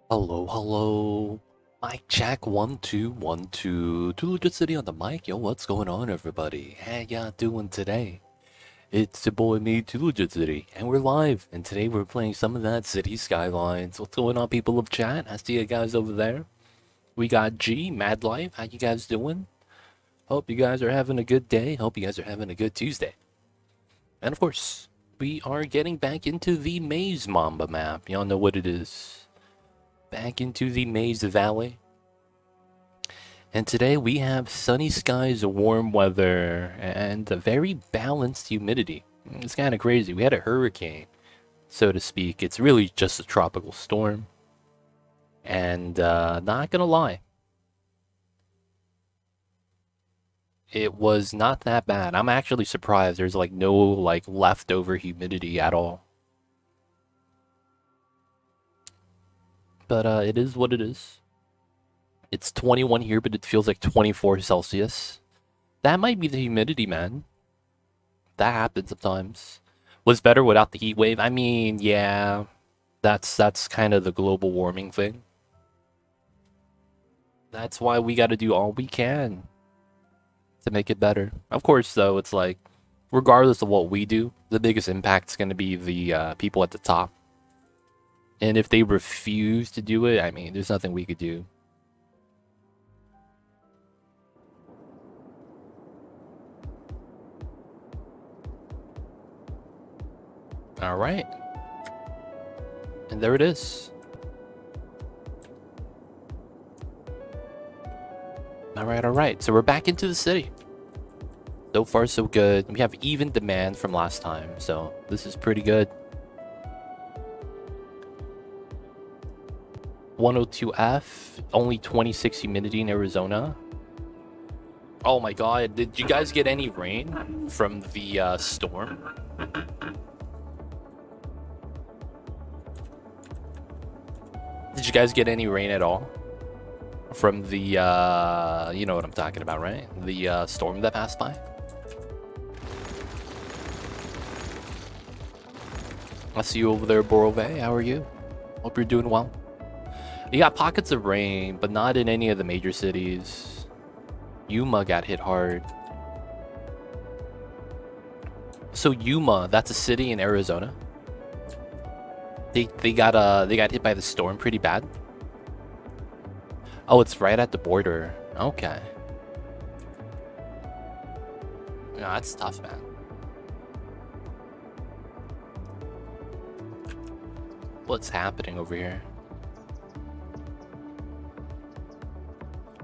Hello, hello. Mic check 1 2 1 2. Two Legit City on the mic. Yo, what's going on, everybody? How y'all doing today? It's your boy me, Two Legit City, and we're live. And today we're playing some of that city skylines. What's going on, people of chat? I see you guys over there. We got G, Mad Life. How you guys doing? Hope you guys are having a good day. Hope you guys are having a good Tuesday. And of course, we are getting back into the Maze Mamba map. Y'all know what it is. Back into the Maze Valley. And today we have sunny skies, warm weather, and a very balanced humidity. It's kind of crazy. We had a hurricane, so to speak. It's really just a tropical storm. And not gonna lie, it was not that bad. I'm actually surprised there's like no like leftover humidity at all. But it is what it is. It's 21 here, but it feels like 24 Celsius. That might be the humidity, man. That happens sometimes. Was better without the heat wave. I mean, yeah, that's kind of the global warming thing. That's why we got to do all we can to make it better. Of course, though, it's like regardless of what we do, the biggest impact is going to be the people at the top. And if they refuse to do it, I mean, there's nothing we could do. All right. And there it is. All right, all right. So we're back into the city. So far, so good. We have even demand from last time, so this is pretty good. 102F, only 26 humidity in Arizona. Oh my god, did you guys get any rain from the storm? Did you guys get any rain at all? From the, you know what I'm talking about, right? The storm that passed by? I see you over there, Borove. How are you? Hope you're doing well. You got pockets of rain, but not in any of the major cities. Yuma got hit hard. So Yuma, that's a city in Arizona. They got hit by the storm pretty bad. Oh, it's right at the border. Okay. No, that's tough, man. What's happening over here?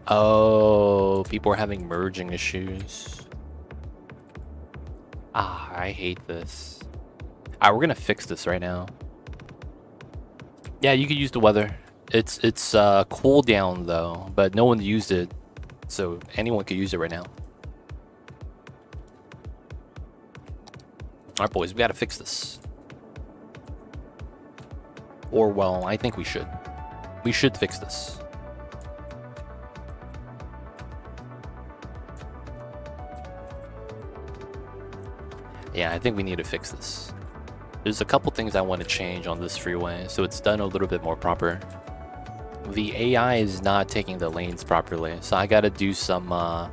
Oh, people are having merging issues. Ah, I hate this. Alright, we're gonna fix this right now. Yeah, you could use the weather. It's cooldown though, but no one used it, so anyone could use it right now. Alright, boys, we gotta fix this. Or, well, I think we should. We should fix this. Yeah, I think we need to fix this. There's a couple things I want to change on this freeway, so it's done a little bit more proper. The AI is not taking the lanes properly, so I gotta do some, I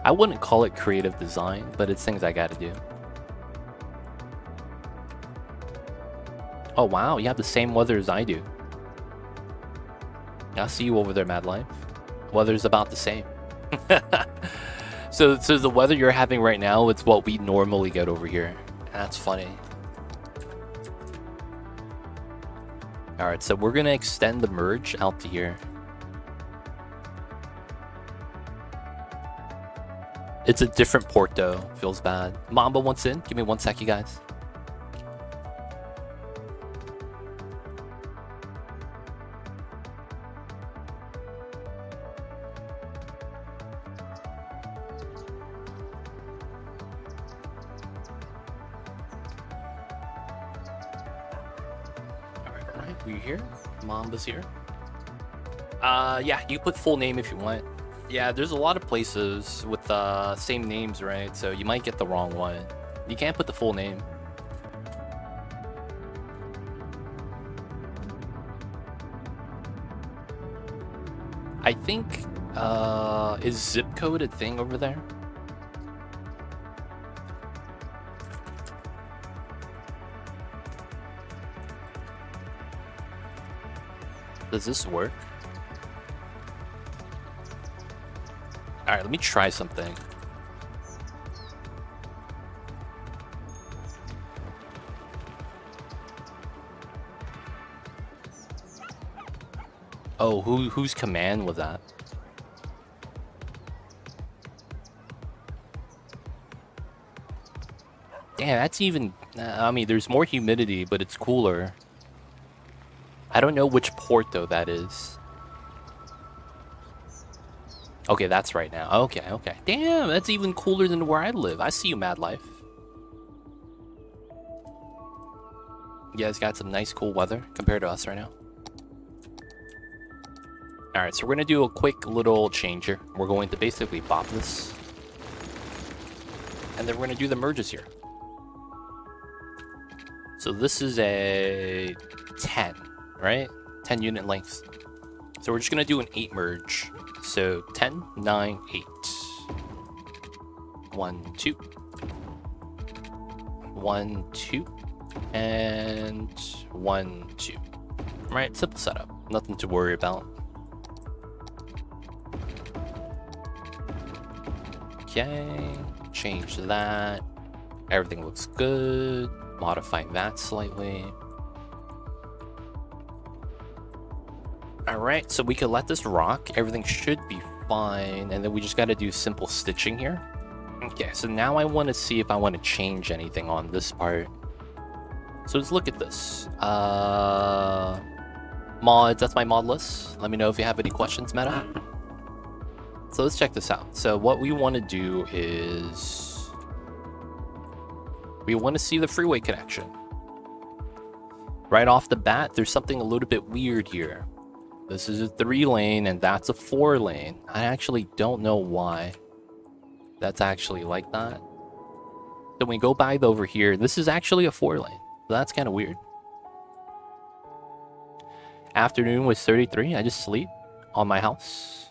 wouldn't call it creative design, but it's things I gotta do. Oh wow, you have the same weather as I do. I see you over there, Mad Life. Weather's about the same. So the weather you're having right now, it's what we normally get over here. That's funny. Alright, so we're gonna extend the merge out to here. It's a different port though. Feels bad. Mamba wants in. Give me 1 sec, you guys. Alright, we're here. Mamba's here. Yeah, you put full name if you want. Yeah, there's a lot of places with same names, right? So you might get the wrong one. You can't put the full name. I think, is zip code a thing over there? Does this work? Alright, let me try something. Oh, whose command was that? Damn, that's even... I mean, there's more humidity, but it's cooler. I don't know which port, though, that is. Okay, that's right now. Okay, okay. Damn, that's even cooler than where I live. I see you, Mad Life. You guys got some nice, cool weather compared to us right now. Alright, so we're going to do a quick little change here. We're going to basically bop this. And then we're going to do the merges here. So this is a 10, right? 10 unit lengths. So we're just going to do an 8 merge. So 10, 9, 8. 1, 2. 1, 2. And 1, 2. Right, simple setup. Nothing to worry about. Okay, change that. Everything looks good. Modify that slightly. Alright, so we could let this rock. Everything should be fine. And then we just got to do simple stitching here. Okay, so now I want to see if I want to change anything on this part. So let's look at this. Mods, that's my mod list. Let me know if you have any questions, Meta. So let's check this out. So what we want to do is... we want to see the freeway connection. Right off the bat, there's something a little bit weird here. This is a 3-lane and that's a 4-lane. I actually don't know why that's actually like that. Then we go by over here. This is actually a 4-lane. So that's kind of weird. Afternoon was 33. I just sleep on my house.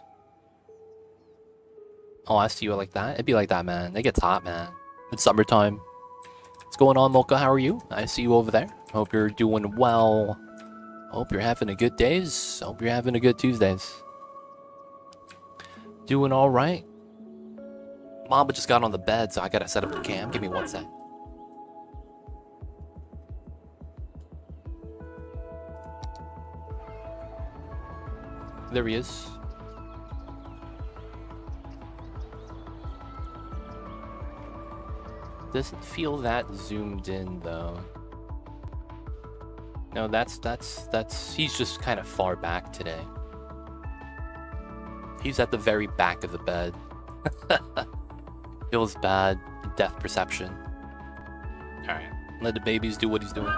Oh, I see you like that. It'd be like that, man. It gets hot, man. It's summertime. What's going on, Mocha? How are you? I see you over there. Hope you're doing well. Hope you're having a good days. Hope you're having a good Tuesdays. Doing all right. Mamba just got on the bed, so I gotta set up the cam. Give me one sec. There he is. Doesn't feel that zoomed in though. No, that's he's just kind of far back today. He's at the very back of the bed. Feels bad. Depth perception. Alright. Let the babies do what he's doing.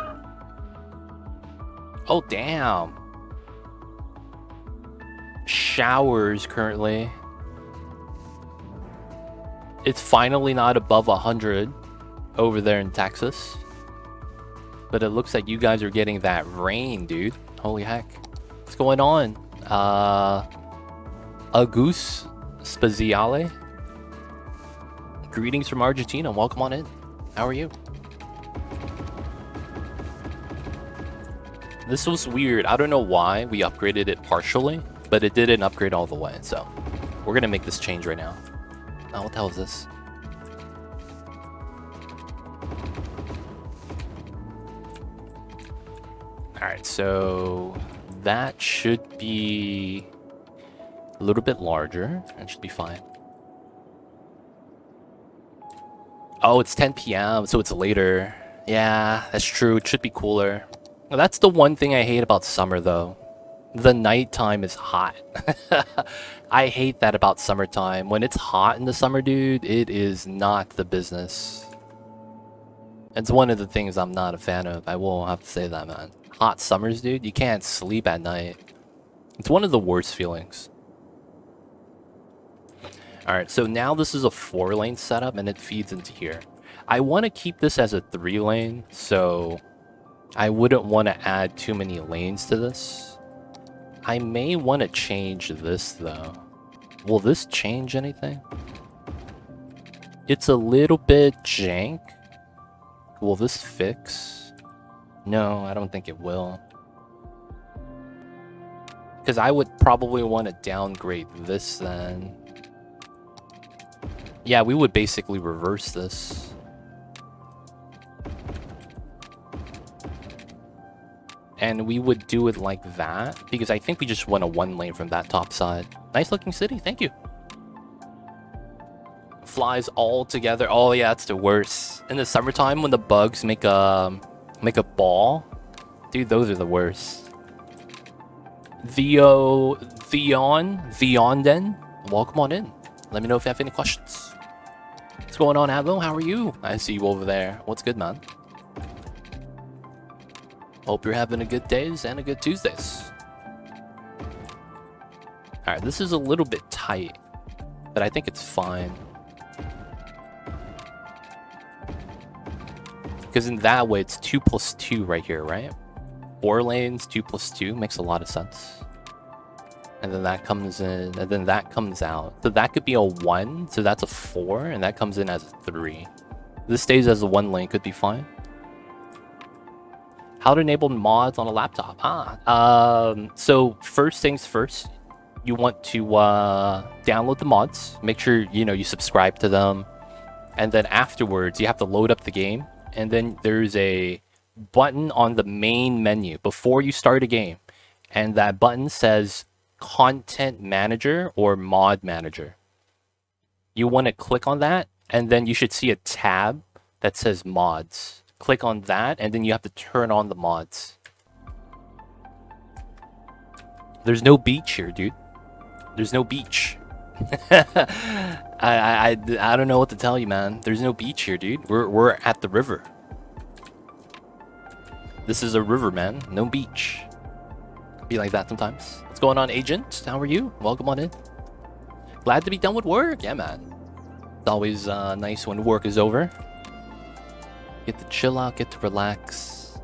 Oh damn. Showers currently. It's finally not above 100 over there in Texas. But it looks like you guys are getting that rain, dude. Holy heck. What's going on? Agus Spaziale. Greetings from Argentina. Welcome on in. How are you? This was weird. I don't know why we upgraded it partially, but it didn't upgrade all the way. So we're going to make this change right now. Oh, what the hell is this? Alright, so that should be a little bit larger. That should be fine. Oh, it's 10 p.m., so it's later. Yeah, that's true. It should be cooler. Well, that's the one thing I hate about summer, though. The nighttime is hot. I hate that about summertime. When it's hot in the summer, dude, it is not the business. It's one of the things I'm not a fan of. I will have to say that, man. Hot summers, dude, you can't sleep at night. It's one of the worst feelings. Alright, so now this is a 4-lane setup and it feeds into here. I want to keep this as a 3-lane, so I wouldn't want to add too many lanes to this. I may want to change this though. Will this change anything? It's a little bit jank. Will this fix? No, I don't think it will. Because I would probably want to downgrade this then. Yeah, we would basically reverse this. And we would do it like that, because I think we just want a one lane from that top side. Nice looking city, thank you. Flies all together. Oh yeah, it's the worst. In the summertime when the bugs make a ball, dude, those are the worst. Theon then, welcome on in. Let me know if you have any questions. What's going on, Avo? How are you? I see you over there. What's good, man? Hope you're having a good days and a good Tuesdays. Alright, this is a little bit tight, but I think it's fine. Because in that way, it's 2 plus 2 right here, right? 4 lanes, 2 plus 2 makes a lot of sense. And then that comes in, and then that comes out. So that could be a 1, so that's a 4, and that comes in as a 3. This stays as a 1 lane, could be fine. How to enable mods on a laptop? So first things first, you want to download the mods. Make sure you subscribe to them, and then afterwards you have to load up the game. And then there's a button on the main menu before you start a game, and that button says Content Manager or Mod Manager. You want to click on that, and then you should see a tab that says Mods. Click on that, and then you have to turn on the mods. There's no beach here, dude. There's no beach. I don't know what to tell you, man. There's no beach here, dude. We're at the river. This is a river, man. No beach. Be like that sometimes. What's going on, Agent? How are you? Welcome on in. Glad to be done with work. Yeah, man. It's always nice when work is over. Get to chill out, get to relax.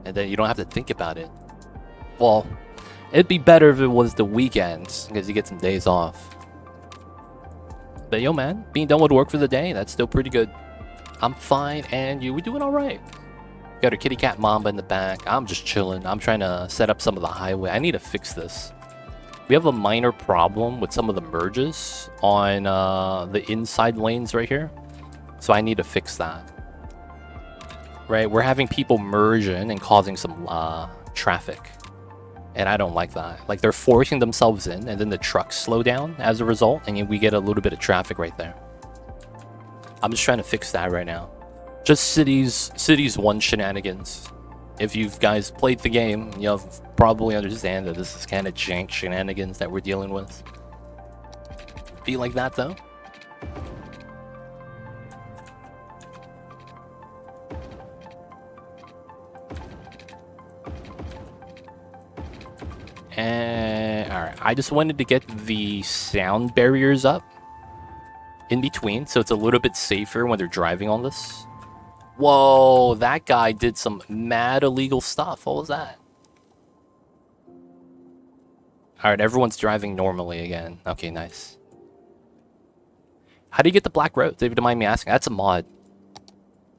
And then you don't have to think about it. Well, it'd be better if it was the weekends, because you get some days off. But yo, man, being done with work for the day, that's still pretty good. I'm fine, and we're doing alright. Got our kitty cat Mamba in the back. I'm just chilling. I'm trying to set up some of the highway. I need to fix this. We have a minor problem with some of the merges on the inside lanes right here. So I need to fix that. Right, we're having people merge in and causing some traffic. And I don't like that. Like, they're forcing themselves in, and then the trucks slow down as a result, and we get a little bit of traffic right there. I'm just trying to fix that right now. Just Cities 1 shenanigans. If you guys played the game, you'll probably understand that this is kind of jank shenanigans that we're dealing with. Be like that, though. And alright, I just wanted to get the sound barriers up in between, so it's a little bit safer when they're driving on this. Whoa, that guy did some mad illegal stuff. What was that? Alright, everyone's driving normally again. Okay, nice. How do you get the black roads? If you don't mind me asking. That's a mod.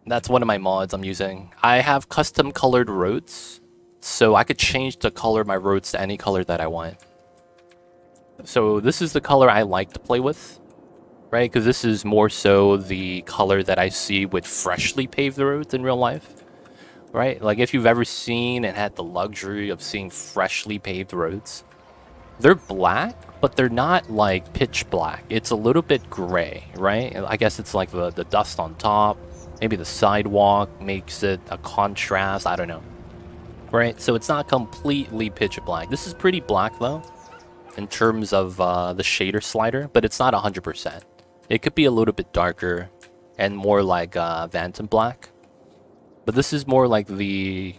That's one of my mods I'm using. I have custom colored roads, so I could change the color of my roads to any color that I want. So this is the color I like to play with, right? Because this is more so the color that I see with freshly paved roads in real life, right? Like, if you've ever seen and had the luxury of seeing freshly paved roads, they're black, but they're not like pitch black. It's a little bit gray, right? I guess it's like the dust on top. Maybe the sidewalk makes it a contrast. I don't know. Right? So it's not completely pitch black. This is pretty black, though, in terms of the shader slider, but it's not 100%. It could be a little bit darker and more like Phantom black. But this is more like the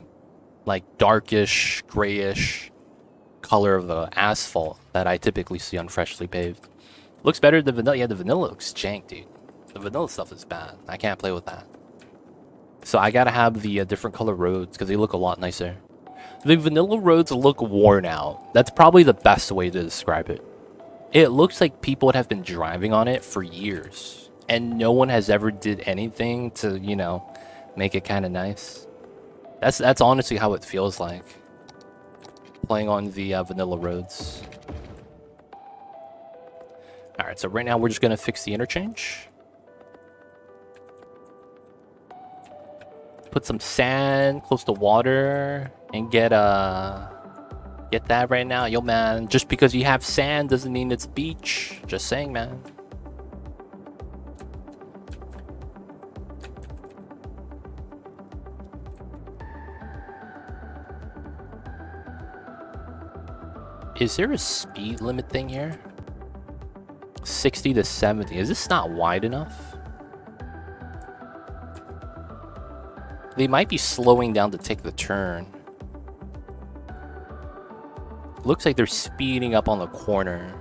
darkish, grayish color of the asphalt that I typically see on freshly paved. Looks better than vanilla. Yeah, the vanilla looks jank, dude. The vanilla stuff is bad. I can't play with that. So I gotta have the different color roads because they look a lot nicer. The vanilla roads look worn out. That's probably the best way to describe it. It looks like people have been driving on it for years, and no one has ever did anything to, you know, make it kind of nice. That's honestly how it feels like, playing on the vanilla roads. Alright, so right now we're just going to fix the interchange. Put some sand close to water and get that right now. Yo, man, just because you have sand doesn't mean it's beach. Just saying, man. Is there a speed limit thing here? 60 to 70. Is this not wide enough? They might be slowing down to take the turn. Looks like they're speeding up on the corner.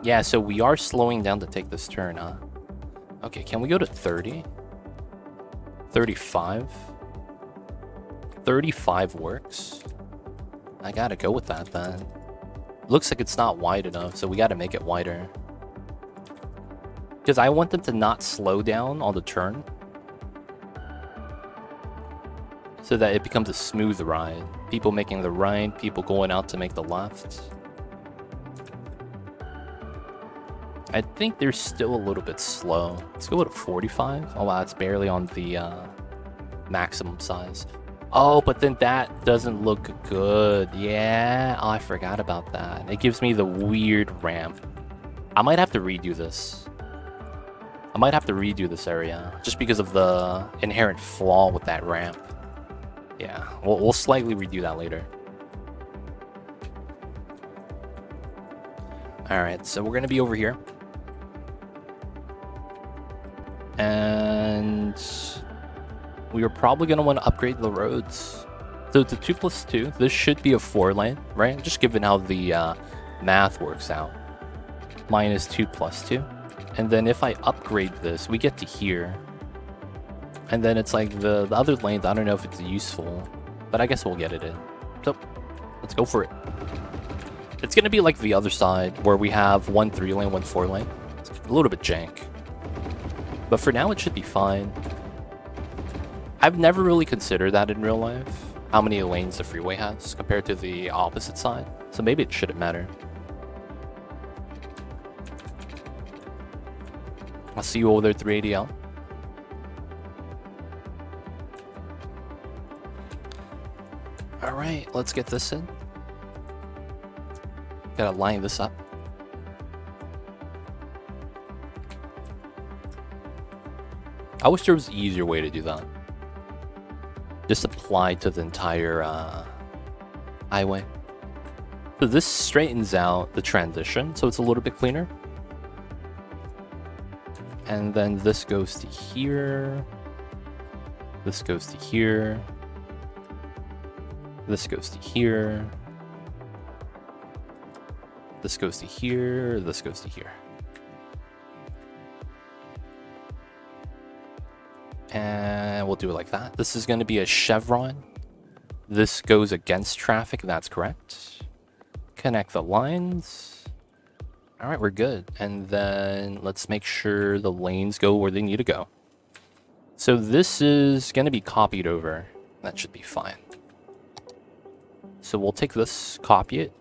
Yeah, so we are slowing down to take this turn, huh? Okay, can we go to 30? 35? 35 works. I gotta go with that then. Looks like it's not wide enough, so we gotta make it wider. Because I want them to not slow down on the turn, so that it becomes a smooth ride. People making the right, people going out to make the left. I think they're still a little bit slow. Let's go to 45. Oh wow, it's barely on the maximum size. Oh, but then that doesn't look good. Yeah, oh, I forgot about that. It gives me the weird ramp. I might have to redo this. I might have to redo this area, just because of the inherent flaw with that ramp. Yeah, we'll slightly redo that later. Alright, so we're going to be over here. And we are probably going to want to upgrade the roads. So it's a 2+2. This should be a 4-lane, right? Just given how the math works out. Minus 2+2. And then if I upgrade this, we get to here. And then it's like the other lanes, I don't know if it's useful, but I guess we'll get it in. So, let's go for it. It's going to be like the other side, where we have one 3-lane, one 4-lane. It's a little bit jank. But for now, it should be fine. I've never really considered that in real life, how many lanes the freeway has compared to the opposite side. So maybe it shouldn't matter. I'll see you over there, 380L. Alright, let's get this in. Gotta line this up. I wish there was an easier way to do that. Just apply to the entire highway. So this straightens out the transition, so it's a little bit cleaner. And then this goes to here. This goes to here. This goes to here. This goes to here. This goes to here. And we'll do it like that. This is going to be a chevron. This goes against traffic. That's correct. Connect the lines. All right, we're good. And then let's make sure the lanes go where they need to go. So this is going to be copied over. That should be fine. So we'll take this, copy it,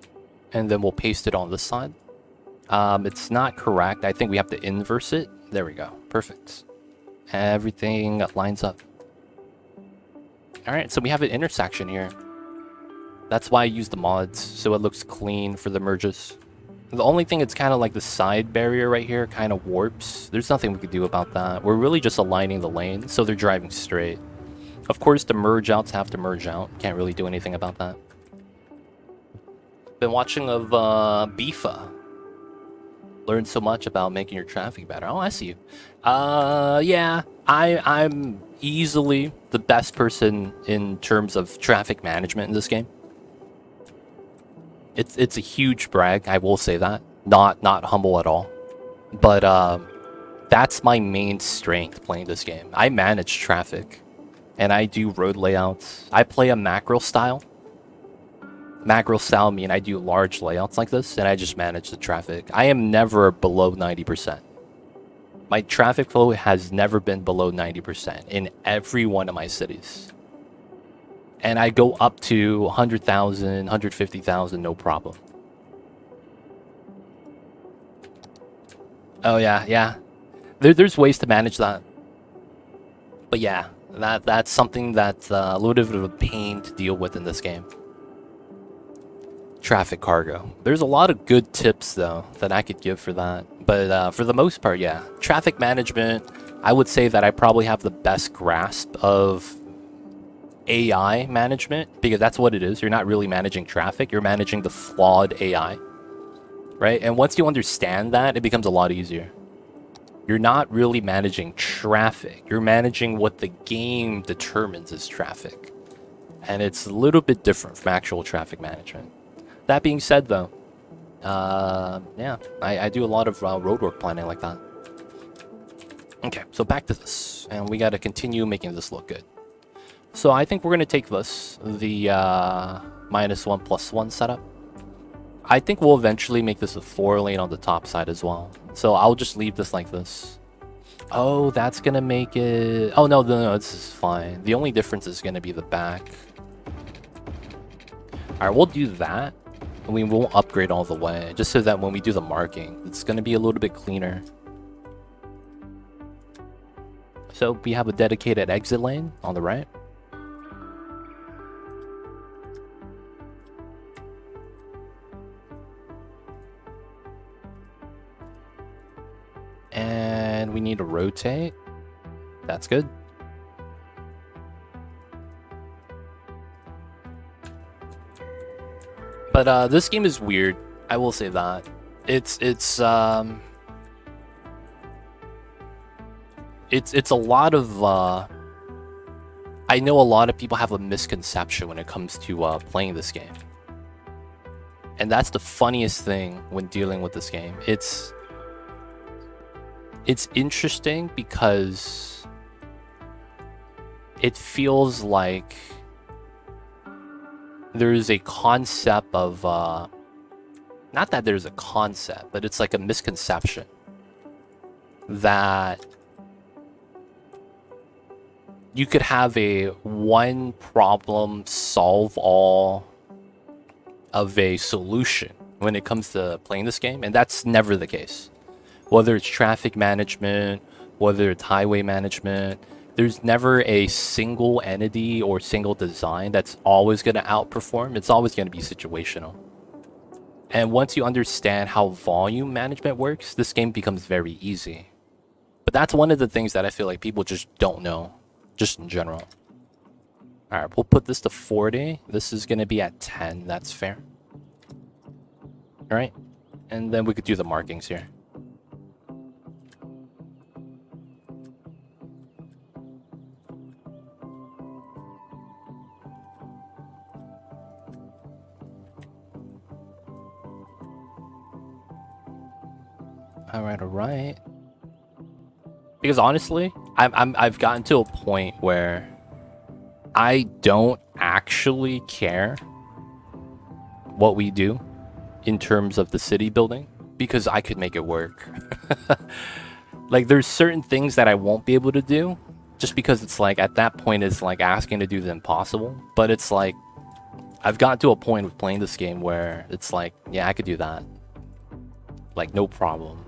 and then we'll paste it on this side. It's not correct. I think we have to inverse it. There we go. Perfect. Everything lines up. All right, so we have an intersection here. That's why I use the mods, so it looks clean for the merges. The only thing, it's kind of like the side barrier right here kind of warps. There's nothing we could do about that. We're really just aligning the lane, so they're driving straight. Of course, the merge outs have to merge out. Can't really do anything about that. Been watching of Bifa. Learned so much about making your traffic better. Oh, I see you. Yeah, I'm easily the best person in terms of traffic management in this game. It's a huge brag, I will say that. Not humble at all. But that's my main strength playing this game. I manage traffic. and I do road layouts. I play a macro style. Macro style mean I do large layouts like this, and I just manage the traffic. I am never below 90%. My traffic flow has never been below 90% in every one of my cities. And I go up to 100,000, 150,000, no problem. Oh yeah. There's ways to manage that. But yeah, that's something that's a little bit of a pain to deal with in this game. Traffic cargo. There's a lot of good tips though that I could give for that. But for the most part, yeah. Traffic management, I would say that I probably have the best grasp of AI management, because that's what it is. You're not really managing traffic, you're managing the flawed AI. Right? And once you understand that, it becomes a lot easier. You're not really managing traffic. You're managing what the game determines is traffic. And it's a little bit different from actual traffic management. That being said, though, yeah, I do a lot of roadwork planning like that. Okay, so back to this. And we got to continue making this look good. So I think we're going to take this, the -1+1 setup. I think we'll eventually make this a 4-lane on the top side as well. So I'll just leave this like this. Oh, that's going to make it... Oh, no, this is fine. The only difference is going to be the back. Alright, we'll do that. And we won't upgrade all the way, just so that when we do the marking, it's going to be a little bit cleaner. So we have a dedicated exit lane on the right. And we need to rotate. That's good. But this game is weird. I will say that. It's a lot of I know a lot of people have a misconception when it comes to playing this game. And that's the funniest thing when dealing with this game. It's interesting because it feels like there's a concept of not that there's a concept, but it's like a misconception that you could have a one problem solve all of a solution when it comes to playing this game, and that's never the case. Whether it's traffic management, whether it's highway management, there's never a single entity or single design that's always going to outperform. It's always going to be situational. And once you understand how volume management works, this game becomes very easy. But that's one of the things that I feel like people just don't know, just in general. All right, we'll put this to 40. This is going to be at 10. That's fair. All right. And then we could do the markings here. All right. Because honestly, I've gotten to a point where I don't actually care what we do in terms of the city building, because I could make it work. Like, there's certain things that I won't be able to do just because it's like at that point it's like asking to do the impossible. But it's like I've gotten to a point with playing this game where it's like, yeah, I could do that, like no problem,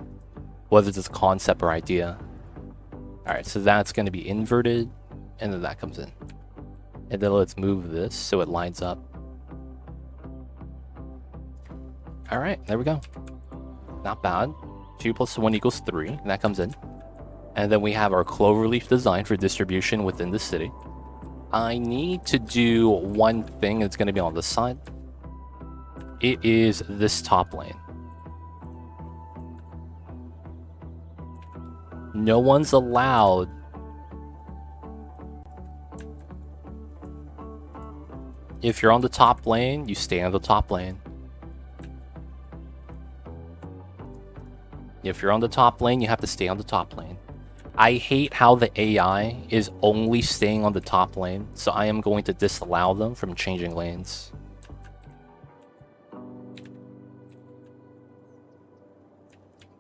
whether it's a concept or idea. All right, so that's going to be inverted, and then that comes in. And then let's move this so it lines up. All right, there we go. Not bad. 2 + 1 = 3, and that comes in. And then we have our cloverleaf design for distribution within the city. I need to do one thing that's going to be on this side. It is this top lane. No one's allowed if you're on the top lane, you stay on the top lane. If you're on the top lane, you have to stay on the top lane. I hate how the AI is only staying on the top lane, so I am going to disallow them from changing lanes.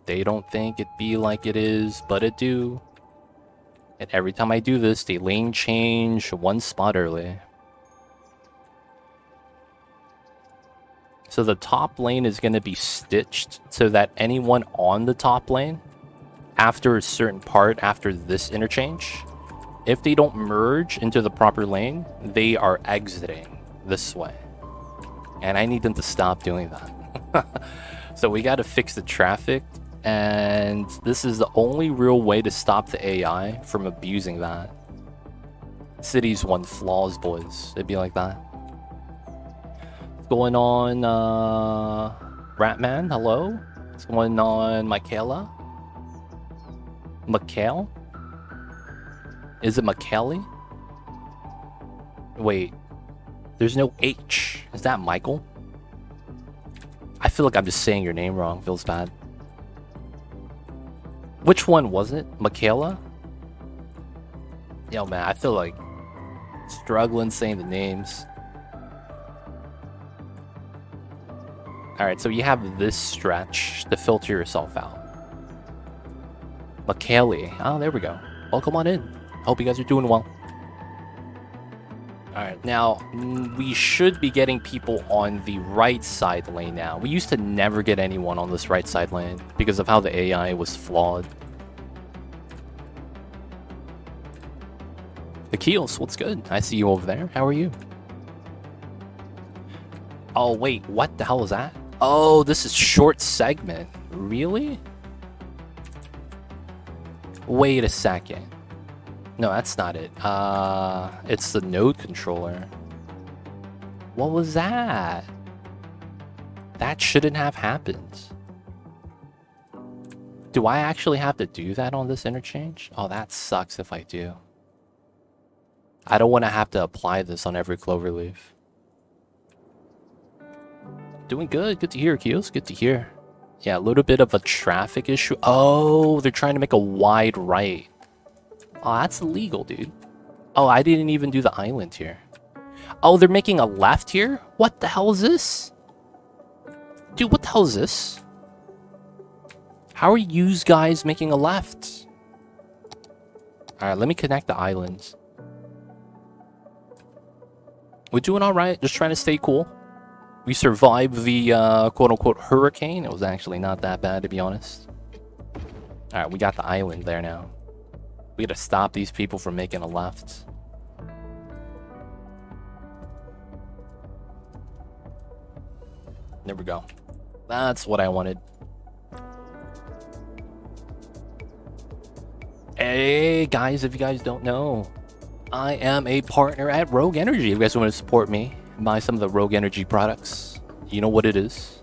They don't think it be like it is, but it do. And every time I do this, they lane change one spot early. So the top lane is going to be stitched so that anyone on the top lane, after a certain part, after this interchange, if they don't merge into the proper lane, they are exiting this way. And I need them to stop doing that. So we got to fix the traffic, and this is the only real way to stop the AI from abusing that. Cities want flaws, boys. It'd be like that. What's going on, Ratman? Hello? What's going on, Michaela? Mikhail? Is it Michaeli? Wait. There's no H. Is that Michael? I feel like I'm just saying your name wrong. Feels bad. Which one was it? Michaela? Yo, man, I feel like struggling saying the names. Alright, so you have this stretch to filter yourself out. Michaeli. Oh, there we go. Welcome on in. Hope you guys are doing well. Alright, now, we should be getting people on the right side lane now. We used to never get anyone on this right side lane because of how the AI was flawed. Akils, what's good? I see you over there. How are you? Oh, wait, what the hell is that? Oh, this is short segment. Really? Wait a second. No, that's not it. It's the node controller. What was that? That shouldn't have happened. Do I actually have to do that on this interchange? Oh, that sucks if I do. I don't want to have to apply this on every cloverleaf. Doing good. Good to hear, Kios. Good to hear. Yeah, a little bit of a traffic issue. Oh, they're trying to make a wide right. Oh, that's illegal, dude. Oh, I didn't even do the island here. Oh, they're making a left here? What the hell is this? Dude, what the hell is this? How are you guys making a left? Alright, let me connect the islands. We're doing alright, just trying to stay cool. We survived the quote-unquote hurricane. It was actually not that bad, to be honest. Alright, we got the island there now. We gotta stop these people from making a left. There we go. That's what I wanted. Hey, guys, if you guys don't know, I am a partner at Rogue Energy. If you guys want to support me, buy some of the Rogue Energy products. You know what it is.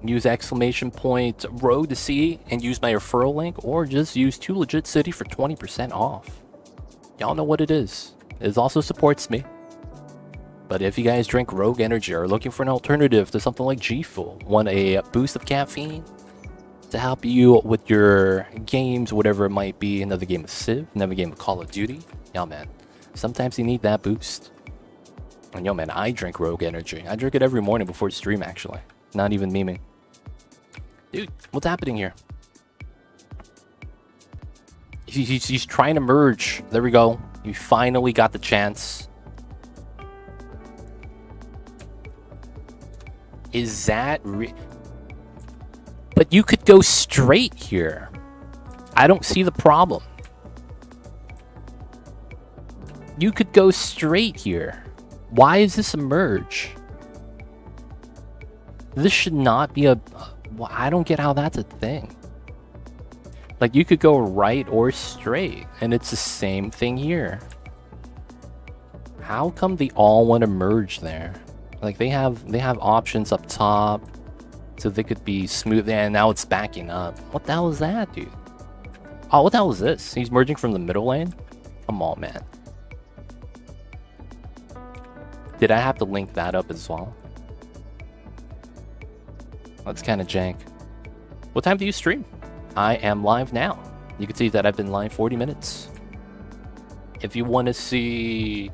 Use exclamation point Rogue to see and use my referral link, or just use 2LegitCity for 20% off. Y'all know what it is. It also supports me. But if you guys drink Rogue Energy or are looking for an alternative to something like G Fuel, want a boost of caffeine to help you with your games, whatever it might be, another game of Civ, another game of Call of Duty, yo man, sometimes you need that boost. And yo man, I drink Rogue Energy. I drink it every morning before stream, actually. Not even memeing. Dude, what's happening here? He's trying to merge. There we go. You finally got the chance. Is that but you could go straight here. I don't see the problem. You could go straight here. Why is this a merge? This should not be a... I don't get how that's a thing. Like, you could go right or straight, and it's the same thing here. How come they all want to merge there? Like, they have options up top, so they could be smooth, and now it's backing up. What the hell is that, dude? Oh, what the hell is this? He's merging from the middle lane? Come on, man. Did I have to link that up as well? That's kind of jank. What time do you stream? I am live now. You can see that I've been live 40 minutes. If you want to see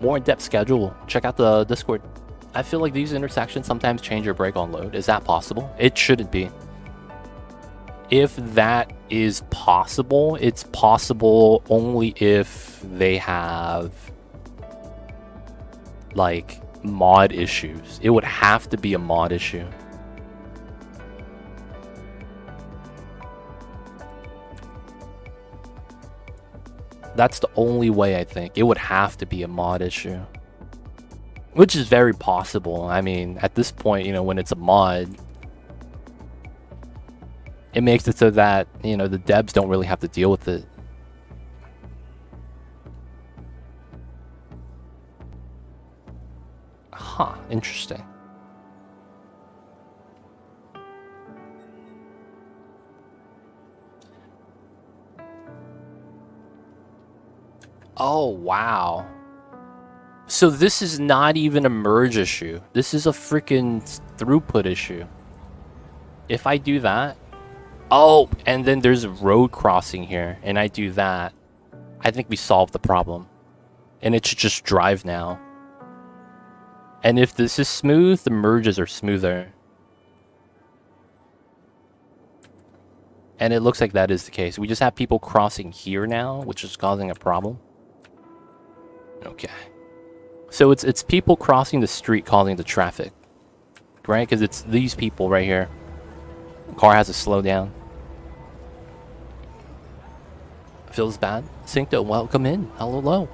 more in-depth schedule, check out the Discord. I feel like these intersections sometimes change your break on load. Is that possible? It shouldn't be. If that is possible, it's possible only if they have like mod issues. It would have to be a mod issue. That's the only way, I think. It would have to be a mod issue. Which is very possible. I mean, at this point, you know, when it's a mod, it makes it so that, you know, the devs don't really have to deal with it. Huh, interesting. Oh, wow. So this is not even a merge issue. This is a freaking throughput issue. If I do that... Oh, and then there's a road crossing here, and I do that. I think we solved the problem. And it should just drive now. And if this is smooth, the merges are smoother. And it looks like that is the case. We just have people crossing here now, which is causing a problem. Okay. So it's people crossing the street causing the traffic. Right? Because it's these people right here. The car has to slow down. Feels bad. Syncto, welcome in. Hello.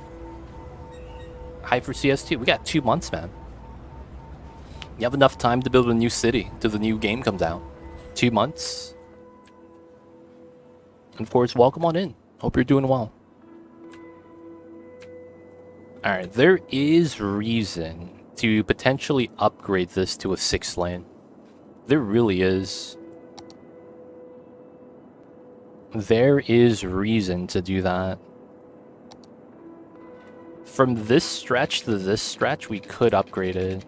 Hi for CS2. We got 2 months, man. You have enough time to build a new city till the new game comes out. 2 months. And of course, welcome on in. Hope you're doing well. Alright, there is reason to potentially upgrade this to a 6-lane. There really is. There is reason to do that. From this stretch to this stretch, we could upgrade it.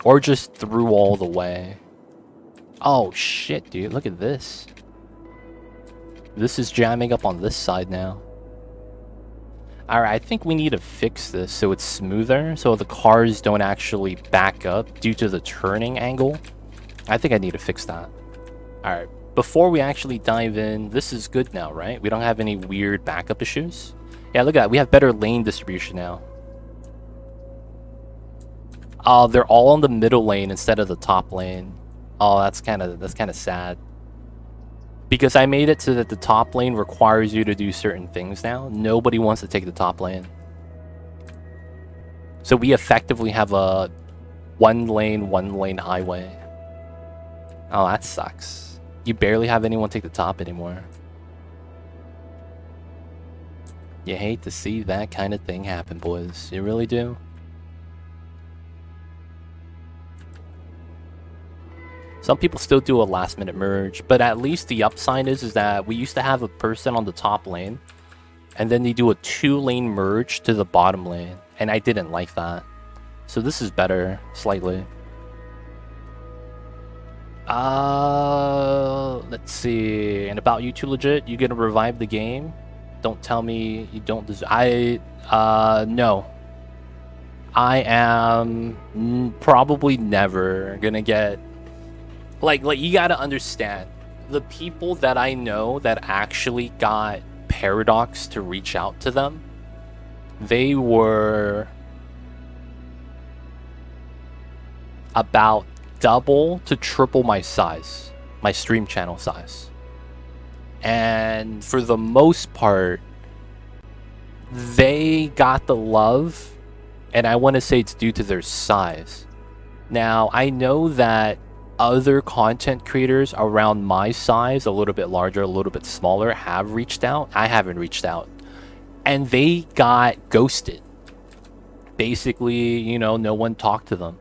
Or just through all the way. Oh shit, dude, look at this. This is jamming up on this side now. Alright, I think we need to fix this so it's smoother, so the cars don't actually back up due to the turning angle. I think I need to fix that. Alright, before we actually dive in, this is good now, right? We don't have any weird backup issues. Yeah, look at that, we have better lane distribution now. Oh, they're all on the middle lane instead of the top lane. Oh, that's kind of sad. Because I made it so that the top lane requires you to do certain things now. Nobody wants to take the top lane. So we effectively have a one lane highway. Oh, that sucks. You barely have anyone take the top anymore. You hate to see that kind of thing happen, boys. You really do. Some people still do a last minute merge, but at least the upside is that we used to have a person on the top lane, and then they do a 2-lane merge to the bottom lane, and I didn't like that. So this is better, slightly. Let's see. And about you two legit, you gonna revive the game? Don't tell me you don't deserve. No. I am probably never gonna get. Like you gotta understand, the people that I know that actually got Paradox to reach out to them, they were about double to triple my size, my stream channel size. And for the most part, they got the love, and I want to say it's due to their size. Now, I know that other content creators around my size, a little bit larger, a little bit smaller, have reached out. I haven't reached out. And they got ghosted. Basically, you know, no one talked to them.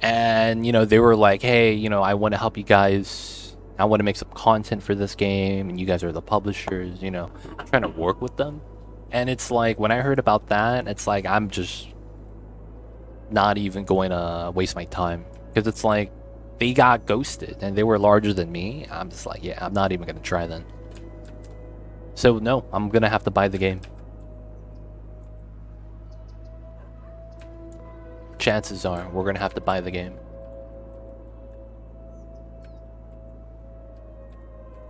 And, you know, they were like, hey, you know, I want to help you guys. I want to make some content for this game. And you guys are the publishers, you know. I'm trying to work with them. And it's like, when I heard about that, it's like, I'm just not even going to waste my time. Because it's like, they got ghosted and they were larger than me. I'm just like, yeah, I'm not even going to try then. So no, I'm gonna have to buy the game. Chances are we're gonna have to buy the game.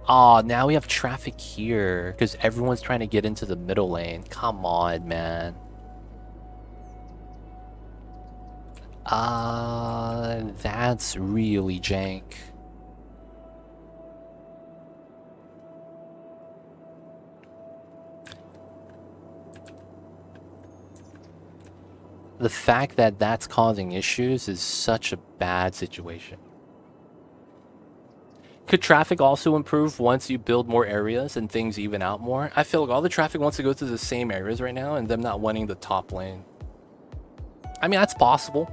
Aw, now we have traffic here because everyone's trying to get into the middle lane. Come on, man. That's really jank. The fact that that's causing issues is such a bad situation. Could traffic also improve once you build more areas and things even out more? I feel like all the traffic wants to go to the same areas right now and them not wanting the top lane. I mean, that's possible.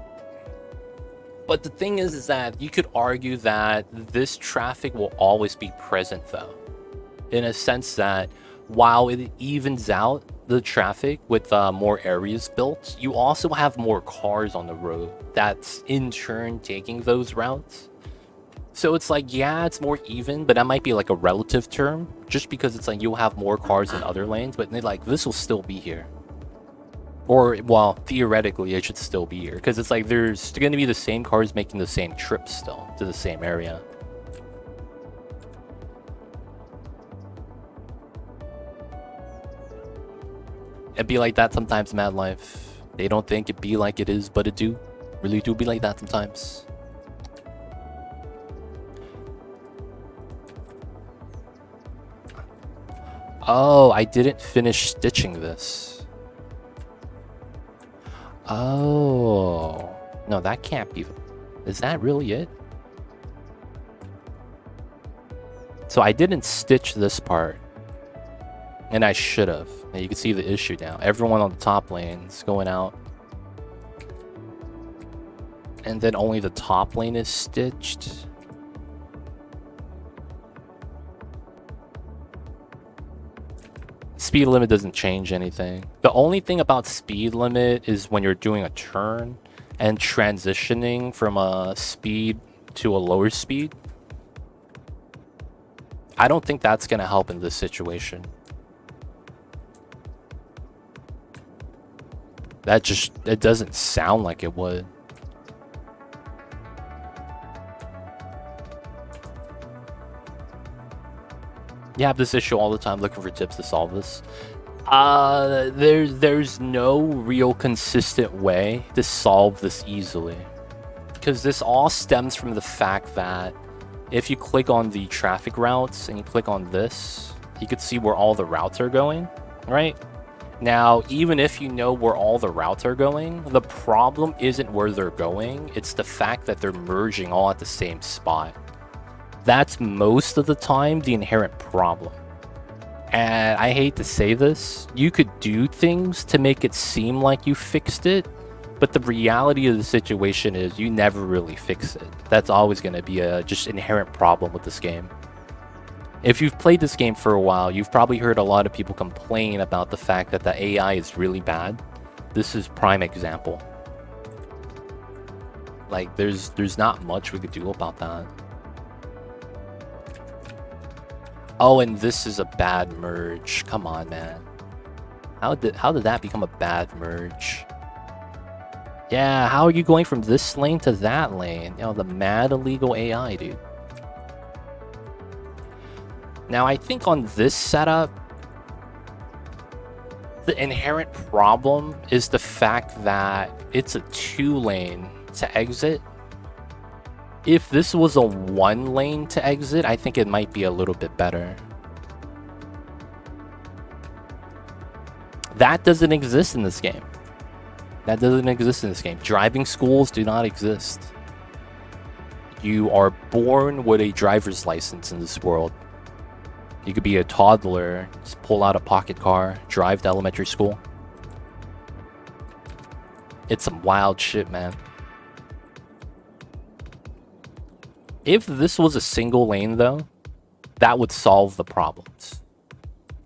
But the thing is that you could argue that this traffic will always be present though. In a sense that while it evens out the traffic with more areas built, you also have more cars on the road that's in turn taking those routes. So it's like, yeah, it's more even, but that might be like a relative term, just because it's like you'll have more cars in other lanes, but like this will still be here. Or, well, theoretically, it should still be here, because it's like there's going to be the same cars making the same trips still to the same area. It be like that sometimes, Mad Life. They don't think it be like it is, but it do. Really do be like that sometimes. Oh, I didn't finish stitching this. Oh. No, that can't be. Is that really it? So I didn't stitch this part. And I should have. And you can see the issue now. Everyone on the top lane is going out. And then only the top lane is stitched. Speed limit doesn't change anything. The only thing about speed limit is when you're doing a turn and transitioning from a speed to a lower speed. I don't think that's going to help in this situation. It doesn't sound like it would. You have this issue all the time looking for tips to solve this. There's no real consistent way to solve this easily. Because this all stems from the fact that if you click on the traffic routes and you click on this, you can see where all the routes are going, right? Now, even if you know where all the routes are going, the problem isn't where they're going, it's the fact that they're merging all at the same spot. That's most of the time the inherent problem. And I hate to say this, you could do things to make it seem like you fixed it, but the reality of the situation is you never really fix it. That's always going to be a just inherent problem with this game. If you've played this game for a while, you've probably heard a lot of people complain about the fact that the AI is really bad. This is prime example. Like, there's not much we could do about that. Oh, and this is a bad merge. Come on, man. How did that become a bad merge? Yeah, how are you going from this lane to that lane? You know, the mad illegal AI, dude. Now, I think on this setup, the inherent problem is the fact that it's a 2-lane to exit. If this was a 1-lane to exit, I think it might be a little bit better. That doesn't exist in this game. That doesn't exist in this game. Driving schools do not exist. You are born with a driver's license in this world. You could be a toddler, just pull out a pocket car, drive to elementary school. It's some wild shit, man. If this was a single lane, though, that would solve the problems.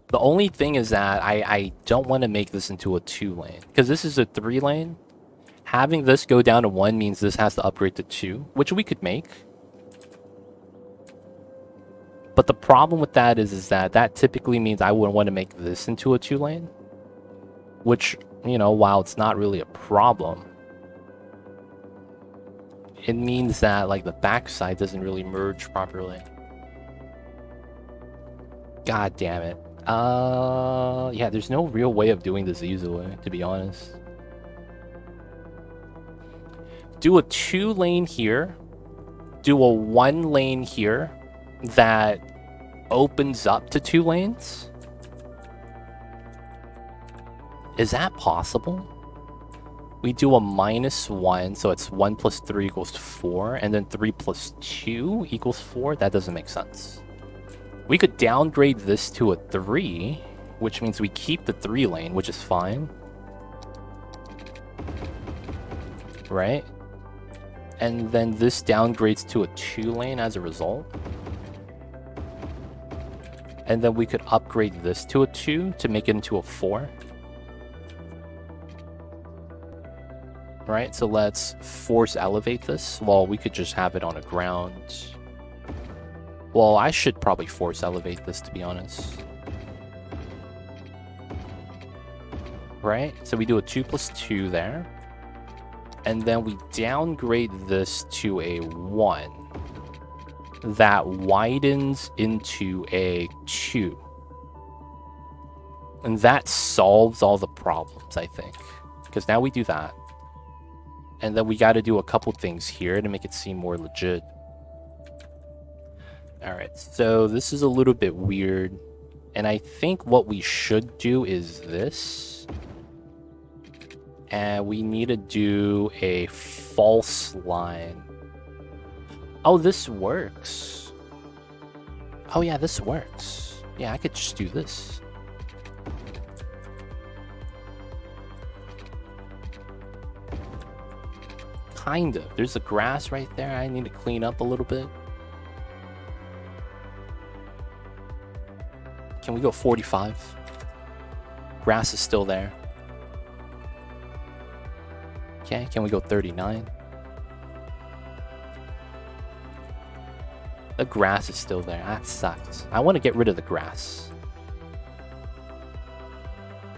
The only thing is that I don't want to make this into a 2-lane, because this is a 3-lane. Having this go down to 1 means this has to upgrade to 2, which we could make. But the problem with that is that that typically means I would want to make this into a 2-lane. Which, you know, while it's not really a problem, it means that, like, the backside doesn't really merge properly. God damn it. Yeah, there's no real way of doing this easily, to be honest. Do a 2-lane here. Do a 1-lane here that opens up to 2 lanes. Is that possible? We do a -1, so it's 1 plus 3 equals 4, and then 3 plus 2 equals 4. That doesn't make sense. We could downgrade this to a 3, which means we keep the 3-lane, which is fine. Right? And then this downgrades to a 2-lane as a result. And then we could upgrade this to a 2 to make it into a 4. Right, so let's force elevate this. Well, we could just have it on a ground. Well, I should probably force elevate this, to be honest. Right, so we do a 2 plus 2 there. And then we downgrade this to a 1. That widens into a 2. And that solves all the problems, I think. Because now we do that. And then we got to do a couple things here to make it seem more legit. Alright, so this is a little bit weird. And I think what we should do is this. And we need to do a false line. Oh, this works. Oh yeah, this works. Yeah, I could just do this. Kind of. There's a grass right there I need to clean up a little bit. Can we go 45? Grass is still there. Okay, can we go 39? The grass is still there. That sucks. I want to get rid of the grass.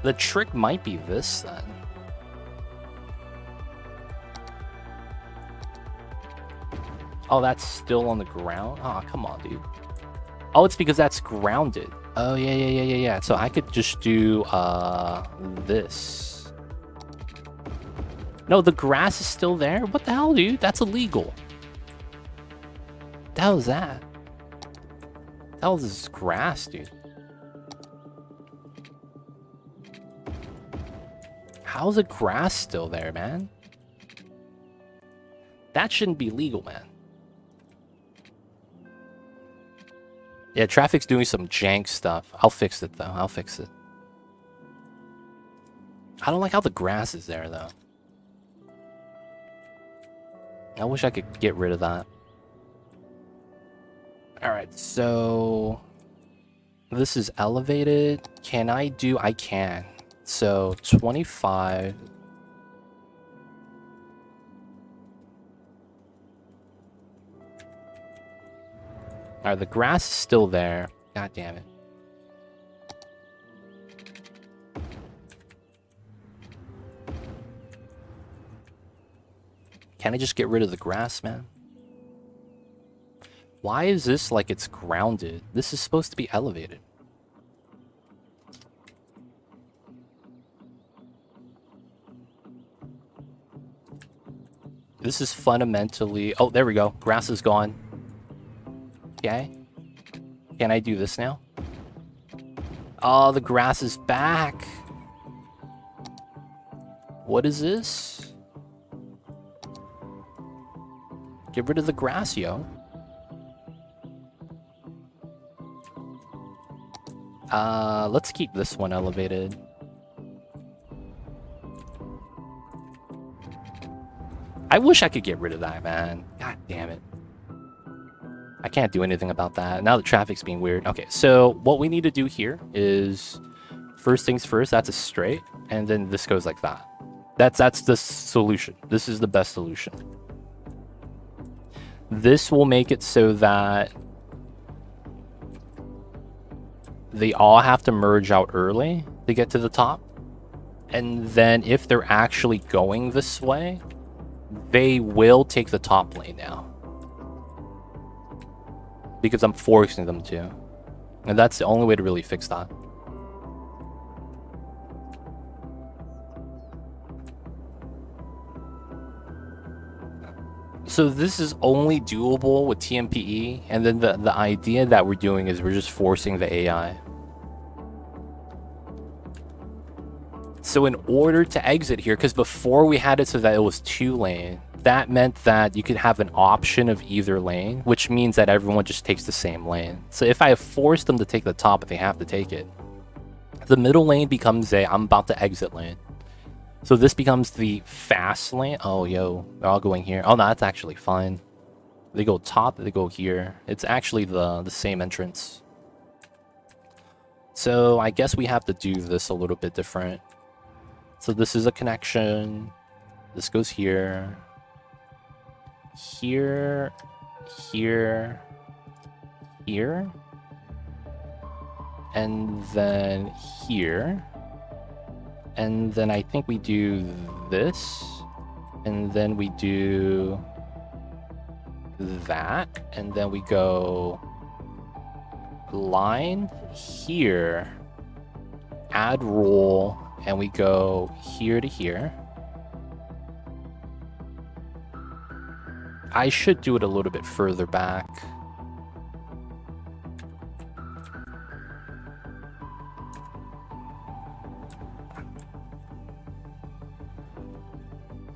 The trick might be this then. Oh, that's still on the ground? Oh, come on, dude. Oh, it's because that's grounded. Oh, yeah. So I could just do this. No, the grass is still there? What the hell, dude? That's illegal. What the hell is that? What the hell is this grass, dude? How's the grass still there, man? That shouldn't be legal, man. Yeah, traffic's doing some jank stuff. I'll fix it, though. I'll fix it. I don't like how the grass is there, though. I wish I could get rid of that. Alright, so... this is elevated. Can I do... I can. So, 25... Alright, the grass is still there. God damn it. Can I just get rid of the grass, man? Why is this like it's grounded? This is supposed to be elevated. This is fundamentally... oh, there we go. Grass is gone. Okay. Can I do this now? Oh, the grass is back. What is this? Get rid of the grass, yo. Let's keep this one elevated. I wish I could get rid of that, man. God damn it. I can't do anything about that. Now the traffic's being weird. Okay, so what we need to do here is... first things first, that's a straight. And then this goes like that. That's the solution. This is the best solution. This will make it so that... they all have to merge out early to get to the top. And then if they're actually going this way, they will take the top lane now. Because I'm forcing them to. And that's the only way to really fix that. So this is only doable with TMPE, and then the idea that we're doing is we're just forcing the AI. So in order to exit here, because before we had it so that it was 2 lane, that meant that you could have an option of either lane, which means that everyone just takes the same lane. So if I force them to take the top, they have to take it. The middle lane becomes a I'm about to exit lane. So this becomes the fast lane. Oh, yo, they're all going here. Oh, no, that's actually fine. They go top, they go here. It's actually the same entrance. So I guess we have to do this a little bit different. So this is a connection. This goes here. Here. Here. Here. And then here. And then I think we do this. And then we do that. And then we go line here. Add rule. And we go here to here. I should do it a little bit further back.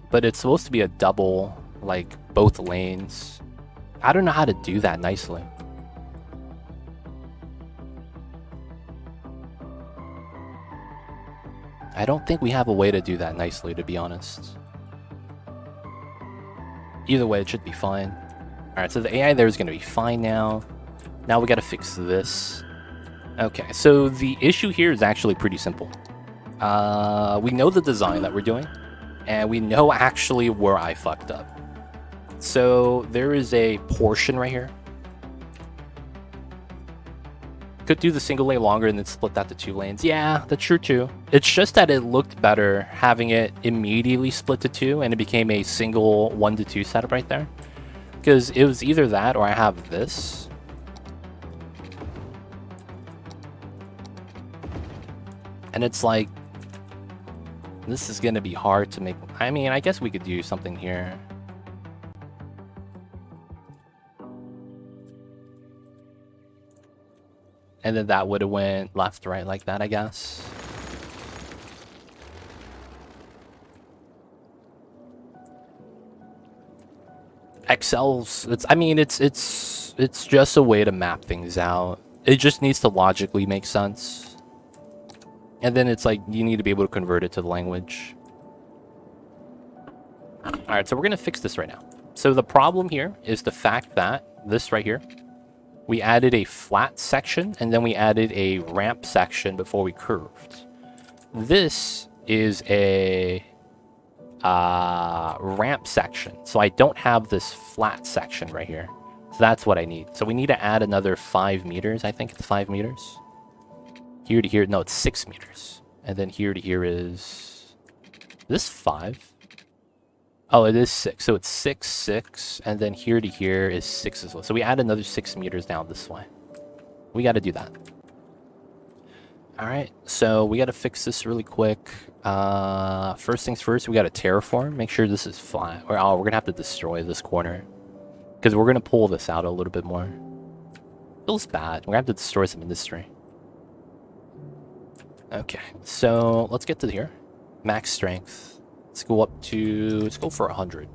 But it's supposed to be a double, like both lanes. I don't know how to do that nicely. I don't think we have a way to do that nicely, to be honest. Either way, it should be fine. Alright, so the AI there is going to be fine now. Now we got to fix this. Okay, so the issue here is actually pretty simple. We know the design that we're doing, and we know actually where I fucked up. So there is a portion right here. Could do the single lane longer and then split that to 2 lanes. Yeah, that's true too. It's just that it looked better having it immediately split to 2 and it became a single 1 to 2 setup right there. Because it was either that or I have this. And it's like, this is going to be hard to make. I mean, I guess we could do something here. And then that would have went left, right, like that, I guess. Excel's, I mean, it's just a way to map things out. It just needs to logically make sense. And then it's like, you need to be able to convert it to the language. Alright, so we're going to fix this right now. So the problem here is the fact that this right here, we added a flat section, and then we added a ramp section before we curved. This is a ramp section, so I don't have this flat section right here. So that's what I need. So we need to add another 5 meters. I think it's 5 meters. Here to here, no, it's 6 meters. And then here to here is this 5. Oh, it is 6. So it's 6, 6, and then here to here is 6 as well. So we add another 6 meters down this way. We got to do that. All right, so we got to fix this really quick. First things first, we got to terraform. Make sure this is flat. Or we're gonna have to destroy this corner because we're gonna pull this out a little bit more. Feels bad. We're gonna have to destroy some industry. Okay, so let's get to here. Max strength. Let's go up to, let's go for 100.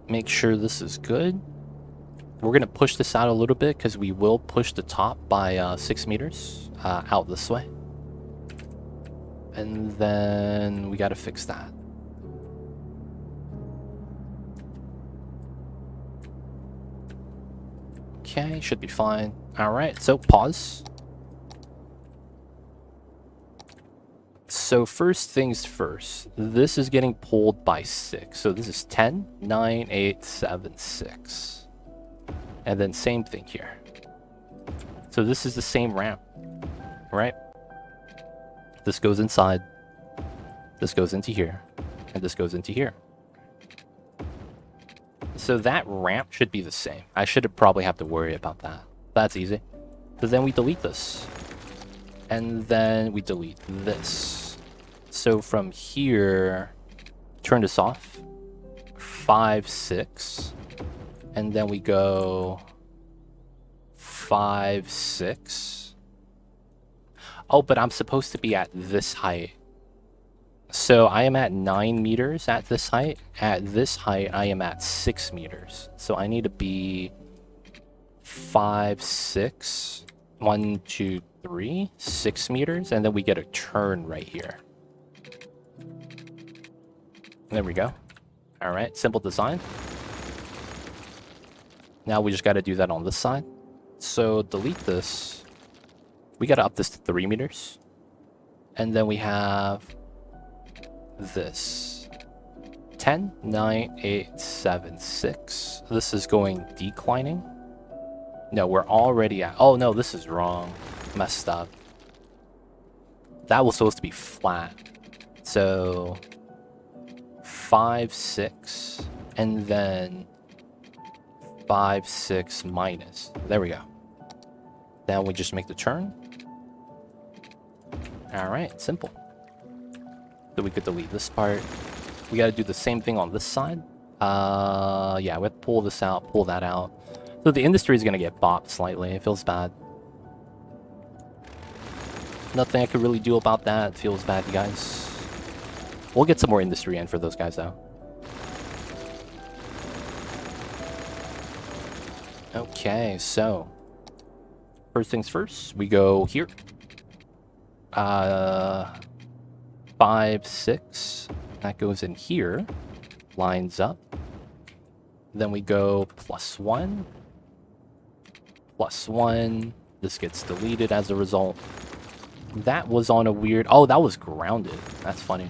Make sure this is good. We're going to push this out a little bit because we will push the top by 6 meters out this way. And then we got to fix that. Okay, should be fine. All right, so pause. So first things first, this is getting pulled by 6. So this is 10, 9, 8, 7, 6. And then same thing here. So this is the same ramp, right? This goes inside, this goes into here, and this goes into here. So that ramp should be the same. I should probably have to worry about that. That's easy. So then we delete this. And then we delete this. So from here, turn this off. 5, 6. And then we go 5, 6. Oh, but I'm supposed to be at this height. So I am at 9 meters at this height. At this height, I am at 6 meters. So I need to be 5, 6. 1, 2, 3. 6 meters. And then we get a turn right here. There we go. All right, simple design. Now we just got to do that on this side. So delete this. We got to up this to 3 meters. And then we have this. 10, 9, 8, 7, 6. This is going declining. No, we're already at... Oh, no, this is wrong. Messed up. That was supposed to be flat. So 5, 6. And then 5, 6 minus. There we go. Now we just make the turn. Alright, simple. So we could delete this part. We gotta do the same thing on this side. Yeah, we have to pull this out, pull that out. So the industry is gonna get bopped slightly. It feels bad. Nothing I could really do about that. It feels bad, you guys. We'll get some more industry in for those guys, though. Okay, so first things first, we go here. 5, 6. That goes in here. Lines up. Then we go +1. +1. This gets deleted as a result. That was on a weird... Oh, that was grounded. That's funny.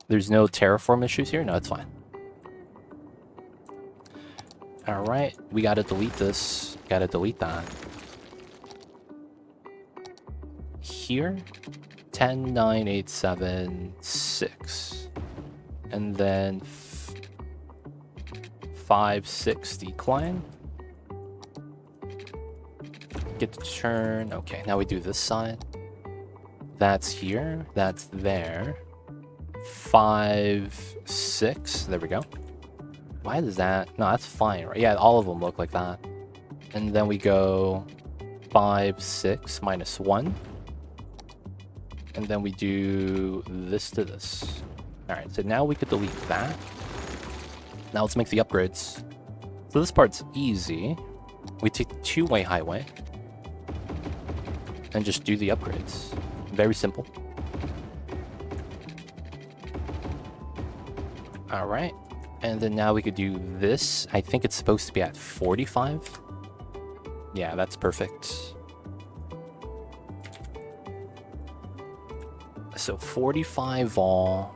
There's no terraform issues here? No, it's fine. Alright, we gotta delete this. Gotta delete that. Here, 10, 9, 8, 7, 6. And then 5, 6 decline. Get the turn. Okay, now we do this side. That's here. That's there. 5, 6. There we go. Why does that? No, that's fine, right? Yeah, all of them look like that. And then we go 5, 6 minus 1. And then we do this to this. Alright, so now we could delete that. Now let's make the upgrades. So this part's easy. We take the two-way highway. And just do the upgrades. Very simple. Alright. And then now we could do this. I think it's supposed to be at 45. Yeah, that's perfect. So 45 all,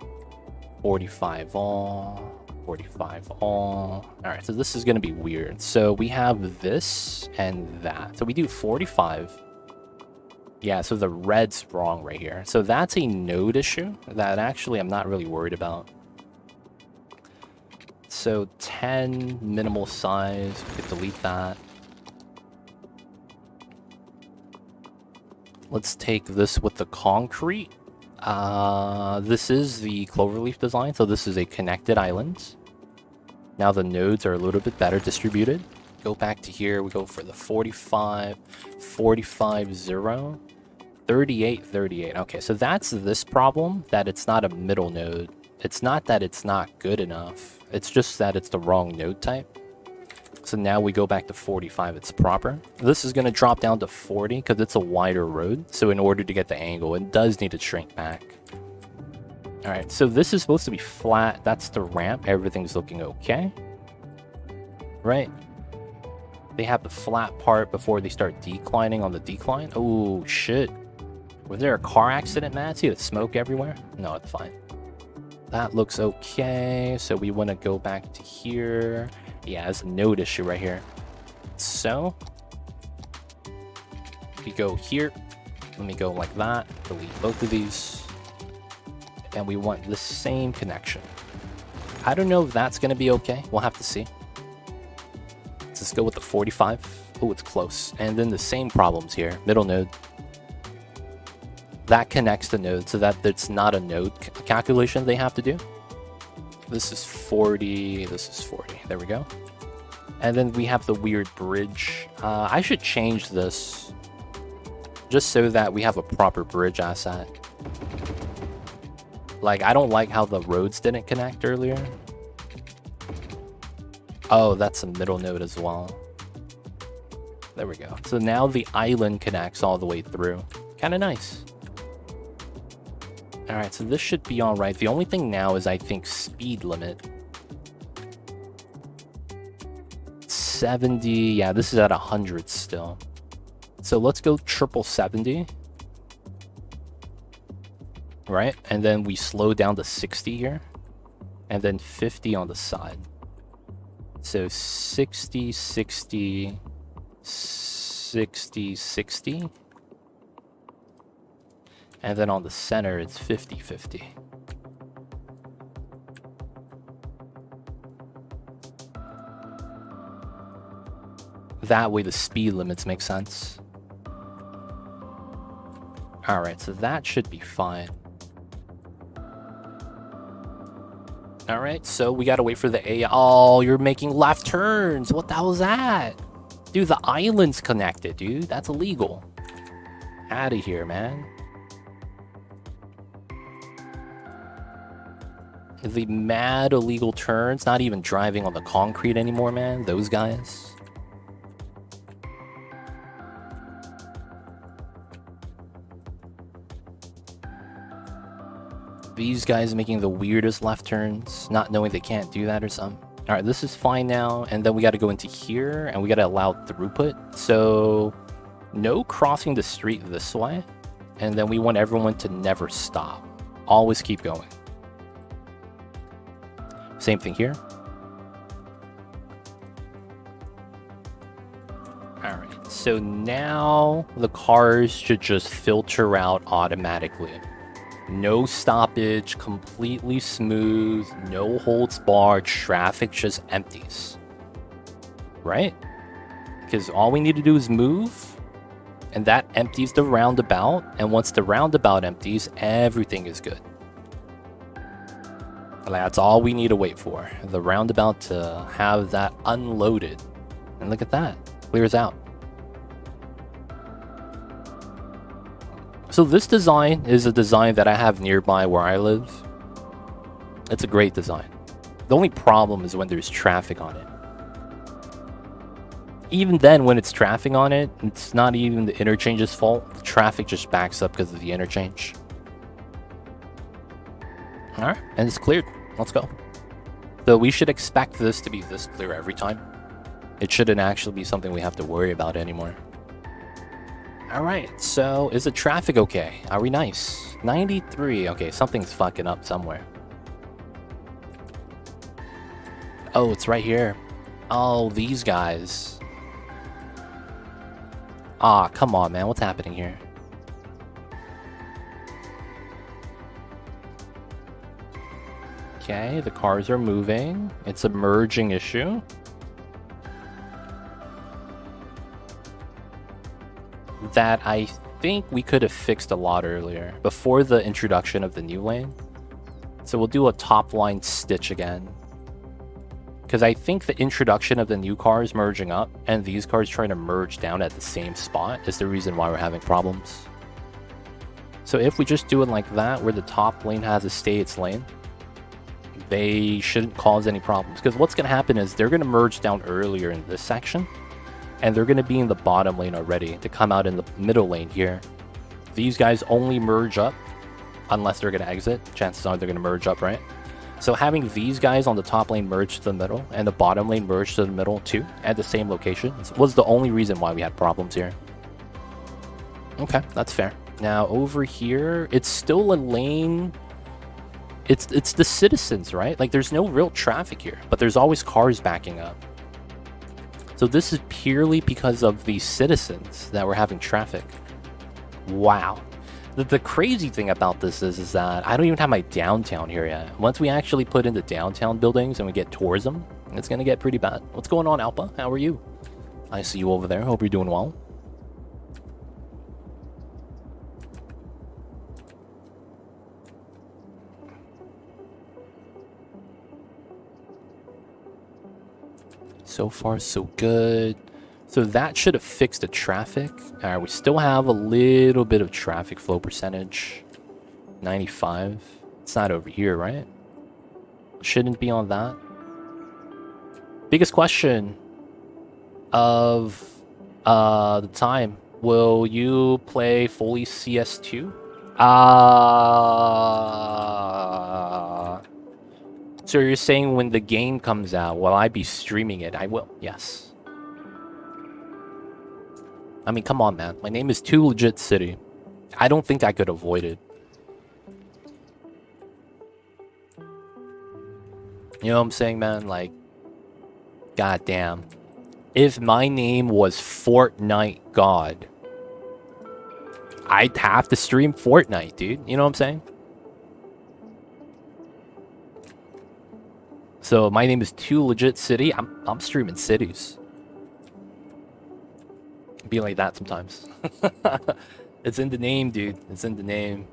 45 all, 45 all. Alright, so this is going to be weird. So we have this and that. So we do 45. Yeah, so the red's wrong right here. So that's a node issue that actually I'm not really worried about. So 10 minimal size, we could delete that. Let's take this with the concrete. This is the cloverleaf design, so this is a connected island. Now the nodes are a little bit better distributed. Go back to here, we go for the 45, 45, 0, 38, 38. Okay, so that's this problem, that it's not a middle node. It's not that it's not good enough, it's just that it's the wrong node type. So now we go back to 45, it's proper. This is going to drop down to 40 because it's a wider road. So in order to get the angle, it does need to shrink back. Alright, so this is supposed to be flat. That's the ramp. Everything's looking okay. Right? They have the flat part before they start declining on the decline. Oh, shit. Was there a car accident, Matt? See the smoke everywhere? No, it's fine. That looks okay. So we want to go back to here. Yeah, it's a node issue right here. So we go here. Let me go like that. Delete both of these. And we want the same connection. I don't know if that's going to be okay. We'll have to see. Let's just go with the 45. Oh, it's close. And then the same problems here. Middle node. That connects the node so that it's not a node calculation they have to do. This is 40. This is 40. There we go. And then we have the weird bridge. I should change this just so that we have a proper bridge asset. Like, I don't like how the roads didn't connect earlier. Oh, that's a middle node as well. There we go. So now the island connects all the way through. Kind of nice. Alright, so this should be alright. The only thing now is, I think, speed limit. 70. Yeah, this is at 100 still. So let's go triple 70. Right? And then we slow down to 60 here. And then 50 on the side. So 60, 60, 60, 60. And then on the center, it's 50, 50. That way the speed limits make sense. Alright, so that should be fine. Alright, so we gotta wait for the AI. Oh, you're making left turns. What the hell is that? Dude, the island's connected, dude. That's illegal. Out of here, man. The mad illegal turns. Not even driving on the concrete anymore, man. Those guys. These guys making the weirdest left turns, not knowing they can't do that or something. All right, this is fine now. And then we got to go into here and we got to allow throughput. So no crossing the street this way. And then we want everyone to never stop. Always keep going. Same thing here. All right, so now the cars should just filter out automatically. No stoppage, completely smooth, no holds barred, traffic just empties. Right? Because all we need to do is move, and that empties the roundabout, and once the roundabout empties, everything is good. That's all we need to wait for. The roundabout to have that unloaded. And look at that. Clears out. So this design is a design that I have nearby where I live. It's a great design. The only problem is when there's traffic on it. Even then, when it's traffic on it, it's not even the interchange's fault. The traffic just backs up because of the interchange. Alright, and it's cleared. Let's go. So we should expect this to be this clear every time. It shouldn't actually be something we have to worry about anymore. Alright, so is the traffic okay? Are we nice? 93. Okay, something's fucking up somewhere. Oh, it's right here. Oh, these guys. Ah, come on, man. What's happening here? Okay, the cars are moving. It's a merging issue. That I think we could have fixed a lot earlier, before the introduction of the new lane. So we'll do a top line stitch again. Because I think the introduction of the new cars merging up, and these cars trying to merge down at the same spot, is the reason why we're having problems. So if we just do it like that, where the top lane has to stay its lane, they shouldn't cause any problems. Because what's going to happen is they're going to merge down earlier in this section, and they're going to be in the bottom lane already to come out in the middle lane here. These guys only merge up unless they're going to exit. Chances are they're going to merge up, right? So having these guys on the top lane merge to the middle and the bottom lane merge to the middle too at the same location was the only reason why we had problems here. Okay, that's fair. Now over here, it's still a lane. It's the citizens, right? Like there's no real traffic here, but there's always cars backing up. So this is purely because of the citizens that were having traffic. Wow. The crazy thing about this is that I don't even have my downtown here yet. Once we actually put in the downtown buildings and we get tourism, it's going to get pretty bad. What's going on, Alpa? How are you? I see you over there. Hope you're doing well. So far, so good. So that should have fixed the traffic. All right, we still have a little bit of traffic flow percentage. 95. It's not over here, right? Shouldn't be on that. Biggest question of the time. Will you play fully CS2? So you're saying when the game comes out, will I be streaming it? I will, yes. I mean, come on, man. My name is Too Legit City. I don't think I could avoid it. You know what I'm saying, man? Like, goddamn. If my name was Fortnite God, I'd have to stream Fortnite, dude. You know what I'm saying? So my name is Too Legit City. I'm streaming cities. Be like that sometimes. It's in the name, dude. It's in the name.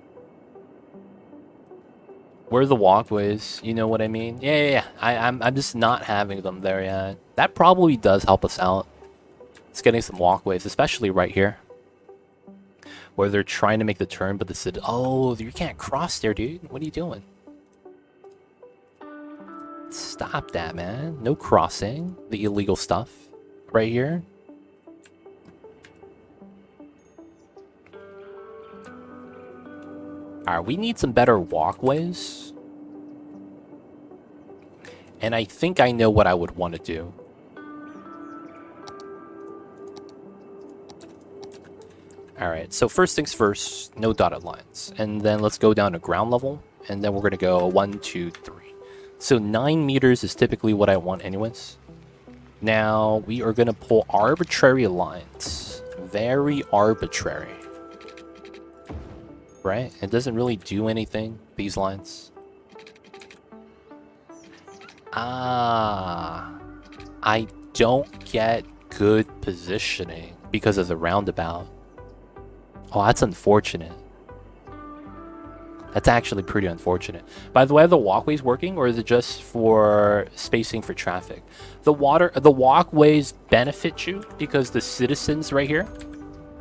Where are the walkways? You know what I mean? Yeah. I'm just not having them there yet. That probably does help us out. It's getting some walkways, especially right here, where they're trying to make the turn, but the city. Oh, you can't cross there, dude. What are you doing? Stop that, man. No crossing. The illegal stuff right here. Alright, we need some better walkways. And I think I know what I would want to do. Alright, so first things first, no dotted lines. And then let's go down to ground level. And then we're going to go 1, 2, 3. So 9 meters is typically what I want anyways. Now, we are going to pull arbitrary lines. Very arbitrary. Right? It doesn't really do anything, these lines. I don't get good positioning because of the roundabout. Oh, that's unfortunate. That's actually pretty unfortunate. By the way, are the walkways working, or is it just for spacing for traffic? The walkways benefit you because the citizens right here,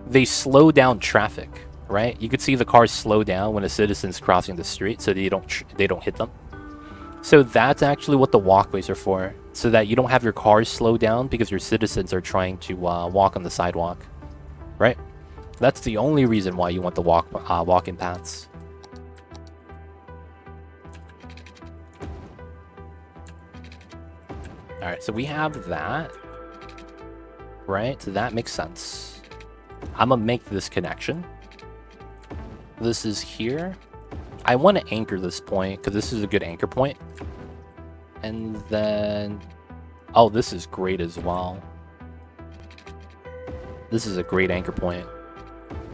they slow down traffic. Right? You could see the cars slow down when a citizen's crossing the street, so they don't hit them. So that's actually what the walkways are for, so that you don't have your cars slow down because your citizens are trying to walk on the sidewalk. Right? That's the only reason why you want the walking paths. All right, so we have that. Right? So that makes sense. I'm gonna make this connection. This is here. I want to anchor this point because this is a good anchor point. And then... Oh, this is great as well. This is a great anchor point.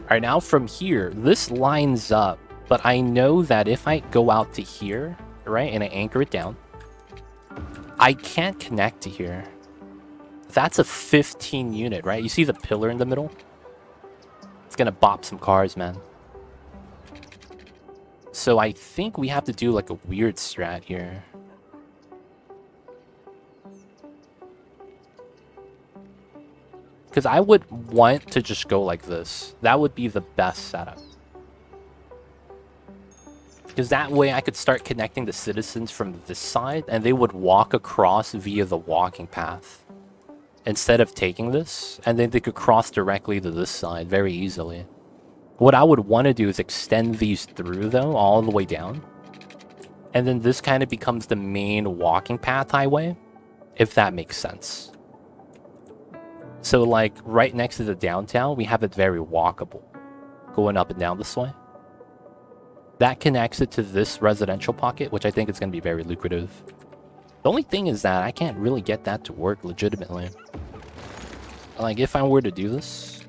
Alright, now from here, this lines up. But I know that if I go out to here, right, and I anchor it down, I can't connect to here. That's a 15 unit, right? You see the pillar in the middle? It's gonna bop some cars, man. So I think we have to do like a weird strat here. Because I would want to just go like this. That would be the best setup. Because that way I could start connecting the citizens from this side and they would walk across via the walking path. Instead of taking this, and then they could cross directly to this side very easily. What I would want to do is extend these through, though, all the way down. And then this kind of becomes the main walking path highway, if that makes sense. So, like, right next to the downtown, we have it very walkable, going up and down this way. That connects it to this residential pocket, which I think is going to be very lucrative. The only thing is that I can't really get that to work legitimately. Like, if I were to do this,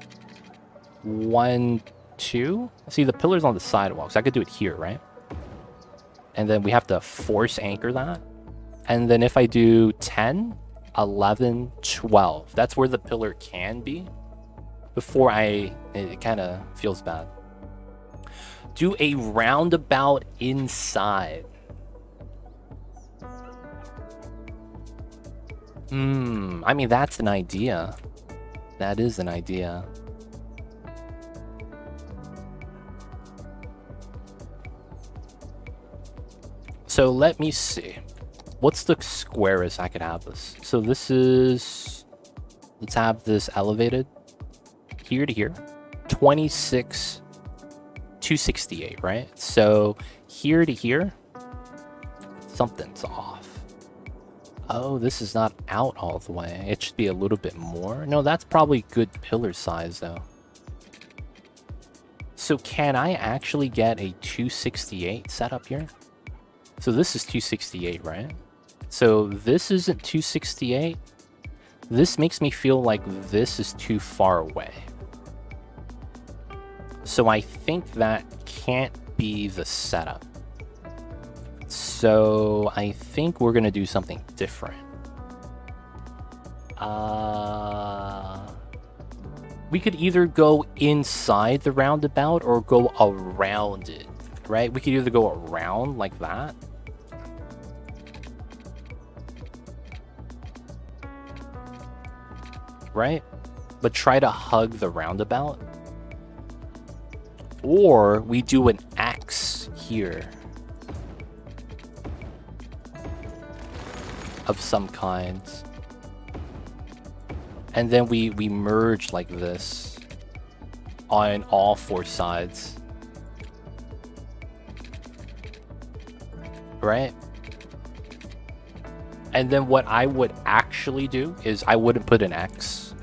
1, 2. See, the pillar's on the sidewalk, so I could do it here, right? And then we have to force anchor that. And then if I do 10, 11, 12, that's where the pillar can be before it kind of feels bad. Do a roundabout inside. I mean, that's an idea. That is an idea. So let me see. What's the squarest I could have this? So this is... Let's have this elevated. Here to here. 26, 268, right? So here to here. Something's off. Oh, this is not out all the way. It should be a little bit more. No, that's probably good pillar size, though. So can I actually get a 268 set up here? So this is 268, right? So this isn't 268. This makes me feel like this is too far away. So I think that can't be the setup. So I think we're gonna do something different. We could either go inside the roundabout or go around it, right? We could either go around like that. Right? But try to hug the roundabout. Or we do an X here. Of some kind. And then we merge like this on all 4 sides. Right? And then what I would actually do is I wouldn't put an X.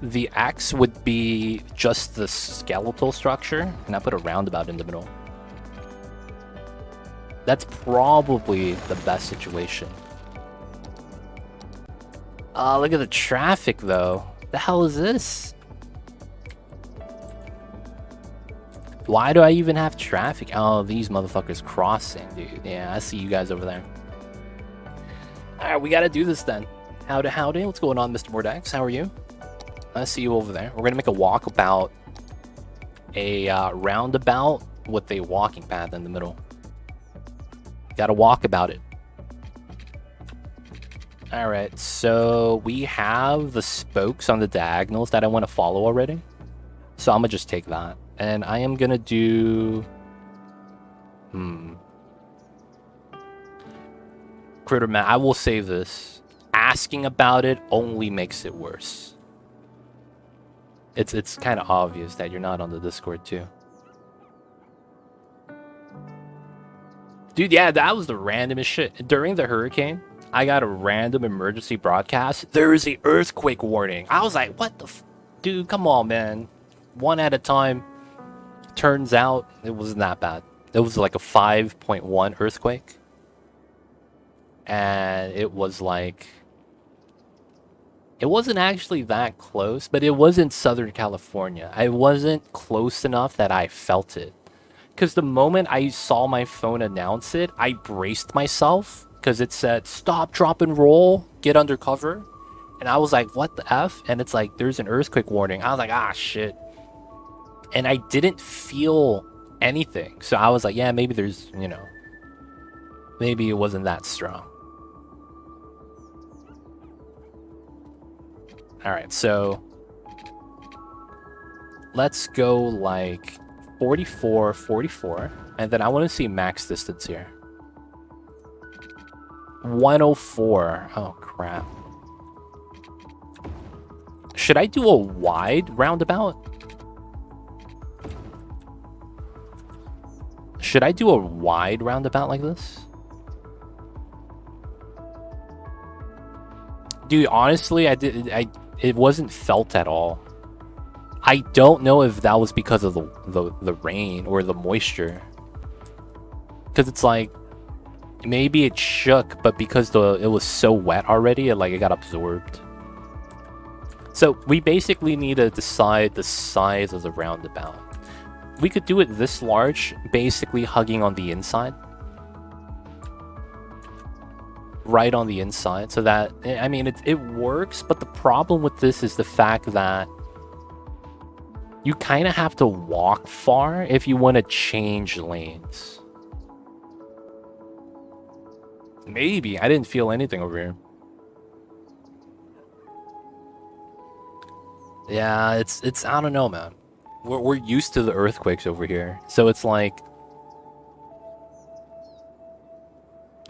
The X would be just the skeletal structure, and I put a roundabout in the middle. That's probably the best situation. Look at the traffic, though. The hell is this? Why do I even have traffic? Oh, these motherfuckers crossing, dude. Yeah, I see you guys over there. Alright, we gotta do this then. Howdy. What's going on, Mr. Mordex? How are you? I see you over there. We're gonna make a walkabout. A roundabout with a walking path in the middle. Gotta walk about it. Alright, so we have the spokes on the diagonals that I want to follow already. So I'm gonna just take that. And I am gonna do... Critterman, I will say this. Asking about it only makes it worse. It's kind of obvious that you're not on the Discord too. Dude, yeah, that was the randomest shit. During the hurricane, I got a random emergency broadcast. There is an earthquake warning. I was like, what the dude, come on, man. One at a time. Turns out it wasn't that bad. It was like a 5.1 earthquake. And it was like... It wasn't actually that close, but it was in Southern California. I wasn't close enough that I felt it. Because the moment I saw my phone announce it, I braced myself. Because it said, stop, drop, and roll, get under cover. And I was like, what the F? And it's like, there's an earthquake warning. I was like, ah, shit. And I didn't feel anything. So I was like, yeah, maybe there's, you know, maybe it wasn't that strong. Alright, so let's go like 44, 44. And then I want to see max distance here. 104. Oh, crap. Should I do a wide roundabout? Should I do a wide roundabout like this? Dude, honestly, it wasn't felt at all. I don't know if that was because of the rain or the moisture. Because it's like, maybe it shook, but because it was so wet already, it got absorbed. So we basically need to decide the size of the roundabout. We could do it this large, basically hugging on the inside. Right on the inside, so that, I mean, it works, but the problem with this is the fact that you kind of have to walk far if you want to change lanes. Maybe. I didn't feel anything over here. Yeah, it's I don't know, man. We're used to the earthquakes over here, so it's like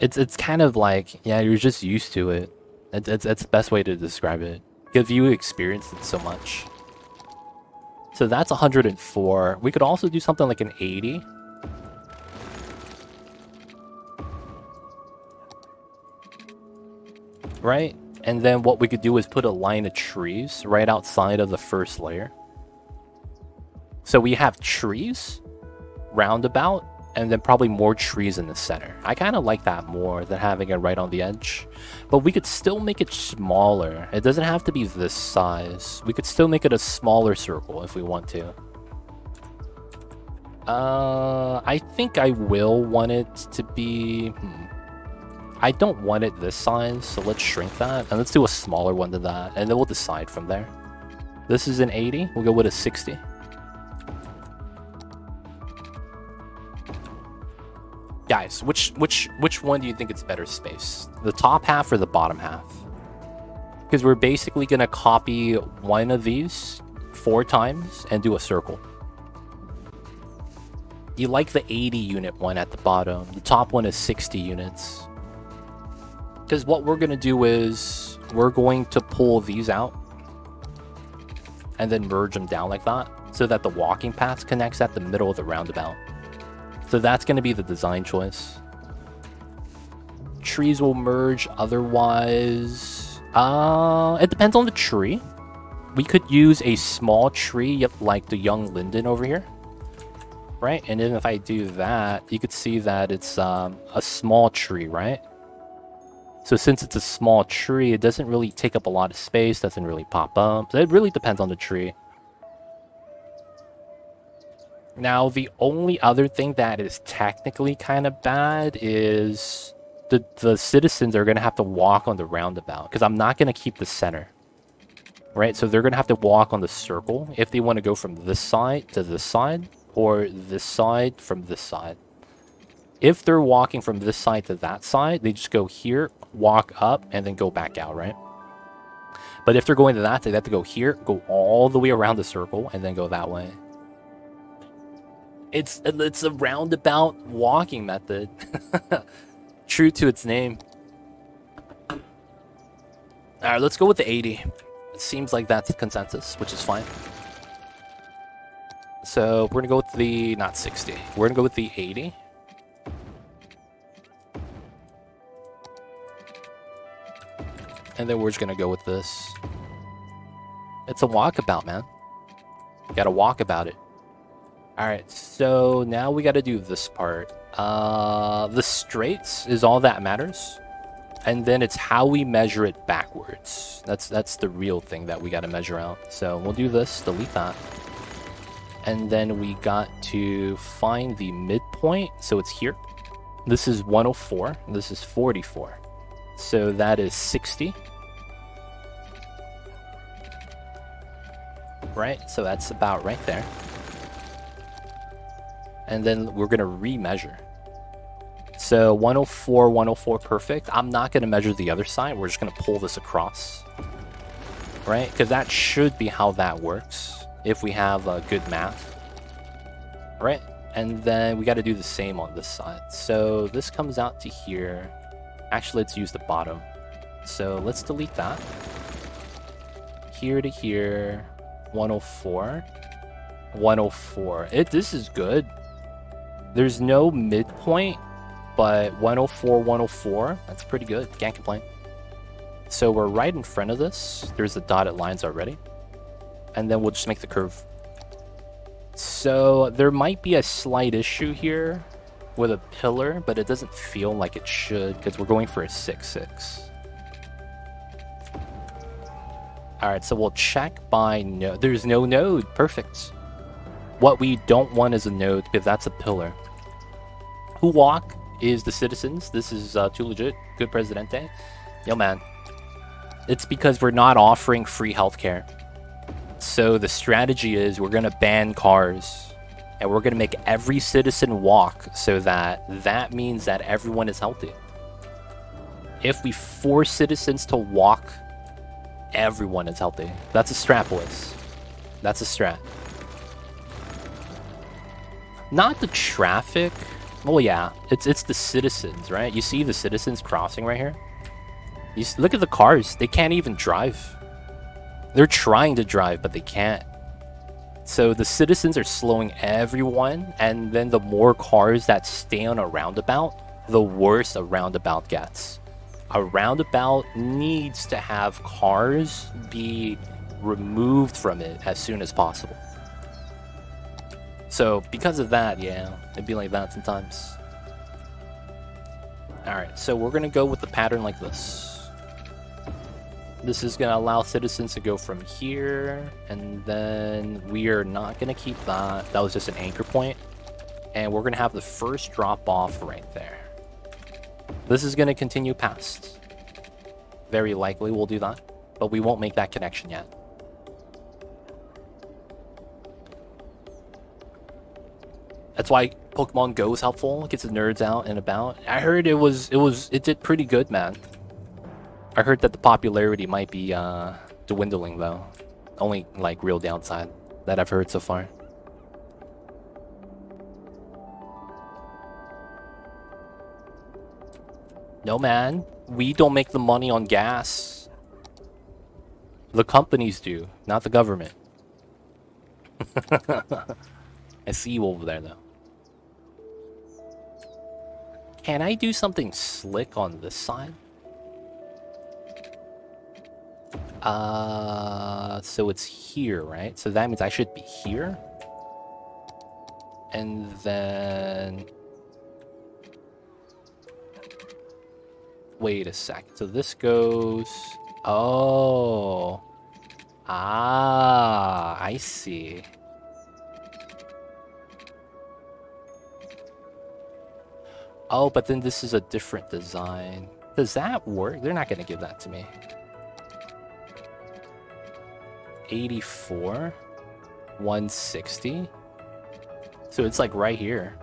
it's kind of like, yeah, you're just used to it. That's the best way to describe it, because you experienced it so much. So that's 104. We could also do something like an 80. Right? And then what we could do is put a line of trees right outside of the first layer. So we have trees, roundabout, and then probably more trees in the center. I kind of like that more than having it right on the edge. But we could still make it smaller. It doesn't have to be this size. We could still make it a smaller circle if we want to. I think I will want it to be... I don't want it this size, so let's shrink that. And let's do a smaller one than that, and then we'll decide from there. This is an 80. We'll go with a 60. Guys, which one do you think it's better space? The top half or the bottom half? Because we're basically going to copy one of these 4 times and do a circle. You like the 80 unit one at the bottom. The top one is 60 units. Because what we're going to do is we're going to pull these out and then merge them down like that so that the walking path connects at the middle of the roundabout. So that's going to be the design choice. Trees will merge otherwise. It depends on the tree. We could use a small tree like the young linden over here. Right? And then if I do that, you could see that it's a small tree, right? So since it's a small tree, it doesn't really take up a lot of space, doesn't really pop up. So it really depends on the tree. Now, the only other thing that is technically kind of bad is the citizens are going to have to walk on the roundabout, because I'm not going to keep the center. Right? So they're going to have to walk on the circle if they want to go from this side to this side, or this side from this side. If they're walking from this side to that side, they just go here, walk up, and then go back out, right? But if they're going to that, they have to go here, go all the way around the circle, and then go that way. It's a roundabout walking method. True to its name. Alright, let's go with the 80. It seems like that's the consensus, which is fine. So we're going to go with the, not 60. We're going to go with the 80. And then we're just going to go with this. It's a walkabout, man. You got to walk about it. Alright, so now we got to do this part. The straights is all that matters. And then it's how we measure it backwards. That's the real thing that we got to measure out. So we'll do this, delete that. And then we got to find the midpoint. So it's here. This is 104. This is 44. So that is 60. Right? So that's about right there. And then we're going to remeasure. So 104, 104, perfect. I'm not going to measure the other side. We're just going to pull this across. Right? Because that should be how that works if we have good math. Right? And then we got to do the same on this side. So this comes out to here. Actually, let's use the bottom. So let's delete that. Here to here. 104. 104. This is good. There's no midpoint, but 104, 104. That's pretty good. Can't complain. So we're right in front of this. There's the dotted lines already. And then we'll just make the curve. So there might be a slight issue here with a pillar, but it doesn't feel like it should because we're going for a 6-6. Alright, so we'll check by node. There's no node. Perfect. What we don't want is a node, because that's a pillar. Who walk is the citizens. This is too legit. Good Presidente. Yo, man. It's because we're not offering free healthcare. So the strategy is we're going to ban cars. And we're going to make every citizen walk, so that means that everyone is healthy. If we force citizens to walk, everyone is healthy. That's a strat, boys. That's a strat. Not the traffic. Well, yeah, it's the citizens, right? You see the citizens crossing right here? Look at the cars. They can't even drive. They're trying to drive, but they can't. So the citizens are slowing everyone, and then the more cars that stay on a roundabout, the worse a roundabout gets. A roundabout needs to have cars be removed from it as soon as possible. So because of that, yeah, it'd be like that sometimes. Alright, so we're gonna go with the pattern like this. This is going to allow citizens to go from here, and then we are not going to keep that. That was just an anchor point. And we're going to have the first drop off right there. This is going to continue past. Very likely we'll do that, but we won't make that connection yet. That's why Pokemon Go is helpful. It gets the nerds out and about. I heard it did pretty good, man. I heard that the popularity might be dwindling, though. Only, like, real downside that I've heard so far. No, man. We don't make the money on gas. The companies do, not the government. I see you over there, though. Can I do something slick on this side? So it's here, right? So that means I should be here. And then... Wait a sec. So this goes... Oh. Ah, I see. Oh, but then this is a different design. Does that work? They're not going to give that to me. 84, 160. So it's like right here.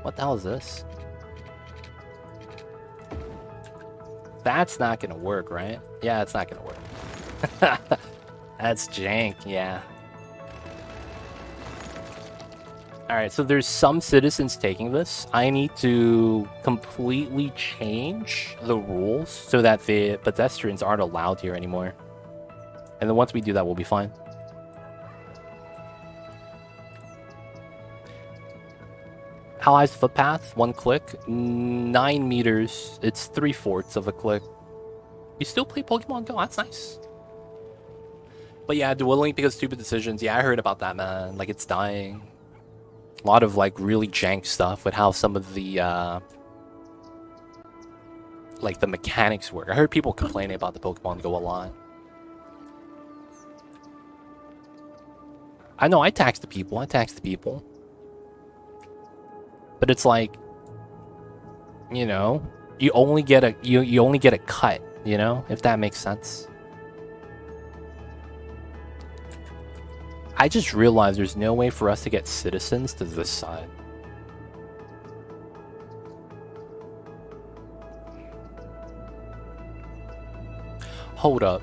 What the hell is this? That's not gonna work, right? Yeah, it's not gonna work. That's jank, yeah. Alright, so there's some citizens taking this. I need to completely change the rules so that the pedestrians aren't allowed here anymore. And then once we do that, we'll be fine. How high is the footpath? 1 click. 9 meters. It's 3/4 of a click. You still play Pokemon Go? That's nice. But yeah, dwindling because stupid decisions. Yeah, I heard about that, man. Like, it's dying. A lot of, like, really jank stuff with how some of the, like, the mechanics work. I heard people complaining about the Pokemon Go a lot. I know, I tax the people. But it's like, you know, you only get a you only get a cut, you know, if that makes sense. I just realized there's no way for us to get citizens to this side. Hold up.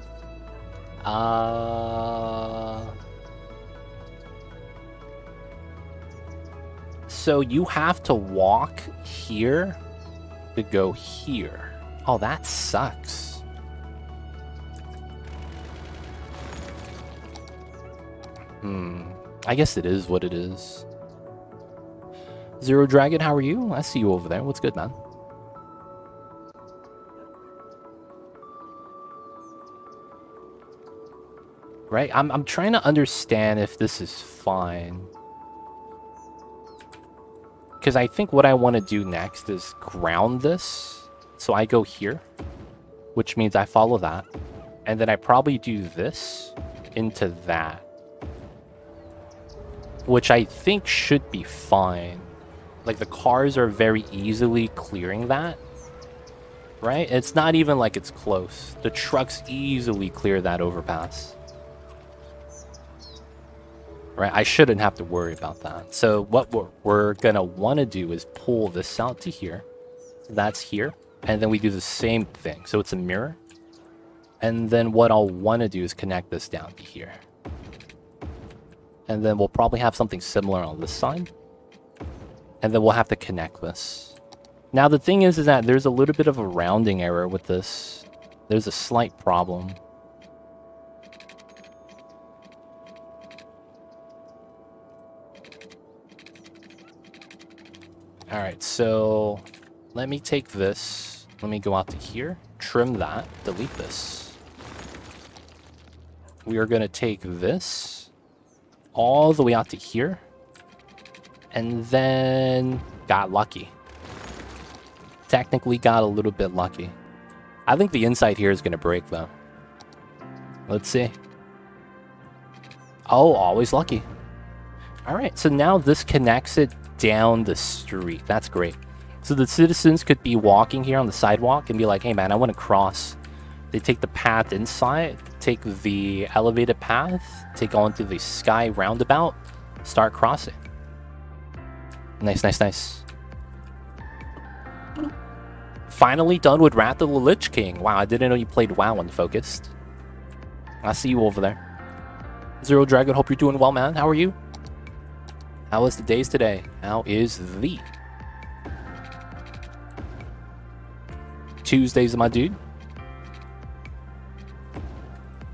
So you have to walk here to go here. Oh, that sucks. I guess it is what it is. Zero Dragon, how are you? I see you over there. What's good, man? Right? I'm trying to understand if this is fine. Because I think what I want to do next is ground this. So I go here, which means I follow that. And then I probably do this into that, which I think should be fine. Like, the cars are very easily clearing that, right? It's not even like it's close. The trucks easily clear that overpass. Right, I shouldn't have to worry about that. So what we're gonna want to do is pull this out to here. That's here. And then we do the same thing. So it's a mirror. And then what I'll want to do is connect this down to here. And then we'll probably have something similar on this side. And then we'll have to connect this. Now the thing is that there's a little bit of a rounding error with this. There's a slight problem. Alright, so let me take this. Let me go out to here, trim that, delete this. We are going to take this all the way out to here. And then got lucky. Technically got a little bit lucky. I think the inside here is going to break though. Let's see. Oh, always lucky. Alright, so now this connects it down the street. That's great. So the citizens could be walking here on the sidewalk and be like, hey man, I want to cross. They take the path inside, take the elevated path, take onto the sky roundabout, start crossing. Nice, nice, nice. Finally done with Wrath of the Lich King. Wow, I didn't know you played WoW Unfocused. I see you over there. Zero Dragon, hope you're doing well, man. How are you? How was the days today? How is the Tuesdays, my dude?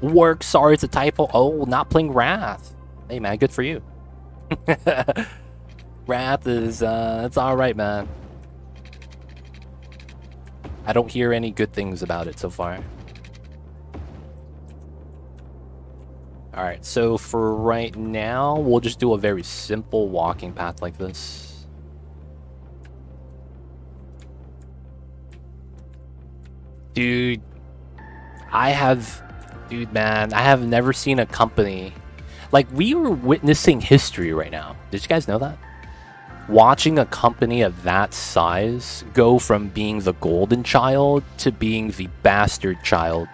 Work, sorry, it's a typo. Oh, not playing Wrath. Hey, man, good for you. Wrath is, it's alright, man. I don't hear any good things about it so far. Alright, so for right now, we'll just do a very simple walking path like this. Dude, man, I have never seen a company... Like, we are witnessing history right now. Did you guys know that? Watching a company of that size go from being the golden child to being the bastard child.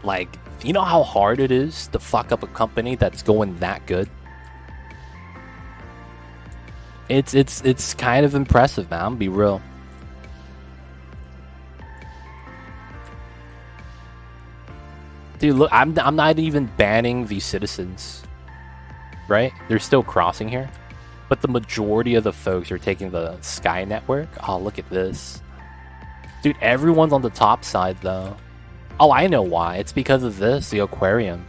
Like, you know how hard it is to fuck up a company that's going that good? It's kind of impressive, man. I'll be real. Dude, look, I'm not even banning the citizens, right? They're still crossing here, but the majority of the folks are taking the Sky Network. Oh, look at this, dude. Everyone's on the top side though. Oh, I know why. It's because of this, the aquarium.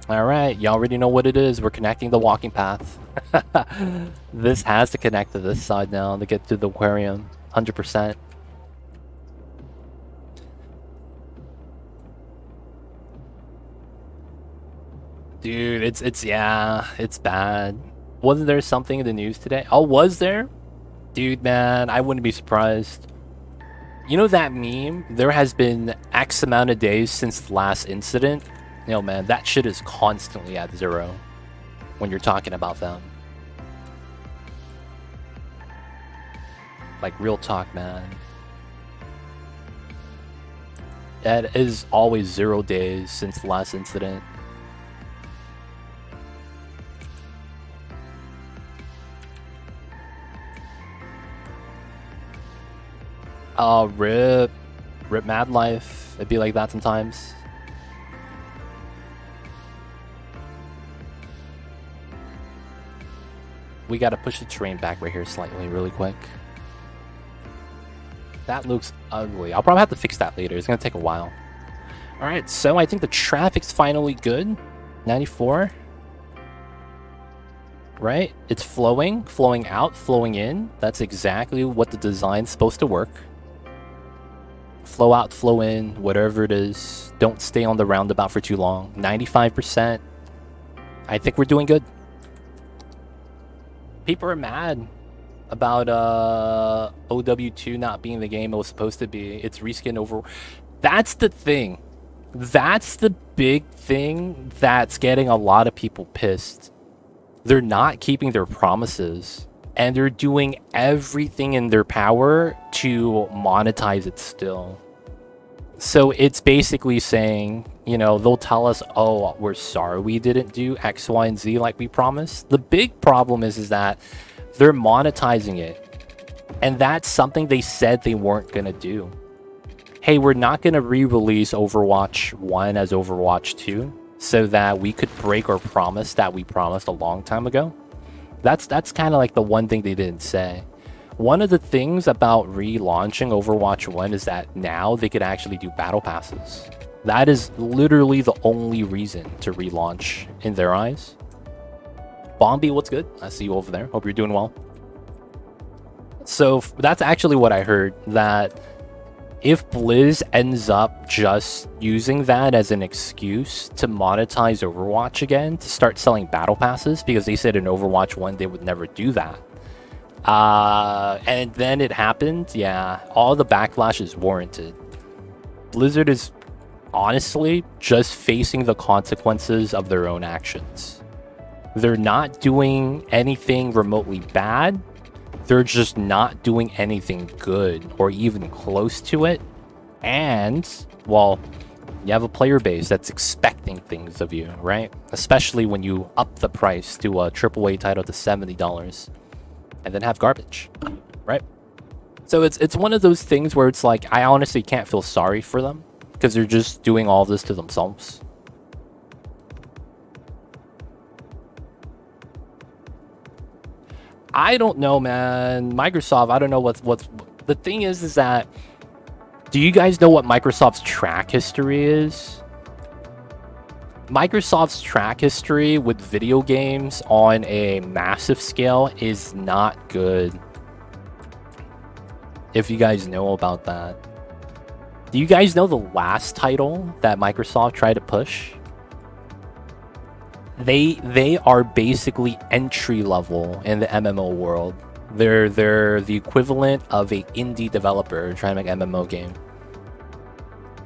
All right, you already know what it is. We're connecting the walking path. This has to connect to this side now to get to the aquarium. 100%. Dude, it's bad. Wasn't there something in the news today? Oh, was there? Dude, man, I wouldn't be surprised. You know that meme? There has been X amount of days since the last incident. You know, man, that shit is constantly at 0 when you're talking about them. Like, real talk, man. That is always 0 days since the last incident. Oh, rip mad life. It'd be like that sometimes. We gotta push the train back right here slightly, really quick. That looks ugly. I'll probably have to fix that later. It's gonna take a while. Alright, so I think the traffic's finally good. 94. Right? It's flowing out, flowing in. That's exactly what the design's supposed to work. Flow out, flow in, whatever it is. Don't stay on the roundabout for too long. 95%. I think we're doing good. People are mad about OW2 not being the game it was supposed to be. It's reskin over... That's the thing. That's the big thing that's getting a lot of people pissed. They're not keeping their promises, and they're doing everything in their power to monetize it still. So it's basically saying, you know, they'll tell us, oh, we're sorry we didn't do X, Y, and Z like we promised. The big problem is that they're monetizing it. And that's something they said they weren't going to do. Hey, we're not going to re-release Overwatch 1 as Overwatch 2 so that we could break our promise that we promised a long time ago. That's kind of like the one thing they didn't say. One of the things about relaunching Overwatch 1 is that now they could actually do battle passes. That is literally the only reason to relaunch in their eyes. Bombi, what's good? I see you over there. Hope you're doing well. So that's actually what I heard, that if Blizz ends up just using that as an excuse to monetize Overwatch again, to start selling battle passes, because they said in Overwatch 1 they would never do that. And then it happened, yeah, all the backlash is warranted. Blizzard is honestly just facing the consequences of their own actions. They're not doing anything remotely bad. They're just not doing anything good or even close to it. And, well, you have a player base that's expecting things of you, right? Especially when you up the price to a AAA title to $70 and then have garbage, right? So it's one of those things where it's like, I honestly can't feel sorry for them because they're just doing all this to themselves. I don't know, man. Microsoft, I don't know what's the thing is that, do you guys know what Microsoft's track history is? Microsoft's track history with video games on a massive scale is not good. If you guys know about that. Do you guys know the last title that Microsoft tried to push? They are basically entry level in the MMO world. They're the equivalent of a indie developer trying to make an MMO game.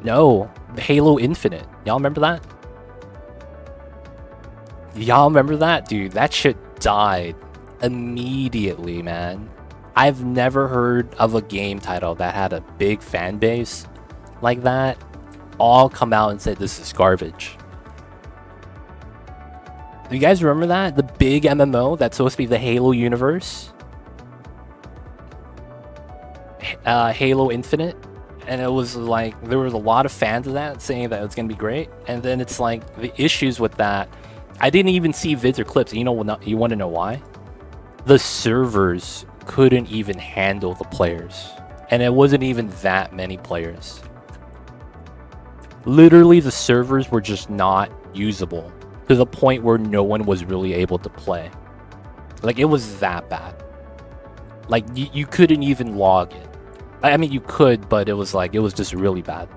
No, Halo Infinite. Y'all remember that? Y'all remember that? Dude, that shit died immediately, man. I've never heard of a game title that had a big fan base like that all come out and say this is garbage. Do you guys remember that? The big MMO that's supposed to be the Halo universe? Halo Infinite? And it was like, there was a lot of fans of that saying that it was going to be great. And then it's like, the issues with that, I didn't even see vids or clips. You want to know why? The servers couldn't even handle the players. And it wasn't even that many players. Literally, the servers were just not usable to the point where no one was really able to play. Like, it was that bad. Like, you couldn't even log in. I mean, you could, but it was just really bad.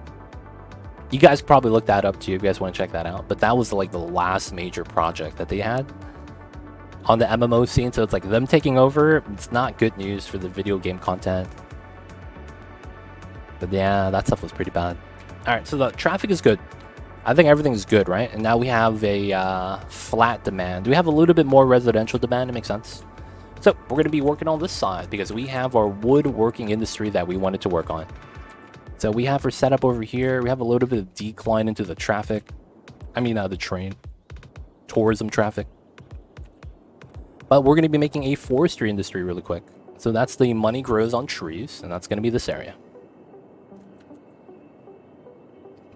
You guys probably look that up too if you guys want to check that out. But that was like the last major project that they had on the MMO scene. So it's like them taking over. It's not good news for the video game content. But yeah, that stuff was pretty bad. All right, so the traffic is good. I think everything is good, right? And now we have a flat demand. We have a little bit more residential demand. It makes sense. So we're going to be working on this side because we have our woodworking industry that we wanted to work on. So we have our setup over here. We have a little bit of decline into the traffic. I mean, the train. Tourism traffic. But we're going to be making a forestry industry really quick. So that's the money grows on trees, and that's going to be this area.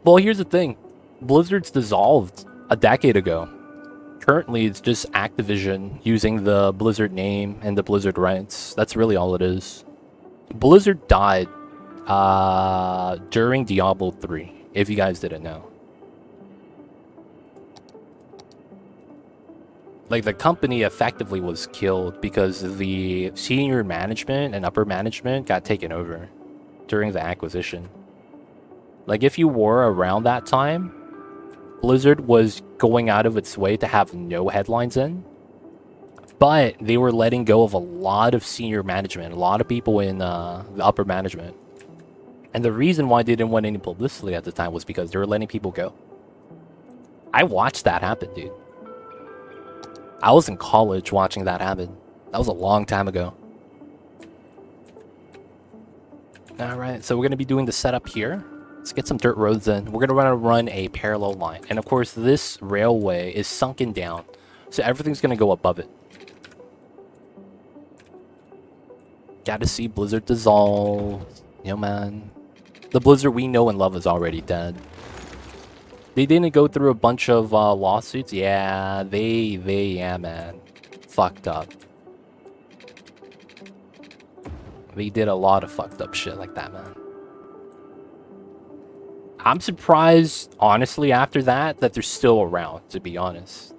Well, here's the thing. Blizzard's dissolved a decade ago. Currently, it's just Activision using the Blizzard name and the Blizzard rights. That's really all it is. Blizzard died during Diablo 3, if you guys didn't know. Like, the company effectively was killed because the senior management and upper management got taken over during the acquisition. Like, if you were around that time, Blizzard was going out of its way to have no headlines in, but they were letting go of a lot of senior management, a lot of people in the upper management. And the reason why they didn't want any publicity at the time was because they were letting people go. I watched that happen, dude. I was in college watching that happen. That was a long time ago. Alright, so we're going to be doing the setup here. Let's get some dirt roads in. We're going to run a parallel line. And of course, this railway is sunken down. So everything's going to go above it. Gotta see Blizzard dissolve. Yo, man. The Blizzard we know and love is already dead. They didn't go through a bunch of lawsuits. Yeah, yeah, man. Fucked up. They did a lot of fucked up shit like that, man. I'm surprised, honestly, after that they're still around, to be honest.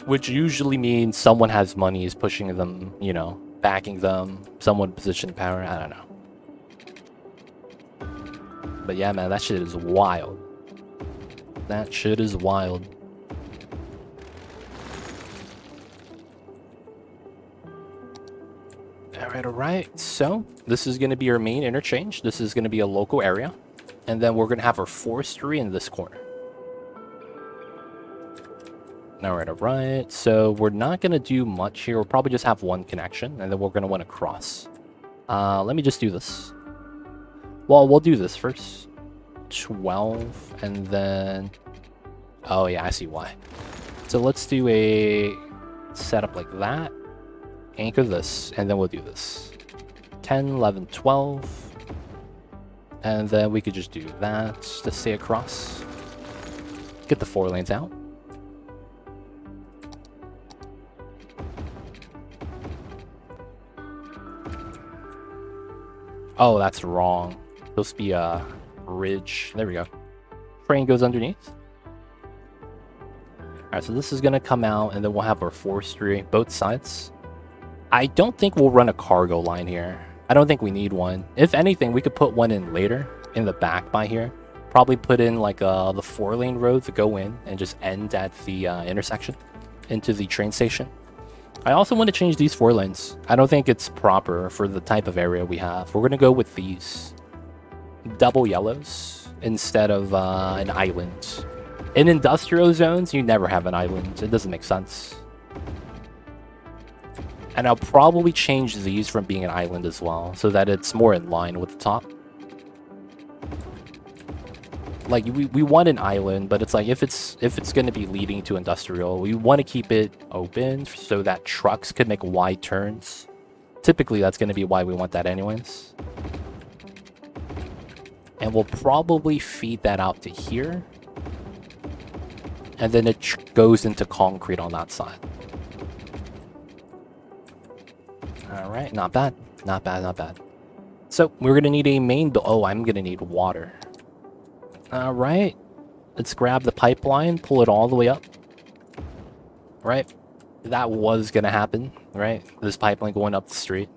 Which usually means someone has money, is pushing them, you know, backing them, someone position power, I don't know. But yeah, man, that shit is wild. That shit is wild. Alright. So, this is going to be our main interchange. This is going to be a local area. And then we're going to have our forestry in this corner. Alright. So, we're not going to do much here. We'll probably just have one connection. And then we're going to want to cross. Let me just do this. Well, we'll do this first. 12. And then... Oh, yeah, I see why. So, let's do a setup like that. Anchor this, and then we'll do this. 10, 11, 12. And then we could just do that to stay across. Get the 4 lanes out. Oh, that's wrong. Supposed to be a ridge. There we go. Train goes underneath. Alright, so this is going to come out, and then we'll have our forestry, both sides. I don't think we'll run a cargo line here. I don't think we need one. If anything, we could put one in later, in the back by here. Probably put in like the 4-lane road to go in and just end at the intersection into the train station. I also want to change these 4 lanes. I don't think it's proper for the type of area we have. We're going to go with these double yellows instead of an island. In industrial zones, you never have an island. It doesn't make sense. And I'll probably change these from being an island as well, so that it's more in line with the top. Like, we want an island, but it's like, if it's going to be leading to industrial, we want to keep it open so that trucks could make wide turns. Typically, that's going to be why we want that anyways. And we'll probably feed that out to here. And then it goes into concrete on that side. Alright, not bad. Not bad. So, we're going to need a main... Oh, I'm going to need water. Alright. Let's grab the pipeline, pull it all the way up. Right? That was going to happen, right? This pipeline going up the street.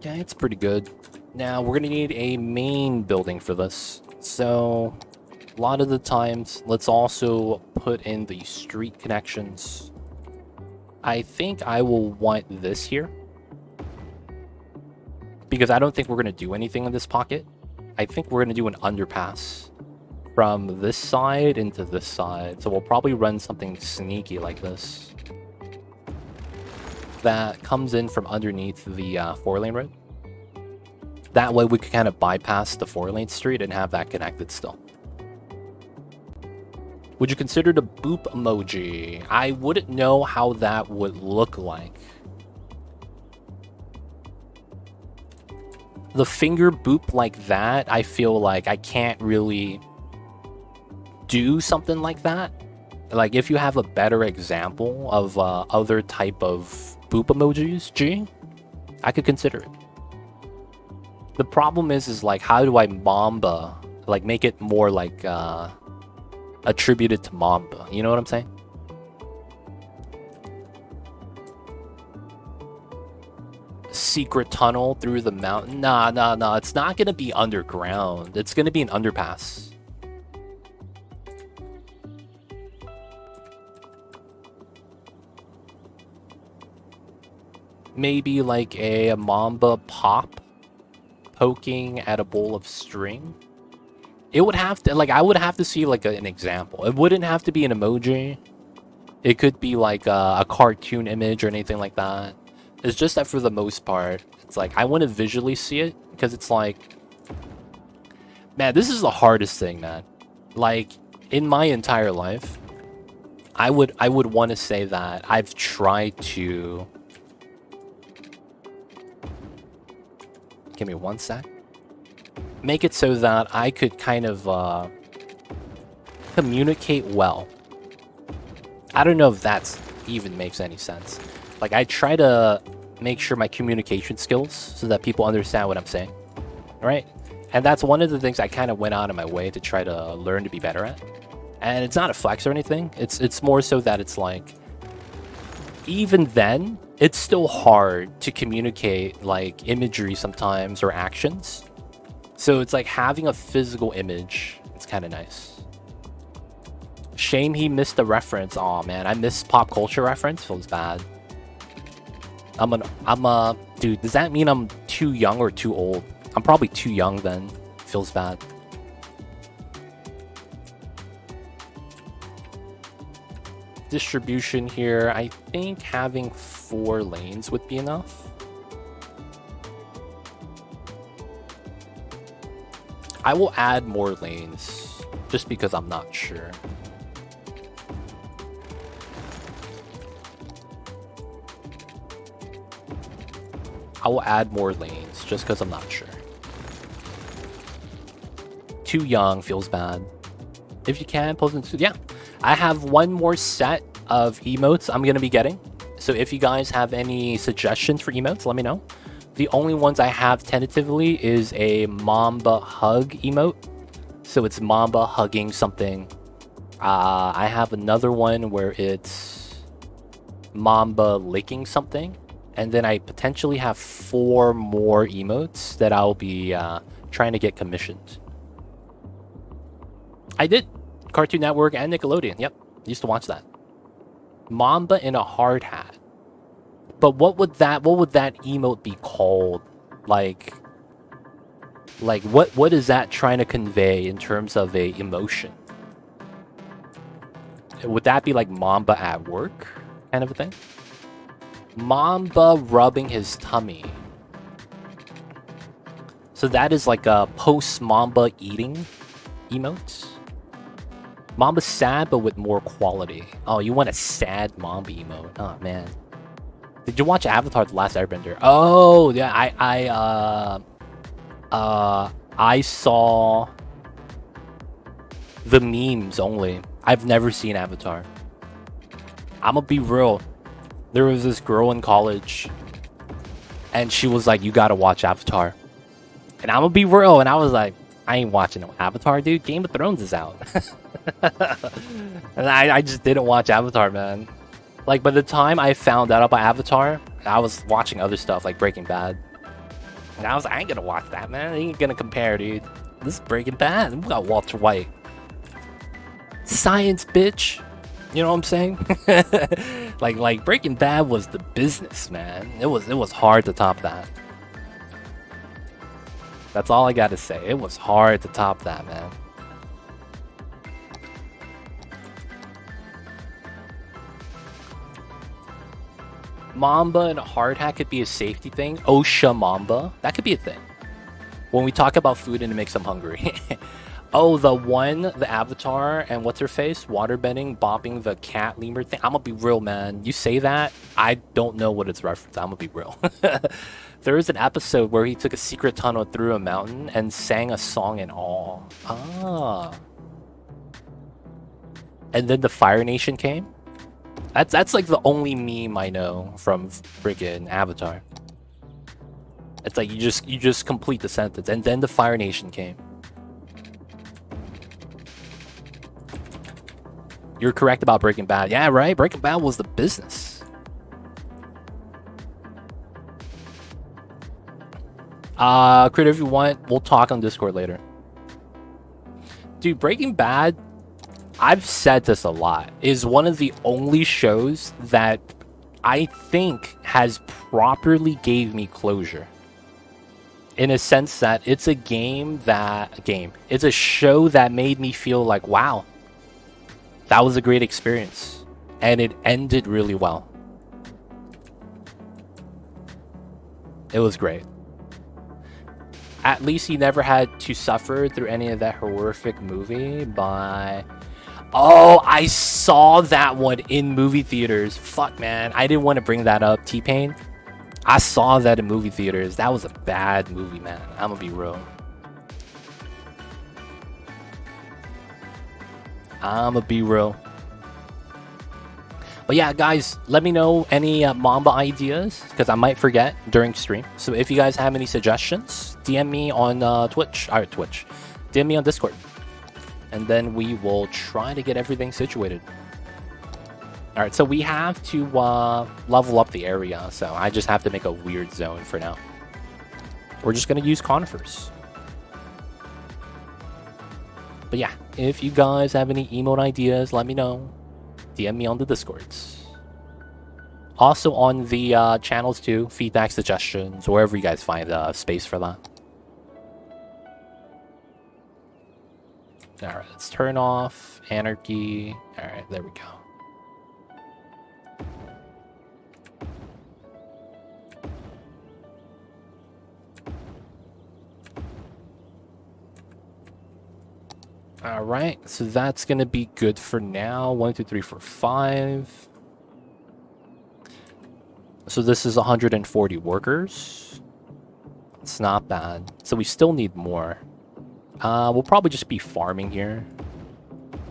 Yeah, it's pretty good. Now, we're going to need a main building for this. So, a lot of the times, let's also put in the street connections. I think I will want this here. Because I don't think we're going to do anything in this pocket. I think we're going to do an underpass from this side into this side. So we'll probably run something sneaky like this. That comes in from underneath the 4-lane road. That way we could kind of bypass the 4-lane street and have that connected still. Would you consider the boop emoji? I wouldn't know how that would look like. The finger boop like that, I feel like I can't really do something like that. Like, if you have a better example of other type of boop emojis, I could consider it. The problem is like, how do I Mamba, like, make it more like attributed to Mamba? You know what I'm saying? Secret tunnel through the mountain? Nah. It's not gonna be underground. It's gonna be an underpass. maybe like a Mamba pop poking at a bowl of string. It would have to, like, I would have to see like an example. It wouldn't have to be an emoji. It could be like a cartoon image or anything like that. It's just that for the most part, it's like I want to visually see it because it's like, man, this is the hardest thing, man. Like in my entire life, I would want to say that I've tried to. Give me one sec. Make it so that I could kind of communicate well. I don't know if that's even makes any sense. Like I try to make sure my communication skills so that people understand what I'm saying, right? And that's one of the things I kind of went out of my way to try to learn to be better at. And it's not a flex or anything. It's more so that it's like, even then, it's still hard to communicate like imagery sometimes or actions. So it's like having a physical image. It's kind of nice. Shame he missed the reference. Aw, man, I missed pop culture reference. Feels bad. Dude, does that mean I'm too young or too old? I'm probably too young then. Feels bad. Distribution here, I think having 4 lanes would be enough. I will add more lanes just because I'm not sure. I will add more lanes just because I'm not sure. Too young feels bad. If you can, post it. Yeah, I have one more set of emotes I'm going to be getting. So if you guys have any suggestions for emotes, let me know. The only ones I have tentatively is a Mamba hug emote. So it's Mamba hugging something. I have another one where it's Mamba licking something. And then I potentially have 4 more emotes that I'll be trying to get commissioned. I did. Cartoon Network and Nickelodeon. Yep. Used to watch that. Mamba in a hard hat. But what would that emote be called? Like what is that trying to convey in terms of a emotion? Would that be like Mamba at work kind of a thing? Mamba rubbing his tummy. So that is like a post-Mamba eating emote. Mamba's sad, but with more quality. Oh, you want a sad Mamba emote? Oh, man. Did you watch Avatar: The Last Airbender? Oh, yeah, I saw the memes only. I've never seen Avatar. I'm gonna be real. There was this girl in college, and she was like, "You gotta watch Avatar." And I'm gonna be real, and I was like, "I ain't watching no Avatar, dude. Game of Thrones is out." And I just didn't watch Avatar, man. Like, by the time I found out about Avatar, I was watching other stuff like Breaking Bad. And I was like, I ain't gonna watch that, man. I ain't gonna compare, dude. This is Breaking Bad. We got Walter White. Science, bitch. You know what I'm saying? like Breaking Bad was the business, man. It was hard to top that. That's all I gotta say. It was hard to top that, man. Mamba and a hard hat could be a safety thing. OSHA Mamba. That could be a thing. When we talk about food and it makes them hungry. Oh, the Avatar and what's her face? Waterbending, bopping the cat lemur thing. I'm gonna be real, man. You say that, I don't know what it's referenced. I'm gonna be real. There is an episode where he took a secret tunnel through a mountain and sang a song in awe. Ah. And then the Fire Nation came? That's like the only meme I know from freaking Avatar. It's like you just complete the sentence, and then the Fire Nation came. You're correct about Breaking Bad. Yeah, right? Breaking Bad was the business. Critter, if you want, we'll talk on Discord later. Dude, Breaking Bad, I've said this a lot, is one of the only shows that I think has properly gave me closure. In a sense that it's a it's a show that made me feel like, wow, that was a great experience. And it ended really well. It was great. At least he never had to suffer through any of that horrific movie by... Oh, I saw that one in movie theaters. Fuck, man. I didn't want to bring that up, T-Pain. I saw that in movie theaters. That was a bad movie, man. I'm gonna be real. But yeah, guys, let me know any Mamba ideas, because I might forget during stream. So if you guys have any suggestions, DM me on Twitch. DM me on Discord. And then we will try to get everything situated. Alright, so we have to level up the area, so I just have to make a weird zone for now. We're just going to use conifers. But yeah, if you guys have any emote ideas, let me know. DM me on the Discords. Also on the channels too, feedback, suggestions, wherever you guys find space for that. Alright, let's turn off anarchy. Alright, there we go. Alright, so that's gonna be good for now. 1, 2, 3, 4, 5. So this is 140 workers. It's not bad. So we still need more. We'll probably just be farming here.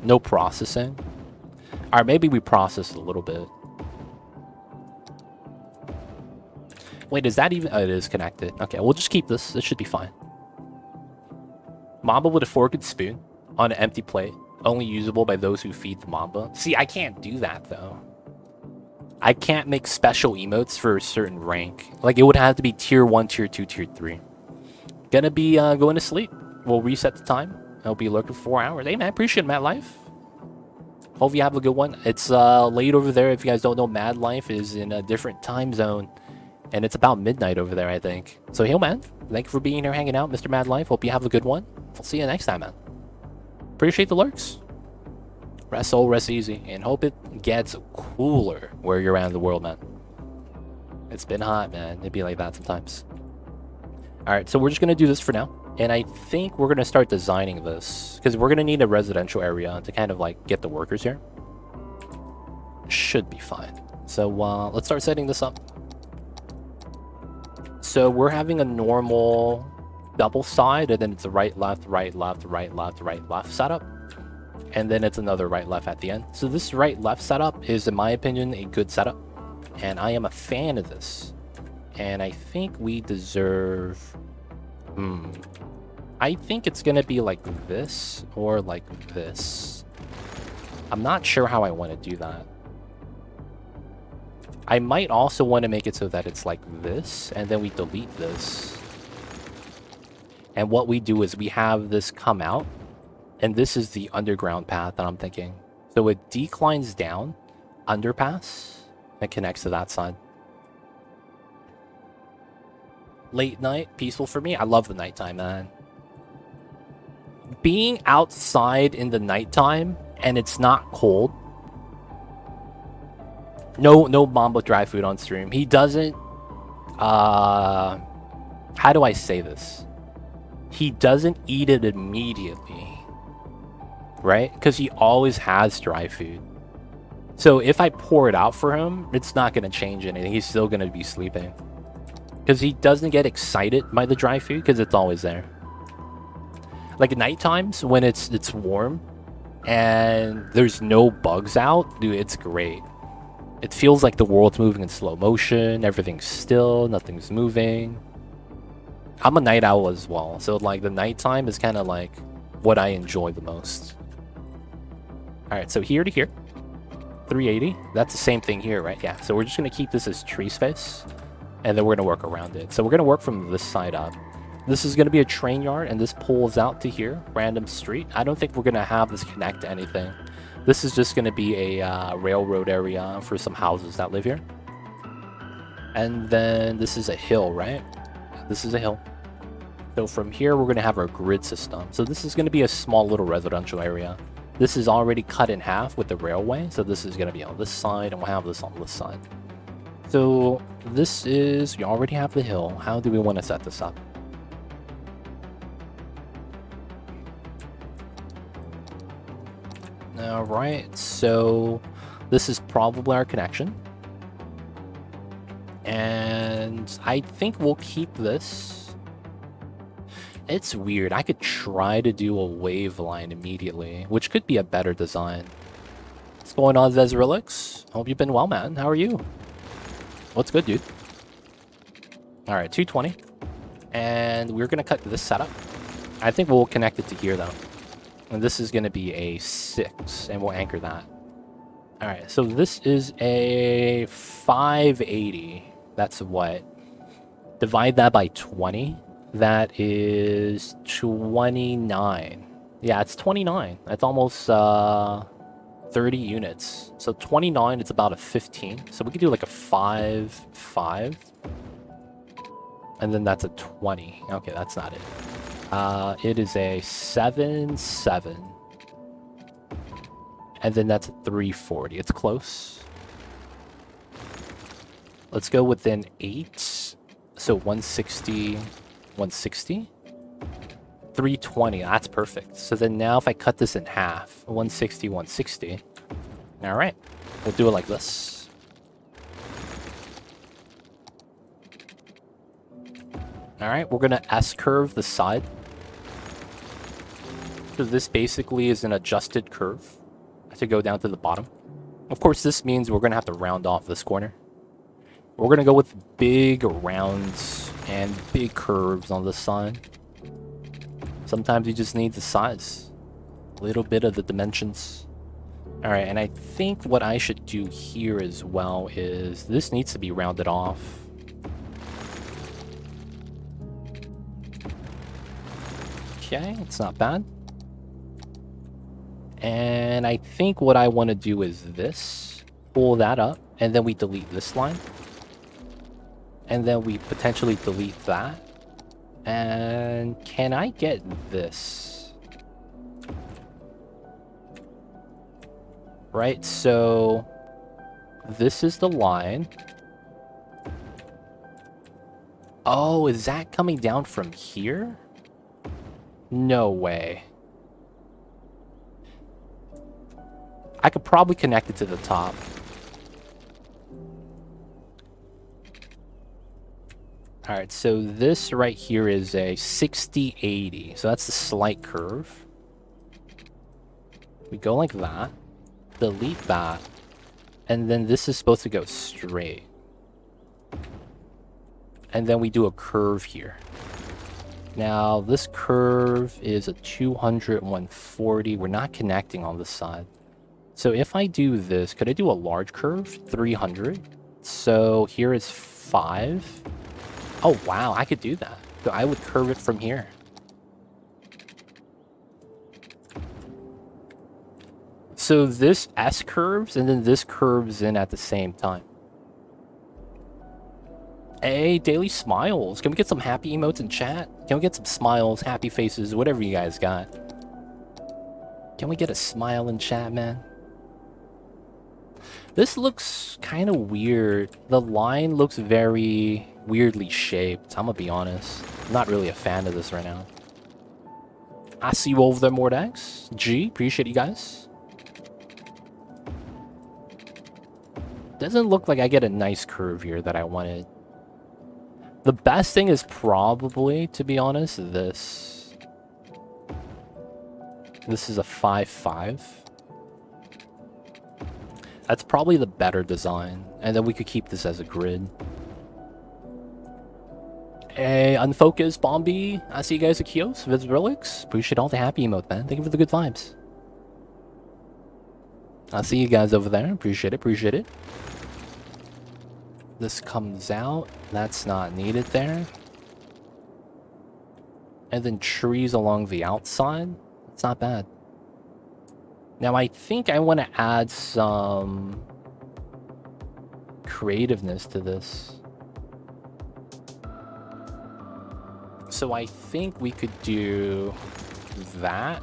No processing. Alright, maybe we process a little bit. Wait, is that even... Oh, it is connected. Okay, we'll just keep this. It should be fine. Mamba with a fork and spoon on an empty plate. Only usable by those who feed the Mamba. See, I can't do that, though. I can't make special emotes for a certain rank. Like, it would have to be tier 1, tier 2, tier 3. Gonna be going to sleep. We'll reset the time. I'll be looking for 4 hours. Hey, man, appreciate Mad Life. Hope you have a good one. It's late over there. If you guys don't know, Mad Life is in a different time zone. And it's about midnight over there, I think. So, hey, man. Thank you for being here, hanging out, Mr. Mad Life. Hope you have a good one. I'll see you next time, man. Appreciate the lurks. Rest soul, rest easy. And hope it gets cooler where you're around the world, man. It's been hot, man. It'd be like that sometimes. Alright, so we're just going to do this for now. And I think we're going to start designing this. Because we're going to need a residential area to kind of like get the workers here. Should be fine. So let's start setting this up. So we're having a normal double side, and then it's a right, left, right, left, right, left, right, left setup. And then it's another right, left at the end. So this right, left setup is, in my opinion, a good setup. And I am a fan of this. And I think we deserve... I think it's going to be like this or like this. I'm not sure how I want to do that. I might also want to make it so that it's like this, and then we delete this. And what we do is we have this come out, and this is the underground path that I'm thinking. So it declines down, underpass, and connects to that side. Late night, peaceful for me. I love the nighttime, man. Being outside in the nighttime, and it's not cold. No Mamba dry food on stream. He doesn't... how do I say this? He doesn't eat it immediately. Right? Because he always has dry food. So if I pour it out for him, it's not going to change anything. He's still going to be sleeping. Because he doesn't get excited by the dry food because it's always there. Like at night times when it's warm and there's no bugs out, dude, it's great. It feels like the world's moving in slow motion. Everything's still. Nothing's moving. I'm a night owl as well. So like the nighttime is kind of like what I enjoy the most. Alright, so here to here. 380. That's the same thing here, right? Yeah, so we're just going to keep this as tree space. And then we're going to work around it. So we're going to work from this side up. This is going to be a train yard, and this pulls out to here. Random street. I don't think we're going to have this connect to anything. This is just going to be a railroad area for some houses that live here. And then this is a hill, right? This is a hill. So from here, we're going to have our grid system. So this is going to be a small little residential area. This is already cut in half with the railway. So this is going to be on this side, and we'll have this on this side. So this is, we already have the hill. How do we want to set this up? All right, so this is probably our connection. And I think we'll keep this. It's weird. I could try to do a wave line immediately, which could be a better design. What's going on, Zezrelix? Hope you've been well, man. How are you? What's good, dude? All right, 220. And we're going to cut this setup. I think we'll connect it to here, though. And this is going to be a 6, and we'll anchor that. All right, so this is a 580. That's what? Divide that by 20. That is 29. Yeah, it's 29. That's almost 30 units. So 29, it's about a 15. So we could do like a 5, 5. And then that's a 20. Okay, that's not it. It is a 7, 7. And then that's a 340. It's close. Let's go within 8. So 160, 160. 320. That's perfect. So then now if I cut this in half, 160, 160. All right. We'll do it like this. All right. We're going to S-curve the side. So this basically is an adjusted curve to go down to the bottom. Of course, this means we're going to have to round off this corner. We're going to go with big rounds and big curves on this side. Sometimes you just need the size. A little bit of the dimensions. All right, and I think what I should do here as well is this needs to be rounded off. Okay, it's not bad. And I think what I want to do is this. Pull that up, and then we delete this line. And then we potentially delete that. And can I get this? Right, so this is the line. Oh, is that coming down from here? No way. I could probably connect it to the top. All right, so this right here is a 60-80. So that's the slight curve. We go like that. Delete that. And then this is supposed to go straight. And then we do a curve here. Now, this curve is a 200, 140. We're not connecting on this side. So if I do this, could I do a large curve? 300. So here is 5. Oh, wow, I could do that. So I would curve it from here. So this S curves, and then this curves in at the same time. Hey, Daily Smiles. Can we get some happy emotes in chat? Can we get some smiles, happy faces, whatever you guys got? Can we get a smile in chat, man? This looks kind of weird. The line looks very weirdly shaped. I'm gonna be honest. I'm not really a fan of this right now. I see you over there, Mordax. G, appreciate you guys. Doesn't look like I get a nice curve here that I wanted. The best thing is probably, to be honest, this. This is a 5-5. That's probably the better design. And then we could keep this as a grid. Hey, Unfocused, Bombi. I see you guys at Kios, Vizrelix. Appreciate all the happy emote, man. Thank you for the good vibes. I see you guys over there. Appreciate it, appreciate it. This comes out. That's not needed there. And then trees along the outside. It's not bad. Now, I think I want to add some creativeness to this. So I think we could do that.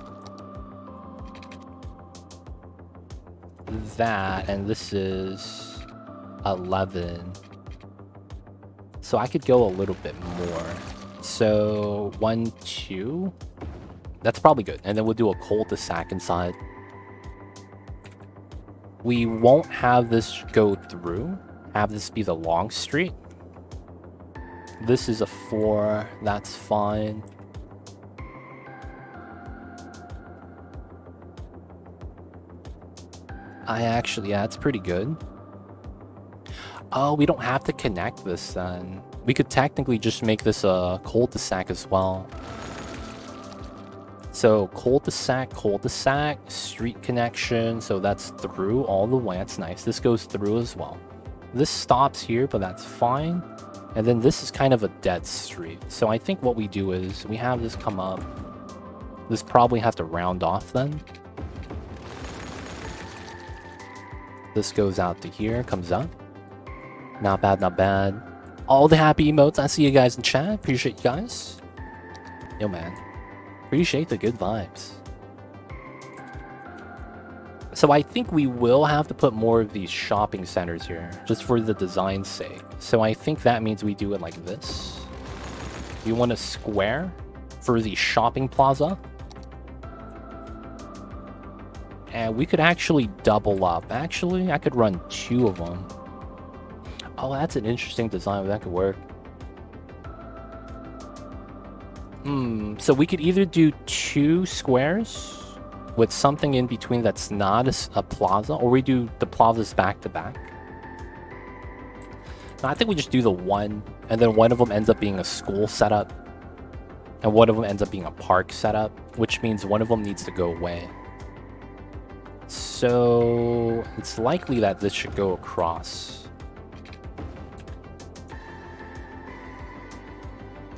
That, and this is 11. So I could go a little bit more. So 1, 2. That's probably good. And then we'll do a cul-de-sac inside. We won't have this go through. Have this be the long street. This is a 4. That's fine. Yeah, that's pretty good. Oh, we don't have to connect this then. We could technically just make this a cul-de-sac as well. So cul-de-sac, cul-de-sac, street connection. So that's through all the way. That's nice. This goes through as well. This stops here, but that's fine. And then this is kind of a dead street. So I think what we do is we have this come up. This probably has to round off then. This goes out to here, comes up. Not bad, not bad. All the happy emotes. I see you guys in chat. Appreciate you guys. Yo, man. Appreciate the good vibes. So I think we will have to put more of these shopping centers here, just for the design's sake. So I think that means we do it like this. We want a square for the shopping plaza. And we could actually double up. Actually, I could run 2 of them. Oh, that's an interesting design. That could work. So we could either do 2 squares with something in between that's not a plaza, or we do the plazas back to back. No, I think we just do the 1, and then one of them ends up being a school setup, and one of them ends up being a park setup, which means one of them needs to go away. So it's likely that this should go across.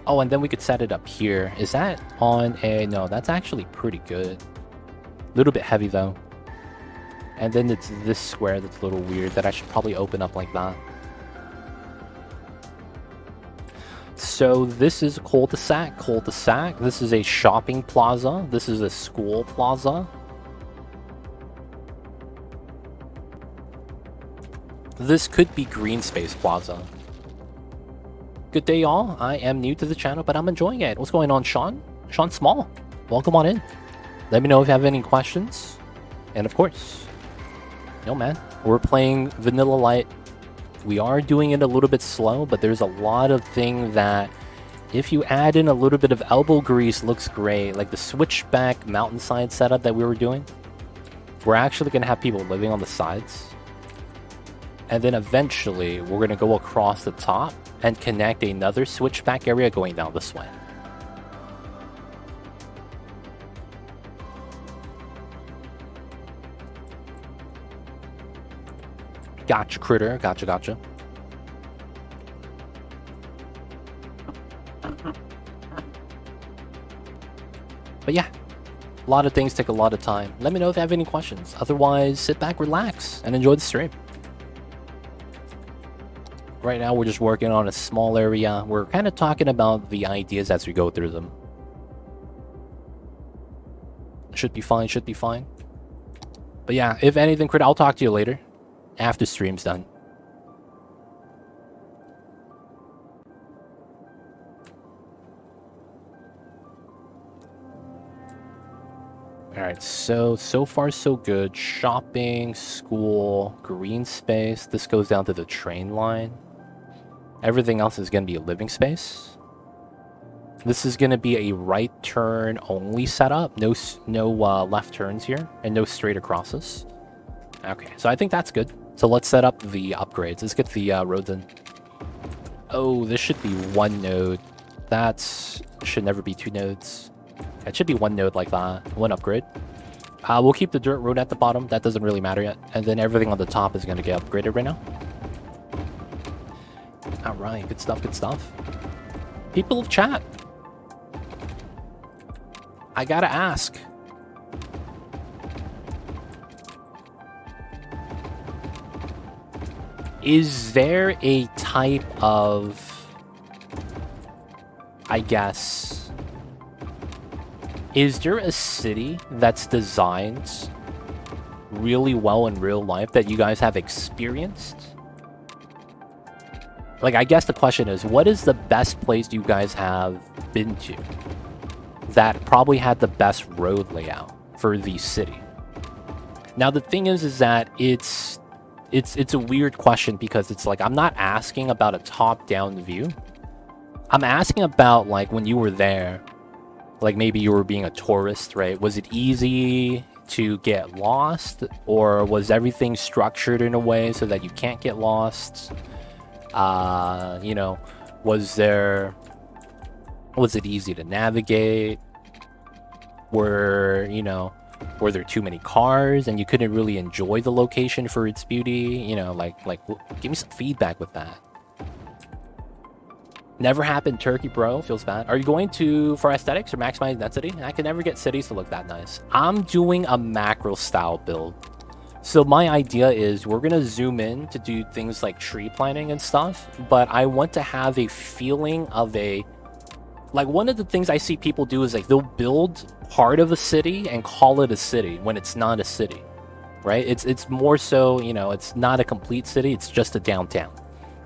Oh, and then we could set it up here. Is that on a... No, that's actually pretty good. A little bit heavy, though. And then it's this square that's a little weird that I should probably open up like that. So this is a cul-de-sac, cul-de-sac. This is a shopping plaza. This is a school plaza. This could be Green Space Plaza. Good day, y'all. I am new to the channel, but I'm enjoying it. What's going on, Sean? Sean Small. Welcome on in. Let me know if you have any questions. And of course, yo, man, we're playing Vanilla Light. We are doing it a little bit slow, but there's a lot of things that, if you add in a little bit of elbow grease, looks great. Like the switchback mountainside setup that we were doing. We're actually going to have people living on the sides. And then eventually, we're going to go across the top and connect another switchback area going down this way. Gotcha, critter. Gotcha, gotcha. But yeah, a lot of things take a lot of time. Let me know if you have any questions. Otherwise, sit back, relax, and enjoy the stream. Right now, we're just working on a small area. We're kind of talking about the ideas as we go through them. Should be fine, should be fine. But yeah, if anything, Crit, I'll talk to you later. After stream's done. Alright, so far so good. Shopping, school, green space. This goes down to the train line. Everything else is going to be a living space. This is going to be a right turn only setup. No left turns here, and no straight acrosses. Okay, so I think that's good. So let's set up the upgrades. Let's get the roads in. Oh, this should be 1 node. Should never be 2 nodes. It should be 1 node like that. 1 upgrade. We'll keep the dirt road at the bottom. That doesn't really matter yet. And then everything on the top is going to get upgraded right now. Alright, good stuff, good stuff. People of chat. I gotta ask. Is there a type of I guess, is there a city that's designed really well in real life that you guys have experienced? Like, I guess the question is, what is the best place you guys have been to that probably had the best road layout for the city? Now, the thing is that it's a weird question because it's like, I'm not asking about a top-down view. I'm asking about, like, when you were there, like, maybe you were being a tourist, right? Was it easy to get lost, or was everything structured in a way so that you can't get lost? You know, was it easy to navigate? Were there too many cars and you couldn't really enjoy the location for its beauty? You know, like give me some feedback with that. Never happened, Turkey, bro. Feels bad. Are you going for aesthetics or maximize density? I can never get cities to look that nice. I'm doing a macro style build. So my idea is we're going to zoom in to do things like tree planting and stuff, but I want to have a feeling of like, one of the things I see people do is like they'll build part of a city and call it a city when it's not a city, right? It's more so, you know, it's not a complete city, it's just a downtown,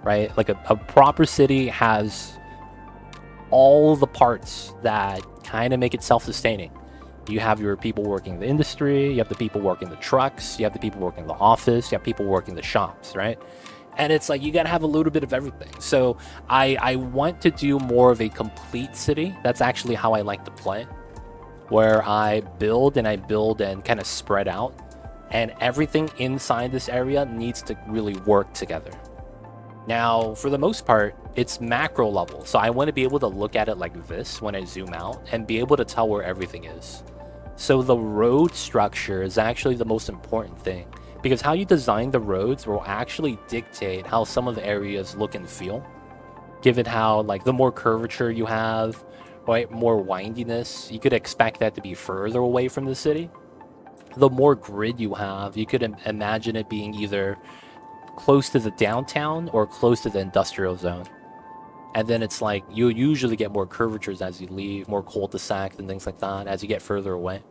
right? Like a proper city has all the parts that kind of make it self-sustaining. You have your people working in the industry, you have the people working the trucks, you have the people working in the office, you have people working the shops, right? And it's like, you gotta have a little bit of everything. So I want to do more of a complete city. That's actually how I like to play, where I build and kind of spread out, and everything inside this area needs to really work together. Now, for the most part, it's macro level. So I want to be able to look at it like this when I zoom out and be able to tell where everything is. So the road structure is actually the most important thing, because how you design the roads will actually dictate how some of the areas look and feel. Given how, like, the more curvature you have, right, more windiness, you could expect that to be further away from the city. The more grid you have, you could imagine it being either close to the downtown or close to the industrial zone. And then it's like, you usually get more curvatures as you leave, more cul-de-sacs and things like that as you get further away.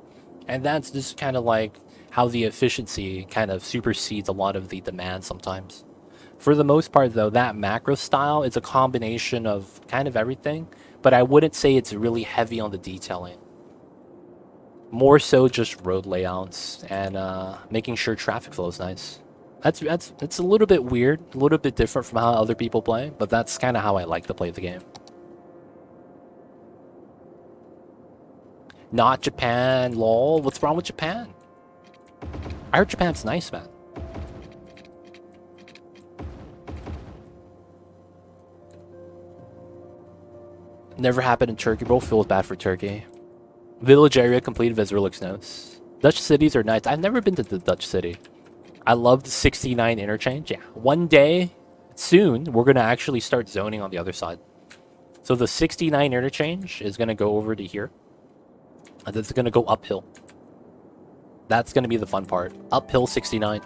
And that's just kind of like how the efficiency kind of supersedes a lot of the demand sometimes. For the most part, though, that macro style is a combination of kind of everything, but I wouldn't say it's really heavy on the detailing. More so just road layouts and making sure traffic flow is nice. It's a little bit weird, a little bit different from how other people play, but that's kind of how I like to play the game. Not Japan, lol. What's wrong with Japan? I heard Japan's nice, man. Never happened in Turkey, bro. Feels bad for Turkey. Village area complete, visitor looks nice. Dutch cities are nice. I've never been to the Dutch city. I love the 69 interchange. Yeah, one day, soon, we're going to actually start zoning on the other side. So the 69 interchange is going to go over to here. And it's going to go uphill. That's going to be the fun part. Uphill 69.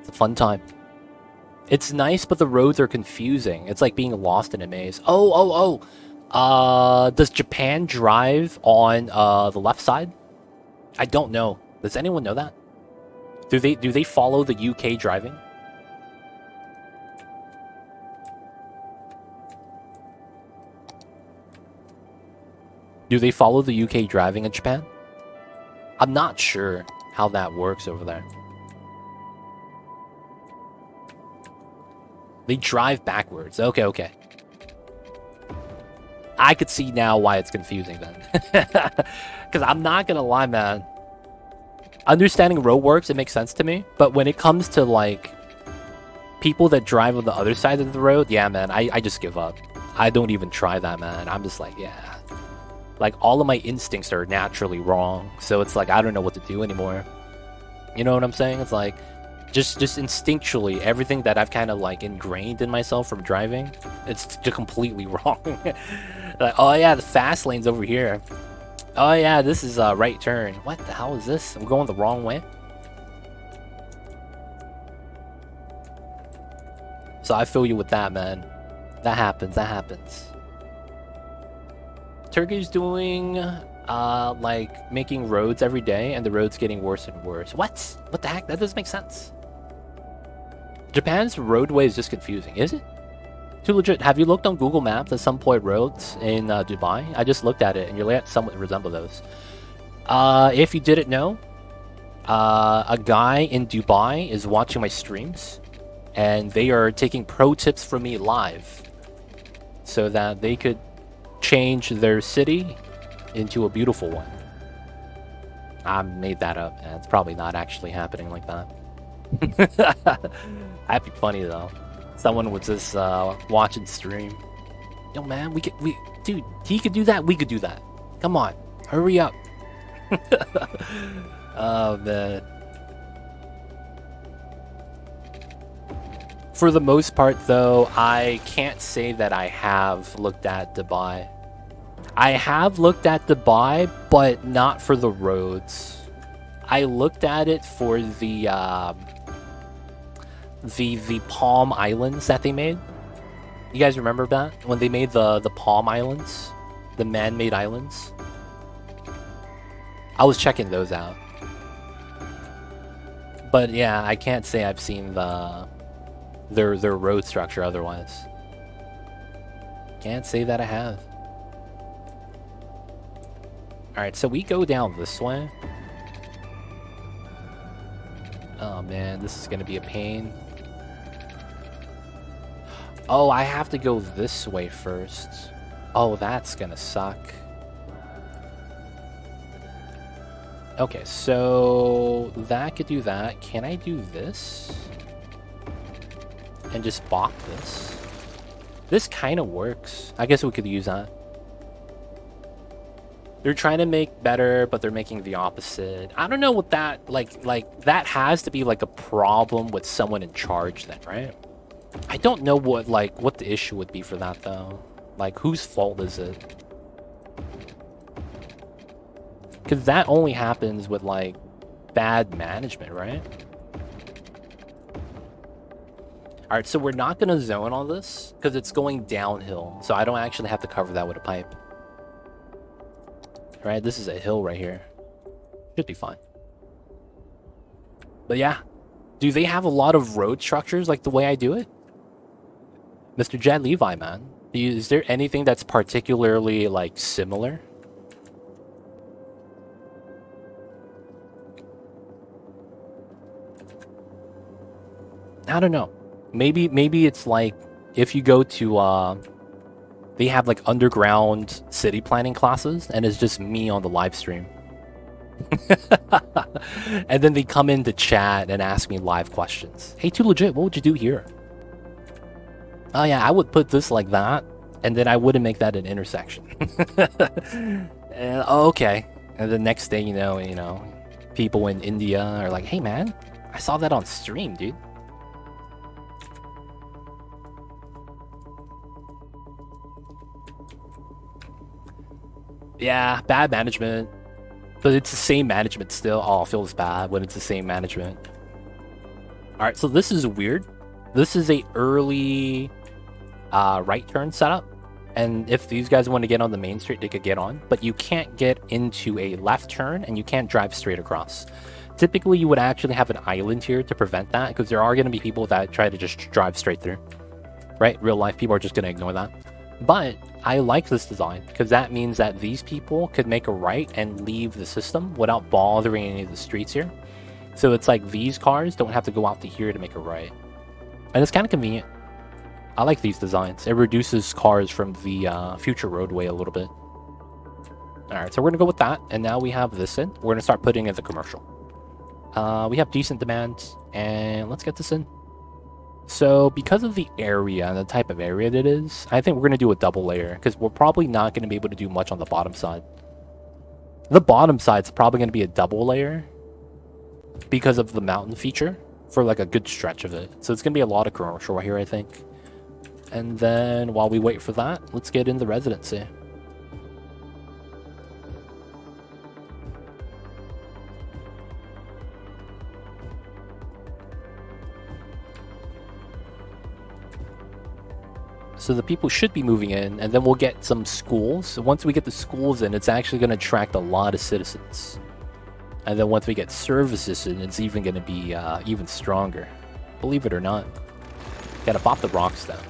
It's a fun time. It's nice, but the roads are confusing. It's like being lost in a maze. Does Japan drive on the left side? I don't know. Does anyone know that? Do they follow the UK driving? Do they follow the UK driving in Japan? I'm not sure how that works over there. They drive backwards. Okay. I could see now why it's confusing then. Because I'm not gonna lie, man. Understanding roadworks, it makes sense to me. But when it comes to, like, people that drive on the other side of the road, yeah, man, I just give up. I don't even try that, man. I'm just like, yeah. Like, all of my instincts are naturally wrong. So it's like, I don't know what to do anymore. You know what I'm saying? It's like, just instinctually, everything that I've kind of, like, ingrained in myself from driving, it's just completely wrong. Like, oh yeah, the fast lane's over here. Oh yeah, this is a right turn. What the hell is this? I'm going the wrong way. So I feel you with that, man. That happens. That happens. Turkey's doing like making roads every day, and the roads getting worse and worse. What? What the heck? That doesn't make sense. Japan's roadway is just confusing, is it? Too legit. Have you looked on Google Maps at some point roads in Dubai? I just looked at it, and your layout somewhat resemble those. If you didn't know, a guy in Dubai is watching my streams, and they are taking pro tips from me live, so that they could change their city into a beautiful one. I made that up, and it's probably not actually happening like that. That'd be funny though. Someone was just watching stream. Yo man, dude, he could do that, we could do that. Come on, hurry up. Oh man. For the most part though, I can't say that I have looked at Dubai. I have looked at Dubai, but not for the roads. I looked at it for the Palm Islands that they made. You guys remember that? When they made the Palm Islands? The man-made islands? I was checking those out. But yeah, I can't say I've seen their road structure otherwise. Can't say that I have. Alright, so we go down this way. Oh man, this is gonna be a pain. Oh, I have to go this way first. Oh, that's gonna suck. Okay, so that could do that. Can I do this? And just block this? This kind of works. I guess we could use that. They're trying to make better, but they're making the opposite. I don't know what that, like that has to be like a problem with someone in charge then, right? I don't know what the issue would be for that though. Like, whose fault is it? Because that only happens with like bad management, right? Alright, so we're not gonna zone on this because it's going downhill. So I don't actually have to cover that with a pipe. Right, this is a hill right here. Should be fine. But yeah, do they have a lot of road structures like the way I do it? Mr. Jed Levi, man. Is there anything that's particularly like similar? I don't know. Maybe it's like if you go to they have like underground city planning classes, and it's just me on the live stream. And then they come into chat and ask me live questions. Hey, too legit, what would you do here? Oh yeah, I would put this like that, and then I wouldn't make that an intersection. And, oh, okay. And the next day, you know, people in India are like, hey man, I saw that on stream, dude. Yeah, bad management. But it's the same management still. Oh, it feels bad when it's the same management. Alright, so this is weird. This is a early right turn setup. And if these guys want to get on the main street, they could get on. But you can't get into a left turn, and you can't drive straight across. Typically, you would actually have an island here to prevent that, because there are going to be people that try to just drive straight through. Right? Real life people are just going to ignore that. But I like this design because that means that these people could make a right and leave the system without bothering any of the streets here. So it's like these cars don't have to go out to here to make a right. And it's kind of convenient. I like these designs. It reduces cars from the future roadway a little bit. Alright, so we're going to go with that. And now we have this in. We're going to start putting in the commercial. We have decent demands. And let's get this in. So because of the area and the type of area that it is, I think we're going to do a double layer because we're probably not going to be able to do much on the bottom side. The bottom side's probably going to be a double layer because of the mountain feature for like a good stretch of it. So it's going to be a lot of commercial right here, I think. And then while we wait for that, let's get in the residency. So the people should be moving in, and then we'll get some schools. So once we get the schools in, it's actually going to attract a lot of citizens. And then once we get services in, it's even going to be even stronger. Believe it or not. Gotta pop the rocks down.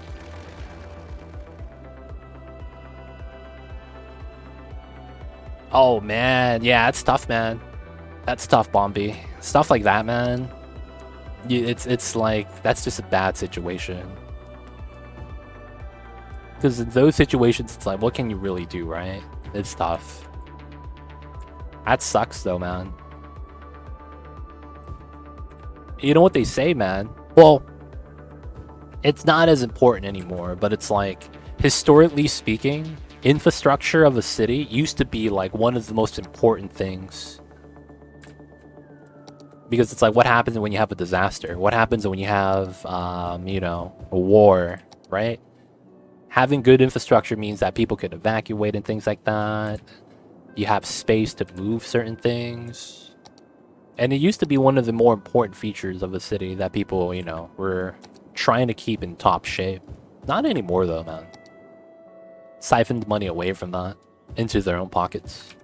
Oh man, yeah, it's tough, man. That's tough, Bombi. Stuff like that, man. It's like, that's just a bad situation. Because in those situations, it's like, what can you really do, right? It's tough. That sucks, though, man. You know what they say, man? Well, it's not as important anymore, but it's like, historically speaking, infrastructure of a city used to be like one of the most important things. Because it's like, what happens when you have a disaster? What happens when you have, you know, a war, right? Having good infrastructure means that people can evacuate and things like that. You have space to move certain things. And it used to be one of the more important features of a city that people, you know, were trying to keep in top shape. Not anymore, though, man. Siphoned money away from that into their own pockets.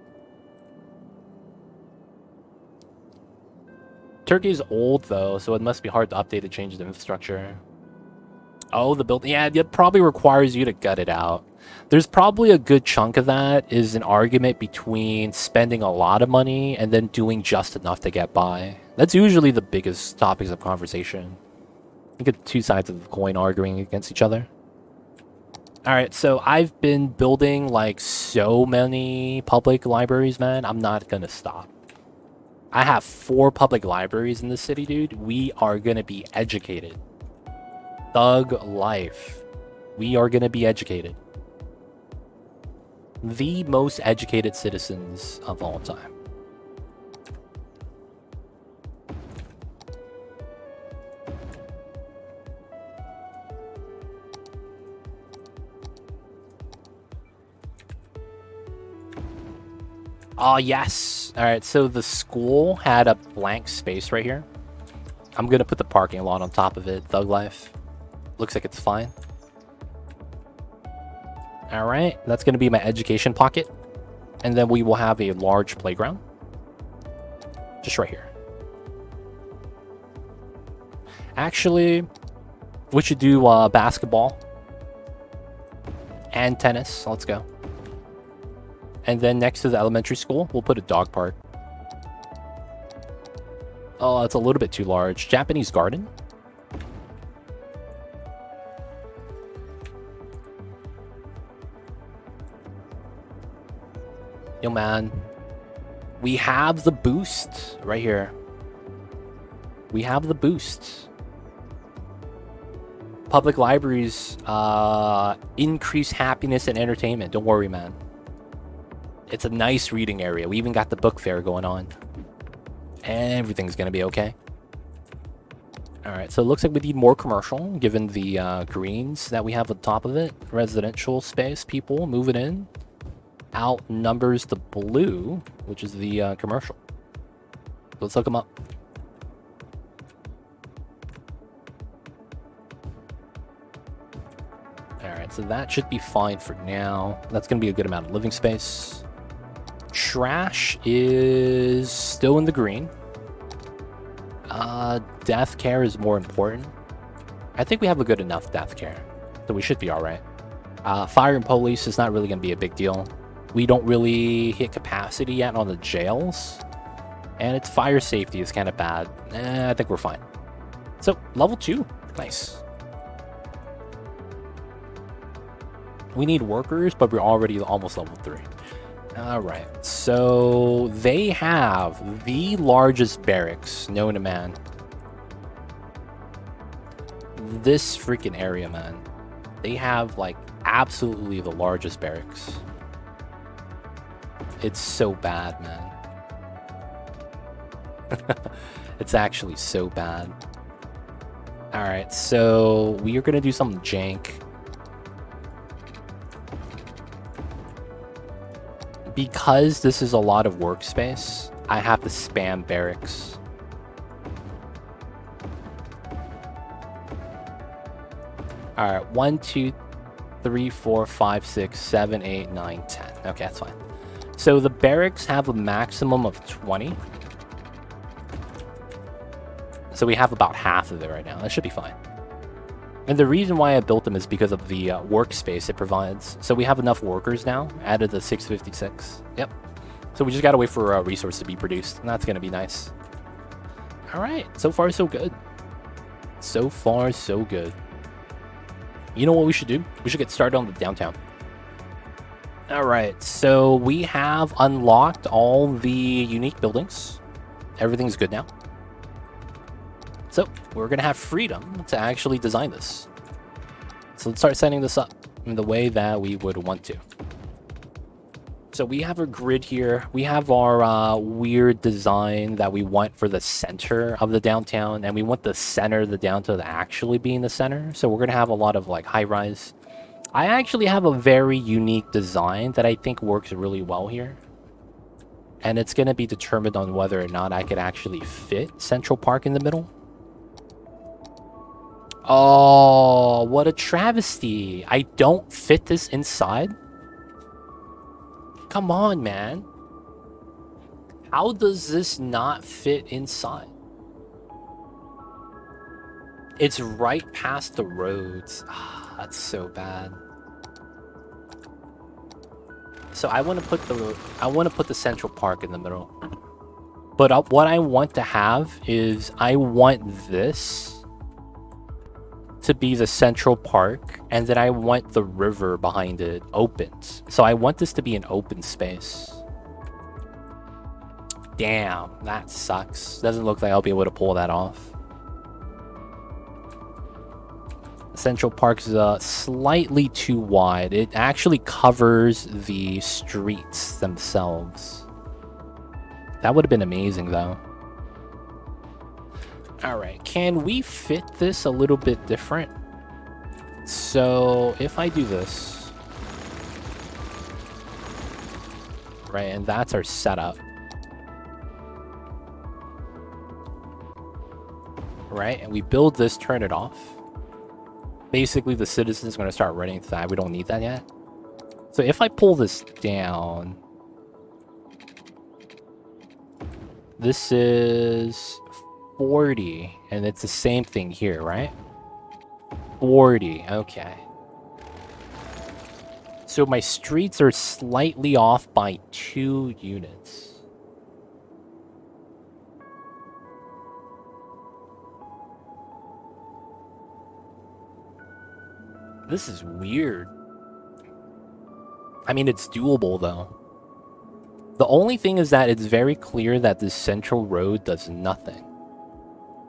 Turkey's old, though, so it must be hard to update and change the infrastructure. Oh, the building. Yeah, it probably requires you to gut it out. There's probably a good chunk of that is an argument between spending a lot of money and then doing just enough to get by. That's usually the biggest topics of conversation. You get two sides of the coin arguing against each other. Alright, so I've been building like so many public libraries, man. I'm not gonna stop. I have 4 public libraries in the city, dude. We are gonna be educated. Thug life. We are gonna be educated. The most educated citizens of all time. Oh, yes. All right, so the school had a blank space right here. I'm going to put the parking lot on top of it. Thug life. Looks like it's fine. All right, that's going to be my education pocket. And then we will have a large playground. Just right here. Actually, we should do basketball and tennis. Let's go. And then next to the elementary school, we'll put a dog park. Oh, it's a little bit too large. Japanese garden. Yo, man. We have the boost right here. We have the boost. Public libraries increase happiness and entertainment. Don't worry, man. It's a nice reading area. We even got the book fair going on. Everything's going to be okay. All right, so it looks like we need more commercial, given the greens that we have on top of it. Residential space, people moving in. Outnumbers the blue, which is the commercial. Let's look them up. All right, so that should be fine for now. That's going to be a good amount of living space. Trash is still in the green. Death care is more important. I think we have a good enough death care, so we should be all right. Fire and police is not really going to be a big deal. We don't really hit capacity yet on the jails, and its fire safety is kind of bad. I think we're fine. So, level 2. Nice. We need workers, but we're already almost level 3. Alright, so they have the largest barracks known to man. This freaking area, man. They have, like, absolutely the largest barracks. It's so bad, man. It's actually so bad. Alright, so we are going to do some jank. Because this is a lot of workspace, I have to spam barracks. Alright, 1, 2, 3, 4, 5, 6, 7, 8, 9, 10. Okay, that's fine. So the barracks have a maximum of 20. So we have about half of it right now. That should be fine. And the reason why I built them is because of the workspace it provides. So we have enough workers now, added the 656. Yep. So we just gotta wait for a resource to be produced, and that's gonna be nice. All right, so far so good. So far so good. You know what we should do? We should get started on the downtown. All right, so we have unlocked all the unique buildings. Everything's good now. So we're gonna have freedom to actually design this. So let's start setting this up in the way that we would want to. So we have our grid here. We have our weird design that we want for the center of the downtown, and we want the center of the downtown to actually be in the center. So we're gonna have a lot of like high rise. I actually have a very unique design that I think works really well here. And it's gonna be determined on whether or not I could actually fit Central Park in the middle. Oh, what a travesty. I don't fit this inside? Come on, man. How does this not fit inside? It's right past the roads. Ah, that's so bad. So I want to put the Central Park in the middle. But what I want to have is I want this to be the Central Park, and then I want the river behind it opened. So I want this to be an open space. Damn, that sucks. Doesn't look like I'll be able to pull that off. Central Park's slightly too wide. It actually covers the streets themselves. That would have been amazing, though. Alright, can we fit this a little bit different? So, if I do this... Right, and that's our setup. Right, and we build this, turn it off. Basically, the citizen's going to start running to that. We don't need that yet. So if I pull this down... This is 40, and it's the same thing here, right? 40, okay. So my streets are slightly off by 2 units. This is weird. I mean, it's doable, though. The only thing is that it's very clear that this central road does nothing.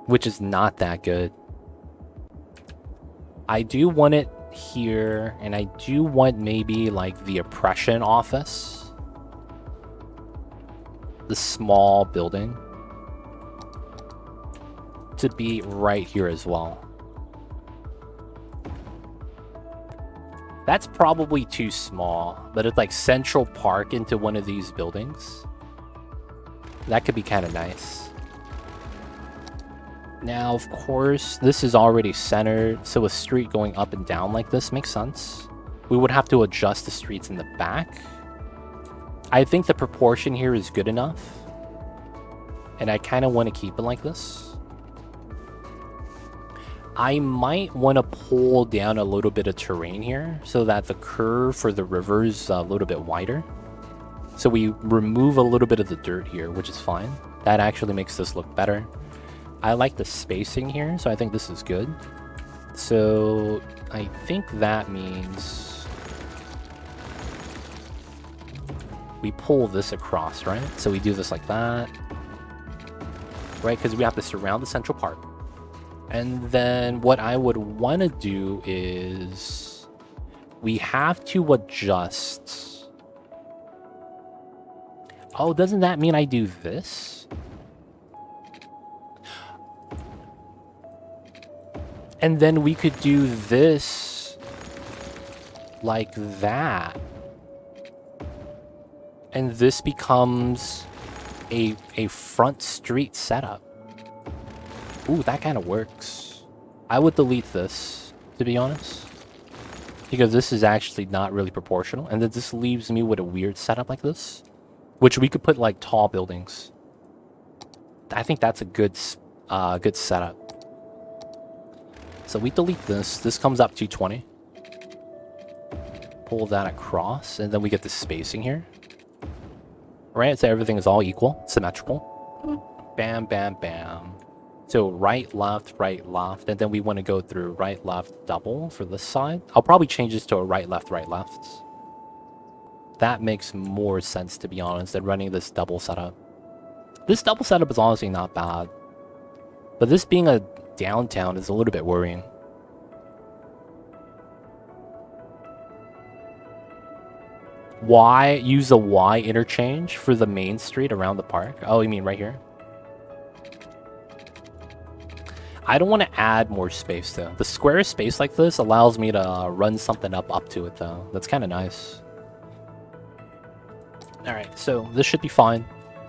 Which is not that good. I do want it here, and I do want maybe, like, the oppression office. The small building. To be right here as well. That's probably too small, but it's like Central Park into one of these buildings. That could be kind of nice. Now, of course, this is already centered, so a street going up and down like this makes sense. We would have to adjust the streets in the back. I think the proportion here is good enough. And I kind of want to keep it like this. I might want to pull down a little bit of terrain here so that the curve for the river is a little bit wider. So we remove a little bit of the dirt here, which is fine. That actually makes this look better. I like the spacing here, so I think this is good. So I think that means we pull this across, right? So we do this like that, right? Because we have to surround the Central Park. And then what I would want to do is we have to adjust. Oh, doesn't that mean I do this? And then we could do this like that. And this becomes a front street setup. Ooh, that kind of works. I would delete this, to be honest. because this is actually not really proportional, and then this leaves me with a weird setup like this, which we could put like tall buildings. I think that's a good setup. So we delete this. This comes up to 220. Pull that across, and then we get the spacing here. Right, so everything is all equal, symmetrical. Bam, bam, bam. So right, left, and then we want to go through right, left, double for this side. I'll probably change this to a right, left, right, left. That makes more sense, to be honest, than running this double setup. This double setup is honestly not bad. But this being a downtown is a little bit worrying. Y, use the Y interchange for the main street around the park. Oh, you mean right here? I don't want to add more space though. The square space like this allows me to run something up to it though. That's kind of nice. Alright, so this should be fine.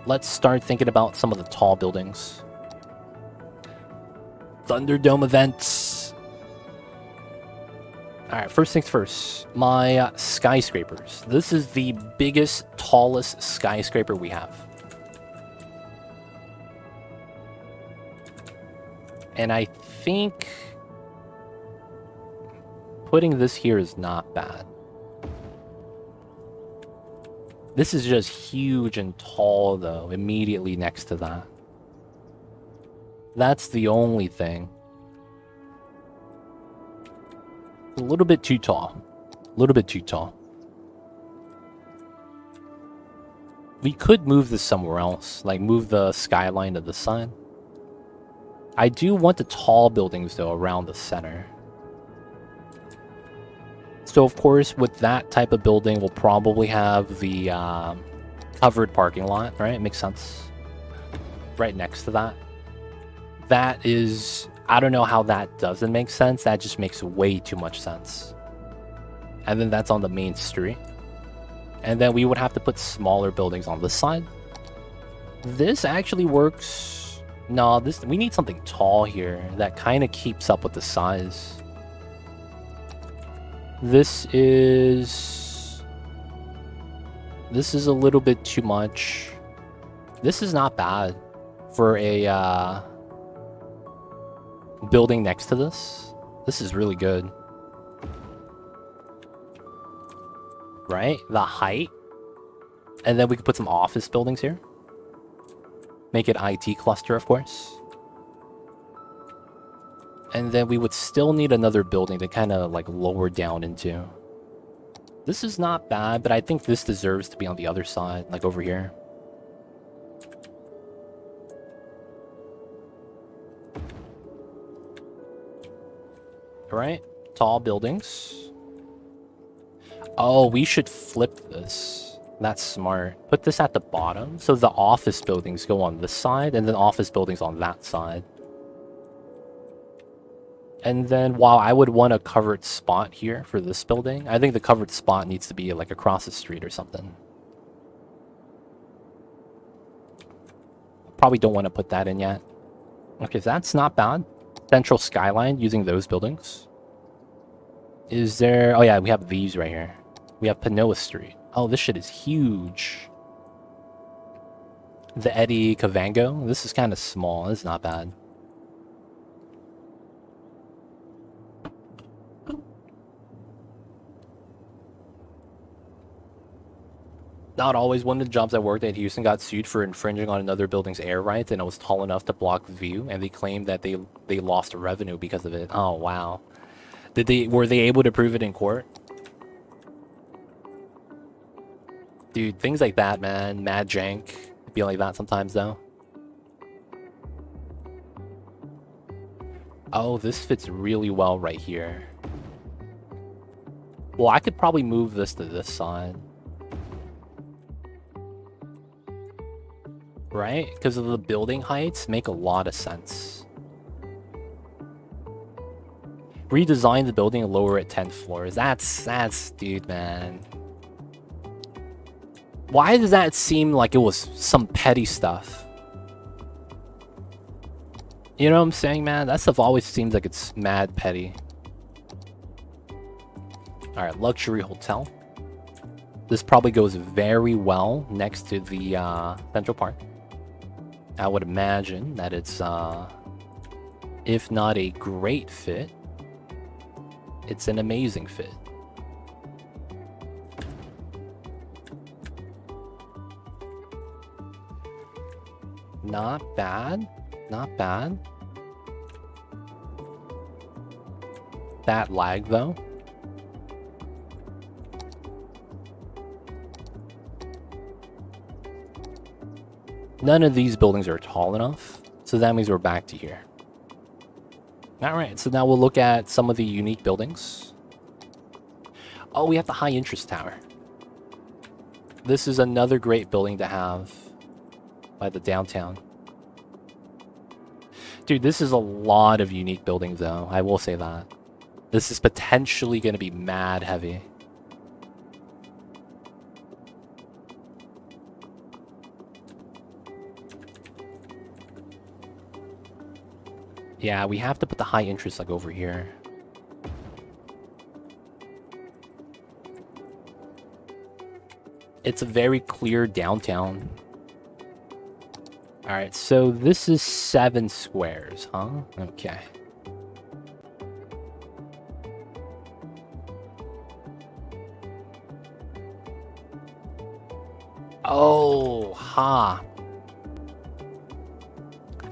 Let's start thinking about some of the tall buildings. Thunderdome events. Alright, first things first. My skyscrapers. This is the biggest, tallest skyscraper we have. And I think putting this here is not bad. This is just huge and tall, though, immediately next to that. That's the only thing. A little bit too tall. A little bit too tall. We could move this somewhere else, like move the skyline to the side. I do want the tall buildings, though, around the center. So, of course, with that type of building, we'll probably have the covered parking lot, right? It makes sense. Right next to that. That is... I don't know how that doesn't make sense. That just makes way too much sense. And then that's on the main street. And then we would have to put smaller buildings on this side. This actually works... No, we need something tall here that kind of keeps up with the size. This is a little bit too much. This is not bad for a building next to this. This is really good. Right? The height. And then we could put some office buildings here. Make it IT cluster, of course. And then we would still need another building to kind of like lower down into. This is not bad, but I think this deserves to be on the other side, like over here. Alright, tall buildings. Oh, we should flip this. That's smart. Put this at the bottom, so the office buildings go on this side, and then office buildings on that side. And then, while I would want a covered spot here for this building, I think the covered spot needs to be like across the street or something. Probably don't want to put that in yet. Okay, that's not bad. Central Skyline, using those buildings. Is there... Oh yeah, we have these right here. We have Panoa Street. Oh, this shit is huge. The Eddie Cavango. This is kind of small. This is not bad. Not always. One of the jobs I worked at Houston got sued for infringing on another building's air rights, and it was tall enough to block view, and they claimed that they lost revenue because of it. Oh, wow. Were they able to prove it in court? Dude, things like that, man. Mad Jank. Be like that sometimes, though. Oh, this fits really well right here. Well, I could probably move this to this side. Right? Because of the building heights make a lot of sense. Redesign the building and lower it 10 floors. That's, dude, man. Why does that seem like it was some petty stuff? You know what I'm saying, man? That stuff always seems like it's mad petty. All right, luxury hotel. This probably goes very well next to the Central Park. I would imagine that it's, if not a great fit, it's an amazing fit. Not bad. Not bad. That lag, though. None of these buildings are tall enough, so that means we're back to here. Alright, so now we'll look at some of the unique buildings. Oh, we have the high interest tower. This is another great building to have by the downtown. Dude, this is a lot of unique buildings, though. I will say that. This is potentially going to be mad heavy. Yeah, we have to put the high interest like over here. It's a very clear downtown. Alright, so this is 7 squares, huh? Okay. Oh, ha.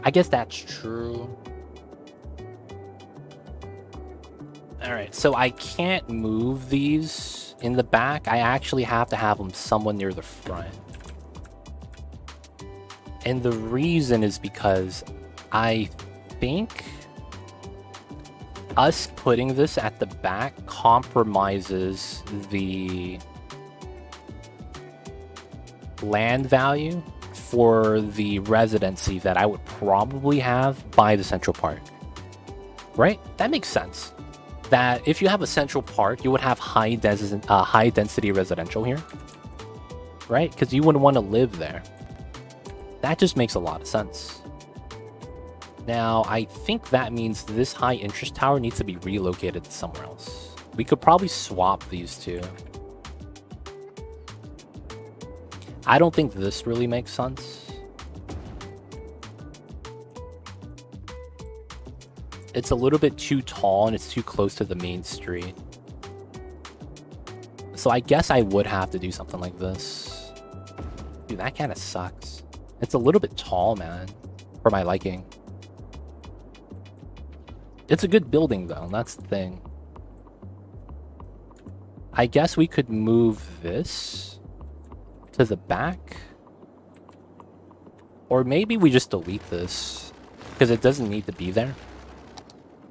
I guess that's true. Alright, so I can't move these in the back. I actually have to have them somewhere near the front. And the reason is because I think us putting this at the back compromises the land value for the residency that I would probably have by the Central Park. Right? That makes sense. That if you have a Central Park, you would have high density residential here. Right? Because you wouldn't want to live there. That just makes a lot of sense. Now, I think that means this high interest tower needs to be relocated to somewhere else. We could probably swap these two. I don't think this really makes sense. It's a little bit too tall and it's too close to the main street. So I guess I would have to do something like this. Dude, that kind of sucks. It's a little bit tall, man, for my liking. It's a good building, though. That's the thing. I guess we could move this to the back. Or maybe we just delete this, because it doesn't need to be there.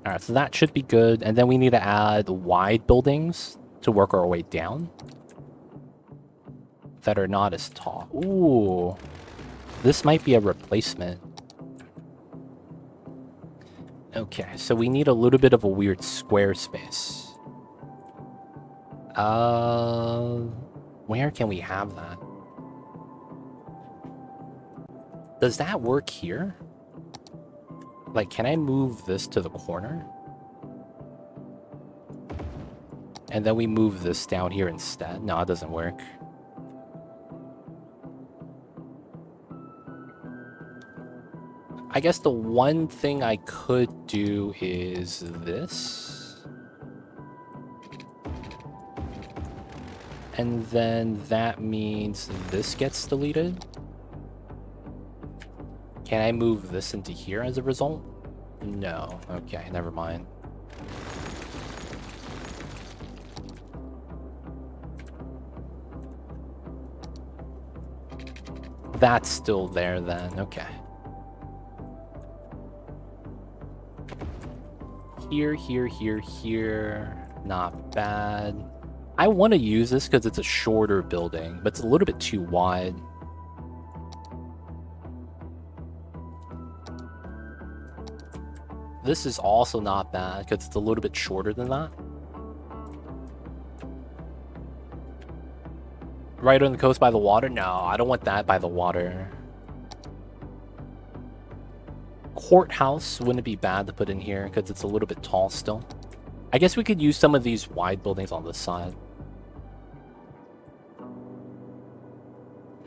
Alright, so that should be good. And then we need to add wide buildings to work our way down that are not as tall. Ooh. This might be a replacement. Okay, so we need a little bit of a weird square space. Where can we have that? Does that work here? Like, can I move this to the corner? And then we move this down here instead? No, it doesn't work. I guess the one thing I could do is this. And then that means this gets deleted. Can I move this into here as a result? No. Okay, never mind. That's still there then. Okay. Here, here, here, here. Not bad. I want to use this because it's a shorter building, but it's a little bit too wide. This is also not bad because it's a little bit shorter than that. Right on the coast by the water? No, I don't want that by the water. Courthouse wouldn't be bad to put in here because it's a little bit tall still. I guess we could use some of these wide buildings on this side.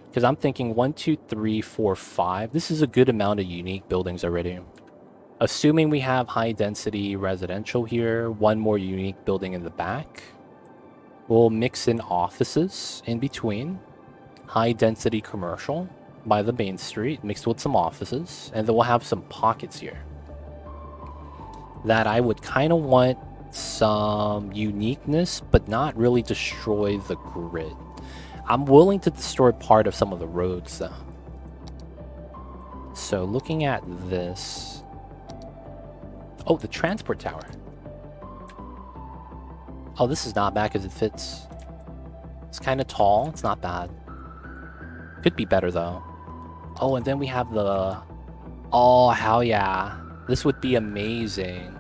Because I'm thinking 1, 2, 3, 4, 5. This is a good amount of unique buildings already. Assuming we have high density residential here, one more unique building in the back. We'll mix in offices in between. High density commercial by the main street mixed with some offices. And then we'll have some pockets here. That I would kind of want some uniqueness, but not really destroy the grid. I'm willing to destroy part of some of the roads, though. So looking at this... Oh, the transport tower. Oh, this is not bad because it fits. It's kind of tall. It's not bad. Could be better, though. Oh, and then we have the... Oh, hell yeah. This would be amazing.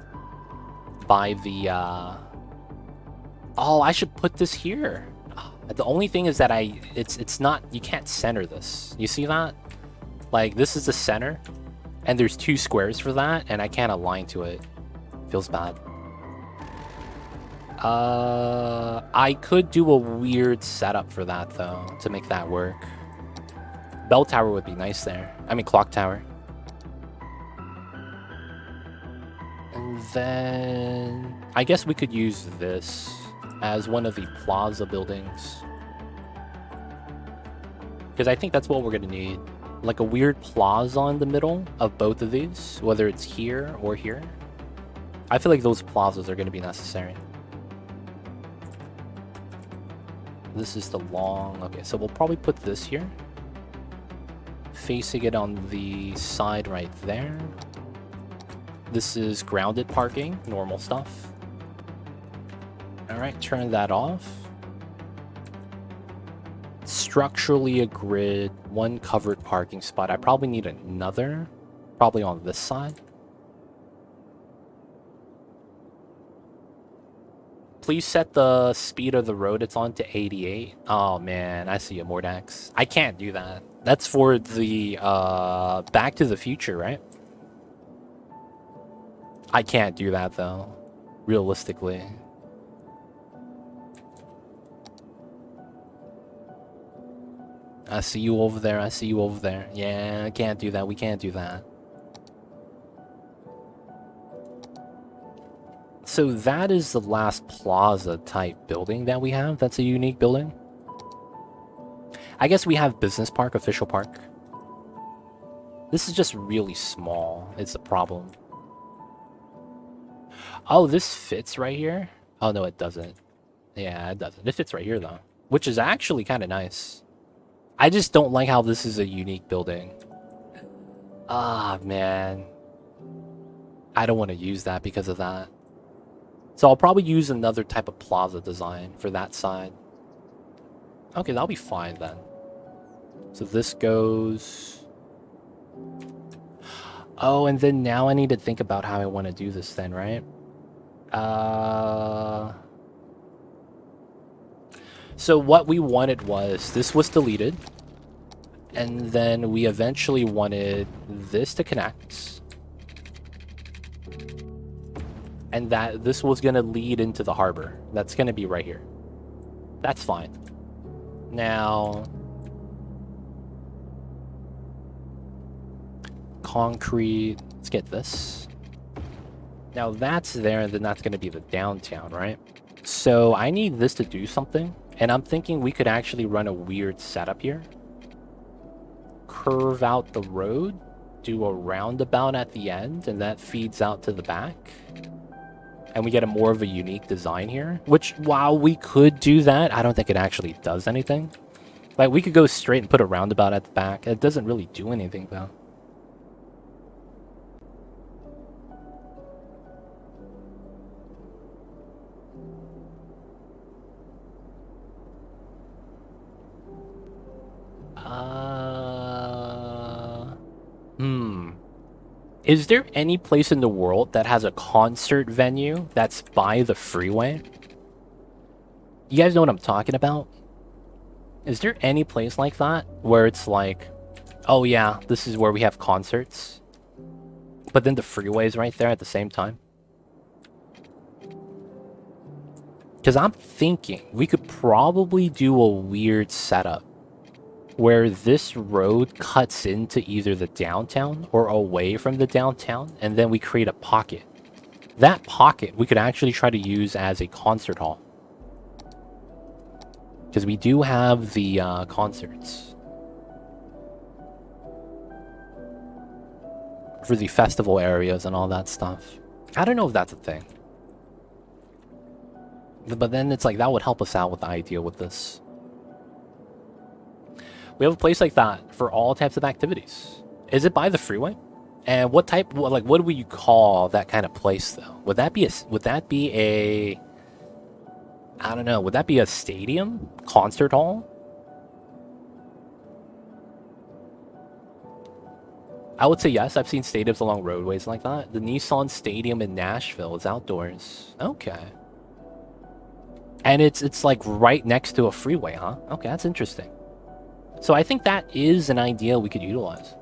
By the... Oh, I should put this here. The only thing is that it's not, you can't center this. You see that? Like, this is the center, and there's 2 squares for that, and I can't align to it. Feels bad. I could do a weird setup for that, though, to make that work. Bell tower would be nice there. I mean, clock tower. And then... I guess we could use this as one of the plaza buildings. Because I think that's what we're going to need. Like a weird plaza in the middle of both of these, whether it's here or here. I feel like those plazas are going to be necessary. This is the long... Okay, so we'll probably put this here. Facing it on the side right there. This is grounded parking, normal stuff. Alright, turn that off. Structurally a grid, 1 covered parking spot. I probably need another, probably on this side. Please set the speed of the road it's on to 88. Oh man, I see a Mordax. I can't do that. That's for the Back to the Future, right? I can't do that though, realistically. I see you over there, I see you over there. Yeah, I can't do that, we can't do that. So that is the last plaza type building that we have. That's a unique building. I guess we have Business Park, Official Park. This is just really small, it's a problem. Oh, this fits right here? Oh no, it doesn't. Yeah, it doesn't. It fits right here though, which is actually kind of nice. I just don't like how this is a unique building. Ah, man. I don't want to use that because of that. So I'll probably use another type of plaza design for that side. Okay, that'll be fine then. So this goes... Oh, and then now I need to think about how I want to do this then, right? So what we wanted was, this was deleted, and then we eventually wanted this to connect, and that this was going to lead into the harbor. That's going to be right here. That's fine. Now, concrete, let's get this. Now that's there, and then that's going to be the downtown, right? So I need this to do something. And I'm thinking we could actually run a weird setup here. Curve out the road, do a roundabout at the end, and that feeds out to the back. And we get a more of a unique design here. Which, while we could do that, I don't think it actually does anything. Like, we could go straight and put a roundabout at the back. It doesn't really do anything, though. Is there any place in the world that has a concert venue that's by the freeway? You guys know what I'm talking about? Is there any place like that where it's like, oh yeah, this is where we have concerts, but then the freeway is right there at the same time? Because I'm thinking we could probably do a weird setup where this road cuts into either the downtown or away from the downtown, and then we create a pocket. That pocket we could actually try to use as a concert hall. Because we do have the concerts. For the festival areas and all that stuff. I don't know if that's a thing. But then it's like, that would help us out with the idea with this. We have a place like that for all types of activities. Is it by the freeway? And what type, like, what would you call that kind of place, though? Would that be a, I don't know, would that be a stadium? Concert hall? I would say yes. I've seen stadiums along roadways like that. The Nissan Stadium in Nashville is outdoors. Okay. And it's like right next to a freeway, huh? Okay, that's interesting. So I think that is an idea we could utilize.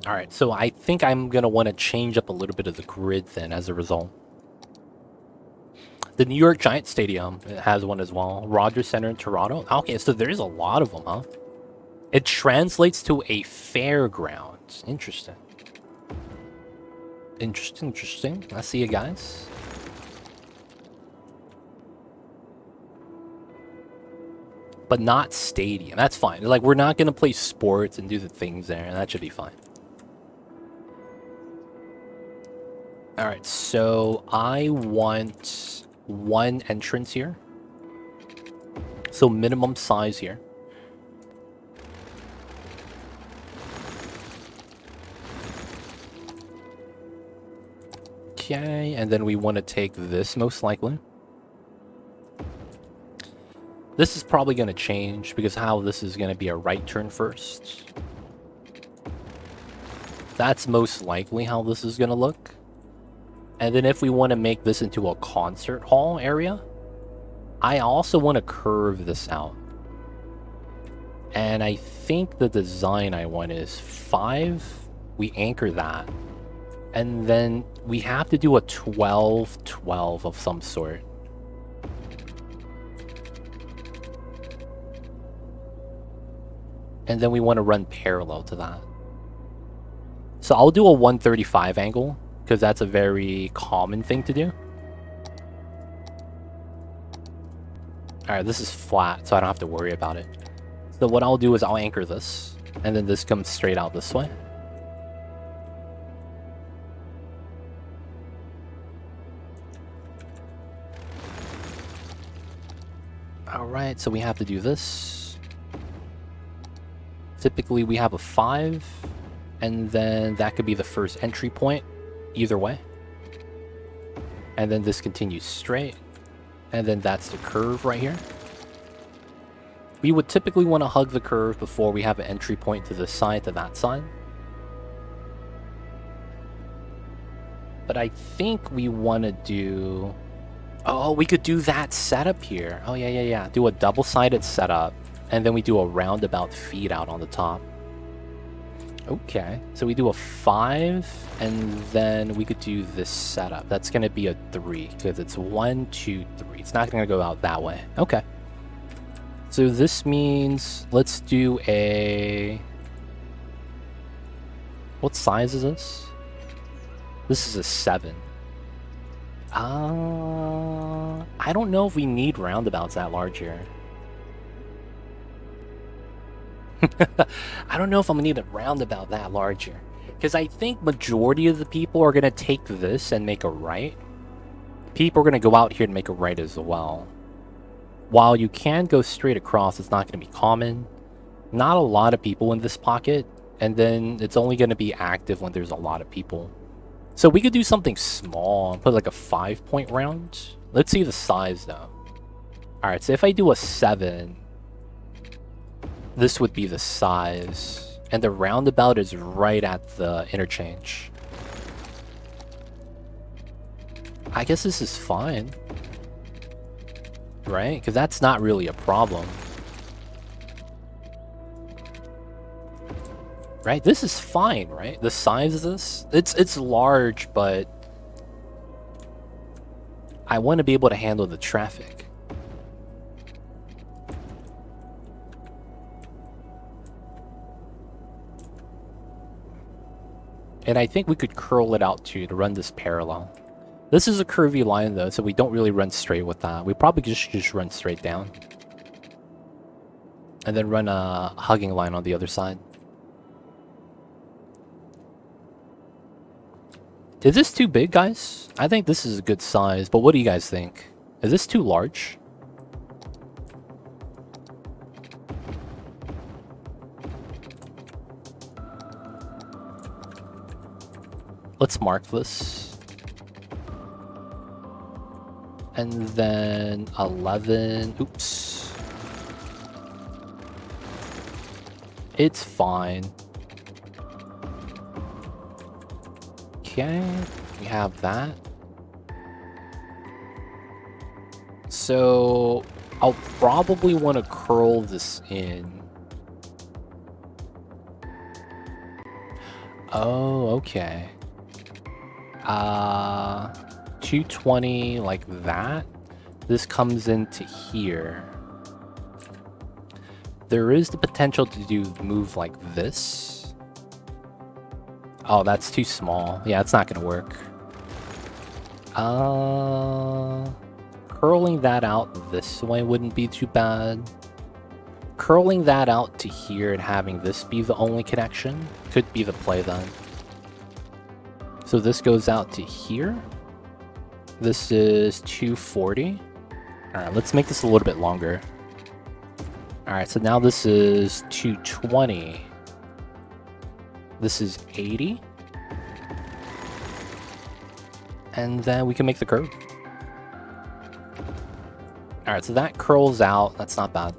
Alright, so I think I'm going to want to change up a little bit of the grid then as a result. The New York Giants Stadium has one as well. Rogers Center in Toronto. Okay, so there's a lot of them, huh? It translates to a fairground. Interesting. Interesting. I see you guys. But not stadium. That's fine. Like, we're not going to play sports and do the things there. And that should be fine. Alright, so I want one entrance here. So minimum size here. Okay, and then we want to take this most likely. This is probably going to change because how this is going to be a right turn first. That's most likely how this is going to look. And then if we want to make this into a concert hall area, I also want to curve this out. And I think the design I want is 5. We anchor that. And then we have to do a 12-12 of some sort. And then we want to run parallel to that. So I'll do a 135 angle, because that's a very common thing to do. Alright, this is flat, so I don't have to worry about it. So what I'll do is I'll anchor this, and then this comes straight out this way. Alright, so we have to do this. Typically we have a 5, and then that could be the first entry point, either way. And then this continues straight, and then that's the curve right here. We would typically want to hug the curve before we have an entry point to this side, to that side. But I think we want to do... Oh, we could do that setup here. Oh, yeah. Do a double-sided setup, and then we do a roundabout feed out on the top. Okay, so we do a 5, and then we could do this setup. That's going to be a 3, because it's 1, 2, 3. It's not going to go out that way. Okay. So this means let's do a... What size is this? This is a 7. I don't know if we need roundabouts that large here. I don't know if I'm gonna need a roundabout that large here. Because I think majority of the people are gonna take this and make a right. People are gonna go out here and make a right as well. While you can go straight across, it's not gonna be common. Not a lot of people in this pocket. And then it's only gonna be active when there's a lot of people. So we could do something small and put like a 5-point round. Let's see the size though. Alright, so if I do a 7, this would be the size. And the roundabout is right at the interchange. I guess this is fine. Right? Because that's not really a problem. Right? This is fine, right? The size of this, it's large, but I want to be able to handle the traffic. And I think we could curl it out too to run this parallel. This is a curvy line though, so we don't really run straight with that. We probably just run straight down. And then run a hugging line on the other side. Is this too big, guys? I think this is a good size, but what do you guys think? Is this too large? Let's mark this. And then 11. Oops. It's fine. Okay, we have that. So I'll probably want to curl this in. Oh, okay. 220 like that. This comes into here. There is the potential to move like this. Oh, that's too small. Yeah, it's not gonna work. Curling that out this way wouldn't be too bad. Curling that out to here and having this be the only connection could be the play then. So this goes out to here. This is 240. Alright, let's make this a little bit longer. Alright, so now this is 220. This is 80. And then we can make the curve. Alright, so that curls out. That's not bad.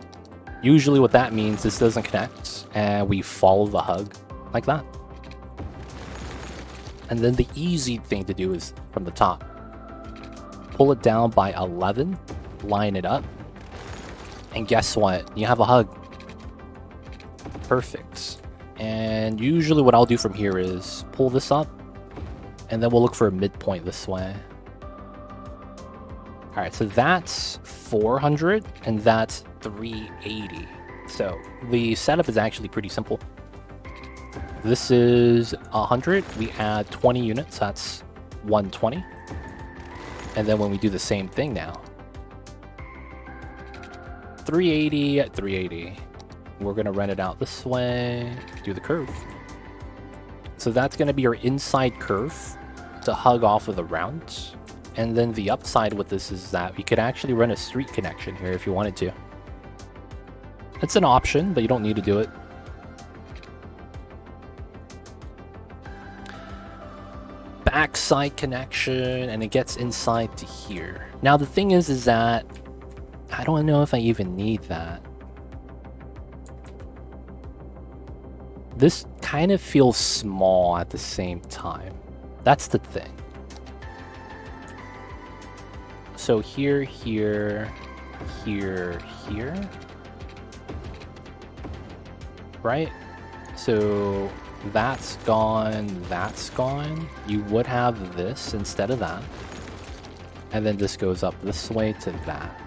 Usually what that means, this doesn't connect, and we follow the hug like that. And then the easy thing to do is from the top. Pull it down by 11, line it up, and guess what? You have a hug. Perfect. And usually what I'll do from here is pull this up, and then we'll look for a midpoint this way. Alright, so that's 400, and that's 380. So the setup is actually pretty simple. This is 100, we add 20 units, that's 120. And then when we do the same thing now, 380 at 380. We're going to run it out this way, do the curve. So that's going to be our inside curve to hug off of the round. And then the upside with this is that we could actually run a street connection here if you wanted to. It's an option, but you don't need to do it. Backside connection, and it gets inside to here. Now the thing is that I don't know if I even need that. This kind of feels small at the same time. That's the thing. So here, here, here, here. Right? So that's gone, that's gone. You would have this instead of that. And then this goes up this way to that.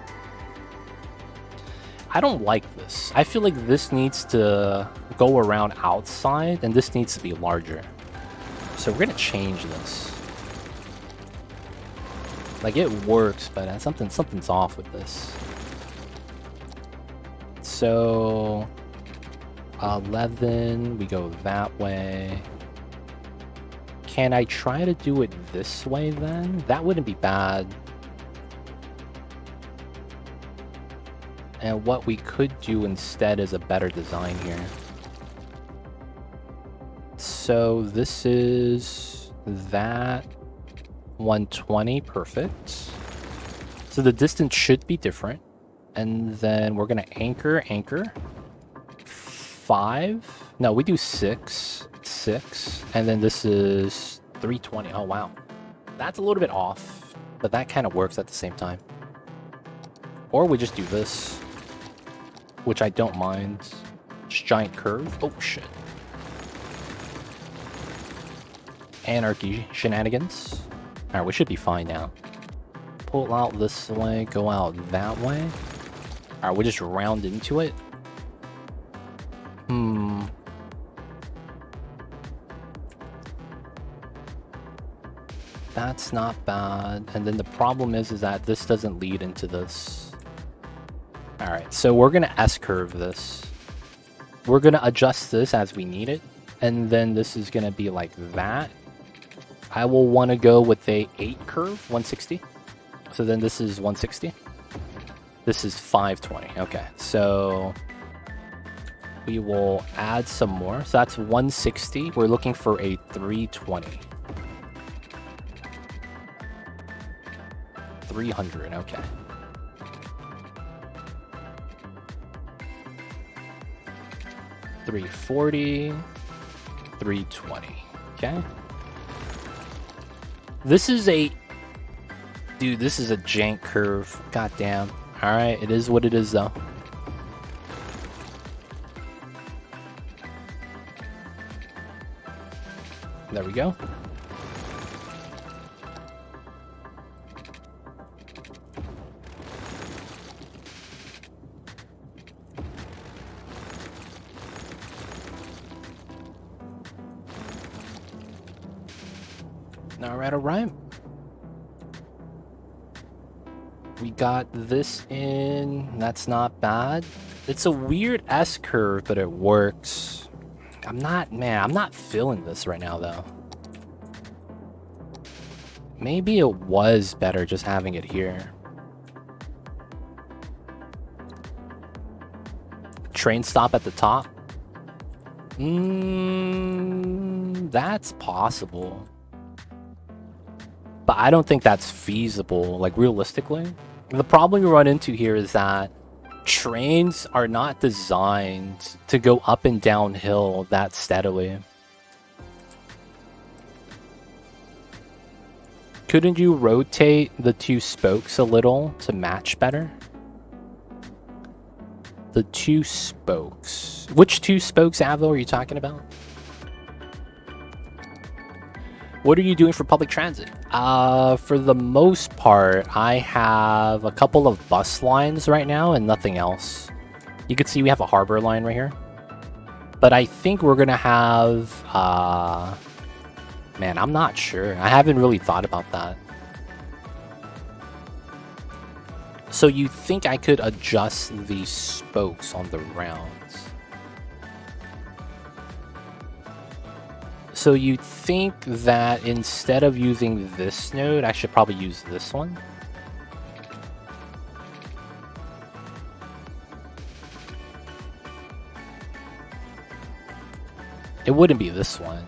I don't like this. I feel like this needs to go around outside, and this needs to be larger. So we're gonna change this. Like, it works, but something's off with this. So 11, we go that way. Can I try to do it this way then? That wouldn't be bad. And what we could do instead is a better design here. So this is that 120, perfect. So the distance should be different. And then we're gonna anchor. 5. No, we do 6. And then this is 320. Oh, wow. That's a little bit off, but that kind of works at the same time. Or we just do this, which I don't mind. Just giant curve. Oh, shit. anarchy shenanigans. Alright, we should be fine now. Pull out this way, go out that way. Alright, we'll just round into it. That's not bad. And then the problem is that this doesn't lead into this. Alright, so we're gonna S-curve this. We're gonna adjust this as we need it. And then this is gonna be like that. I will want to go with a 8 curve, 160. So then this is 160. This is 520. Okay, so we will add some more. So that's 160. We're looking for a 320. 300, okay. $340, $320, okay. This is a... Dude, this is a jank curve. God damn. Alright, it is what it is, though. There we go. Alright. We got this in. That's not bad. It's a weird S-curve, but it works. I'm not feeling this right now, though. Maybe it was better just having it here. Train stop at the top? That's possible. But I don't think that's feasible, like realistically. The problem you run into here is that trains are not designed to go up and downhill that steadily. Couldn't you rotate the two spokes a little to match better? The two spokes. Which two spokes, Avo, are you talking about? What are you doing for public transit? For the most part, I have a couple of bus lines right now and nothing else. You can see we have a harbor line right here. But I think we're gonna have, man, I'm not sure. I haven't really thought about that. So you think I could adjust the spokes on the rounds? So you think that instead of using this node, I should probably use this one? It wouldn't be this one.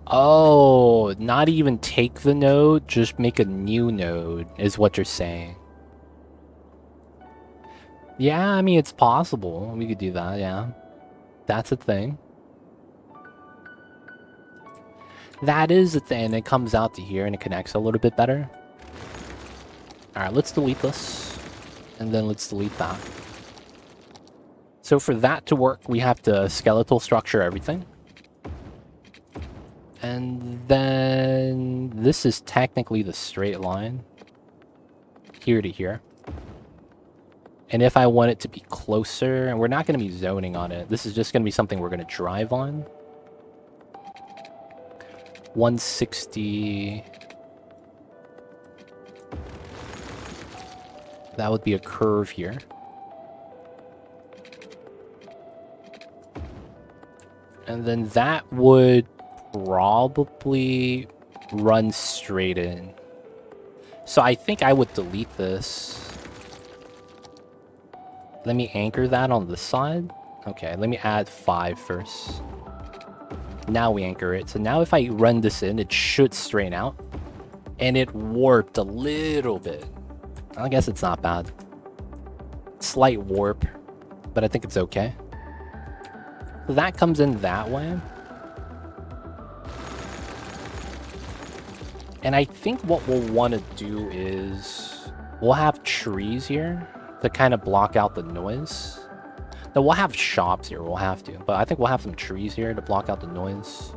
Oh, not even take the node, just make a new node, is what you're saying. Yeah, I mean, it's possible. We could do that, yeah. That's a thing. That is a thing. It comes out to here and it connects a little bit better. Alright, let's delete this. And then let's delete that. So for that to work, we have to skeletal structure everything. And then this is technically the straight line. Here to here. And if I want it to be closer, and we're not going to be zoning on it. This is just going to be something we're going to drive on. 160. That would be a curve here. And then that would probably run straight in. So I think I would delete this. Let me anchor that on this side. Okay, let me add 5 first. Now we anchor it. So now if I run this in, it should straighten out. And it warped a little bit. I guess it's not bad. Slight warp, but I think it's okay. So that comes in that way. And I think what we'll want to do is we'll have trees here to kind of block out the noise. No, we'll have shops here, we'll have to. But I think we'll have some trees here to block out the noise.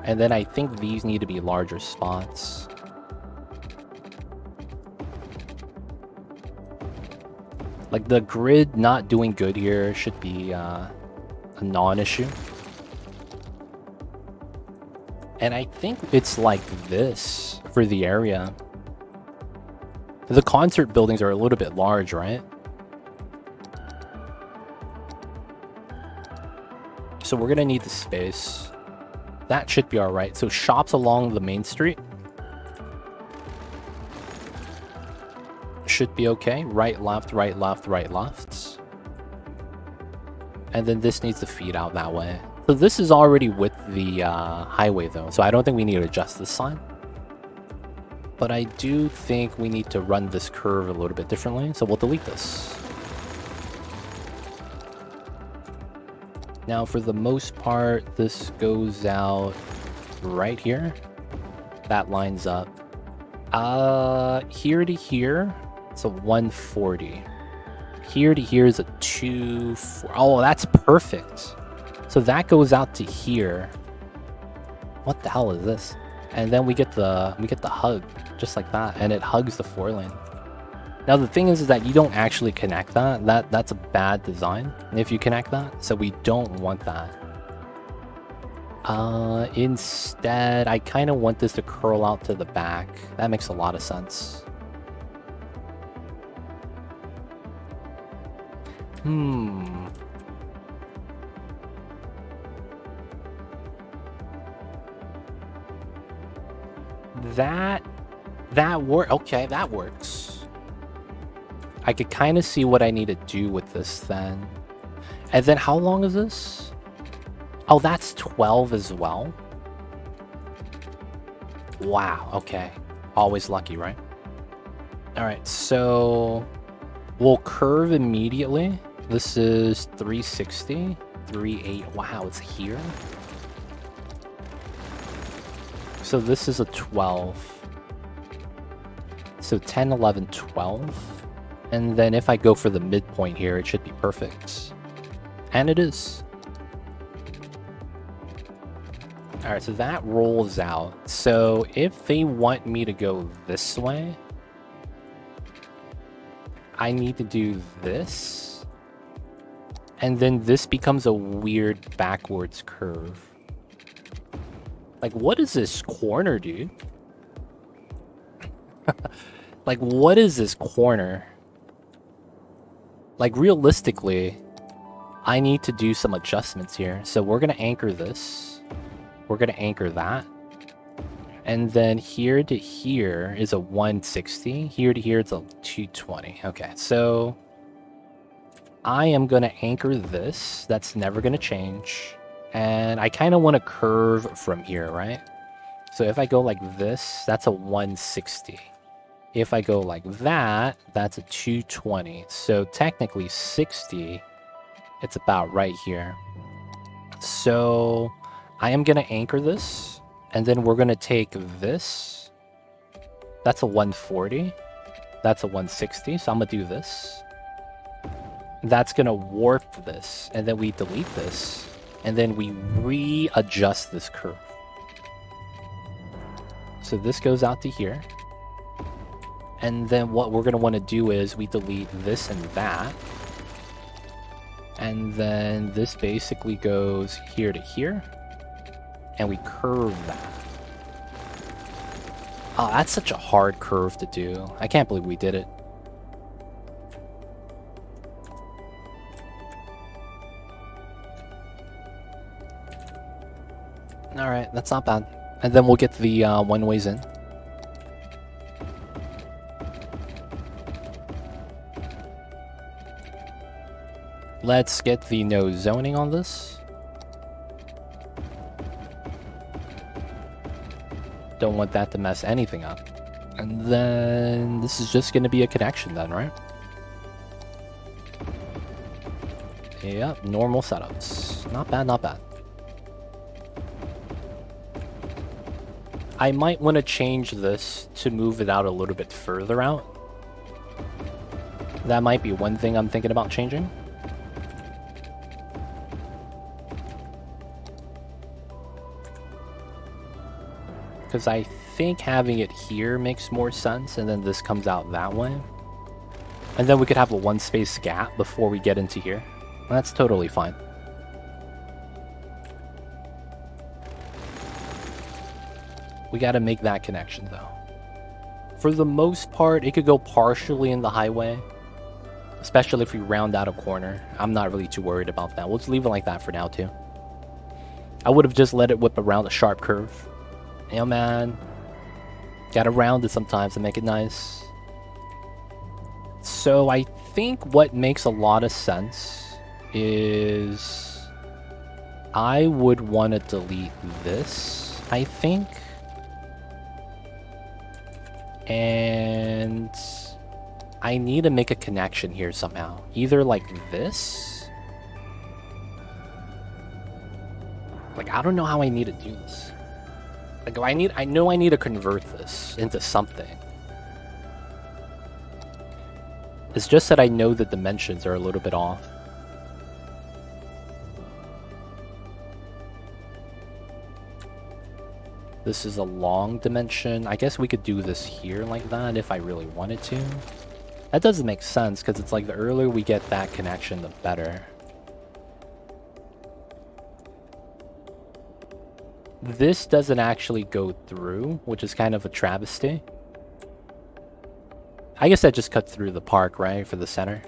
And then I think these need to be larger spots. Like, the grid not doing good here should be a non-issue. And I think it's like this for the area. The concert buildings are a little bit large, right? So we're gonna need the space. That should be alright. So shops along the main street should be okay. Right, left, right, left, right, left. And then this needs to feed out that way. So this is already with the highway though, so I don't think we need to adjust this sign. But I do think we need to run this curve a little bit differently, so we'll delete this. Now for the most part, this goes out right here. That lines up. Here to here, it's a 140. Here to here is a 240. Oh, that's perfect. So that goes out to here. What the hell is this? And then we get the hug, just like that, and it hugs the 4-lane. Now the thing is that you don't actually connect that. That's a bad design if you connect that. So we don't want that. Instead, I kind of want this to curl out to the back. That makes a lot of sense. Okay, that works. I could kind of see what I need to do with this then. And then how long is this? Oh, that's 12 as well. Wow, okay. Always lucky, right? Alright, so we'll curve immediately. This is 360, 38. Wow, it's here. So this is a 12. So 10, 11, 12. And then if I go for the midpoint here, it should be perfect. And it is. Alright, so that rolls out. So if they want me to go this way, I need to do this. And then this becomes a weird backwards curve. Like, what is this corner, dude? Like, what is this corner? Like, realistically, I need to do some adjustments here. So we're going to anchor this. We're going to anchor that. And then here to here is a 160. Here to here, it's a 220. Okay, so I am going to anchor this. That's never going to change. And I kind of want to curve from here, right? So if I go like this, that's a 160. If I go like that, that's a 220. So technically 60, it's about right here. So I am going to anchor this. And then we're going to take this. That's a 140. That's a 160. So I'm going to do this. That's going to warp this. And then we delete this. And then we readjust this curve. So this goes out to here. And then what we're going to want to do is we delete this and that. And then this basically goes here to here. And we curve that. Oh, that's such a hard curve to do. I can't believe we did it. Alright, that's not bad. And then we'll get the one-ways in. Let's get the no zoning on this. Don't want that to mess anything up. And then this is just going to be a connection then, right? Yep, normal setups. Not bad, not bad. I might want to change this to move it out a little bit further out. That might be one thing I'm thinking about changing. because I think having it here makes more sense, and then this comes out that way. And then we could have a one space gap before we get into here. That's totally fine. We gotta make that connection though. For the most part, it could go partially in the highway, especially if we round out a corner. I'm not really too worried about that. We'll just leave it like that for now too. I would have just let it whip around a sharp curve. Yeah, man. Gotta round it sometimes to make it nice. So I think what makes a lot of sense is I would want to delete this, I think. And I need to make a connection here somehow. Either like this. Like, I don't know how I need to do this. Like, I know I need to convert this into something. It's just that I know the dimensions are a little bit off. This is a long dimension. I guess we could do this here like that if I really wanted to. That doesn't make sense because it's like the earlier we get that connection, the better. This doesn't actually go through, which is kind of a travesty. I guess that just cut through the park, right, for the center.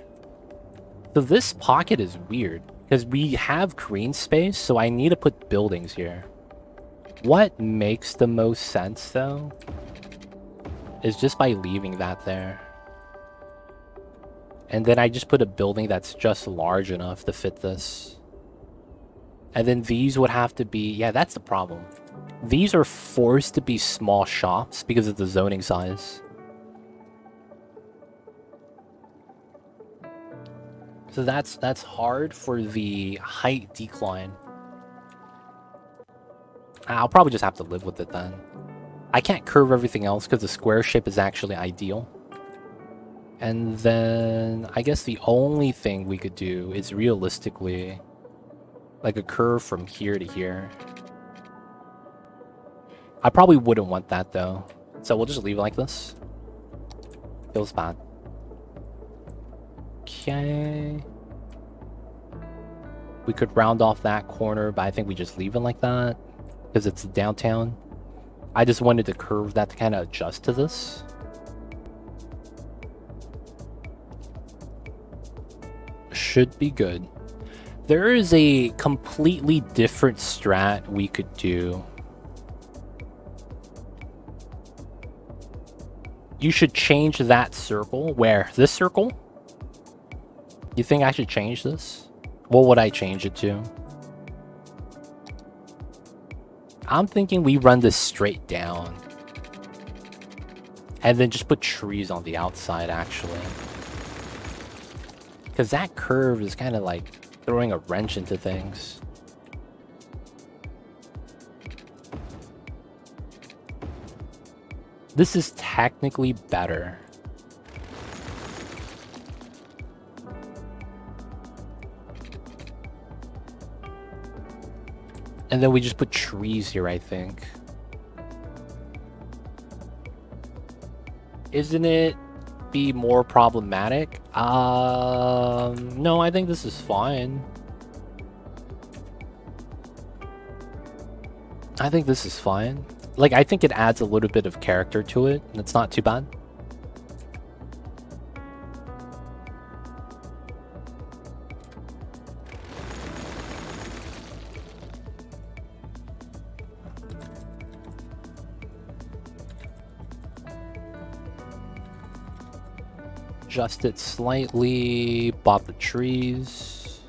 So this pocket is weird, because we have green space, so I need to put buildings here. What makes the most sense, though, is just by leaving that there. And then I just put a building that's just large enough to fit this. And then these would have to be... Yeah, that's the problem. These are forced to be small shops because of the zoning size. So that's hard for the height decline. I'll probably just have to live with it then. I can't curve everything else because the square shape is actually ideal. And then I guess the only thing we could do is realistically like a curve from here to here. I probably wouldn't want that though. So we'll just leave it like this. Feels bad. Okay. We could round off that corner, but I think we just leave it like that because it's downtown. I just wanted to curve that to kind of adjust to this. Should be good. There is a completely different strat we could do. You should change that circle. Where? This circle? You think I should change this? What would I change it to? I'm thinking we run this straight down. And then just put trees on the outside, actually. Because that curve is kind of like throwing a wrench into things. This is technically better. And then we just put trees here, I think. Isn't it be more problematic? No, I think this is fine. I think this is fine. Like, I think it adds a little bit of character to it, and it's not too bad. Adjust it slightly, bought the trees.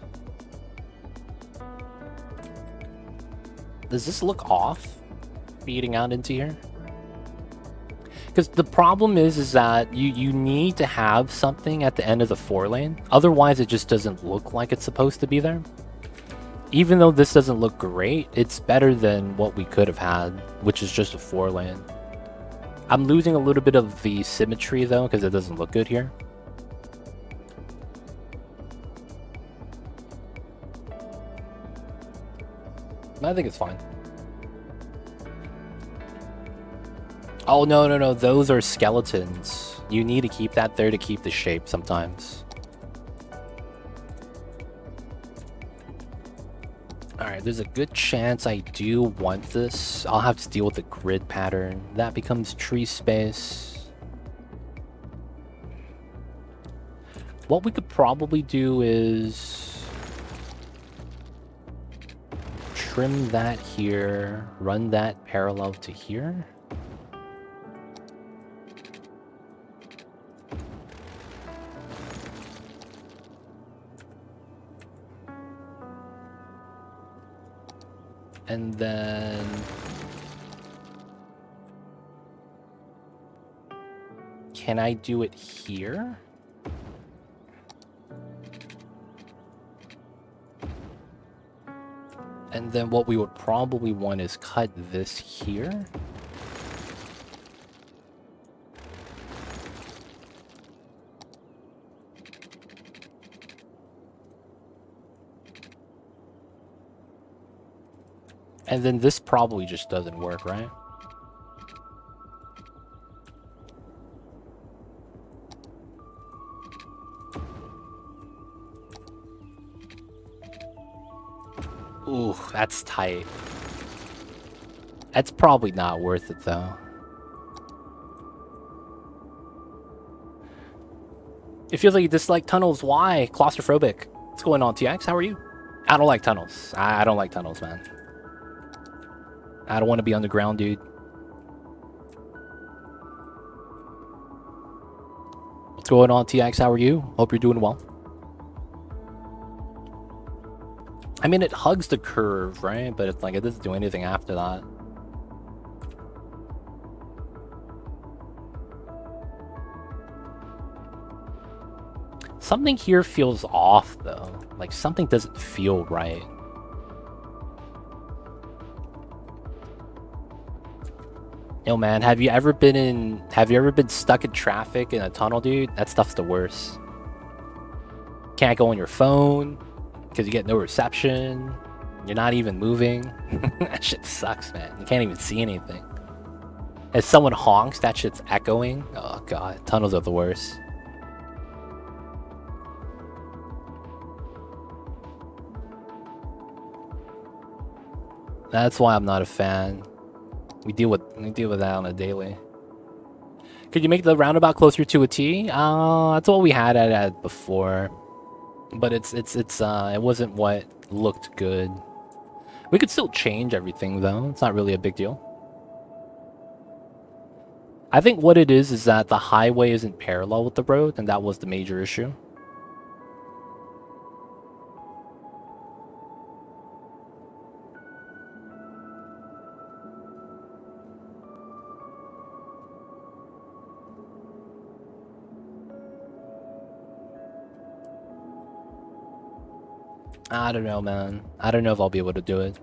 Does this look off? Feeding out into here? Because the problem is that you need to have something at the end of the 4-lane. Otherwise, it just doesn't look like it's supposed to be there. Even though this doesn't look great, it's better than what we could have had, which is just a 4-lane. I'm losing a little bit of the symmetry, though, because it doesn't look good here. I think it's fine. Oh, no, no, no. Those are skeletons. You need to keep that there to keep the shape sometimes. Alright, there's a good chance I do want this. I'll have to deal with the grid pattern. That becomes tree space. What we could probably do is trim that here, run that parallel to here. And then can I do it here? And then what we would probably want is cut this here. And then this probably just doesn't work, right? Ooh, that's tight. That's probably not worth it, though. It feels like you dislike tunnels. Why? Claustrophobic. What's going on, TX? How are you? I don't like tunnels. I don't like tunnels, man. I don't want to be underground, dude. What's going on, TX? How are you? Hope you're doing well. I mean, it hugs the curve, right? But it's like, it doesn't do anything after that. Something here feels off, though. Like, something doesn't feel right. Yo, man, have you ever been stuck in traffic in a tunnel, dude? That stuff's the worst. Can't go on your phone because you get no reception. You're not even moving. That shit sucks, man. You can't even see anything. If someone honks, that shit's echoing. Oh, God. Tunnels are the worst. That's why I'm not a fan. We deal with that on a daily. Could you make the roundabout closer to a T? That's what we had at before, but it wasn't what looked good. We could still change everything though. It's not really a big deal. I think what it is that the highway isn't parallel with the road, and that was the major issue. I don't know, man. I don't know if I'll be able to do it.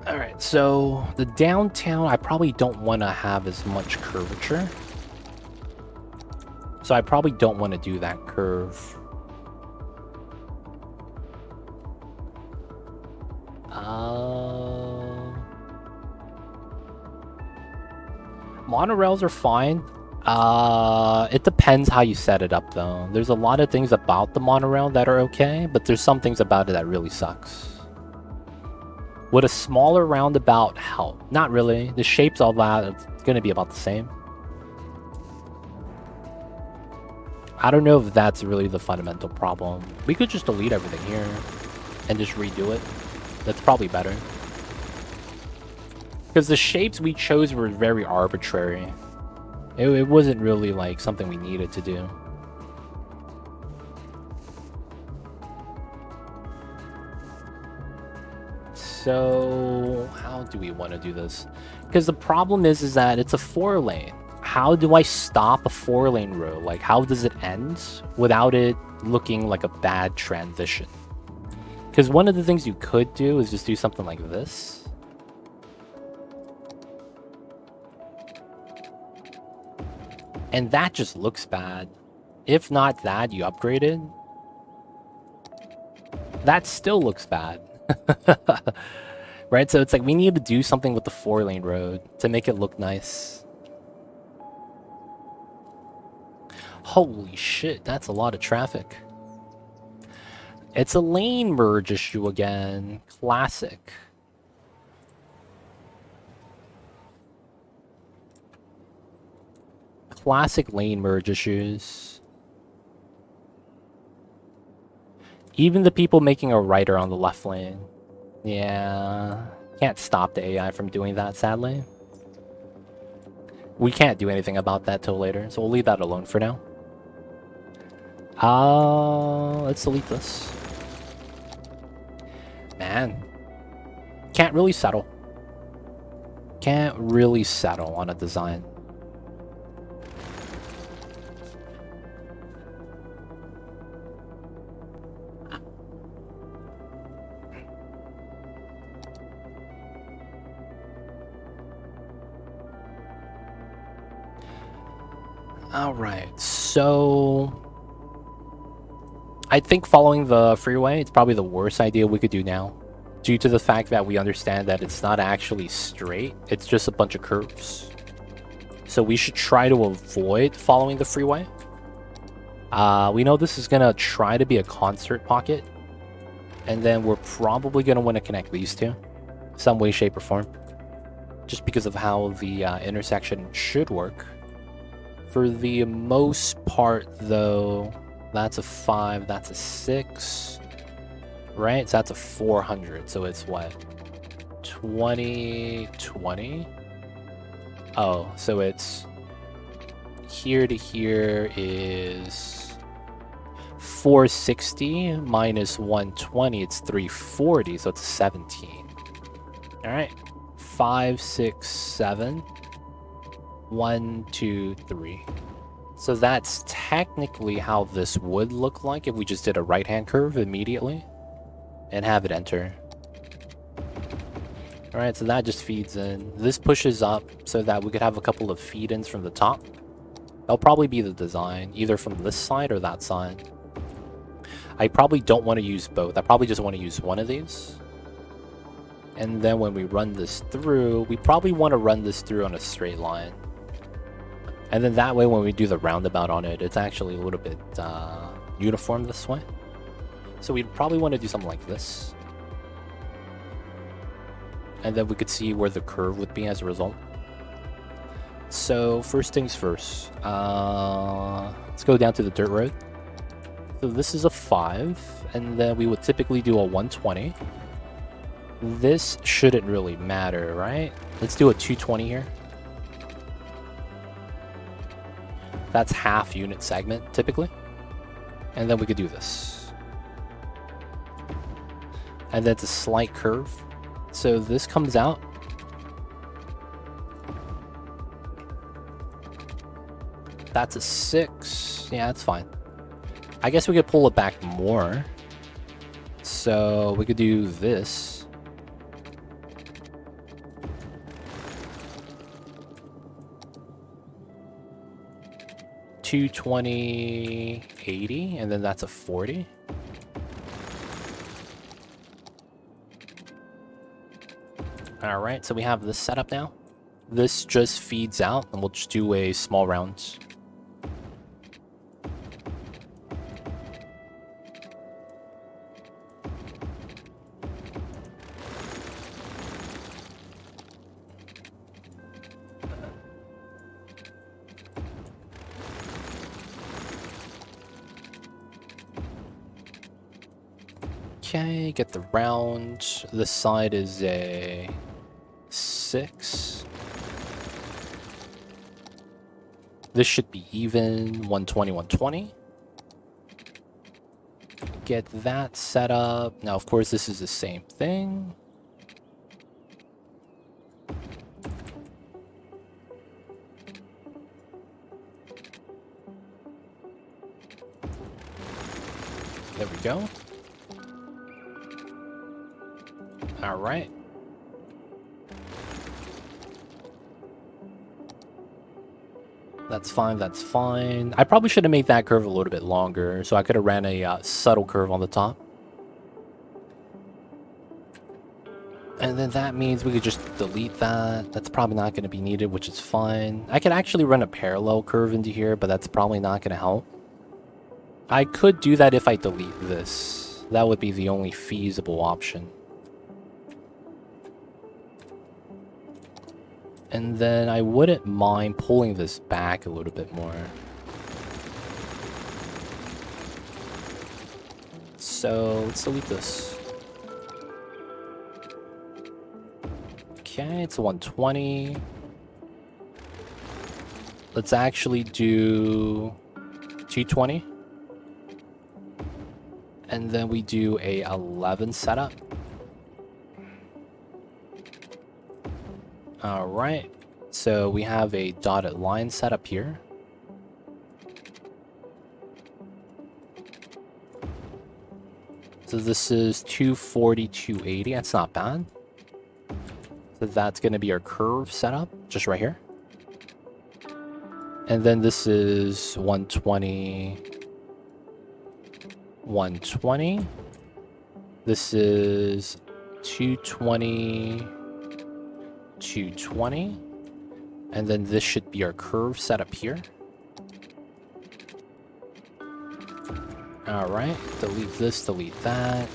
Alright, so the downtown, I probably don't want to have as much curvature. So I probably don't want to do that curve. Monorails are fine. It depends how you set it up, though. There's a lot of things about the monorail that are okay, but there's some things about it that really sucks. Would a smaller roundabout help? Not really. The shape's all that. It's going to be about the same. I don't know if that's really the fundamental problem. We could just delete everything here and just redo it. That's probably better. Because the shapes we chose were very arbitrary. It wasn't really like something we needed to do. So how do we want to do this? Because the problem is that it's a 4-lane. How do I stop a 4-lane road? Like, how does it end without it looking like a bad transition? Because one of the things you could do is just do something like this. And that just looks bad. If not that, you upgrade it. That still looks bad. Right, so it's like we need to do something with the 4-lane road to make it look nice. Holy shit, that's a lot of traffic. It's a lane merge issue again. Classic. Classic lane merge issues. Even the people making a right are on the left lane. Yeah. Can't stop the AI from doing that, sadly. We can't do anything about that till later, so we'll leave that alone for now. Let's delete this. Man. Can't really settle. Can't really settle on a design. Alright, so... I think following the freeway, it's probably the worst idea we could do now. Due to the fact that we understand that it's not actually straight, it's just a bunch of curves. So we should try to avoid following the freeway. We know this is gonna try to be a concert pocket. And then we're probably gonna want to connect these two. Some way, shape, or form. Just because of how the intersection should work. For the most part, though, that's a 5, that's a 6. Right? So that's a 400. So it's what? 20, 20? Oh, so it's... Here to here is... 460 minus 120, it's 340, so it's 17. Alright. 5, 6, 7. 1, 2, 3. So that's technically how this would look like if we just did a right-hand curve immediately and have it enter. Alright, so that just feeds in. This pushes up so that we could have a couple of feed-ins from the top. That'll probably be the design, either from this side or that side. I probably don't want to use both. I probably just want to use one of these. And then when we run this through, we probably want to run this through on a straight line. And then that way, when we do the roundabout on it, it's actually a little bit uniform this way. So we'd probably want to do something like this. And then we could see where the curve would be as a result. So first things first, let's go down to the dirt road. So this is a 5, and then we would typically do a 120. This shouldn't really matter, right? Let's do a 220 here. That's half unit segment, typically. And then we could do this. And then it's a slight curve. So this comes out. That's a 6. Yeah, that's fine. I guess we could pull it back more. So we could do this. $220, 80, and then that's a 40. Alright, so we have this setup now. This just feeds out, and we'll just do a small round. Okay, get the round. This side is a 6. This should be even. 120, 120. Get that set up. Now, of course, this is the same thing. There we go. All right. That's fine, that's fine. I probably should have made that curve a little bit longer, so I could have ran a subtle curve on the top. And then that means we could just delete that. That's probably not going to be needed, which is fine. I could actually run a parallel curve into here, but that's probably not going to help. I could do that if I delete this. That would be the only feasible option. And then I wouldn't mind pulling this back a little bit more. So let's delete this. Okay, it's 120. Let's actually do 220. And then we do a 11 setup. All right. So we have a dotted line setup here. So this is 240, 280. That's not bad. So that's going to be our curve setup, just right here. And then this is 120, 120. This is 220, 220. And then this should be our curve setup here. All right, delete this, delete that.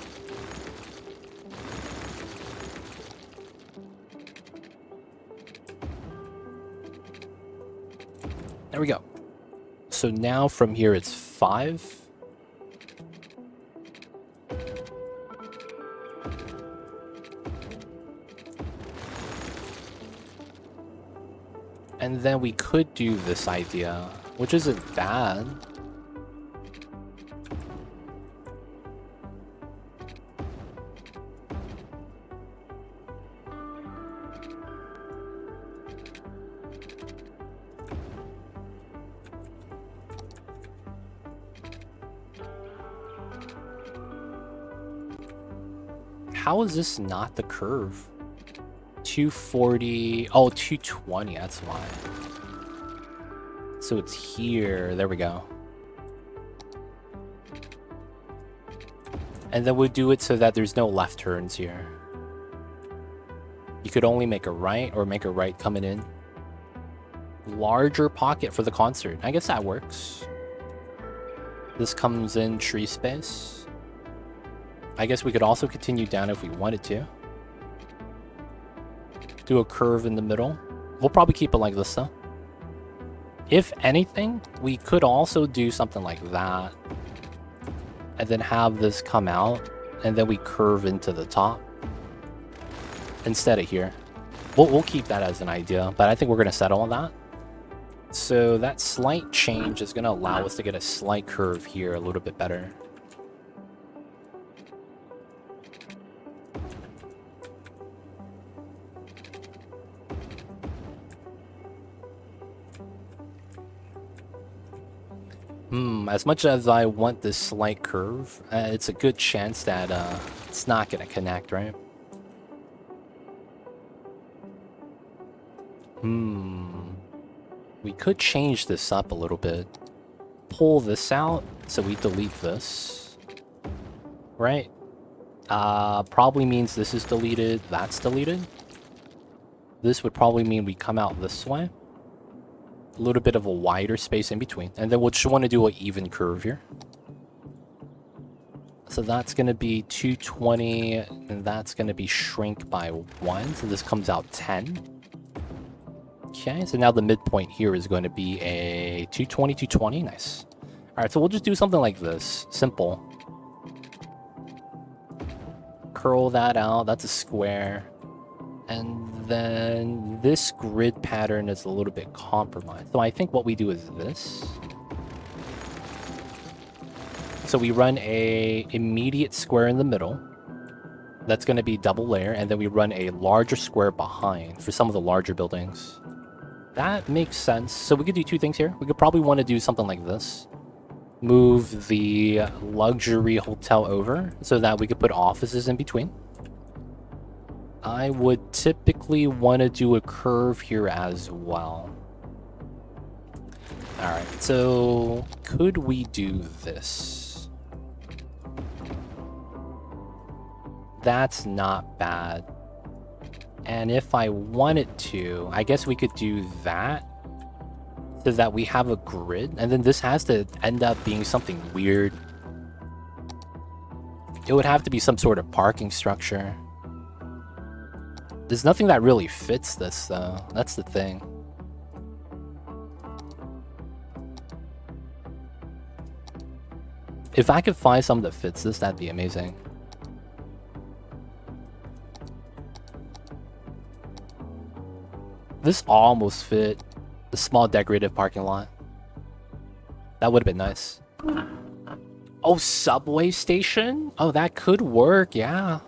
There we go. So now from here it's 5. And then we could do this idea, which isn't bad. How is this not the curve? 240. Oh, 220. That's why. So it's here. There we go. And then we'll do it so that there's no left turns here. You could only make a right or make a right coming in. Larger pocket for the concert. I guess that works. This comes in tree space. I guess we could also continue down if we wanted to. Do a curve in the middle. We'll probably keep it like this though. If anything, we could also do something like that. And then have this come out. And then we curve into the top. Instead of here. We'll keep that as an idea. But I think we're going to settle on that. So that slight change is going to allow us to get a slight curve here a little bit better. As much as I want this slight curve, it's a good chance that it's not going to connect, right? We could change this up a little bit. Pull this out, so we delete this. Right? Probably means this is deleted, that's deleted. This would probably mean we come out this way. A little bit of a wider space in between. And then we'll just want to do an even curve here. So that's going to be 220, and that's going to be shrink by 1. So this comes out 10. Okay, so now the midpoint here is going to be a 220, 220. Nice. All right, so we'll just do something like this. Simple. Curl that out. That's a square. And then this grid pattern is a little bit compromised. So I think what we do is this. So we run a immediate square in the middle. That's going to be double layer. And then we run a larger square behind for some of the larger buildings. That makes sense. So we could do two things here. We could probably want to do something like this. Move the luxury hotel over so that we could put offices in between. I would typically want to do a curve here as well. Alright, so could we do this? That's not bad. And if I wanted to, I guess we could do that so that we have a grid. And then this has to end up being something weird. It would have to be some sort of parking structure. There's nothing that really fits this, though. That's the thing. If I could find something that fits this, that'd be amazing. This almost fit the small decorative parking lot. That would have been nice. Oh, subway station? Oh, that could work, yeah.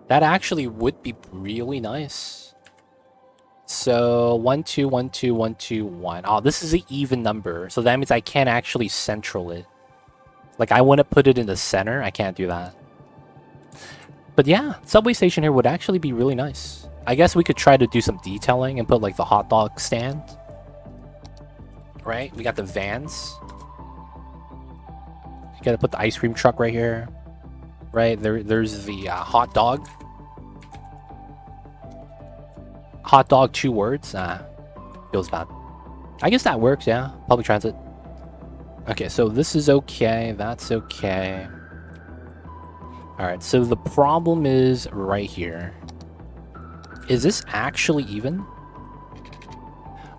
That actually would be really nice. So 1 2 1 2 1 2 1. Oh, this is an even number, so that means I can't actually central it. Like, I want to put it in the center. I can't do that. But yeah, subway station here would actually be really nice. I guess we could try to do some detailing and put like the hot dog stand. Right? We got the vans. You gotta put the ice cream truck right here. Right? There's the hot dog. Hot dog, 2 words. Feels bad. I guess that works, yeah. Public transit. Okay, so this is okay. That's okay. Alright, so the problem is right here. Is this actually even?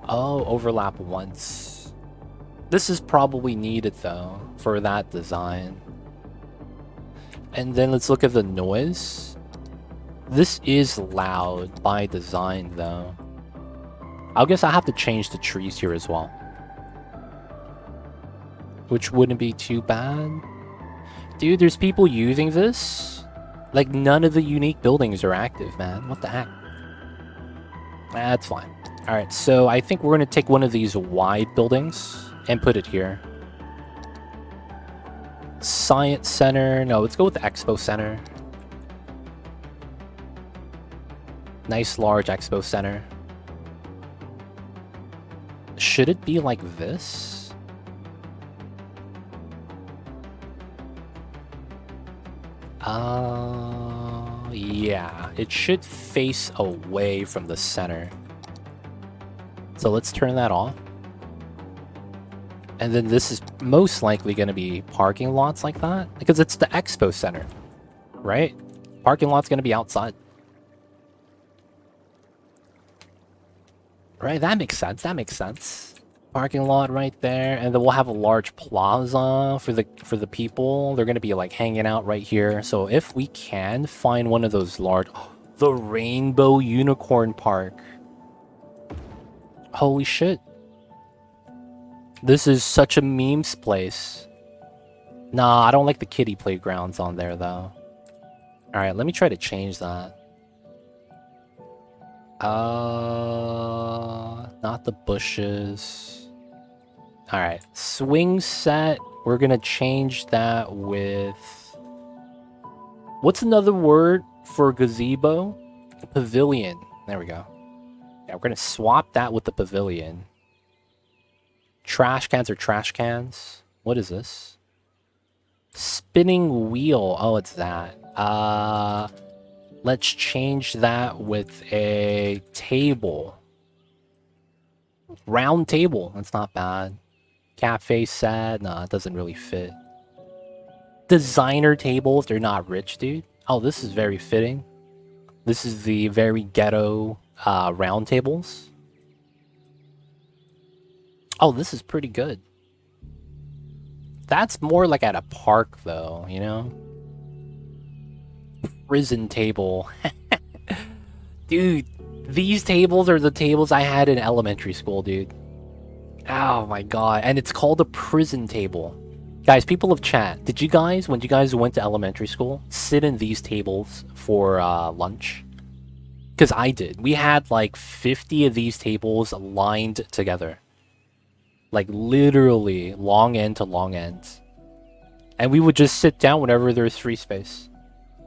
Oh, overlap once. This is probably needed, though, for that design. And then let's look at the noise. This is loud by design, though. I guess I have to change the trees here as well. Which wouldn't be too bad. Dude, there's people using this? Like, none of the unique buildings are active, man. What the heck? That's fine. Alright, so I think we're going to take one of these wide buildings and put it here. Science Center. No, let's go with the Expo Center. Nice large Expo Center. Should it be like this? Yeah, it should face away from the center. So let's turn that off. And then this is most likely going to be parking lots like that, because it's the Expo Center, right? Parking lot's going to be outside. Right, that makes sense, that makes sense. Parking lot right there, and then we'll have a large plaza for the people. They're gonna be like hanging out right here. So if we can find one of those large, the Rainbow Unicorn Park. Holy shit! This is such a memes place. Nah, I don't like the kiddie playgrounds on there though. All right, let me try to change that. Not the bushes. Alright, swing set. We're gonna change that with... What's another word for gazebo? Pavilion. There we go. Yeah, we're gonna swap that with the pavilion. Trash cans are trash cans. What is this? Spinning wheel. Oh, it's that. Let's change that with a table. Round table. That's not bad. Cafe set. Nah, it doesn't really fit. Designer tables. They're not rich, dude. Oh, this is very fitting. This is the very ghetto round tables. Oh, this is pretty good. That's more like at a park, though, you know? Prison table. Dude, these tables are the tables I had in elementary school, dude. Oh my god. And it's called a prison table. Guys, people of chat, did you guys, when you guys went to elementary school, sit in these tables for lunch? Because I did. We had like 50 of these tables lined together. Like literally long end to long end. And we would just sit down whenever there was free space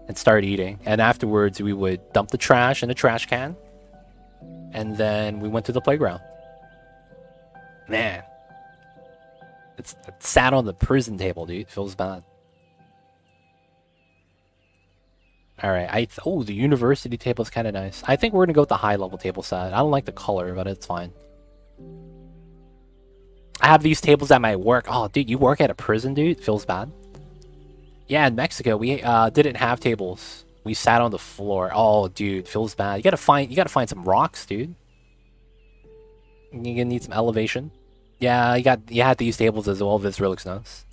and start eating. And afterwards, we would dump the trash in a trash can. And then we went to the playground. Man. It sat on the prison table, dude. Feels bad. Alright, oh, the university table is kind of nice. I think we're gonna go with the high level table set. I don't like the color, but it's fine. I have these tables at my work. Oh, dude, you work at a prison, dude? Feels bad. Yeah, in Mexico, we didn't have tables. We sat on the floor. Oh, dude, feels bad. You gotta find some rocks, dude. You're gonna need some elevation. Yeah, you had these tables as well. This really looks nice.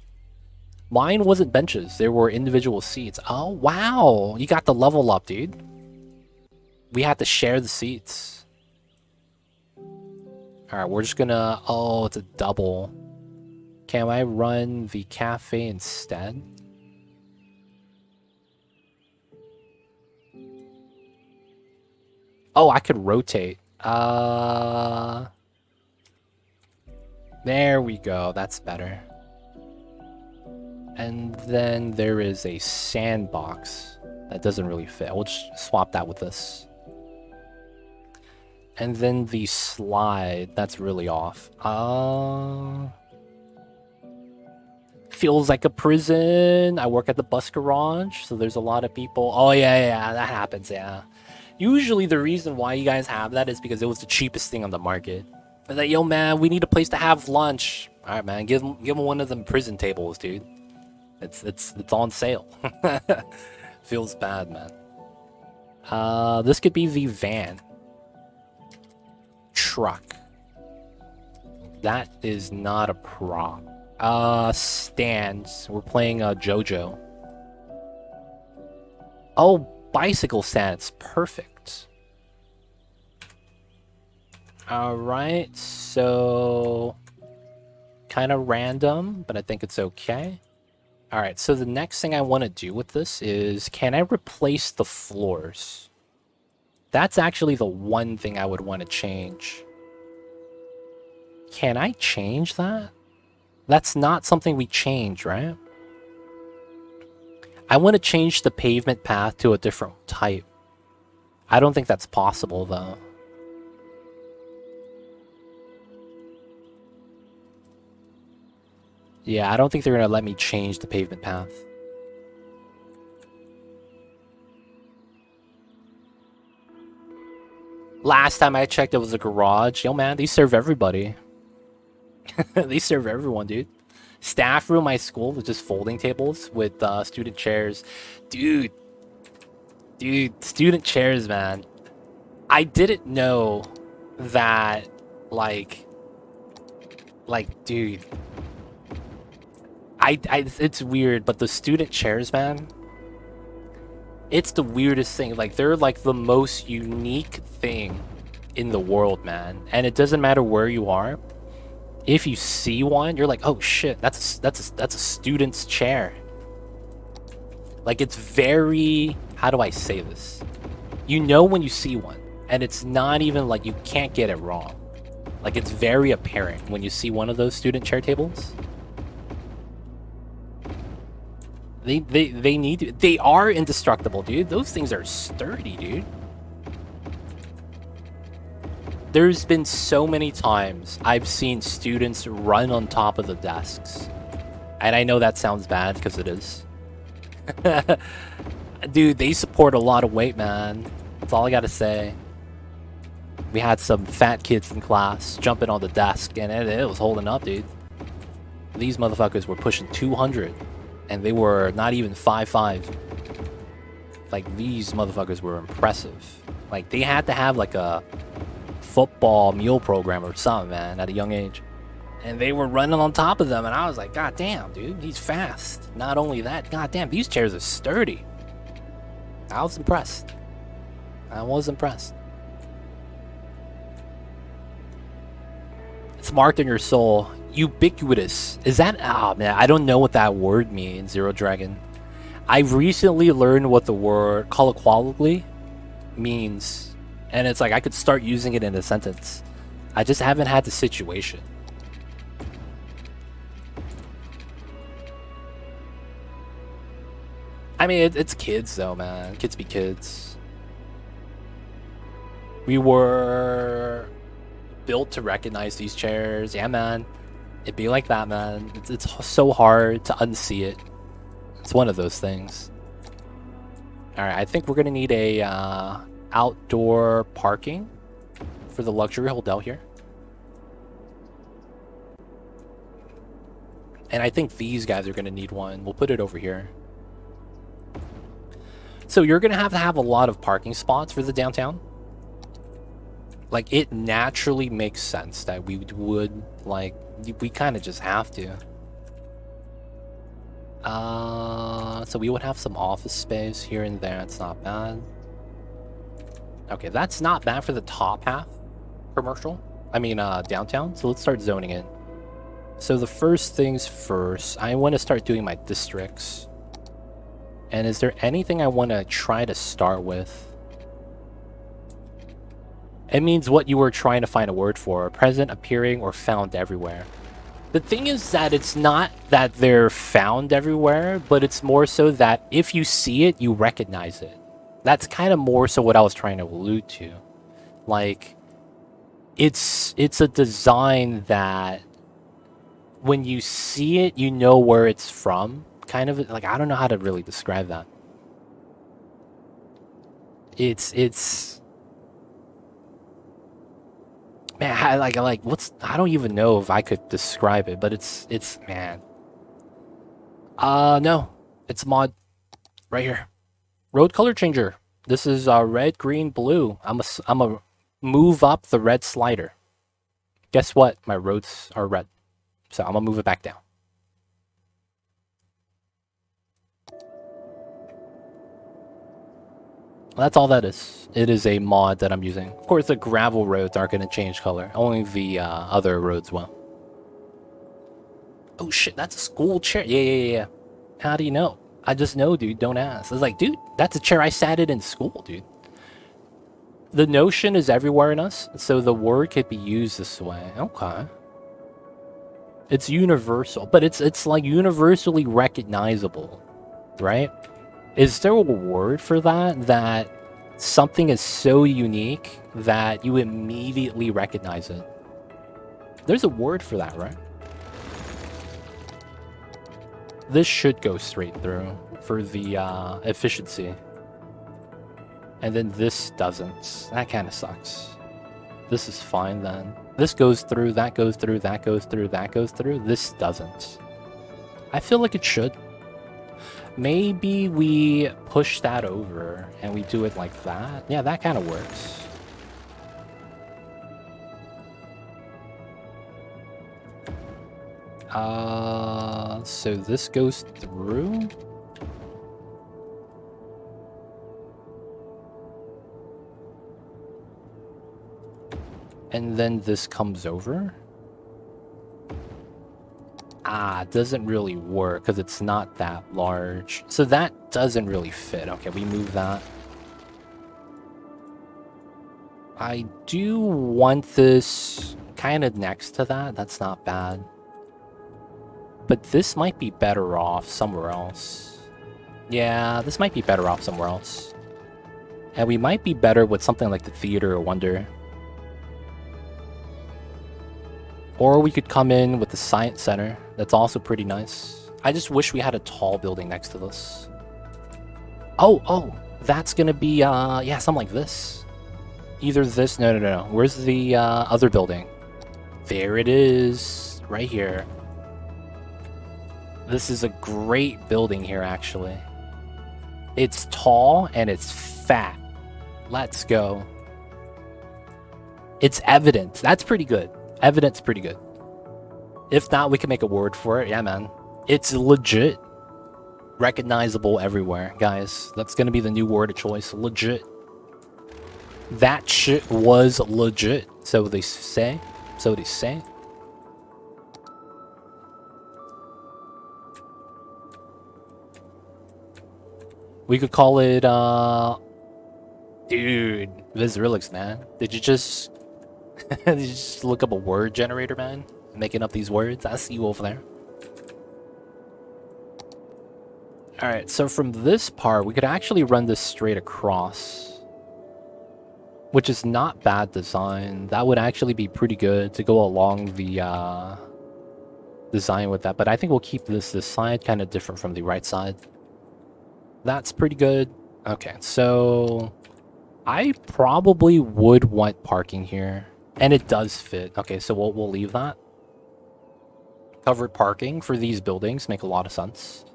Mine wasn't benches. There were individual seats. Oh, wow. You got the level up, dude. We had to share the seats. Alright, we're just gonna... Oh, it's a double. Can I run the cafe instead? Oh, I could rotate. There we go. That's better. And then there is a sandbox. That doesn't really fit. We'll just swap that with this. And then the slide. That's really off. Feels like a prison. I work at the bus garage, so there's a lot of people. Oh, yeah, that happens, yeah. Usually the reason why you guys have that is because it was the cheapest thing on the market. But like, yo, man, we need a place to have lunch. All right, man, give them one of them prison tables, dude. It's on sale. Feels bad, man. This could be the van. Truck. That is not a prop. Stands. We're playing JoJo. Oh, bicycle stands. Perfect. Alright, so... kind of random, but I think it's okay. Alright, so the next thing I want to do with this is, can I replace the floors? That's actually the one thing I would want to change. Can I change that? That's not something we change, right? I want to change the pavement path to a different type. I don't think that's possible, though. Yeah, I don't think they're going to let me change the pavement path. Last time I checked, it was a garage. Yo, man, they serve everybody. They serve everyone, dude. Staff room, my school, was just folding tables with student chairs. Dude, student chairs, man. I didn't know that, like, dude. It's weird, but the student chairs, man, it's the weirdest thing. Like, they're like the most unique thing in the world, man. And it doesn't matter where you are. If you see one, you're like, oh shit, that's a student's chair. Like, it's very, how do I say this? You know when you see one, and it's not even like you can't get it wrong. Like, it's very apparent when you see one of those student chair tables. They need to, they are indestructible, dude. Those things are sturdy, dude. There's been so many times I've seen students run on top of the desks. And I know that sounds bad, because it is. Dude, they support a lot of weight, man. That's all I gotta say. We had some fat kids in class jumping on the desk, and it was holding up, dude. These motherfuckers were pushing 200. And they were not even 5'5". Like, these motherfuckers were impressive. Like, they had to have, like, a football meal program or something, man, at a young age. And they were running on top of them, and I was like, god damn, dude, he's fast. Not only that, god damn, these chairs are sturdy. I was impressed. It's marked in your soul. Ubiquitous. Is that... Oh, man, I don't know what that word means, Zero Dragon. I've recently learned what the word colloquially means. And it's like, I could start using it in a sentence. I just haven't had the situation. I mean, it's kids, though, man. Kids be kids. We were built to recognize these chairs. Yeah, man. It'd be like that, man. It's so hard to unsee it. It's one of those things. Alright, I think we're gonna need a outdoor parking for the luxury hotel here. And I think these guys are gonna need one. We'll put it over here. So you're gonna have a lot of parking spots for the downtown. Like, it naturally makes sense that we would, like, we kind of just have to. So we would have some office space here and there. It's not bad. Okay, that's not bad for the top half commercial. I mean, downtown. So let's start zoning in. So the first things first, I want to start doing my districts. And is there anything I want to try to start with? It means what you were trying to find a word for. Present, appearing, or found everywhere. The thing is that it's not that they're found everywhere, but it's more so that if you see it, you recognize it. That's kind of more so what I was trying to allude to. Like, it's a design that when you see it, you know where it's from. Kind of, like, I don't know how to really describe that. It's... Man, I don't even know if I could describe it, but it's, man. No. It's a mod. Right here. Road color changer. This is red, green, blue. I'm a move up the red slider. Guess what? My roads are red. So I'm gonna move it back down. That's all that is. It is a mod that I'm using. Of course, the gravel roads aren't going to change color. Only the other roads will. Oh shit, that's a school chair. Yeah. How do you know? I just know, dude. Don't ask. I was like, dude, that's a chair I sat in school, dude. The notion is everywhere in us, so the word could be used this way. Okay. It's universal, but it's like universally recognizable, right? Is there a word for that? That something is so unique that you immediately recognize it? There's a word for that, right? This should go straight through for the efficiency. And then this doesn't. That kind of sucks. This is fine then. This goes through, that goes through, that goes through, that goes through. This doesn't. I feel like it should. Maybe we push that over and we do it like that. Yeah, that kind of works. So this goes through. And then this comes over. Doesn't really work because it's not that large. So that doesn't really fit. Okay, we move that. I do want this kind of next to that. That's not bad. But this might be better off somewhere else. Yeah, this might be better off somewhere else. And we might be better with something like the Theater of Wonder. Or we could come in with the Science Center. That's also pretty nice. I just wish we had a tall building next to this. Oh, that's gonna be, yeah, something like this. Either this, no. Where's the other building? There it is, right here. This is a great building here, actually. It's tall and it's fat. Let's go. It's evident. That's pretty good. Evidence pretty good. If not, we can make a word for it. Yeah, man. It's legit. Recognizable everywhere, guys. That's gonna be the new word of choice. Legit. That shit was legit. So they say. So they say. We could call it, dude, Visrilix, man. Did you just... Did you just look up a word generator, man? Making up these words? I see you over there. Alright, so from this part, we could actually run this straight across. Which is not bad design. That would actually be pretty good to go along the design with that. But I think we'll keep this side kind of different from the right side. That's pretty good. Okay, so I probably would want parking here, and it does fit. Okay, so we'll leave that. Covered parking for these buildings make a lot of sense.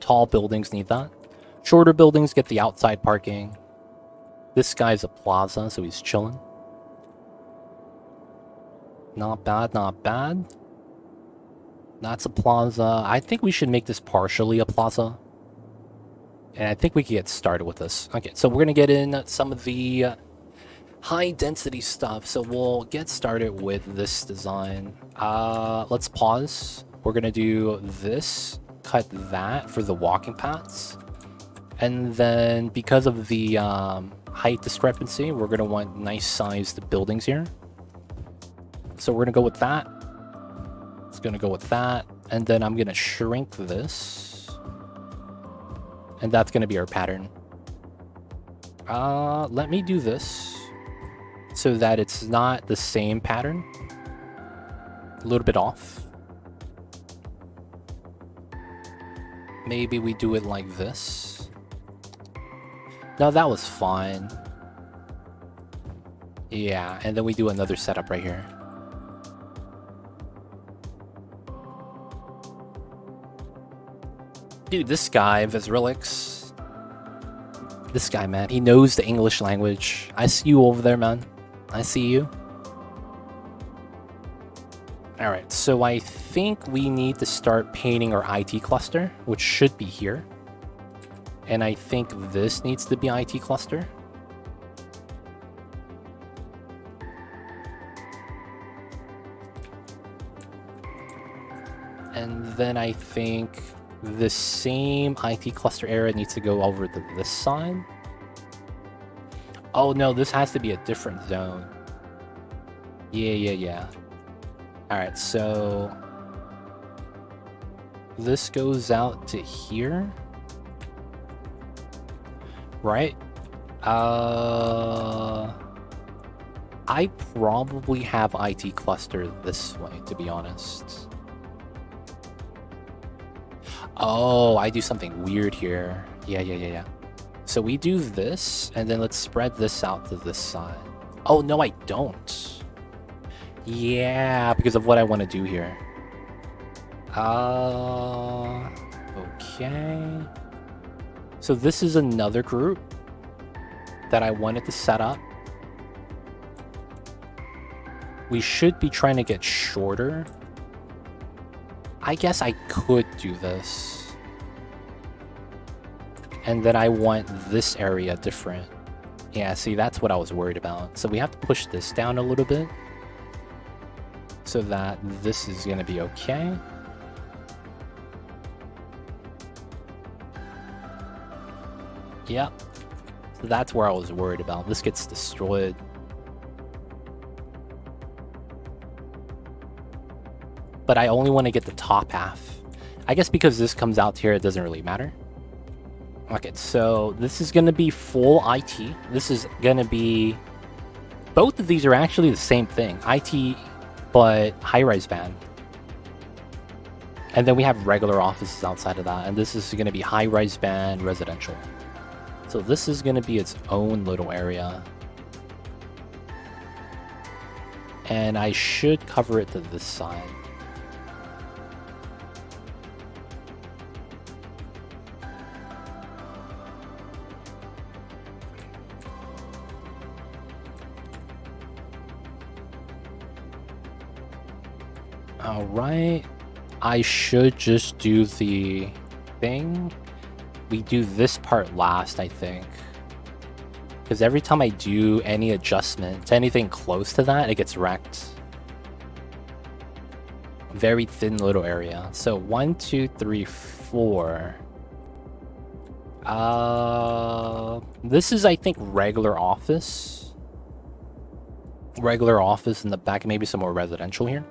Tall buildings need that. Shorter buildings get the outside parking. This guy's a plaza, so he's chilling. Not bad, not bad. That's a plaza. I think we should make this partially a plaza. And I think we can get started with this. Okay, so we're going to get in some of the high density stuff. So we'll get started with this design. Let's pause. We're going to do this, cut that for the walking paths. And then because of the height discrepancy, we're going to want nice sized buildings here. So we're going to go with that. It's going to go with that. And then I'm going to shrink this. And that's going to be our pattern. Let me do this so that it's not the same pattern. A little bit off. Maybe we do it like this. No, that was fine. Yeah, and then we do another setup right here. Dude, this guy, Visrilix. This guy, man, he knows the English language. I see you over there, man. I see you. Alright, so I think we need to start painting our IT cluster, which should be here. And I think this needs to be IT cluster. And then I think the same IT cluster area needs to go over to this side. Oh no, this has to be a different zone. Yeah. Alright, so this goes out to here. Right? I probably have IT cluster this way, to be honest. Oh, I do something weird here. Yeah. So we do this, and then let's spread this out to this side. Oh, no, I don't. Yeah, because of what I want to do here. Okay. So this is another group that I wanted to set up. We should be trying to get shorter. I guess I could do this. And then I want this area different. Yeah, see, that's what I was worried about. So we have to push this down a little bit. So that this is going to be okay. Yep. So that's where I was worried about. This gets destroyed. But I only want to get the top half. I guess because this comes out here, it doesn't really matter. Okay, so this is going to be full IT. This is going to be... Both of these are actually the same thing. IT, but high-rise band. And then we have regular offices outside of that. And this is going to be high-rise band residential. So this is going to be its own little area. And I should cover it to this side. Alright, I should just do the thing. We do this part last, I think. Because every time I do any adjustment to anything close to that, it gets wrecked. Very thin little area. So 1, 2, 3, 4. This is, I think, regular office. Regular office in the back, maybe some more residential here.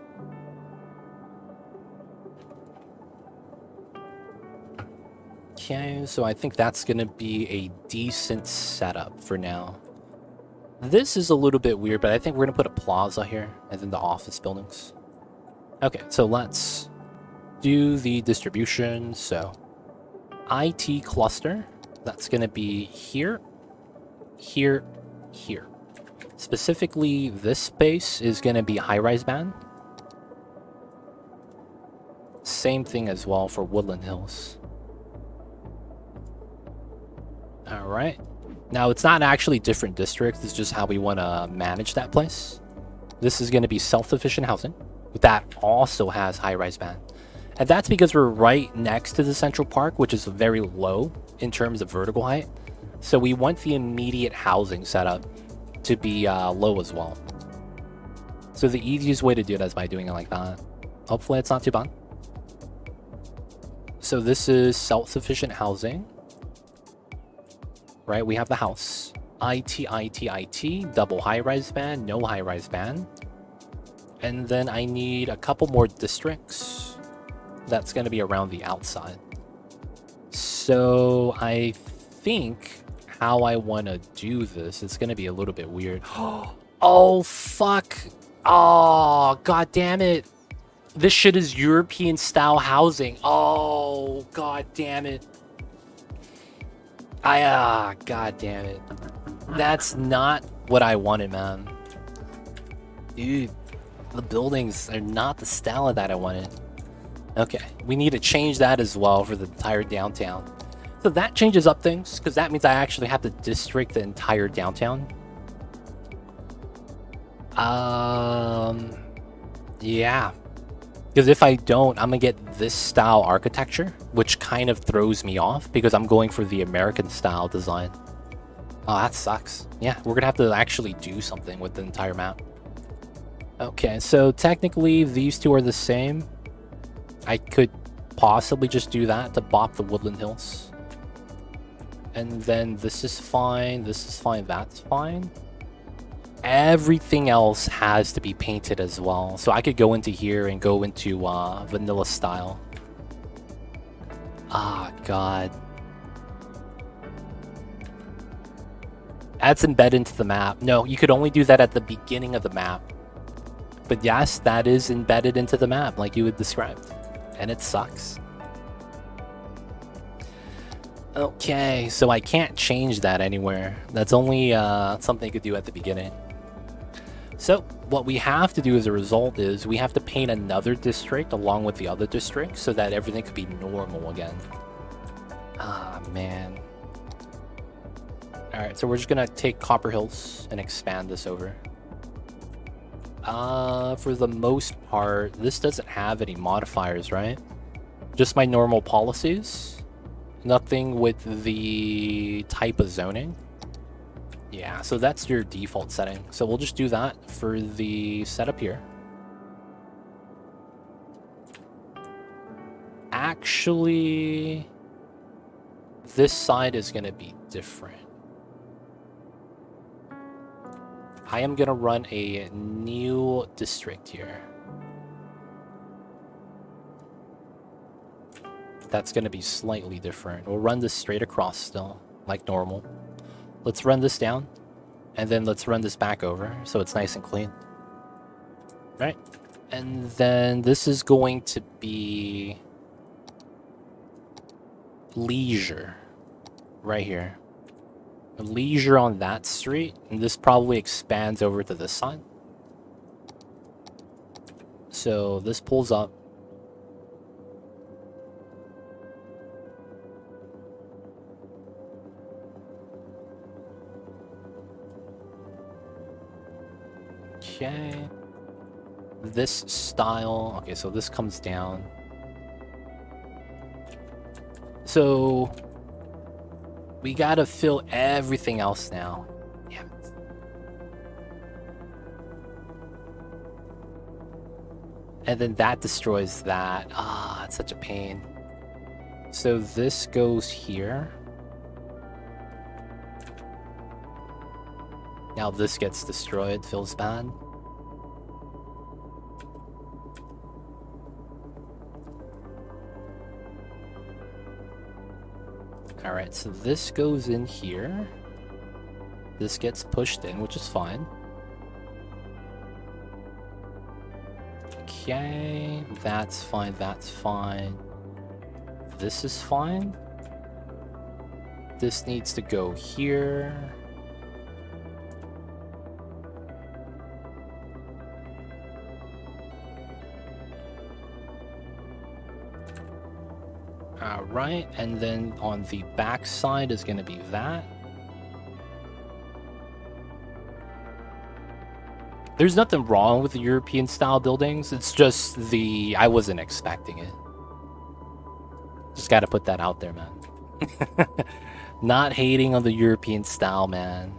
Okay, so I think that's going to be a decent setup for now. This is a little bit weird, but I think we're going to put a plaza here and then the office buildings. Okay, so let's do the distribution. So, IT cluster. That's going to be here, here, here. Specifically, this space is going to be high-rise band. Same thing as well for Woodland Hills. Alright. Now, it's not actually different districts. It's just how we want to manage that place. This is going to be self-sufficient housing. That also has high-rise band. And that's because we're right next to the Central Park, which is very low in terms of vertical height. So we want the immediate housing setup to be low as well. So the easiest way to do that is by doing it like that. Hopefully it's not too bad. So this is self-sufficient housing. Right, we have the house. IT, double high-rise band, no high-rise band. And then I need a couple more districts. That's going to be around the outside. So I think how I want to do this, it's going to be a little bit weird. Oh, fuck. Oh, god damn it. This shit is European style housing. Oh, god damn it. God damn it. That's not what I wanted, man. Dude, the buildings are not the style that I wanted. Okay, we need to change that as well for the entire downtown. So that changes up things, because that means I actually have to district the entire downtown. Yeah. Because if I don't, I'm going to get this style architecture, which kind of throws me off because I'm going for the American style design. Oh, that sucks. Yeah, we're going to have to actually do something with the entire map. Okay, so technically these two are the same. I could possibly just do that to bop the Woodland Hills. And then this is fine, that's fine. Everything else has to be painted as well. So I could go into here and go into vanilla style. Ah, God. That's embedded into the map. No, you could only do that at the beginning of the map. But yes, that is embedded into the map like you had described. And it sucks. Okay, so I can't change that anywhere. That's only something you could do at the beginning. So what we have to do as a result is we have to paint another district along with the other districts so that everything could be normal again. Ah, man. Alright, so we're just gonna take Copper Hills and expand this over. For the most part, this doesn't have any modifiers, right? Just my normal policies. Nothing with the type of zoning. Yeah, so that's your default setting. So we'll just do that for the setup here. Actually, this side is going to be different. I am going to run a new district here. That's going to be slightly different. We'll run this straight across still, like normal. Let's run this down, and then let's run this back over, so it's nice and clean. Right? And then this is going to be leisure, right here. Leisure on that street, and this probably expands over to this side. So this pulls up. Okay. This style. Okay, so this comes down. So we gotta fill everything else now. Damn it. And then that destroys that. Ah, it's such a pain. So this goes here. Now this gets destroyed, feels bad. Alright, so this goes in here. This gets pushed in, which is fine. Okay, that's fine, that's fine. This is fine. This needs to go here. Alright, and then on the back side is going to be that. There's nothing wrong with the European style buildings. It's just I wasn't expecting it. Just got to put that out there, man. Not hating on the European style, man.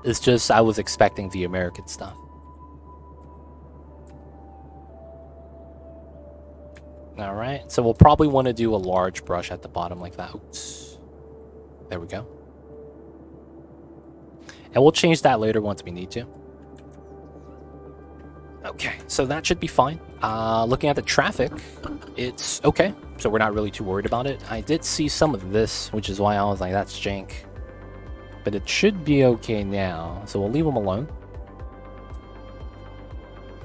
It's just I was expecting the American stuff. Alright, so we'll probably want to do a large brush at the bottom like that. Oops. There we go. And we'll change that later once we need to. Okay, so that should be fine. Looking at the traffic, it's okay. So we're not really too worried about it. I did see some of this, which is why I was like, that's jank. But it should be okay now. So we'll leave them alone.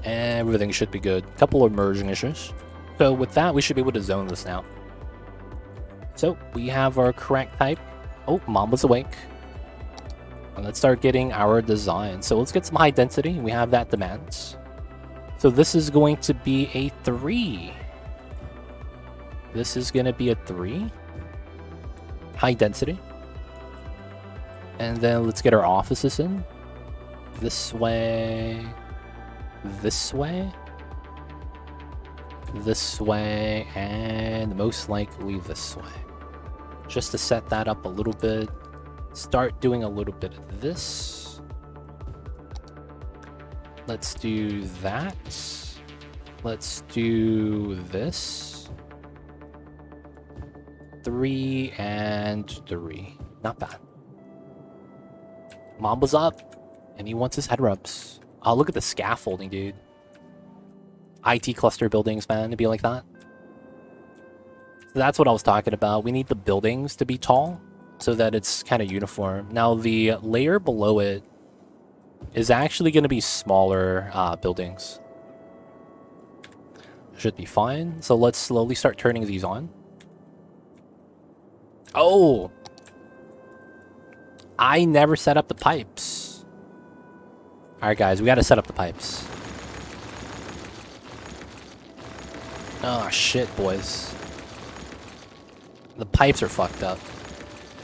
Everything should be good. Couple of merging issues. So with that, we should be able to zone this now. So we have our correct type. Oh, Mamba's awake. And let's start getting our design. So let's get some high density. We have that demands. So this is going to be a 3. This is going to be a 3. High density. And then let's get our offices in. This way. This way. This way. And most likely this way. Just to set that up a little bit. Start doing a little bit of this. Let's do that. Let's do this. 3 and 3. Not bad. Mamba's up, and he wants his head rubs. Oh, look at the scaffolding, dude. IT cluster buildings, man, to be like that. So that's what I was talking about. We need the buildings to be tall so that it's kind of uniform. Now, the layer below it is actually going to be smaller buildings. Should be fine. So let's slowly start turning these on. Oh! I never set up the pipes. Alright guys, we got to set up the pipes. Oh shit, boys. The pipes are fucked up.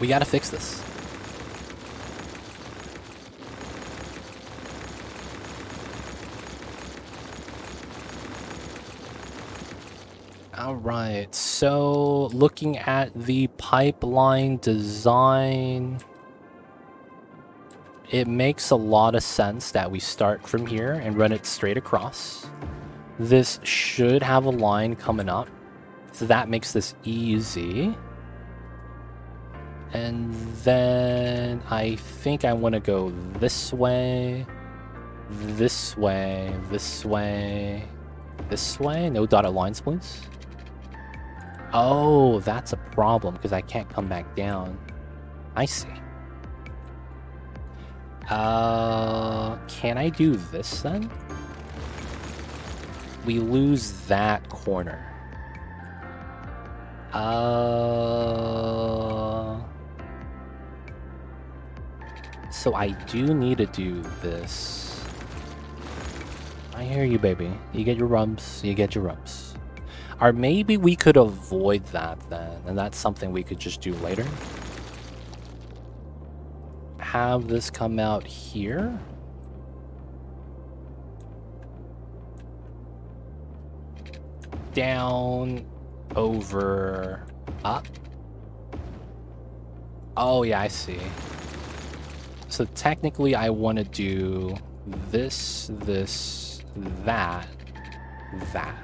We got to fix this. Alright, so looking at the pipeline design, it makes a lot of sense that we start from here and run it straight across. This should have a line coming up, so that makes this easy. And then I think I want to go this way, this way, this way, this way. No dotted lines, please. Oh, that's a problem because I can't come back down. I see. Can I do this then? We lose that corner. So I do need to do this. I hear you, baby. You get your rubs. You get your rubs. Or maybe we could avoid that then, and that's something we could just do later. Have this come out here. Down, over, up. Oh yeah, I see. So technically I want to do this, this, that, that.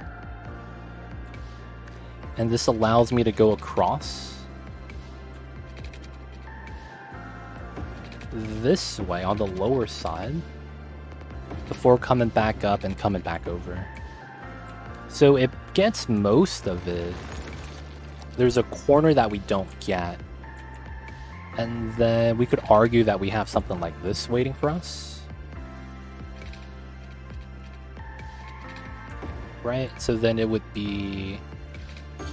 And this allows me to go across this way on the lower side before coming back up and coming back over. So it gets most of it. There's a corner that we don't get. And then we could argue that we have something like this waiting for us. Right? So then it would be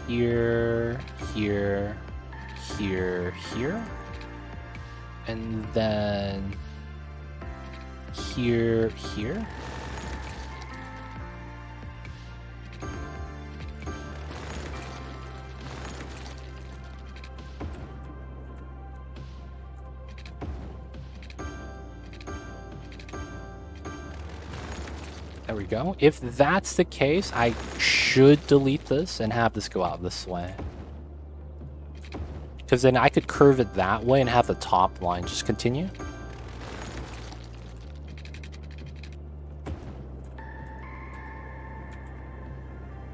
here, here, here, here. And then here, here. There we go. If that's the case, I should delete this and have this go out this way. Because then I could curve it that way and have the top line just continue.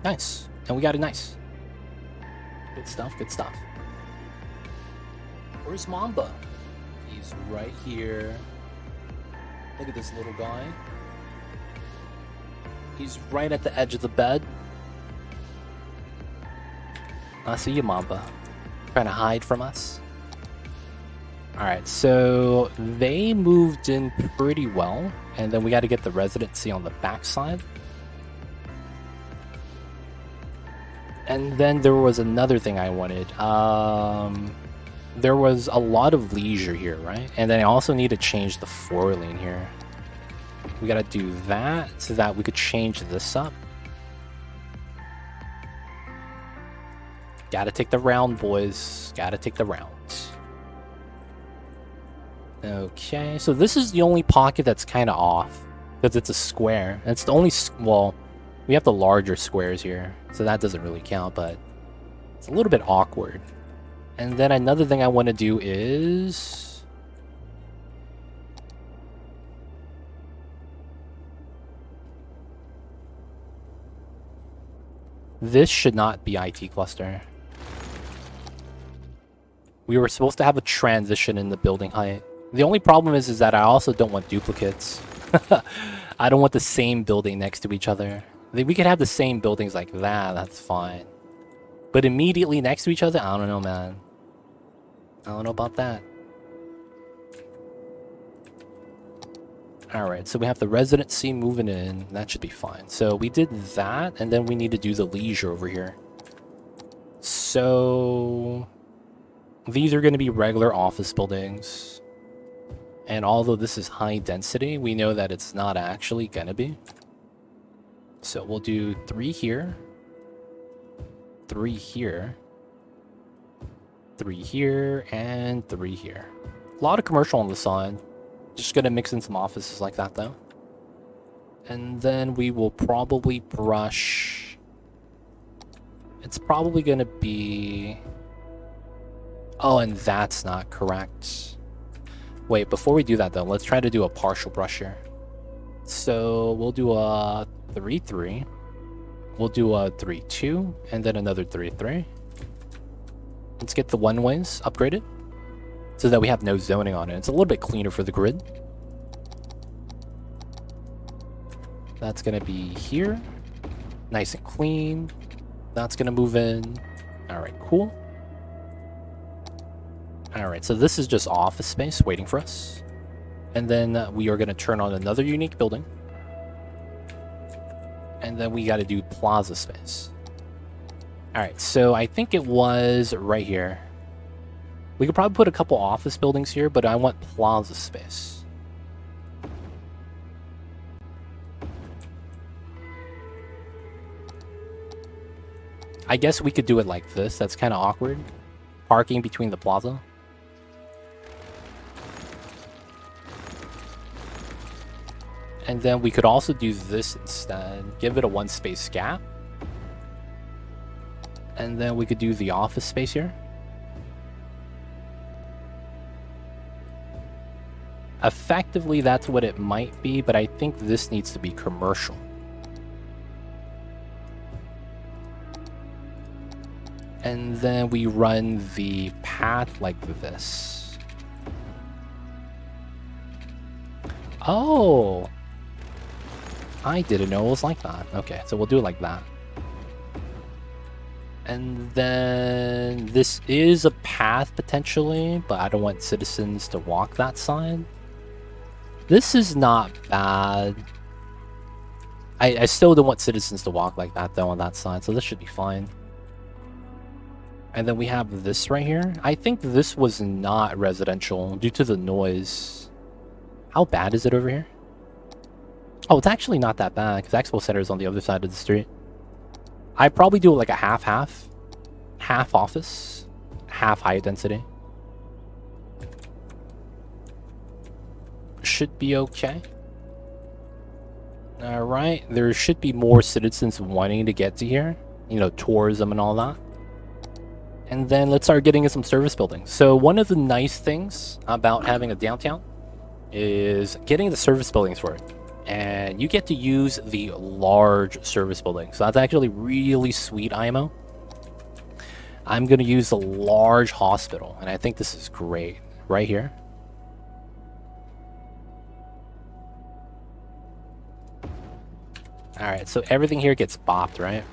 Nice. And we got it nice. Good stuff, good stuff. Where's Mamba? He's right here. Look at this little guy. He's right at the edge of the bed. I see you, Mamba. Trying to hide from us. Alright, so they moved in pretty well. And then we got to get the residency on the backside. And then there was another thing I wanted. There was a lot of leisure here, right? And then I also need to change the 4-lane here. We gotta do that so that we could change this up. Gotta take the round, boys. Gotta take the rounds. Okay, so this is the only pocket that's kind of off. Because it's a square. It's the only... Well, we have the larger squares here. So that doesn't really count, but... It's a little bit awkward. And then another thing I want to do is... This should not be IT cluster. We were supposed to have a transition in the building height. The only problem is that I also don't want duplicates. I don't want the same building next to each other. We could have the same buildings like that, that's fine. But immediately next to each other, I don't know, man. I don't know about that. Alright, so we have the residency moving in. That should be fine. So we did that, and then we need to do the leisure over here. So... These are going to be regular office buildings. And although this is high density, we know that it's not actually going to be. So we'll do 3 here. 3 here. 3 here, and 3 here. A lot of commercial on the side. Just gonna mix in some offices like that though. And then we will probably brush... It's probably gonna be... Oh, and that's not correct. Wait, before we do that though, let's try to do a partial brush here. So we'll do a 3-3. We'll do a 3-2, and then another 3-3. Let's get the one-ways upgraded, so that we have no zoning on it. It's a little bit cleaner for the grid. That's going to be here. Nice and clean. That's going to move in. Alright, cool. Alright, so this is just office space waiting for us. And then we are going to turn on another unique building. And then we got to do plaza space. Alright, so I think it was right here. We could probably put a couple office buildings here, but I want plaza space. I guess we could do it like this. That's kind of awkward. Parking between the plaza. And then we could also do this instead. Give it a 1-space gap. And then we could do the office space here. Effectively, that's what it might be, but I think this needs to be commercial. And then we run the path like this. Oh! I didn't know it was like that. Okay, so we'll do it like that. And then this is a path potentially, but I don't want citizens to walk that side. This is not bad. I still don't want citizens to walk like that though on that side, so this should be fine. And then we have this right here. I think this was not residential due to the noise. How bad is it over here? Oh, it's actually not that bad because Expo Center is on the other side of the street. I'd probably do like a half-half. Half office, half high density. Should be okay. Alright, there should be more citizens wanting to get to here. You know, tourism and all that. And then let's start getting in some service buildings. So one of the nice things about having a downtown is getting the service buildings for it. And you get to use the large service buildings. So that's actually really sweet, IMO. I'm going to use the large hospital. And I think this is great. Right here. Alright, so everything here gets bopped, right?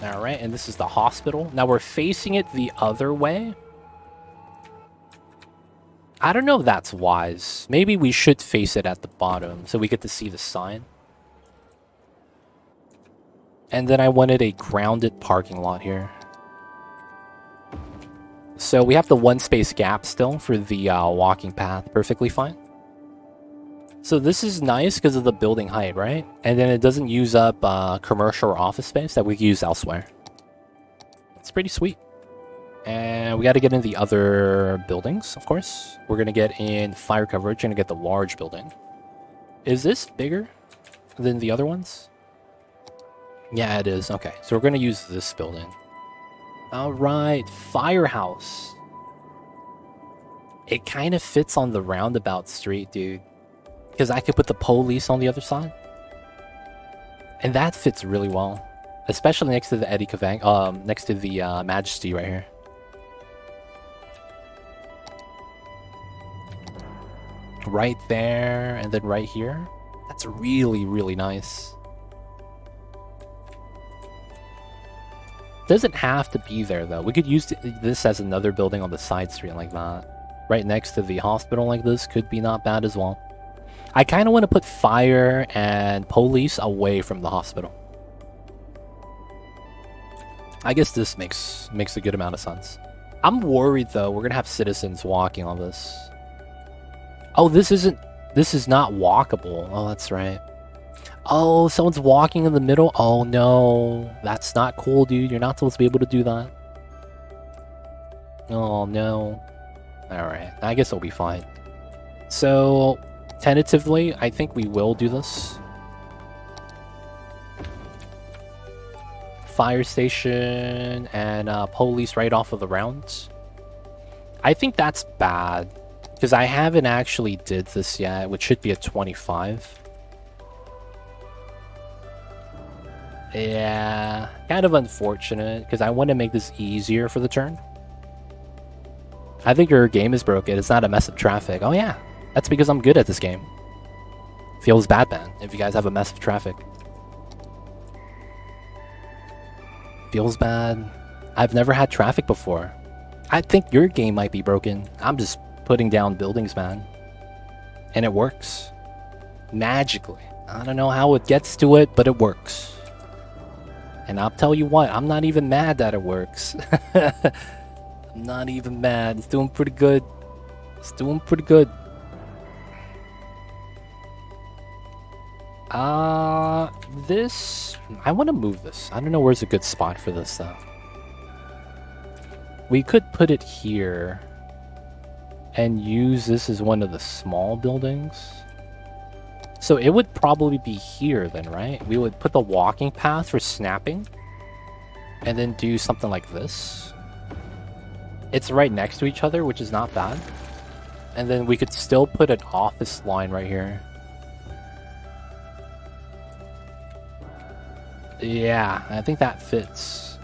Alright, and this is the hospital. Now we're facing it the other way. I don't know if that's wise. Maybe we should face it at the bottom so we get to see the sign. And then I wanted a grounded parking lot here. So we have the one space gap still for the walking path. Perfectly fine. So this is nice because of the building height, right? And then it doesn't use up commercial or office space that we can use elsewhere. It's pretty sweet. And we got to get in the other buildings, of course. We're going to get in fire coverage and get the large building. Is this bigger than the other ones? Yeah, it is. Okay, so we're going to use this building. All right, firehouse. It kind of fits on the roundabout street, dude. Because I could put the police on the other side. And that fits really well. Especially next to the Eddie Kavang, next to the Majesty right here. Right there, and then right here. That's really, really nice. Doesn't have to be there, though. We could use this as another building on the side street like that. Right next to the hospital like this could be not bad as well. I kind of want to put fire and police away from the hospital. I guess this makes a good amount of sense. I'm worried, though. We're going to have citizens walking on this. Oh, this is not walkable. Oh, that's right. Oh, someone's walking in the middle. Oh, no. That's not cool, dude. You're not supposed to be able to do that. Oh, no. Alright. I guess it'll be fine. So, tentatively, I think we will do this. Fire station and police right off of the rounds. I think that's bad. Because I haven't actually did this yet, which should be a 25. Yeah, kind of unfortunate, because I want to make this easier for the turn. I think your game is broken. It's not a mess of traffic. Oh yeah, that's because I'm good at this game. Feels bad, man, if you guys have a mess of traffic. Feels bad. I've never had traffic before. I think your game might be broken. I'm just putting down buildings, man. And it works. Magically. I don't know how it gets to it, but it works. And I'll tell you what, I'm not even mad that it works. I'm not even mad. It's doing pretty good. It's doing pretty good. This... I want to move this. I don't know where's a good spot for this, though. We could put it here. And use this as one of the small buildings. So it would probably be here then, right? We would put the walking path for snapping. And then do something like this. It's right next to each other, which is not bad. And then we could still put an office line right here. Yeah, I think that fits.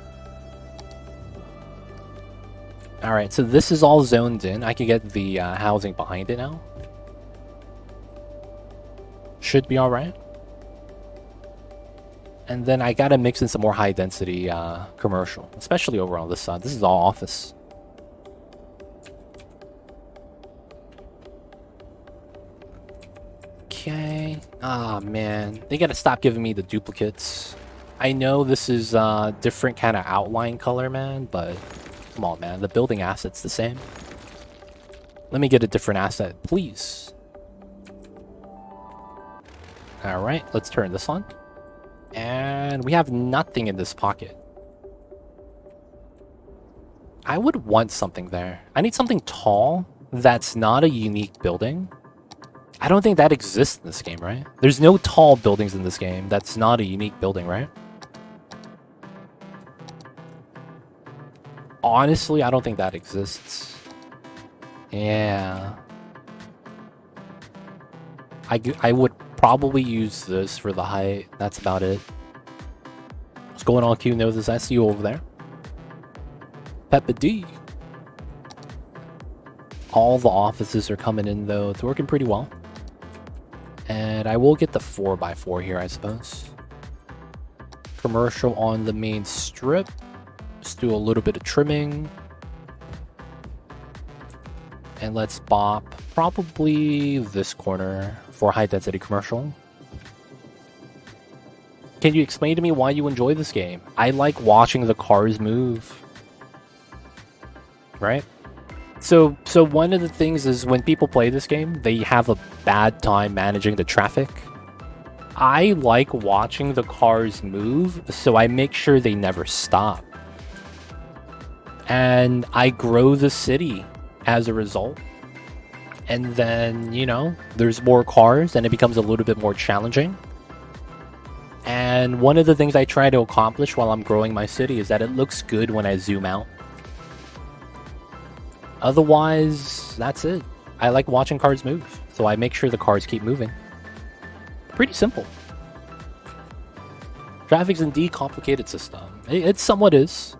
Alright, so this is all zoned in. I can get the housing behind it now. Should be alright. And then I gotta mix in some more high density commercial, especially over on this side. This is all office. Okay. again. Ah, man. They gotta stop giving me the duplicates. I know this is different kind of outline color, man, but come on, man. The building asset's the same. Let me get a different asset, please. Alright, let's turn this on. And we have nothing in this pocket. I would want something there. I need something tall that's not a unique building. I don't think that exists in this game, right? There's no tall buildings in this game. That's not a unique building, right? Honestly, I don't think that exists. Yeah. I would probably use this for the height. That's about it. What's going on, Q? Knows this. I see you over there. Peppa D. All the offices are coming in, though. It's working pretty well. And I will get the 4x4 here, I suppose. Commercial on the main strip. Let's do a little bit of trimming. And let's bop probably this corner for high density commercial. Can you explain to me why you enjoy this game? I like watching the cars move. Right? So one of the things is when people play this game, they have a bad time managing the traffic. I like watching the cars move, so I make sure they never stop. And I grow the city as a result. And then, you know, there's more cars and it becomes a little bit more challenging. And one of the things I try to accomplish while I'm growing my city is that it looks good when I zoom out. Otherwise, that's it. I like watching cars move, so I make sure the cars keep moving. Pretty simple. Traffic's a decomplicated system. It somewhat is.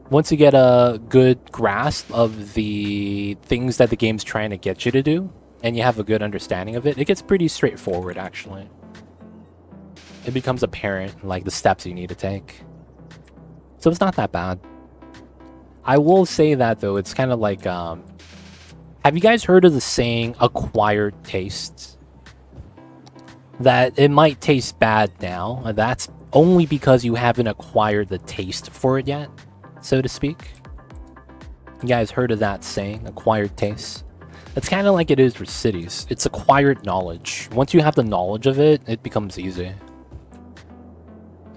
Once you get a good grasp of the things that the game's trying to get you to do, and you have a good understanding of it, it gets pretty straightforward, actually. It becomes apparent, like, the steps you need to take. So it's not that bad. I will say that, though, it's kind of like, have you guys heard of the saying, acquired tastes? That it might taste bad now, and that's only because you haven't acquired the taste for it yet, so to speak. You guys heard of that saying, acquired taste? It's kind of like it is for cities. It's acquired knowledge. Once you have the knowledge of it, it becomes easy.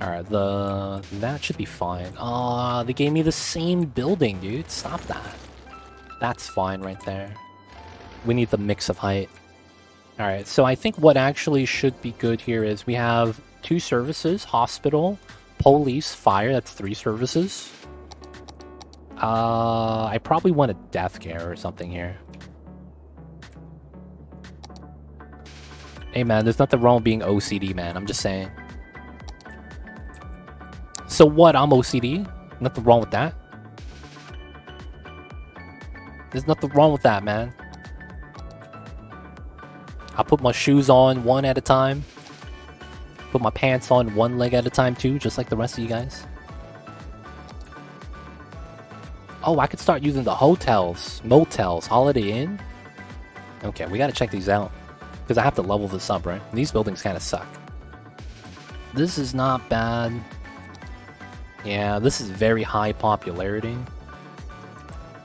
Alright, that should be fine. They gave me the same building, dude. Stop that. That's fine right there. We need the mix of height. Alright, so I think what actually should be good here is we have 2 services, hospital, police, fire. That's 3 services. I probably want a death care or something here. Hey man, there's nothing wrong with being OCD, man. I'm just saying. So what? I'm OCD? Nothing wrong with that. There's nothing wrong with that, man. I put my shoes on one at a time. Put my pants on one leg at a time too, just like the rest of you guys. Oh, I could start using the hotels, motels, Holiday Inn. Okay, we gotta check these out. Because I have to level this up, right? These buildings kind of suck. This is not bad. Yeah, this is very high popularity.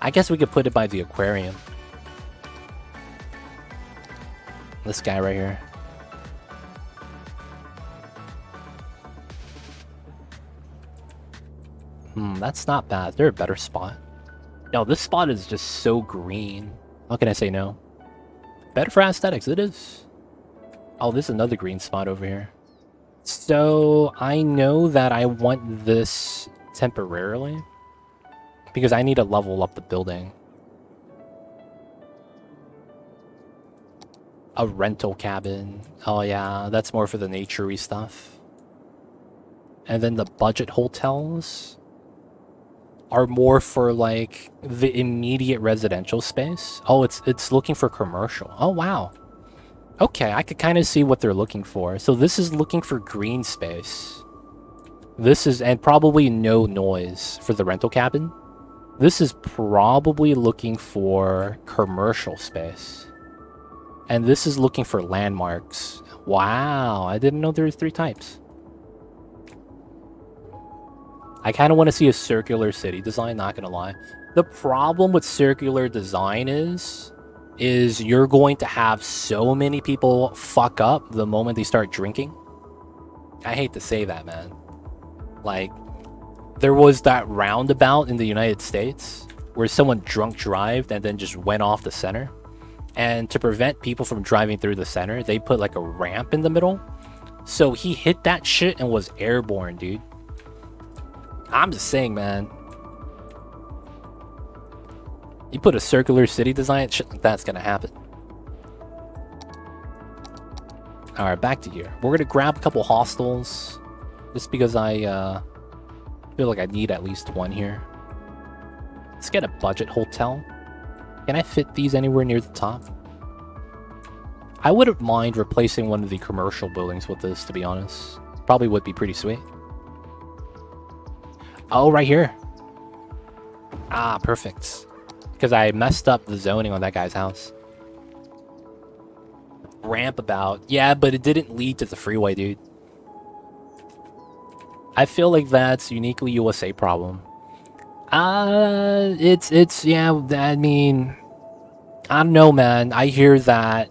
I guess we could put it by the aquarium. This guy right here. That's not bad. Is there a better spot? No, this spot is just so green. How can I say no? Better for aesthetics, it is. Oh, there's another green spot over here. So, I know that I want this temporarily. Because I need to level up the building. A rental cabin. Oh yeah, that's more for the nature-y stuff. And then the budget hotels are more for like the immediate residential space. Oh, it's looking for commercial. Oh wow. Okay, I could kind of see what they're looking for. So this is looking for green space. This is, and probably no noise for the rental cabin. This is probably looking for commercial space. And this is looking for landmarks. Wow, I didn't know there was 3 types. I kind of want to see a circular city design, not gonna lie. The problem with circular design is you're going to have so many people fuck up the moment they start drinking. I hate to say that, man. Like, there was that roundabout in the United States where someone drunk drived and then just went off the center. And to prevent people from driving through the center, they put like a ramp in the middle. So he hit that shit and was airborne, dude. I'm just saying, man. You put a circular city design, shit like that's gonna happen. Alright, back to here. We're gonna grab a couple hostels. Just because I feel like I need at least one here. Let's get a budget hotel. Can I fit these anywhere near the top? I wouldn't mind replacing one of the commercial buildings with this, to be honest. Probably would be pretty sweet. Oh, right here. Ah, perfect. Because I messed up the zoning on that guy's house. Ramp about. Yeah, but it didn't lead to the freeway, dude. I feel like that's uniquely USA problem. It's yeah, I mean, I don't know, man. I hear that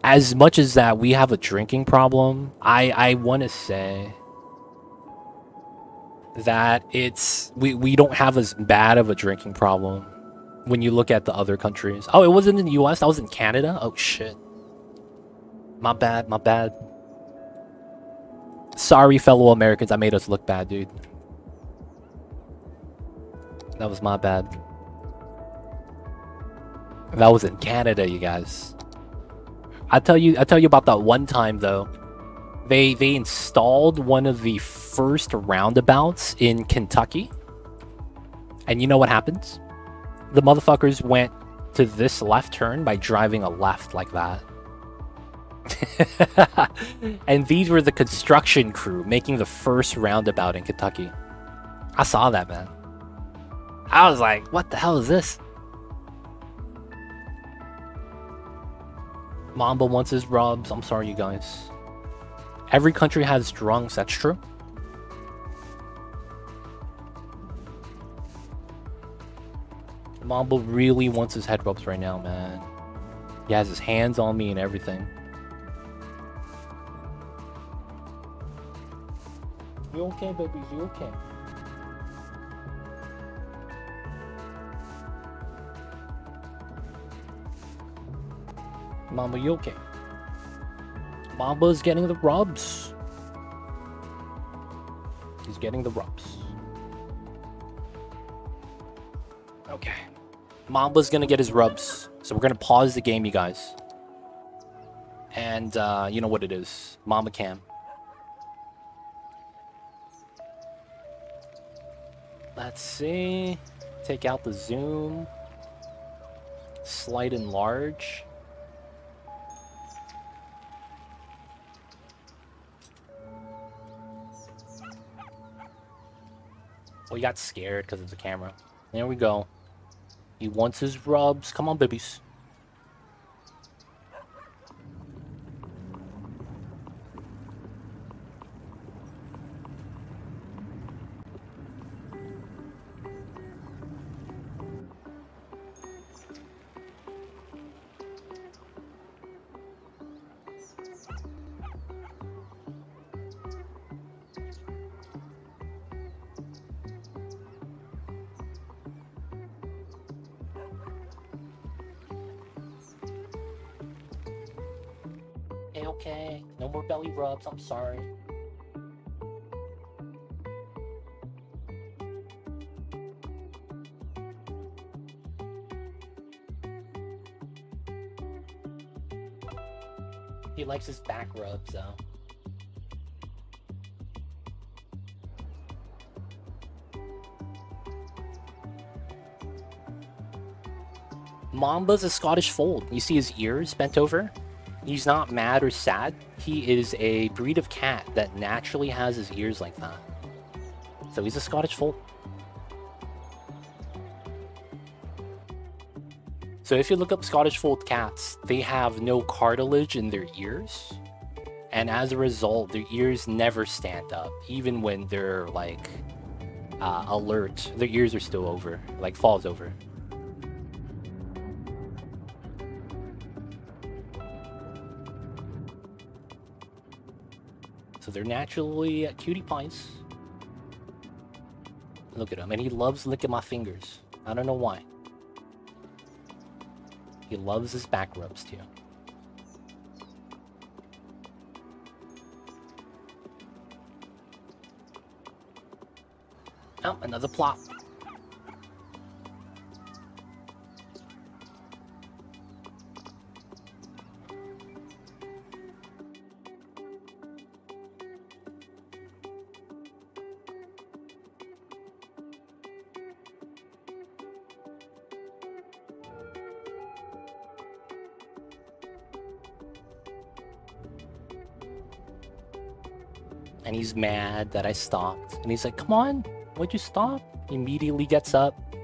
as much as that we have a drinking problem, I want to say that we don't have as bad of a drinking problem when you look at the other countries. Oh, it wasn't in the US, that was in Canada? Oh shit. My bad, my bad. Sorry, fellow Americans, I made us look bad, dude. That was my bad. That was in Canada, you guys. I tell you about that one time though. They installed one of the first roundabouts in Kentucky. And you know what happens? The motherfuckers went to this left turn by driving a left like that. And these were the construction crew making the first roundabout in Kentucky. I saw that, man. I was like, what the hell is this? Mamba wants his rubs. I'm sorry, you guys. Every country has drunks, that's true. Mamba really wants his head rubs right now, man. He has his hands on me and everything. You okay, baby? You okay? Mamba, you okay? Mamba's getting the rubs. He's getting the rubs. Okay. Mamba's gonna get his rubs. So we're gonna pause the game, you guys. And you know what it is. Mamba cam. Let's see. Take out the zoom. Slight enlarge. Well, he got scared because of the camera. There we go. He wants his rubs. Come on, babies. Okay. No more belly rubs. I'm sorry. He likes his back rubs, though. Mamba's a Scottish fold. You see his ears bent over? He's not mad or sad. He is a breed of cat that naturally has his ears like that. So he's a Scottish fold. So if you look up Scottish Fold cats, they have no cartilage in their ears. And as a result, their ears never stand up. Even when they're like alert, their ears are still over, like falls over. So they're naturally cutie pies. Look at him, and he loves licking my fingers. I don't know why. He loves his back rubs too. Oh, another plop. And he's mad that I stopped. And he's like, come on, why'd you stop? He immediately gets up.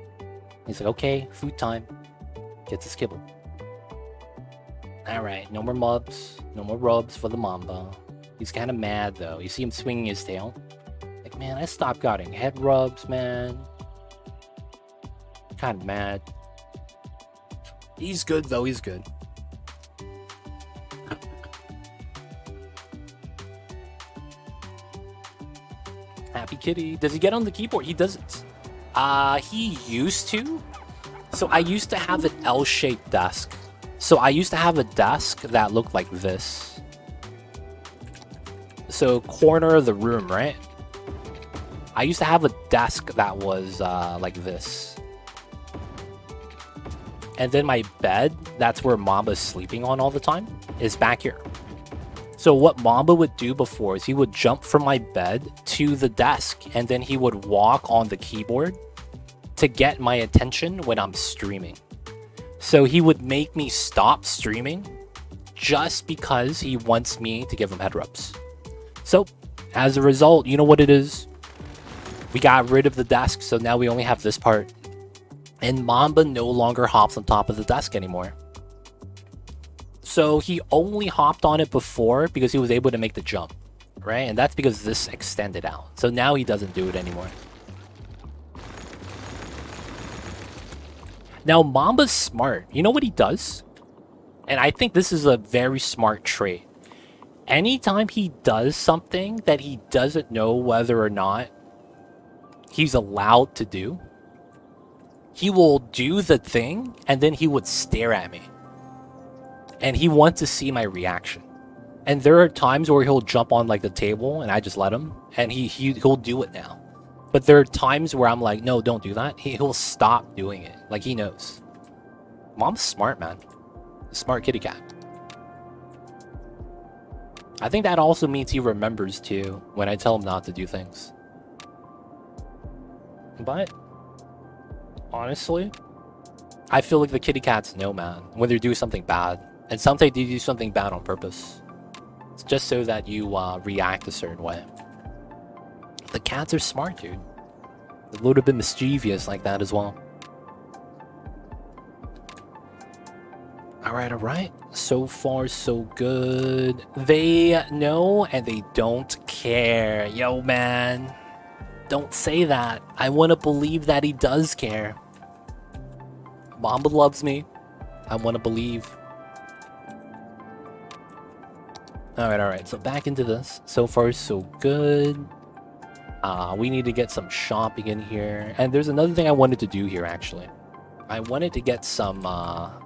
He's like, okay, food time. Gets his kibble. Alright, no more mubs. No more rubs for the Mamba. He's kind of mad, though. You see him swinging his tail. Like, man, I stopped getting head rubs, man. Kind of mad. He's good, though. He's good. Happy kitty. Does he get on the keyboard? He doesn't. He used to. So I used to have an L-shaped desk. So I used to have a desk that looked like this. So corner of the room, right? I used to have a desk that was like this. And then my bed, that's where Mamba's sleeping on all the time, is back here. So what Mamba would do before is he would jump from my bed to the desk, and then he would walk on the keyboard to get my attention when I'm streaming. So he would make me stop streaming just because he wants me to give him head rubs. So as a result, you know what it is? We got rid of the desk, so now we only have this part. And Mamba no longer hops on top of the desk anymore. So he only hopped on it before because he was able to make the jump, right? And that's because this extended out. So now he doesn't do it anymore. Now, Mamba's smart. You know what he does? And I think this is a very smart trait. Anytime he does something that he doesn't know whether or not he's allowed to do, he will do the thing and then he would stare at me. And he wants to see my reaction. And there are times where he'll jump on like the table and I just let him. And he'll do it now. But there are times where I'm like, no, don't do that. He'll stop doing it. Like he knows. Mom's smart, man. Smart kitty cat. I think that also means he remembers too when I tell him not to do things. But honestly, I feel like the kitty cats know, man, when they're doing something bad. And sometimes they do something bad on purpose. It's just so that you react a certain way. The cats are smart, dude. They're a little bit mischievous like that as well. Alright, alright. So far, so good. They know and they don't care. Yo, man. Don't say that. I want to believe that he does care. Mamba loves me. I want to believe. Alright. So back into this. So far, so good. We need to get some shopping in here. And there's another thing I wanted to do here, actually. I wanted to get some of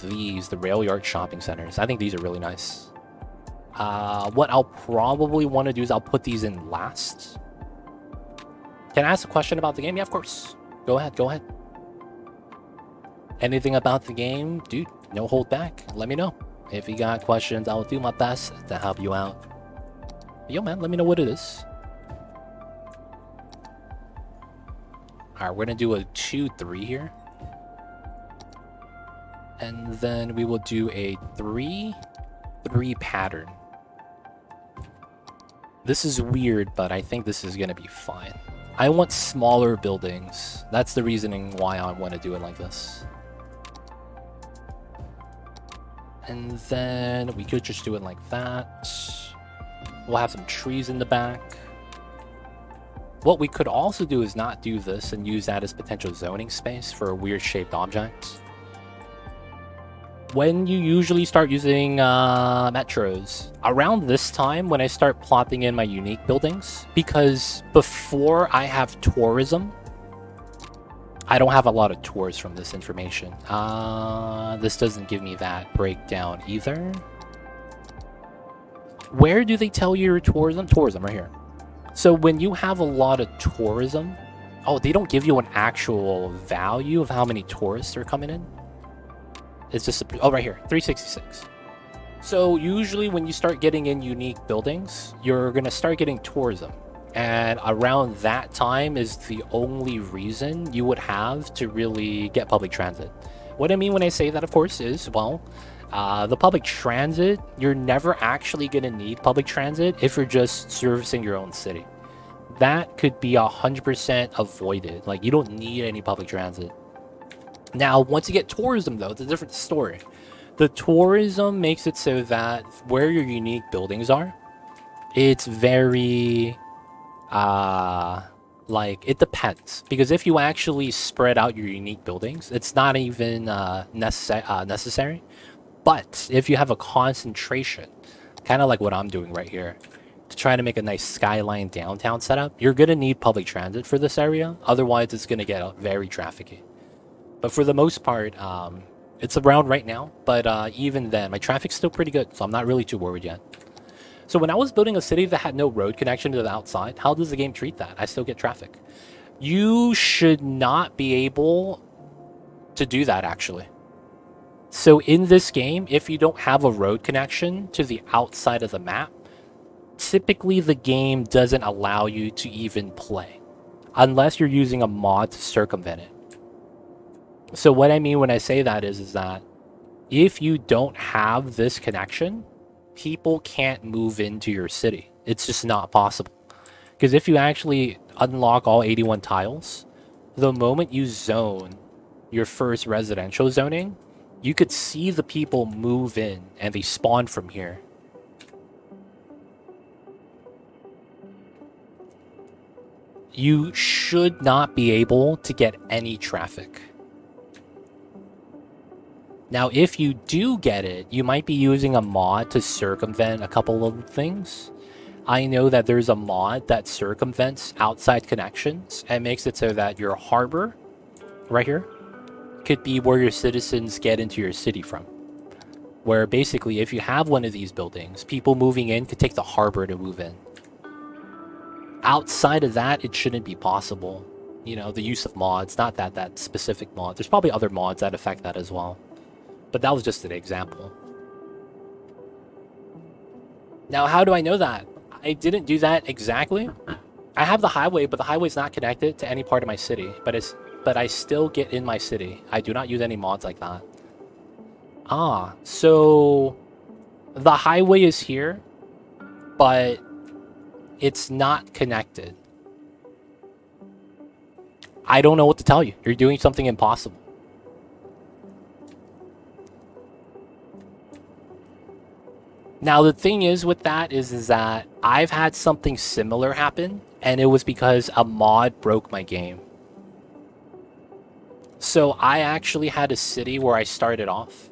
these, the rail yard shopping centers. I think these are really nice. What I'll probably want to do is I'll put these in last. Can I ask a question about the game? Yeah, of course. Go ahead. Anything about the game? Dude, no hold back. Let me know. If you got questions, I will do my best to help you out. Yo, man, let me know what it is. Alright, we're going to do a 2-3 here. And then we will do a 3-3 pattern. This is weird, but I think this is going to be fine. I want smaller buildings. That's the reasoning why I want to do it like this. And then we could just do it like that. We'll have some trees in the back. What we could also do is not do this and use that as potential zoning space for a weird shaped object. When you usually start using metros, around this time when I start plotting in my unique buildings, because before I have tourism, I don't have a lot of tours from this information. This doesn't give me that breakdown either. Where do they tell you your tourism? Tourism right here. So when you have a lot of tourism, oh, they don't give you an actual value of how many tourists are coming in. It's just, oh, right here, 366. So usually when you start getting in unique buildings, you're going to start getting tourism. And around that time is the only reason you would have to really get public transit. What I mean when I say that, of course, is, well, the public transit, you're never actually going to need public transit if you're just servicing your own city. That could be 100% avoided. Like, you don't need any public transit. Now, once you get tourism, though, it's a different story. The tourism makes it so that where your unique buildings are, it's very, like, it depends. Because if you actually spread out your unique buildings, it's not even necessary. But if you have a concentration, kind of like what I'm doing right here, to try to make a nice skyline downtown setup, you're going to need public transit for this area. Otherwise, it's going to get very trafficy. But for the most part, it's around right now. But even then, my traffic's still pretty good, so I'm not really too worried yet. So when I was building a city that had no road connection to the outside, how does the game treat that? I still get traffic. You should not be able to do that, actually. So in this game, if you don't have a road connection to the outside of the map, typically the game doesn't allow you to even play, unless you're using a mod to circumvent it. So what I mean when I say that is that if you don't have this connection, people can't move into your city. It's just not possible. Because if you actually unlock all 81 tiles, the moment you zone your first residential zoning, you could see the people move in and they spawn from here. You should not be able to get any traffic. Now, if you do get it, you might be using a mod to circumvent a couple of things. I know that there's a mod that circumvents outside connections and makes it so that your harbor, right here, could be where your citizens get into your city from. Where basically, if you have one of these buildings, people moving in could take the harbor to move in. Outside of that, it shouldn't be possible. You know, the use of mods, not that specific mod. There's probably other mods that affect that as well. But that was just an example. Now, how do I know that? I didn't do that exactly. I have the highway, but the highway's not connected to any part of my city. But I still get in my city. I do not use any mods like that. Ah, so the highway is here, but it's not connected. I don't know what to tell you. You're doing something impossible. Now, the thing is with that is that I've had something similar happen, and it was because a mod broke my game. So I actually had a city where I started off.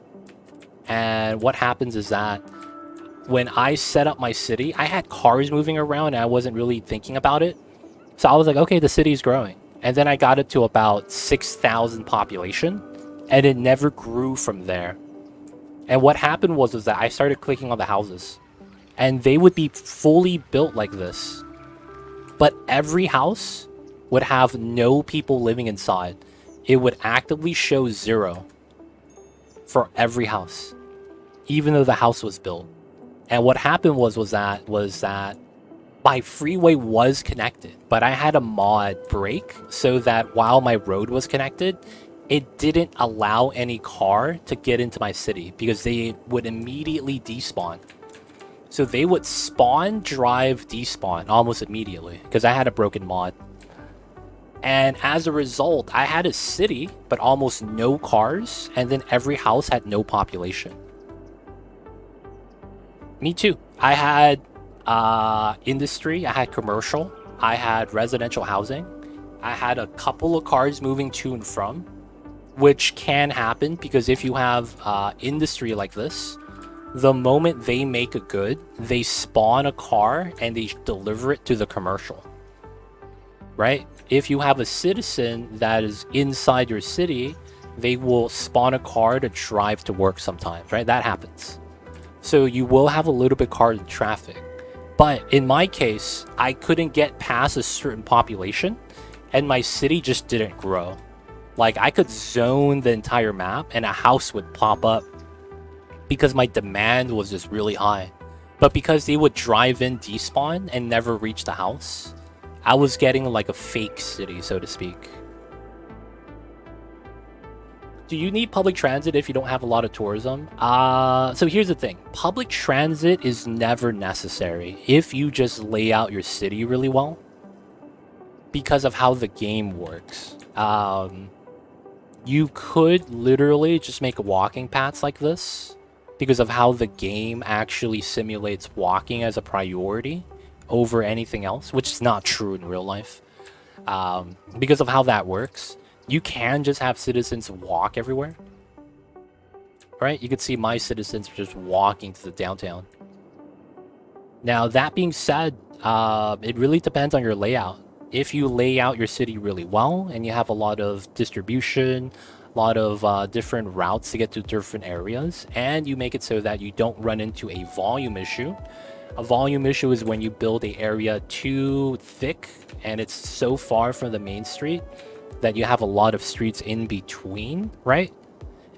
And what happens is that when I set up my city, I had cars moving around and I wasn't really thinking about it. So I was like, okay, the city's growing. And then I got it to about 6,000 population, and it never grew from there. And what happened was that I started clicking on the houses, and they would be fully built like this. But every house would have no people living inside. It would actively show 0 for every house, even though the house was built. And what happened was that my freeway was connected, but I had a mod break so that while my road was connected, it didn't allow any car to get into my city because they would immediately despawn. So they would spawn, drive, despawn almost immediately because I had a broken mod. And as a result, I had a city, but almost no cars, and then every house had no population. Me too. I had industry, I had commercial, I had residential housing, I had a couple of cars moving to and from, which can happen because if you have industry like this, the moment they make a good, they spawn a car and they deliver it to the commercial. Right? If you have a citizen that is inside your city, they will spawn a car to drive to work sometimes, right? That happens. So you will have a little bit car traffic. But in my case, I couldn't get past a certain population and my city just didn't grow. Like I could zone the entire map and a house would pop up because my demand was just really high. But because they would drive in, despawn, and never reach the house, I was getting like a fake city, so to speak. Do you need public transit if you don't have a lot of tourism? So here's the thing. Public transit is never necessary if you just lay out your city really well because of how the game works. You could literally just make walking paths like this because of how the game actually simulates walking as a priority over anything else, which is not true in real life. Because of how that works, you can just have citizens walk everywhere. Right? You could see my citizens just walking to the downtown. Now, that being said, it really depends on your layout. If you lay out your city really well and you have a lot of distribution, a lot of different routes to get to different areas, and you make it so that you don't run into a volume issue. A volume issue is when you build an area too thick and it's so far from the main street that you have a lot of streets in between, right?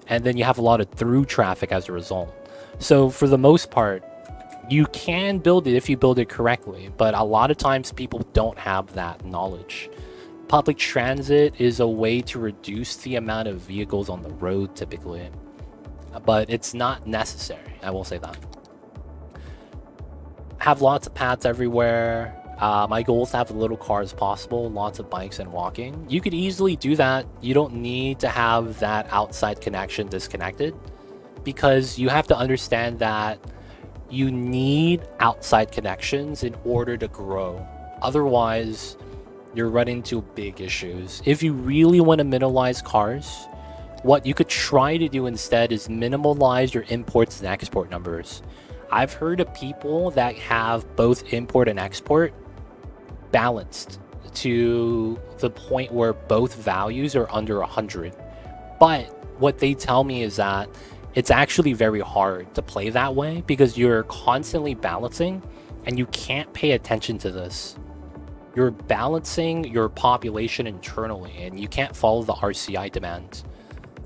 And then you have a lot of through traffic as a result. So for the most part, you can build it if you build it correctly, but a lot of times people don't have that knowledge. Public transit is a way to reduce the amount of vehicles on the road typically, but it's not necessary, I will say that. Have lots of paths everywhere. My goal is to have as little cars as possible, lots of bikes and walking. You could easily do that. You don't need to have that outside connection disconnected because you have to understand that you need outside connections in order to grow. Otherwise, you're running into big issues. If you really want to minimize cars, what you could try to do instead is minimalize your imports and export numbers. I've heard of people that have both import and export balanced to the point where both values are under 100. But what they tell me is that it's actually very hard to play that way because you're constantly balancing and you can't pay attention to this. You're balancing your population internally and you can't follow the RCI demands.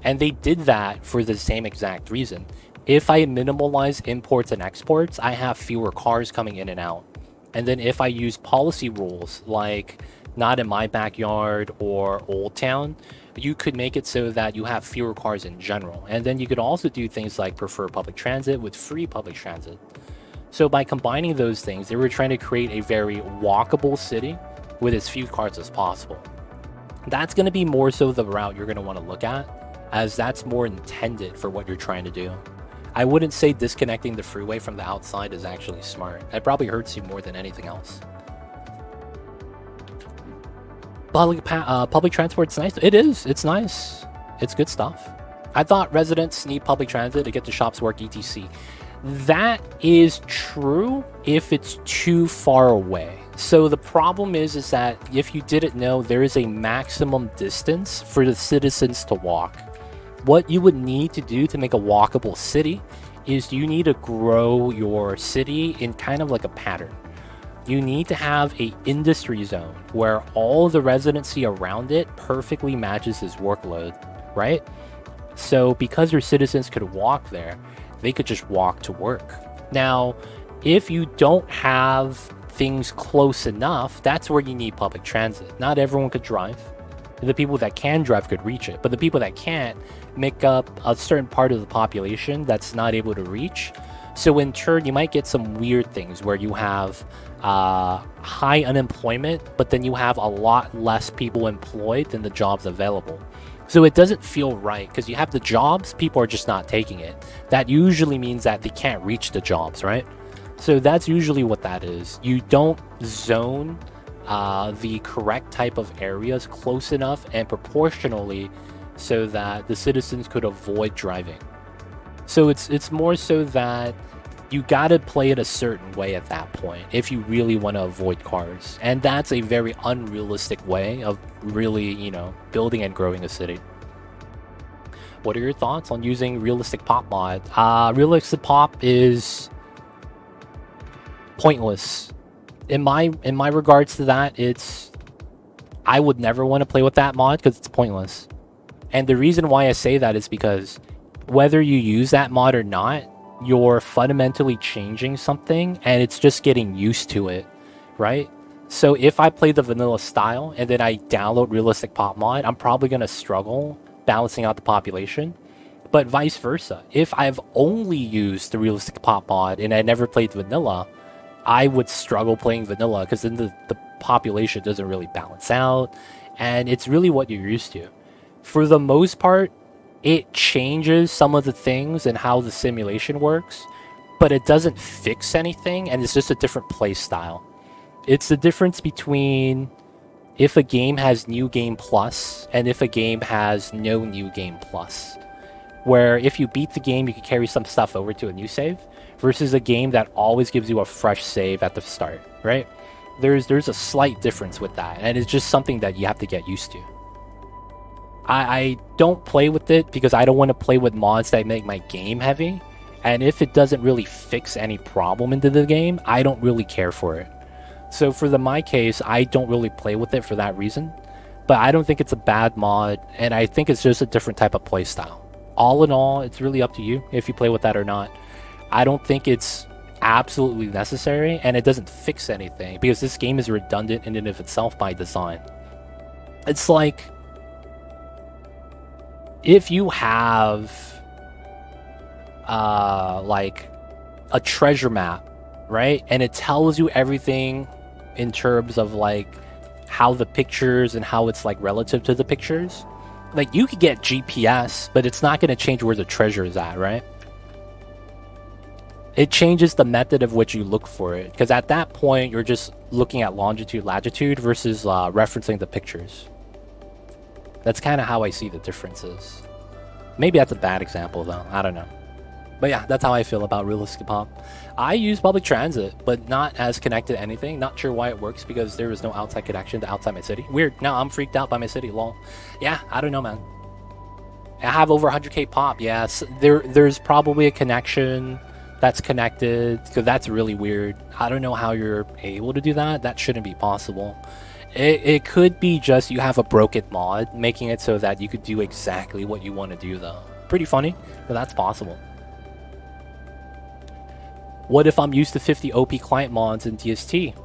And they did that for the same exact reason. If I minimalize imports and exports, I have fewer cars coming in and out. And then if I use policy rules like not in my backyard or Old Town, you could make it so that you have fewer cars in general. And then you could also do things like prefer public transit with free public transit. So by combining those things, they were trying to create a very walkable city with as few cars as possible. That's going to be more so the route you're going to want to look at, as that's more intended for what you're trying to do. I wouldn't say disconnecting the freeway from the outside is actually smart. It probably hurts you more than anything else. Public transport's nice. It is. It's nice. It's good stuff. I thought residents need public transit to get to shops, work, etc. That is true if it's too far away. So the problem is that if you didn't know, there is a maximum distance for the citizens to walk. What you would need to do to make a walkable city is you need to grow your city in kind of like a pattern. You need to have a industry zone where all the residency around it perfectly matches his workload, right? So because your citizens could walk there, they could just walk to work. Now, if you don't have things close enough, that's where you need public transit. Not everyone could drive. The people that can drive could reach it, but the people that can't make up a certain part of the population that's not able to reach. So in turn, you might get some weird things where you have high unemployment, but then you have a lot less people employed than the jobs available. So it doesn't feel right because you have the jobs, people are just not taking it. That usually means that they can't reach the jobs, right? So that's usually what that is. You don't zone the correct type of areas close enough and proportionally so that the citizens could avoid driving. So it's more so that you gotta play it a certain way at that point if you really want to avoid cars. And that's a very unrealistic way of really, you know, building and growing a city. What are your thoughts on using realistic pop mod? Realistic pop is pointless. In my regards to that, I would never want to play with that mod because it's pointless. And the reason why I say that is because whether you use that mod or not, you're fundamentally changing something and it's just getting used to it, right? So if I play the vanilla style and then I download realistic pop mod, I'm probably going to struggle balancing out the population. But vice versa, if I've only used the realistic pop mod and I never played vanilla, I would struggle playing vanilla because then the population doesn't really balance out and it's really what you're used to. For the most part, it changes some of the things and how the simulation works, but it doesn't fix anything and it's just a different play style. It's the difference between if a game has new game plus and if a game has no new game plus. Where if you beat the game, you can carry some stuff over to a new save versus a game that always gives you a fresh save at the start, right? There's a slight difference with that, and it's just something that you have to get used to. I don't play with it because I don't want to play with mods that make my game heavy. And if it doesn't really fix any problem into the game, I don't really care for it. So for my case, I don't really play with it for that reason. But I don't think it's a bad mod, and I think it's just a different type of play style. All in all, it's really up to you if you play with that or not. I don't think it's absolutely necessary, and it doesn't fix anything because this game is redundant in and of itself by design. It's like if you have like a treasure map, right? And it tells you everything in terms of like how the pictures and how it's like relative to the pictures. Like you could get GPS, but it's not going to change where the treasure is at, right? It changes the method of which you look for it, because at that point you're just looking at longitude, latitude versus referencing the pictures. That's kind of how I see the differences. Maybe that's a bad example though, I don't know. But yeah, that's how I feel about realistic pop. I use public transit, but not as connected to anything. Not sure why it works because there is no outside connection to outside my city. Weird. Now I'm freaked out by my city, lol. Yeah, I don't know, man. I have over 100k pop, yes. There's probably a connection that's connected, because that's really weird. I don't know how you're able to do that. That shouldn't be possible. It could be just you have a broken mod, making it so that you could do exactly what you want to do, though. Pretty funny, but that's possible. What if I'm used to 50 OP client mods in DST?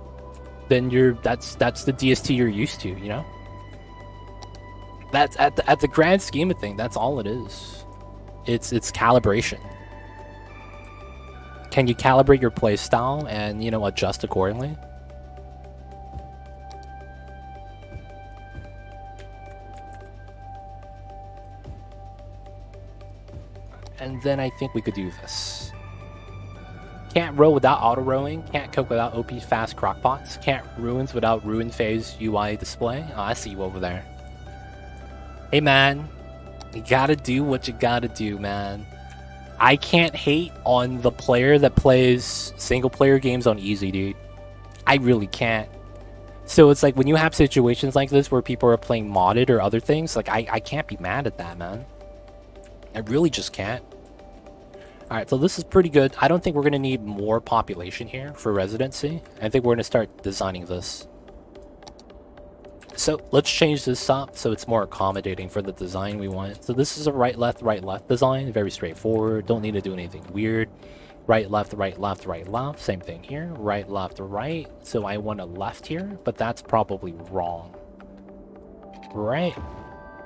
Then that's the DST you're used to, you know? That's at the grand scheme of things, that's all it is. It's calibration. Can you calibrate your playstyle and, you know, adjust accordingly? And then I think we could do this. Can't row without auto rowing. Can't cook without OP fast crockpots. Can't ruins without ruin phase UI display. Oh, I see you over there. Hey man, you gotta do what you gotta do, man. I can't hate on the player that plays single player games on easy, dude. I really can't. So it's like when you have situations like this where people are playing modded or other things, like I can't be mad at that, man. I really just can't. Alright, so this is pretty good. I don't think we're going to need more population here for residency. I think we're going to start designing this. So let's change this up so it's more accommodating for the design we want. So this is a right, left design. Very straightforward. Don't need to do anything weird. Right, left, right, left, right, left. Same thing here. Right, left, right. So I want a left here, but that's probably wrong. Right.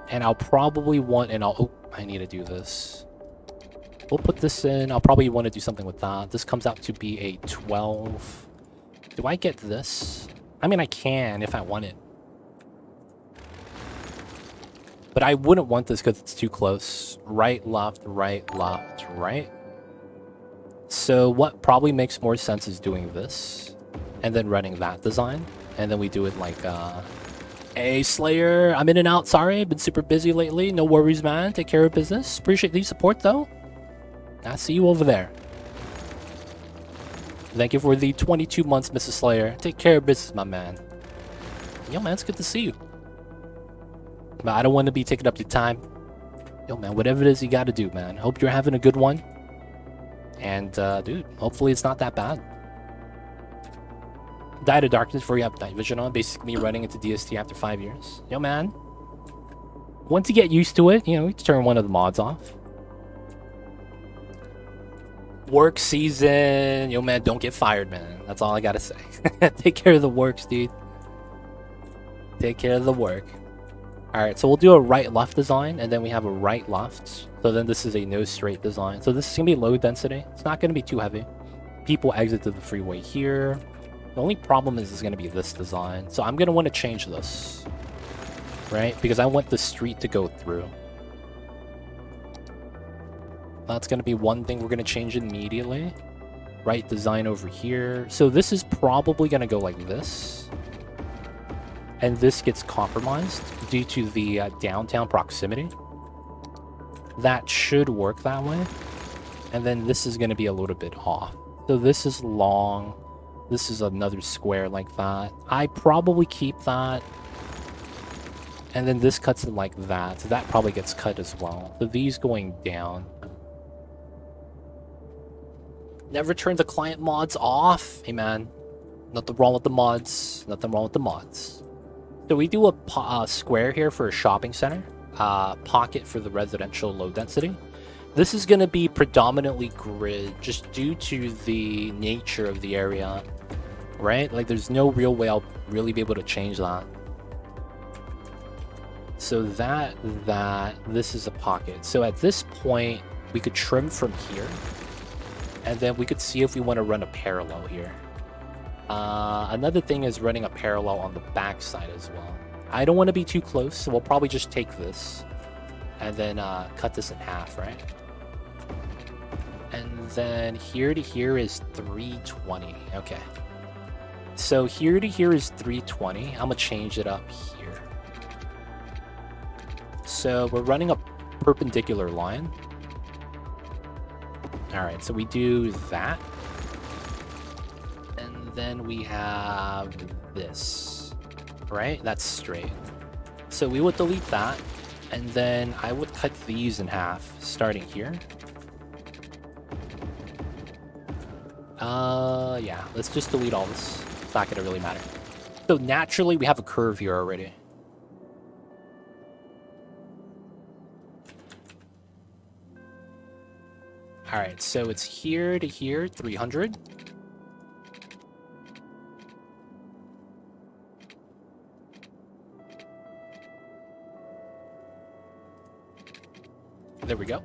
And I'll probably want, oh, I need to do this. we'll put this in. I'll probably want to do something with that. This comes out to be a 12. Do I get this? I mean, I can if I want it. But I wouldn't want this because it's too close. Right, left, right, right. So what probably makes more sense is doing this. And then running that design. And then we do it like, hey, Slayer, I'm in and out, sorry. Been super busy lately. No worries, man. Take care of business. Appreciate the support, though. I see you over there. Thank you for the 22 months, Mrs. Slayer. Take care of business, my man. Yo, man, it's good to see you. But I don't want to be taking up your time. Yo, man, whatever it is you got to do, man. Hope you're having a good one. And, dude, hopefully it's not that bad. Died of Darkness before you have night vision on. Basically, me running into DST after 5 years. Yo, man. Once you get used to it, you know, you turn one of the mods off. Work season. Yo, man, don't get fired, man. That's all I gotta say. Take care of the works, dude. Take care of the work. Alright, so we'll do a right-left design, and then we have a right-left. So then this is a no-straight design. So this is going to be low density. It's not going to be too heavy. People exit to the freeway here. The only problem is going to be this design. So I'm going to want to change this. Right? Because I want the street to go through. That's going to be one thing we're going to change immediately. Right design over here. So this is probably going to go like this. And this gets compromised due to the downtown proximity. That should work that way. And then this is going to be a little bit off. So this is long. This is another square like that. I probably keep that. And then this cuts it like that. So that probably gets cut as well. So these going down. Never turn the client mods off. Hey, man. Nothing wrong with the mods. Nothing wrong with the mods. So we do a square here for a shopping center, pocket for the residential low density. This is going to be predominantly grid just due to the nature of the area, right? Like there's no real way I'll really be able to change that. So this is a pocket. So at this point, we could trim from here, and then we could see if we want to run a parallel here. Another thing is running a parallel on the back side as well. I don't want to be too close, so we'll probably just take this and then cut this in half, right? And then here to here is 320. Okay. So here to here is 320. I'm gonna change it up here. So we're running a perpendicular line. All right, so we do that. Then we have this, right? That's straight. So we would delete that, and then I would cut these in half, starting here. Yeah, let's just delete all this. It's not gonna really matter. So naturally, we have a curve here already. All right, so it's here to here, 300. There we go.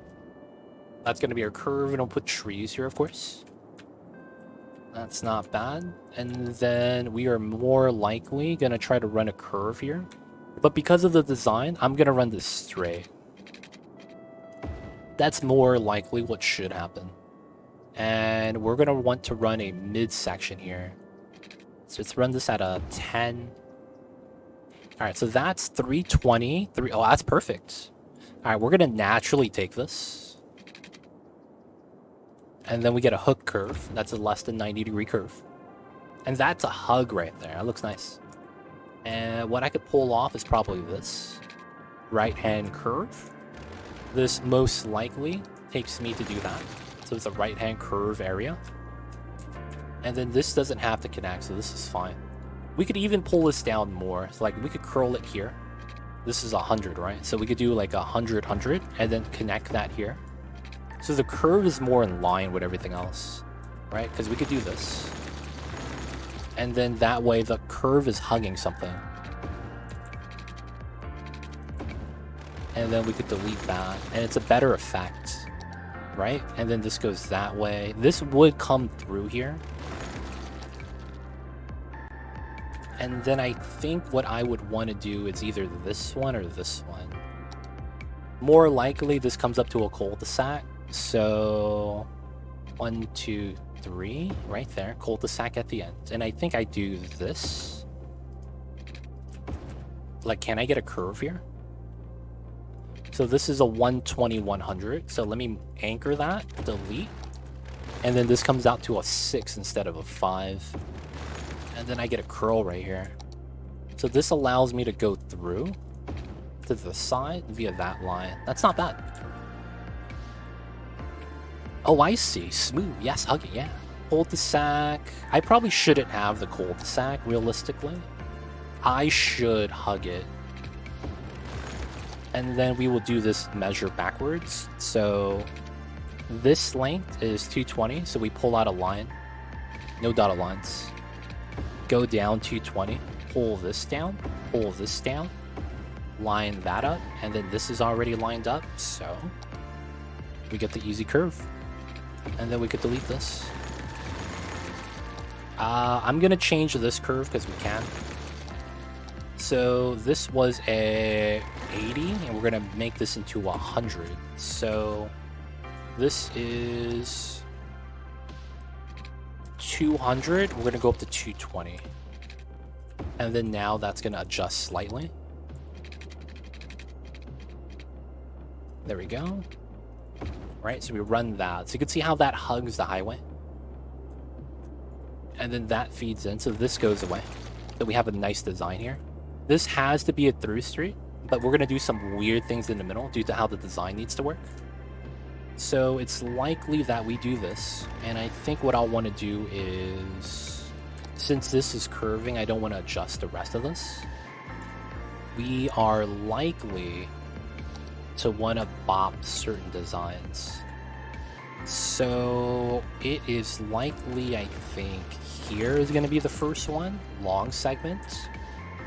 That's going to be our curve, and I'll put trees here, of course. That's not bad. And then we are more likely going to try to run a curve here. But because of the design, I'm going to run this straight. That's more likely what should happen. And we're going to want to run a midsection here. So let's run this at a 10. All right, so that's 320. Oh, that's perfect. All right, we're going to naturally take this. And then we get a hook curve. That's a less than 90-degree curve. And that's a hug right there. That looks nice. And what I could pull off is probably this. Right-hand curve. This most likely takes me to do that. So it's a right-hand curve area. And then this doesn't have to connect, so this is fine. We could even pull this down more. So like we could curl it here. This is 100, right? So we could do like 100, 100, and then connect that here. So the curve is more in line with everything else, right? Because we could do this. And then that way the curve is hugging something. And then we could delete that. And it's a better effect, right? And then this goes that way. This would come through here. And then I think what I would want to do is either this one or this one. More likely, this comes up to a cul-de-sac. So 1, 2, 3, right there, cul-de-sac at the end. And I think I do this. Like, can I get a curve here? So this is a 120, 100. So let me anchor that, delete. And then this comes out to a 6 instead of a 5. And then I get a curl right here. So this allows me to go through to the side via that line. That's not bad. Oh, I see. Smooth. Yes, hug it, yeah. Cul-de-sac. I probably shouldn't have the cul-de-sac, realistically. I should hug it. And then we will do this measure backwards. So this length is 220, so we pull out a line. No dotted lines. Go down 220, pull this down, line that up, and then this is already lined up, so we get the easy curve. And then we could delete this. I'm gonna change this curve because we can. So this was a 80, and we're gonna make this into 100. So this is 200. We're gonna go up to 220, and then now that's gonna adjust slightly. There we go. Right, so we run that. So you can see how that hugs the highway. And then that feeds in, so this goes away. So we have a nice design here. This has to be a through street, but we're gonna do some weird things in the middle due to how the design needs to work. So it's likely that we do this. And I think what I'll want to do is, since this is curving, I don't want to adjust the rest of this. We are likely to want to bop certain designs. So it is likely, I think, here is going to be the first one. Long segment.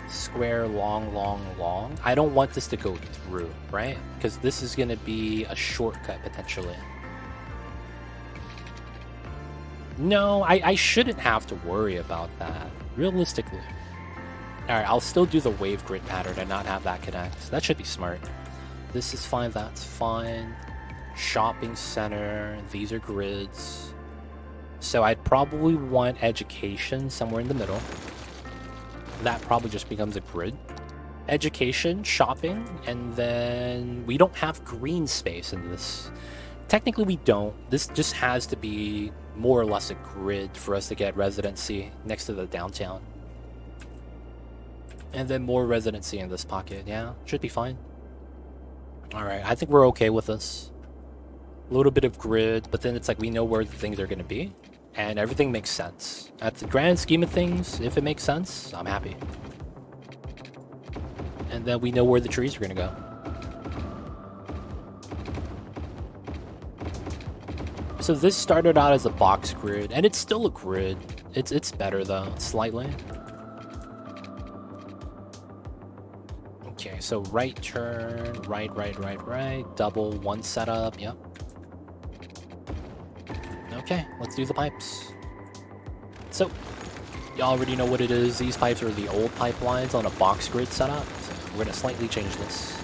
Square, long, long, long. I don't want this to go through, right? Because this is going to be a shortcut, potentially. No, I shouldn't have to worry about that, realistically. Alright, I'll still do the wave grid pattern and not have that connect. That should be smart. This is fine, that's fine. Shopping center, these are grids. So I'd probably want education somewhere in the middle. That probably just becomes a grid. Education, shopping, and then we don't have green space in this. Technically we don't. This just has to be more or less a grid for us to get residency next to the downtown. And then more residency in this pocket, yeah, should be fine. Alright, I think we're okay with this. A little bit of grid, but then it's like we know where the things are going to be. And everything makes sense. At the grand scheme of things, if it makes sense, I'm happy. And then we know where the trees are going to go. So this started out as a box grid, and it's still a grid. It's better though, slightly. Okay, so right turn, right, double one setup, yep. Okay, let's do the pipes. So, you already know what it is. These pipes are the old pipelines on a box grid setup. So we're gonna slightly change this.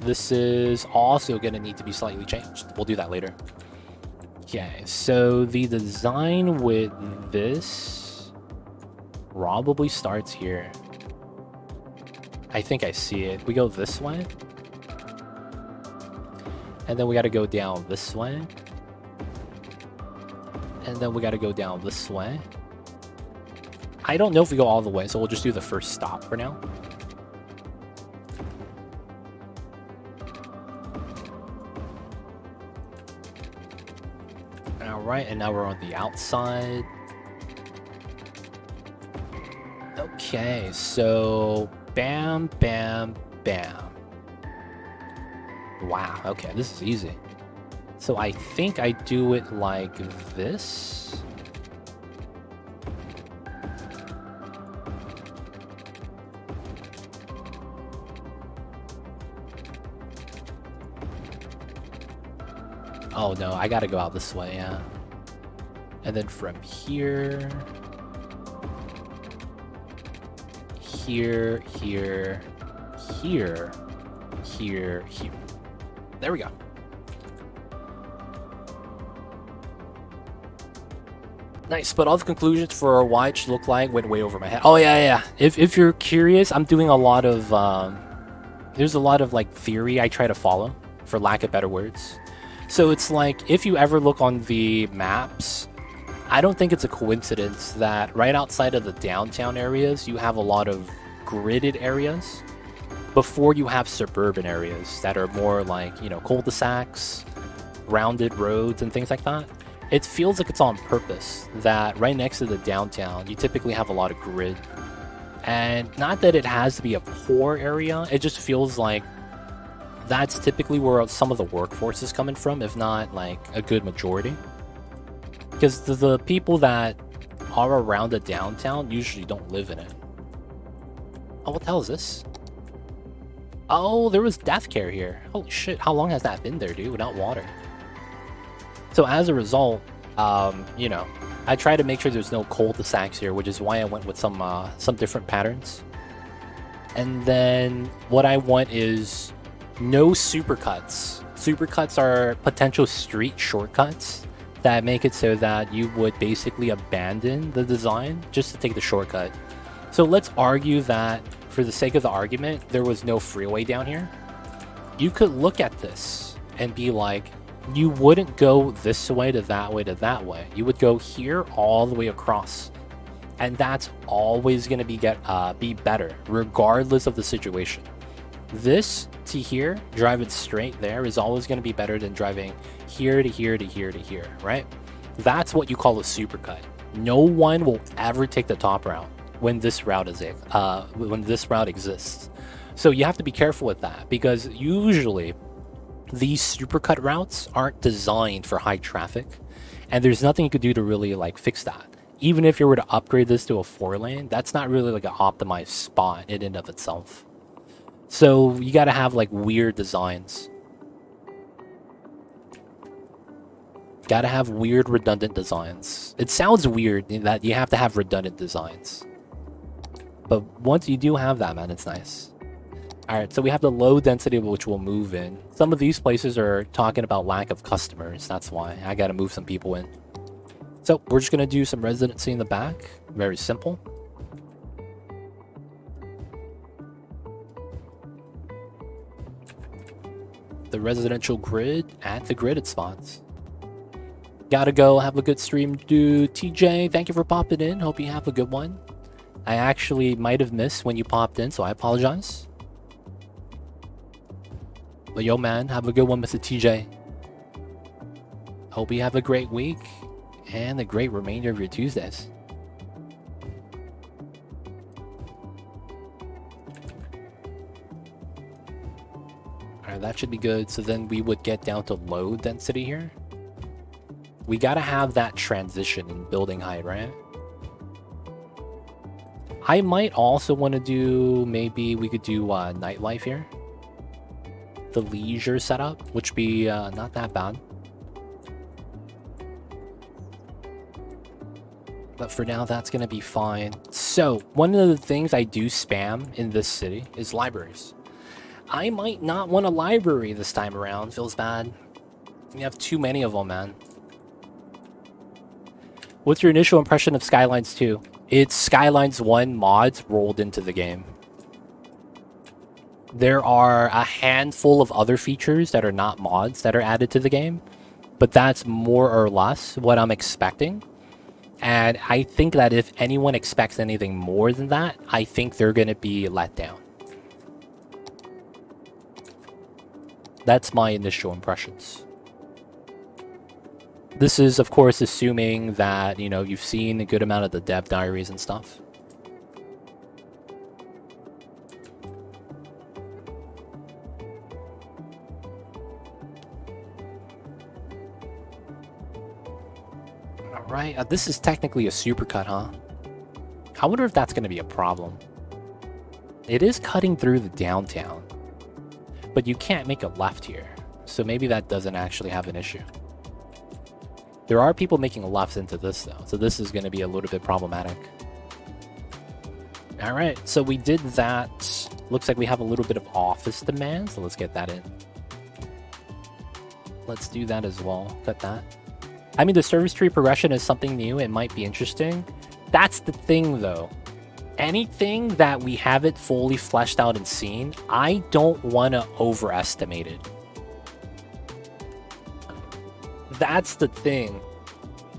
This is also gonna need to be slightly changed. We'll do that later. Okay, so the design with this probably starts here. I think I see it. We go this way. And then we gotta go down this way. And then we gotta go down this way. I don't know if we go all the way, so we'll just do the first stop for now. Alright, and now we're on the outside. Okay, so bam, bam, bam. Wow, okay, this is easy. So I think I do it like this. Oh no, I gotta go out this way, yeah. And then from here... Here, here, here, here, here. There we go. Nice, but all the conclusions for why it should look like went way over my head. Oh yeah. If you're curious, I'm doing a lot of there's a lot of like theory I try to follow, for lack of better words. So it's like if you ever look on the maps, I don't think it's a coincidence that right outside of the downtown areas you have a lot of gridded areas before you have suburban areas that are more like, you know, cul-de-sacs, rounded roads and things like that. It feels like it's on purpose that right next to the downtown, you typically have a lot of grid. And not that it has to be a poor area, it just feels like that's typically where some of the workforce is coming from, if not like a good majority. Because the people that are around the downtown usually don't live in it. Oh, what the hell is this? Oh, there was death care here. Holy shit, how long has that been there, dude, without water? So as a result, you know, I try to make sure there's no cul-de-sacs here, which is why I went with some different patterns. And then what I want is no supercuts. Supercuts are potential street shortcuts that make it so that you would basically abandon the design just to take the shortcut. So let's argue that, for the sake of the argument, there was no freeway down here. You could look at this and be like, you wouldn't go this way to that way to that way. You would go here all the way across. And that's always going to be better, regardless of the situation. This to here, driving straight there, is always going to be better than driving here to here to here to here, right? That's what you call a supercut. No one will ever take the top route when this route exists. So you have to be careful with that, because usually these supercut routes aren't designed for high traffic, and there's nothing you could do to really like fix that. Even if you were to upgrade this to a 4-lane, that's not really like an optimized spot in and of itself. So you got to have like weird designs. Got to have weird redundant designs. It sounds weird that you have to have redundant designs, but once you do have that, man, it's nice. Alright, so we have the low density, which will move in. Some of these places are talking about lack of customers. That's why I gotta move some people in. So we're just gonna do some residency in the back. Very simple. The residential grid at the gridded spots. Gotta go. Have a good stream, dude. TJ, thank you for popping in. Hope you have a good one. I actually might have missed when you popped in, so I apologize. But yo, man, have a good one, Mr. TJ. Hope you have a great week and a great remainder of your Tuesdays. Alright, that should be good. So then we would get down to low density here. We gotta have that transition in building height, right? I might also want to do, maybe we could do nightlife here. The leisure setup, which be not that bad. But for now, that's going to be fine. So, one of the things I do spam in this city is libraries. I might not want a library this time around. Feels bad. We have too many of them, man. What's your initial impression of Skylines 2? It's Skylines 1 mods rolled into the game. There are a handful of other features that are not mods that are added to the game, but that's more or less what I'm expecting. And I think that if anyone expects anything more than that, I think they're going to be let down. That's my initial impressions. This is, of course, assuming that, you know, you've seen a good amount of the dev diaries and stuff. Alright, this is technically a supercut, huh? I wonder if that's going to be a problem. It is cutting through the downtown, but you can't make a left here, so maybe that doesn't actually have an issue. There are people making lefts into this though, so this is going to be a little bit problematic. All right, so we did that. Looks like we have a little bit of office demand, so let's get that in. Let's do that as well. Cut that. I mean, the service tree progression is something new. It might be interesting. That's the thing, though. Anything that we haven't fully fleshed out and seen, I don't want to overestimate it. That's the thing.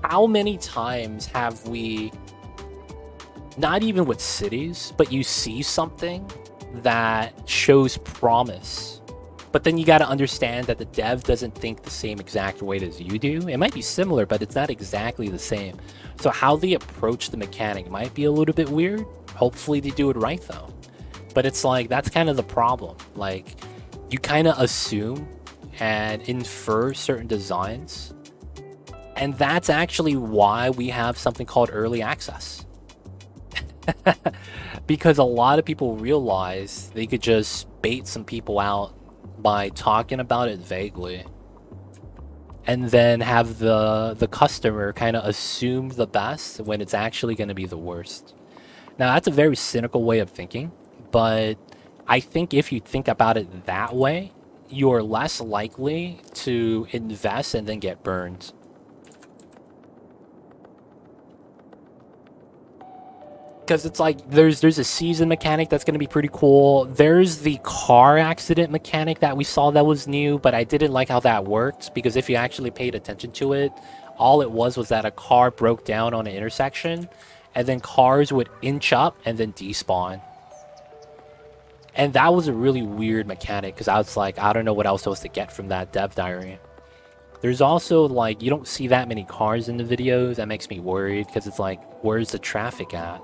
How many times have we, not even with cities, but you see something that shows promise, but then you got to understand that the dev doesn't think the same exact way as you do. It might be similar, but it's not exactly the same. So how they approach the mechanic might be a little bit weird. Hopefully they do it right though. But it's like, that's kind of the problem. Like, you kind of assume and infer certain designs. And that's actually why we have something called early access. Because a lot of people realize they could just bait some people out by talking about it vaguely, and then have the customer kind of assume the best when it's actually going to be the worst. Now, that's a very cynical way of thinking, but I think if you think about it that way, you're less likely to invest and then get burned. Because it's like, there's a season mechanic that's going to be pretty cool. There's the car accident mechanic that we saw that was new, but I didn't like how that worked, because if you actually paid attention to it, all it was that a car broke down on an intersection, and then cars would inch up and then despawn. And that was a really weird mechanic, because I was like, I don't know what I was supposed to get from that dev diary. There's also, like, you don't see that many cars in the videos. That makes me worried, because it's like, where's the traffic at?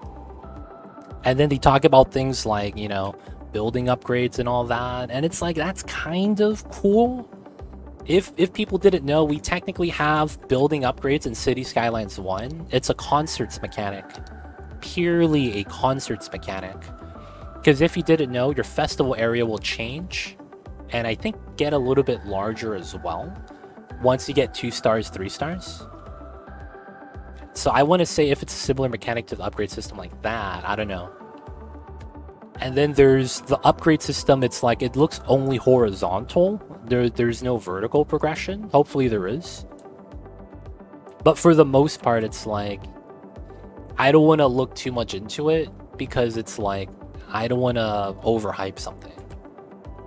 And then they talk about things like, you know, building upgrades and all that. And it's like, that's kind of cool. If people didn't know, we technically have building upgrades in City Skylines 1. It's a concerts mechanic. Purely a concerts mechanic. Because if you didn't know, your festival area will change. And I think get a little bit larger as well. Once you get 2 stars, 3 stars. So I want to say if it's a similar mechanic to the upgrade system like that, I don't know. And then there's the upgrade system. It's like, it looks only horizontal. There's no vertical progression. Hopefully there is. But for the most part, it's like, I don't want to look too much into it, because it's like, I don't want to overhype something.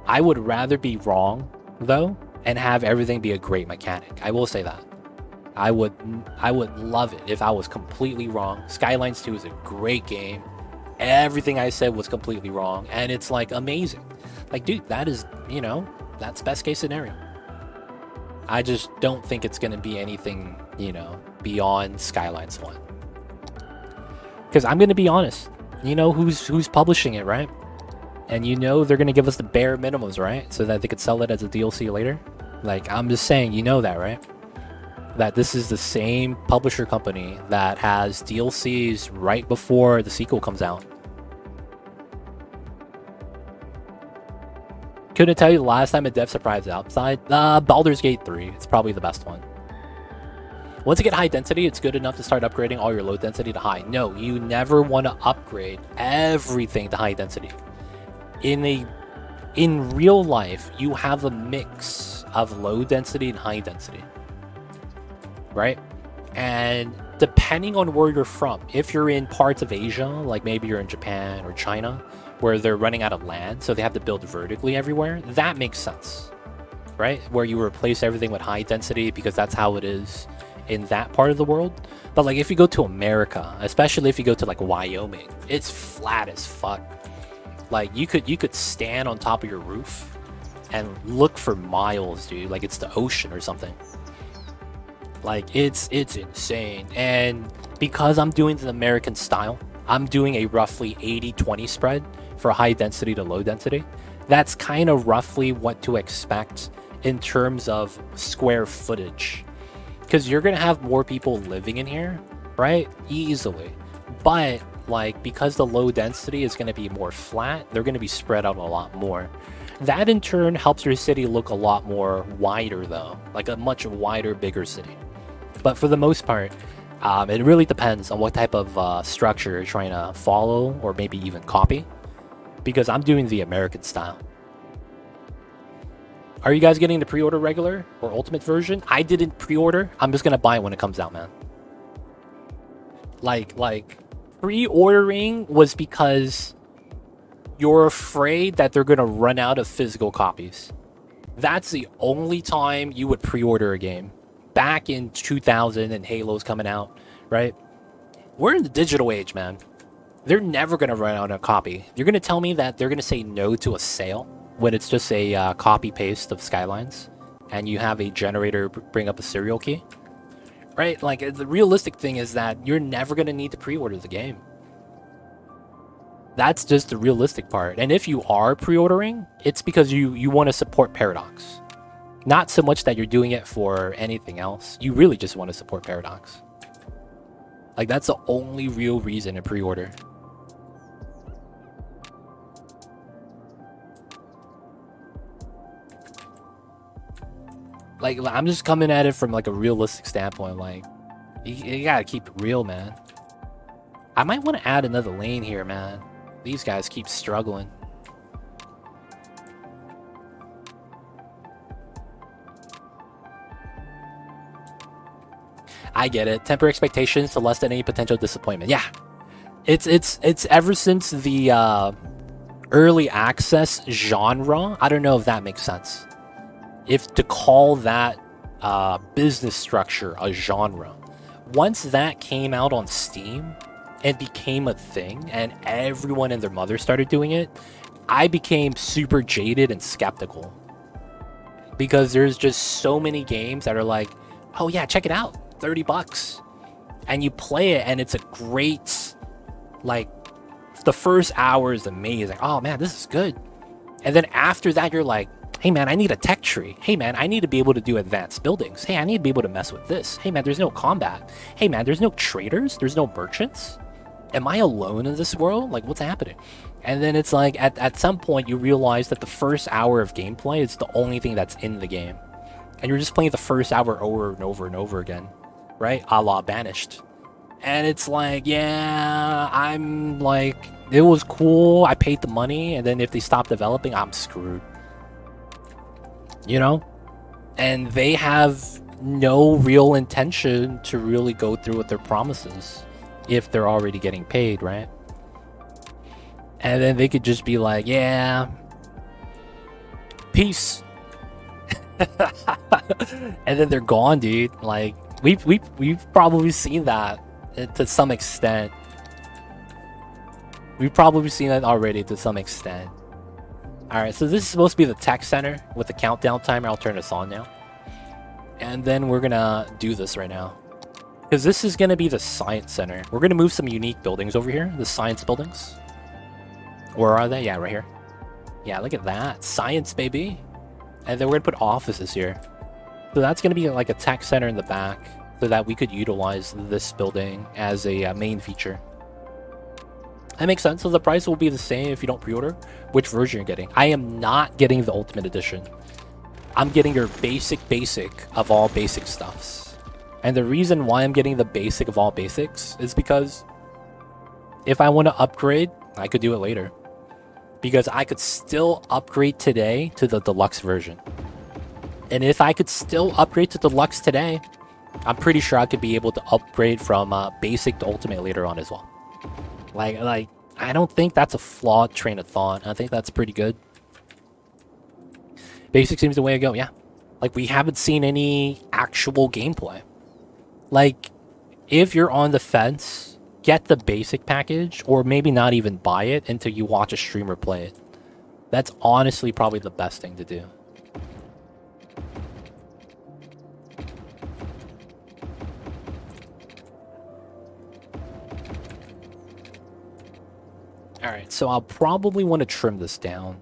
I would rather be wrong, though, and have everything be a great mechanic. I will say that. I would love it if I was completely wrong. Skylines 2 is a great game. Everything I said was completely wrong, and it's like amazing. Like, dude, that is, you know, that's best case scenario. I just don't think it's going to be anything, you know, beyond Skylines 1. Because I'm going to be honest, you know who's publishing it, right? And you know they're going to give us the bare minimums, right? So that they could sell it as a DLC later. Like, I'm just saying, you know that, right? That this is the same publisher company that has DLCs right before the sequel comes out. Couldn't tell you the last time a dev surprised outside. Baldur's Gate 3. It's probably the best one. Once you get high density, it's good enough to start upgrading all your low density to high. No, you never want to upgrade everything to high density. In real life, you have a mix of low density and high density. Right? And depending on where you're from, if you're in parts of Asia, like maybe you're in Japan or China, where they're running out of land, so they have to build vertically everywhere, that makes sense, right? Where you replace everything with high density, because that's how it is in that part of the world. But like, if you go to America, especially if you go to like Wyoming, it's flat as fuck. Like, you could stand on top of your roof and look for miles, dude. Like, it's the ocean or something. Like, it's insane. And because I'm doing the American style, I'm doing a roughly 80-20 spread for high density to low density. That's kind of roughly what to expect in terms of square footage. Because you're going to have more people living in here, right? Easily. But, like, because the low density is going to be more flat, they're going to be spread out a lot more. That, in turn, helps your city look a lot more wider, though. Like a much wider, bigger city. But for the most part, it really depends on what type of structure you're trying to follow or maybe even copy. Because I'm doing the American style. Are you guys getting the pre-order regular or ultimate version? I didn't pre-order. I'm just gonna buy it when it comes out, man. Like pre-ordering was because you're afraid that they're gonna run out of physical copies. That's the only time you would pre-order a game. Back in 2000 and Halo's coming out, right? We're in the digital age, man. They're never gonna run out of a copy. You're gonna tell me that they're gonna say no to a sale when it's just a copy-paste of Skylines and you have a generator bring up a serial key? Right? Like, the realistic thing is that you're never gonna need to pre-order the game. That's just the realistic part. And if you are pre-ordering, it's because you want to support Paradox. Not so much that you're doing it for anything else. You really just want to support Paradox. Like, that's the only real reason to pre-order. Like, I'm just coming at it from like a realistic standpoint. Like, you gotta keep it real, man. I might want to add another lane here, man. These guys keep struggling. I get it. Temper expectations to less than any potential disappointment. Yeah, it's ever since the early access genre. I don't know if that makes sense. If to call that business structure a genre. Once that came out on Steam and became a thing, and everyone and their mother started doing it, I became super jaded and skeptical. Because there's just so many games that are like, oh yeah, check it out, $30. And you play it and it's a great, like, the first hour is amazing. Oh man, this is good. And then after that, you're like, hey man, I need a tech tree. Hey man, I need to be able to do advanced buildings. Hey, I need to be able to mess with this. Hey man, there's no combat. Hey man, there's no traders. There's no merchants. Am I alone in this world? Like, what's happening? And then it's like, at some point, you realize that the first hour of gameplay is the only thing that's in the game. And you're just playing the first hour over and over and over again, right? A la Banished. And it's like, yeah, I'm like, it was cool. I paid the money. And then if they stop developing, I'm screwed. You know? And they have no real intention to really go through with their promises if they're already getting paid, right? And then they could just be like, yeah, peace. And then they're gone, dude. Like, we've probably seen that to some extent. We've probably seen that already to some extent. Alright, so this is supposed to be the tech center with the countdown timer. I'll turn this on now. And then we're gonna do this right now. Because this is gonna be the science center. We're gonna move some unique buildings over here. The science buildings. Where are they? Yeah, right here. Yeah, look at that. Science, baby. And then we're gonna put offices here. So that's gonna be like a tech center in the back, so that we could utilize this building as a main feature. That makes sense. So the price will be the same if you don't pre-order. Which version you're getting? I am not getting the Ultimate Edition. I'm getting your basic of all basic stuffs. And the reason why I'm getting the basic of all basics is because if I want to upgrade, I could do it later. Because I could still upgrade today to the deluxe version. And if I could still upgrade to deluxe today, I'm pretty sure I could be able to upgrade from basic to ultimate later on as well. Like, I don't think that's a flawed train of thought. I think that's pretty good. Basic seems the way to go, yeah. Like, we haven't seen any actual gameplay. Like, if you're on the fence, get the basic package, or maybe not even buy it until you watch a streamer play it. That's honestly probably the best thing to do. Alright, so I'll probably want to trim this down.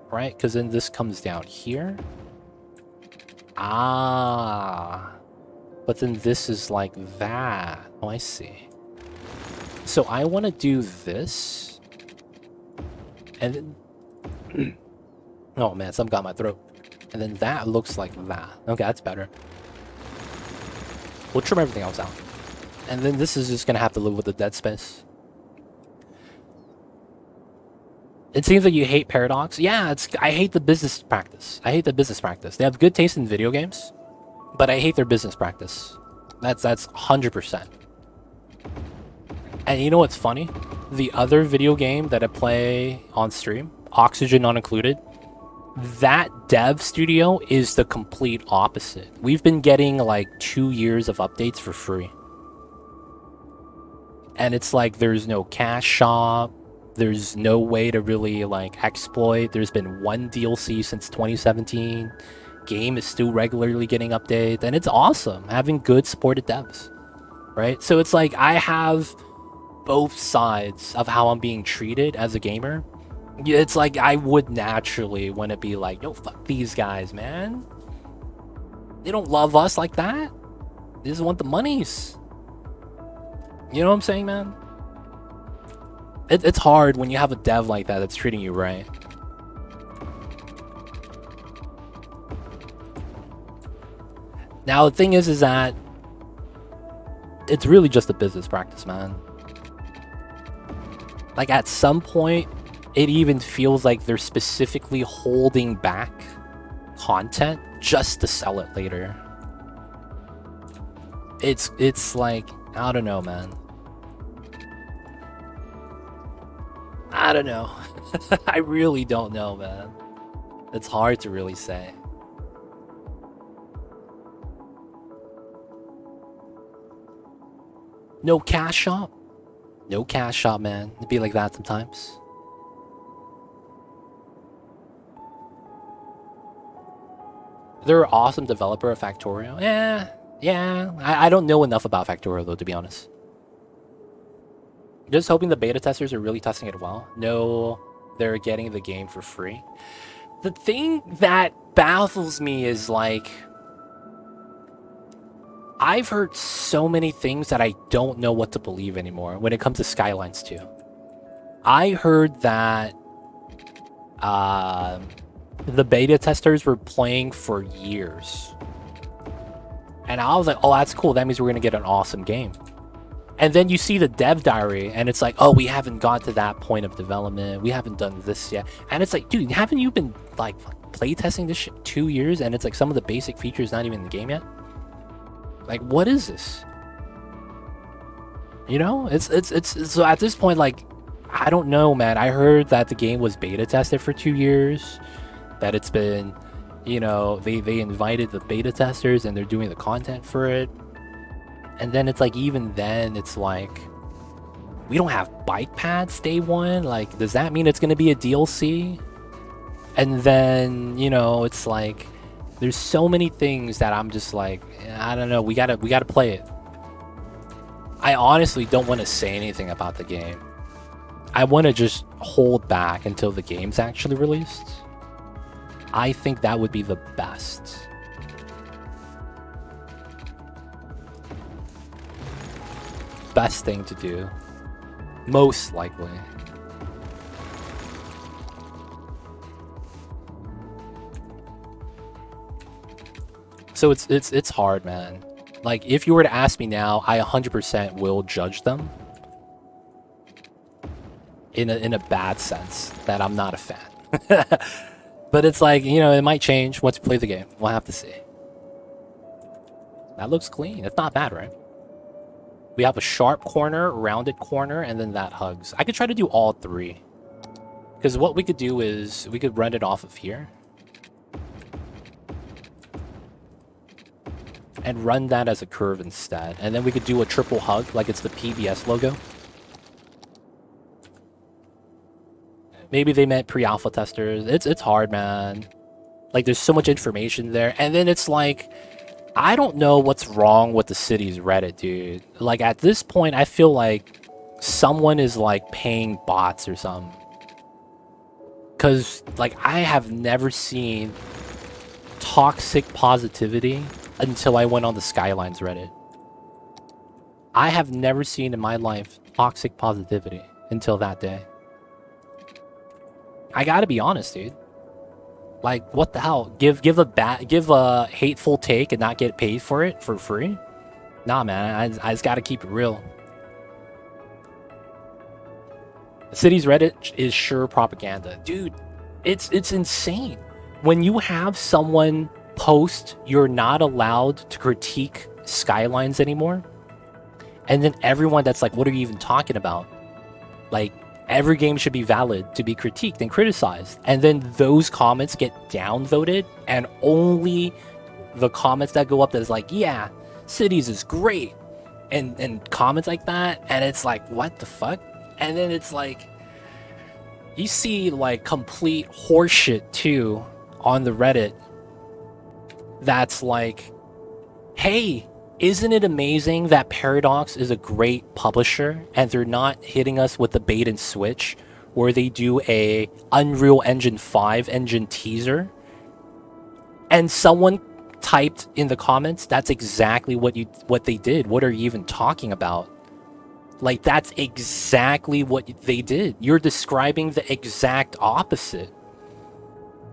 Right? Because then this comes down here. Ah. But then this is like that. Oh, I see. So I want to do this. And then... oh man, something got my throat. And then that looks like that. Okay, that's better. We'll trim everything else out. And then this is just gonna have to live with the dead space. It seems like you hate Paradox. Yeah, I hate the business practice. I hate the business practice. They have good taste in video games, but I hate their business practice. That's 100%. And you know what's funny? The other video game that I play on stream, Oxygen Not Included, that dev studio is the complete opposite. We've been getting like 2 years of updates for free. And it's like there's no cash shop. There's no way to really like exploit. There's been one DLC since 2017. Game is still regularly getting updated, and it's awesome having good supported devs, right? So it's like I have both sides of how I'm being treated as a gamer. It's like I would naturally want to be like, yo, fuck these guys, man. They don't love us like that. They just want the monies. You know what I'm saying, man? It's hard when you have a dev like that that's treating you right. Now, the thing is that it's really just a business practice, man. Like, at some point, it even feels like they're specifically holding back content just to sell it later. It's like, I don't know, man. I don't know. I really don't know, man. It's hard to really say. No cash shop? No cash shop, man. It'd be like that sometimes. They're an awesome developer of Factorio. Yeah. I don't know enough about Factorio, though, to be honest. Just hoping the beta testers are really testing it well. No, they're getting the game for free. The thing that baffles me is, like, I've heard so many things that I don't know what to believe anymore when it comes to Skylines 2. I heard that the beta testers were playing for years. And I was like, oh, that's cool. That means we're going to get an awesome game. And then you see the dev diary, and it's like, oh, we haven't got to that point of development. We haven't done this yet. And it's like, dude, haven't you been, like, playtesting this shit 2 years, and it's like some of the basic features not even in the game yet? Like, what is this? You know? It's so at this point, like, I don't know, man. I heard that the game was beta tested for 2 years, that it's been, you know, they invited the beta testers, and they're doing the content for it. And then it's like, even then, it's like, we don't have bike paths day one. Like, does that mean it's going to be a DLC? And then, you know, it's like, there's so many things that I'm just like, I don't know. We gotta play it. I honestly don't want to say anything about the game. I want to just hold back until the game's actually released. I think that would be the best. Best thing to do, most likely. So it's hard, man. Like, if you were to ask me now, I 100% will judge them in a bad sense that I'm not a fan. But it's like, you know, it might change once you play the game. We'll have to see. That looks clean. It's not bad, right? We have a sharp corner, rounded corner, and then that hugs. I could try to do all three. Because what we could do is, we could run it off of here. And run that as a curve instead. And then we could do a triple hug, like it's the PBS logo. Maybe they meant pre-alpha testers. It's hard, man. Like, there's so much information there. And then it's like, I don't know what's wrong with the city's Reddit, dude. Like, at this point, I feel like someone is, like, paying bots or something. Because, like, I have never seen toxic positivity until I went on the Skylines Reddit. I have never seen in my life toxic positivity until that day. I gotta be honest, dude. Like, what the hell? Give a hateful take and not get paid for it for free? Nah, man. I just gotta keep it real. The city's Reddit is sure propaganda, dude. It's insane when you have someone post you're not allowed to critique Skylines anymore, and then everyone that's like, what are you even talking about? Like, every game should be valid to be critiqued and criticized, and then those comments get downvoted, and only the comments that go up that is like, yeah, cities is great, and comments like that, and it's like, what the fuck? And then it's like, you see like complete horseshit too on the Reddit that's like, hey, isn't it amazing that Paradox is a great publisher and they're not hitting us with the bait and switch where they do a Unreal Engine 5 engine teaser? And someone typed in the comments, that's exactly what they did. What are you even talking about? Like, that's exactly what they did. You're describing the exact opposite.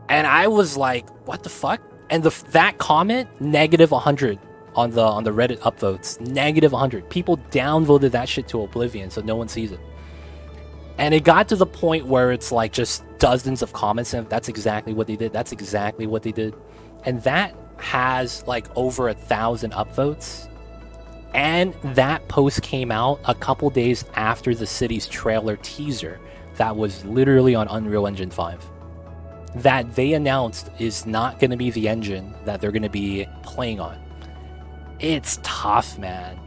And I was like, what the fuck? And that comment, negative 100 on the Reddit upvotes. Negative 100. People downvoted that shit to oblivion so no one sees it. And it got to the point where it's like just dozens of comments and that's exactly what they did. That's exactly what they did. And that has like over 1,000 upvotes. And that post came out a couple days after the city's trailer teaser that was literally on Unreal Engine 5. That they announced is not going to be the engine that they're going to be playing on. It's tough, man.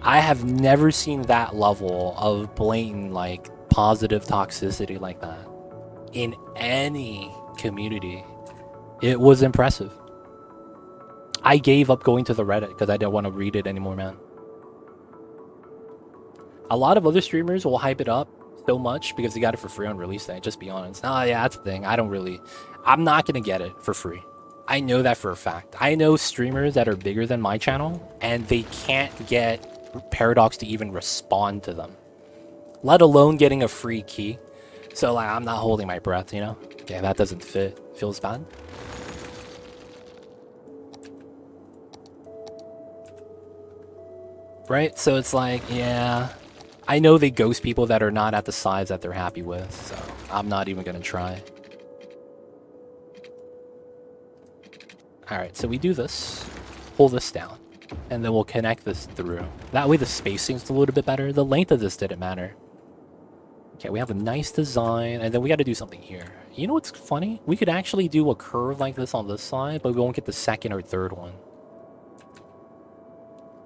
I have never seen that level of blatant, like, positive toxicity like that in any community. It was impressive. I gave up going to the Reddit because I didn't want to read it anymore, man. A lot of other streamers will hype it up so much because they got it for free on release day, just be honest. Yeah, that's the thing. I'm not going to get it for free. I know that for a fact. I know streamers that are bigger than my channel, and they can't get Paradox to even respond to them, let alone getting a free key. So, like, I'm not holding my breath, you know? Okay, that doesn't fit. Feels bad. Right? So it's like, yeah, I know they ghost people that are not at the size that they're happy with, so I'm not even going to try. Alright, so we do this, pull this down, and then we'll connect this through. That way the spacing's a little bit better. The length of this didn't matter. Okay, we have a nice design, and then we got to do something here. You know what's funny? We could actually do a curve like this on this side, but we won't get the second or third one.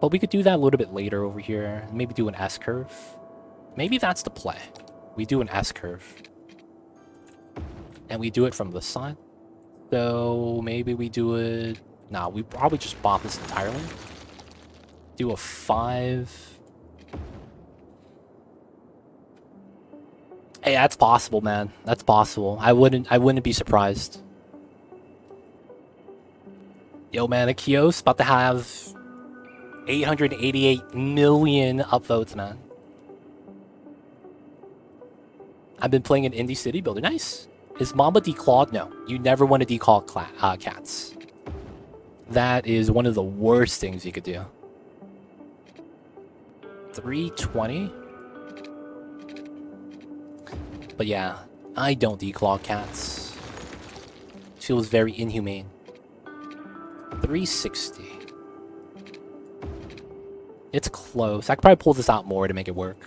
But we could do that a little bit later over here. Maybe do an S-curve. Maybe that's the play. We do an S-curve. And we do it from this side. So maybe we do it... Nah, we probably just bop this entirely. Do a 5... Hey, that's possible, man. That's possible. I wouldn't be surprised. Yo, man, a kiosk about to have 888 million upvotes, man. I've been playing an indie city builder. Nice. Is Mamba declawed? No. You never want to declaw cats. That is one of the worst things you could do. 320? But yeah, I don't declaw cats. Feels very inhumane. 360. It's close. I could probably pull this out more to make it work.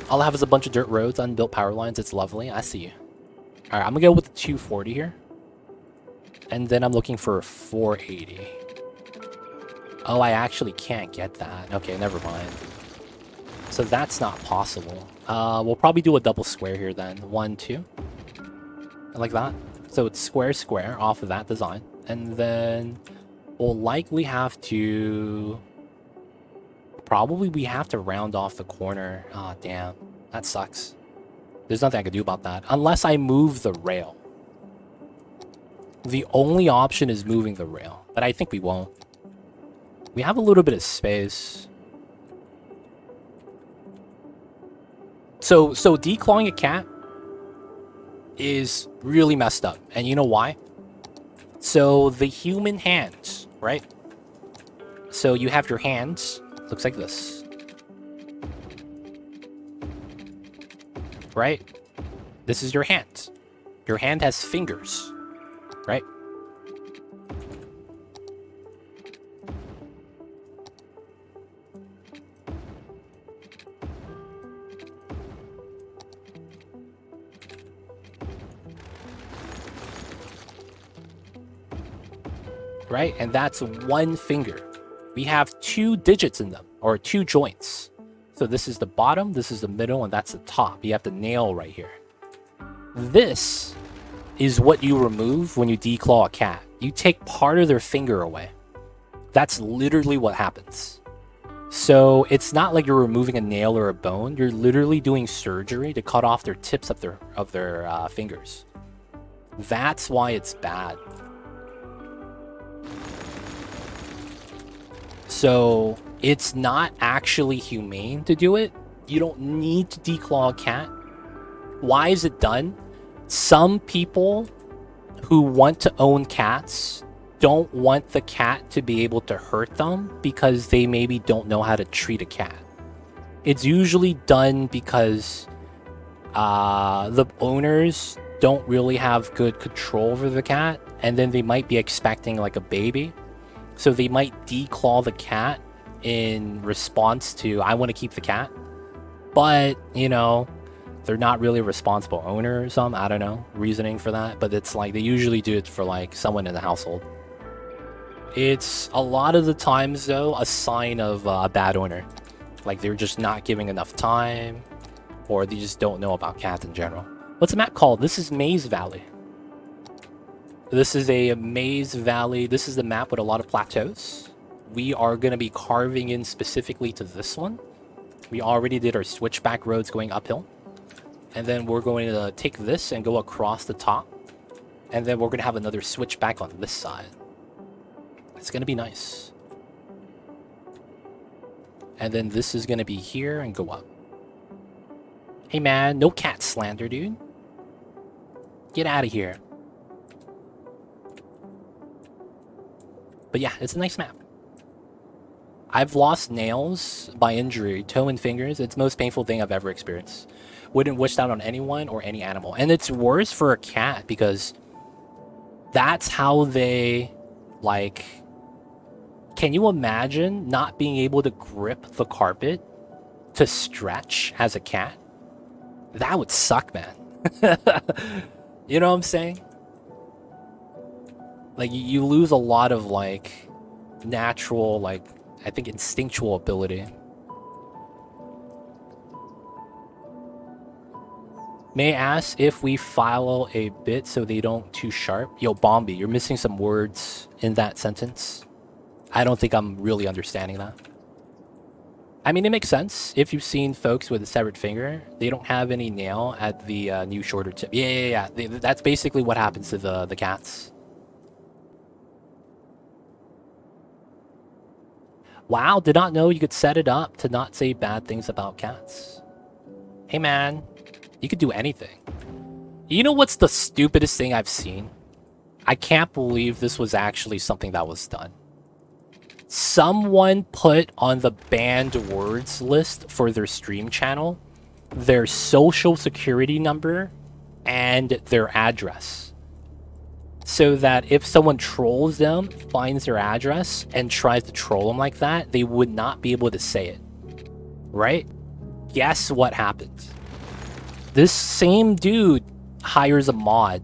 All I have is a bunch of dirt roads, unbuilt power lines. It's lovely. I see you. Alright, I'm gonna go with the 240 here. And then I'm looking for a 480. Oh, I actually can't get that. Okay, never mind. So that's not possible. We'll probably do a double square here then. 1, 2. Like that. So it's square, square off of that design. And then we'll likely have to... Probably we have to round off the corner. Ah, damn. That sucks. There's nothing I can do about that. Unless I move the rail. The only option is moving the rail. But I think we won't. We have a little bit of space. So declawing a cat is really messed up. And you know why? So the human hands, right? So you have your hands, looks like this, right? This is your hand. Your hand has fingers, right? Right? And that's one finger. We have 2 digits in them, or 2 joints. So this is the bottom, this is the middle, and that's the top. You have the nail right here. This is what you remove when you declaw a cat. You take part of their finger away. That's literally what happens. So it's not like you're removing a nail or a bone. You're literally doing surgery to cut off their tips of their fingers. That's why it's bad. So it's not actually humane to do it. You don't need to declaw a cat. Why is it done? Some people who want to own cats don't want the cat to be able to hurt them because they maybe don't know how to treat a cat. It's usually done because the owners don't really have good control over the cat, and then they might be expecting like a baby. So they might declaw the cat in response to, I want to keep the cat. But, you know, they're not really a responsible owner or something. I don't know, reasoning for that. But it's like, they usually do it for like someone in the household. It's a lot of the times, though, a sign of a bad owner. Like they're just not giving enough time, or they just don't know about cats in general. What's the map called? This is Maze Valley. This is a maze valley. This is the map with a lot of plateaus. We are going to be carving in specifically to this one. We already did our switchback roads going uphill. And then we're going to take this and go across the top. And then we're going to have another switchback on this side. It's going to be nice. And then this is going to be here and go up. Hey man, no cat slander, dude. Get out of here. But yeah, it's a nice map. I've lost nails by injury, toe and fingers. It's the most painful thing I've ever experienced. Wouldn't wish that on anyone or any animal. And it's worse for a cat because that's how they, like... Can you imagine not being able to grip the carpet to stretch as a cat? That would suck, man. You know what I'm saying? Like, you lose a lot of, like, natural, like, I think instinctual ability. May I ask if we file a bit so they don't too sharp? Yo, Bombi, you're missing some words in that sentence. I don't think I'm really understanding that. I mean, it makes sense. If you've seen folks with a severed finger, they don't have any nail at the new shorter tip. Yeah. That's basically what happens to the cats. Wow, did not know you could set it up to not say bad things about cats. Hey man, you could do anything. You know what's the stupidest thing I've seen? I can't believe this was actually something that was done. Someone put on the banned words list for their stream channel their social security number and their address. So that if someone trolls them, finds their address, and tries to troll them like that, they would not be able to say it. Right? Guess what happens? This same dude hires a mod.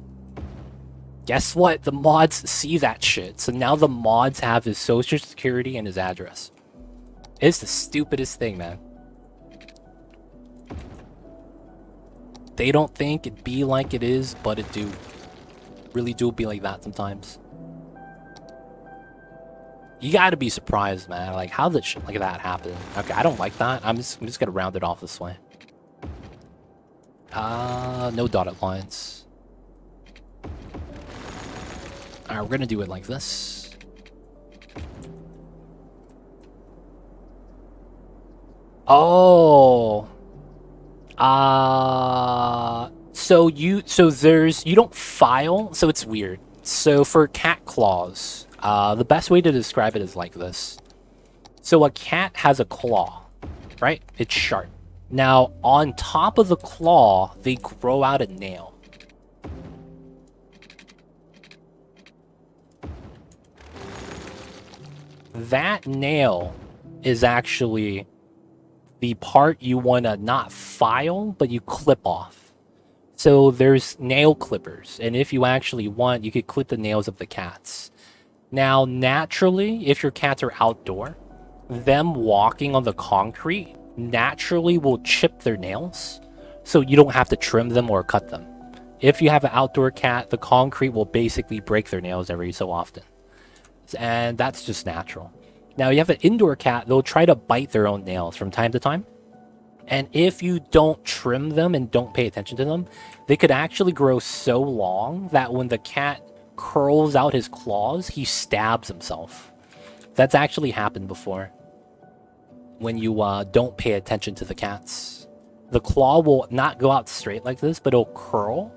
Guess what? The mods see that shit. So now the mods have his social security and his address. It's the stupidest thing, man. They don't think it be like it is, but it do. Really do be like that sometimes. You gotta be surprised, man. Like, how did shit like that happen? Okay, I don't like that. I'm just gonna round it off this way. No dotted lines. Alright, we're gonna do it like this. Oh. So you don't file, so it's weird. So for cat claws, the best way to describe it is like this. So a cat has a claw, right? It's sharp. Now on top of the claw, they grow out a nail. That nail is actually the part you want to not file, but you clip off. So there's nail clippers, and if you actually want, you could clip the nails of the cats. Now, naturally, if your cats are outdoor, them walking on the concrete naturally will chip their nails, so you don't have to trim them or cut them. If you have an outdoor cat, the concrete will basically break their nails every so often. And that's just natural. Now, you have an indoor cat, they'll try to bite their own nails from time to time. And if you don't trim them and don't pay attention to them, they could actually grow so long that when the cat curls out his claws, he stabs himself. That's actually happened before. When you don't pay attention to the cats. The claw will not go out straight like this, but it'll curl.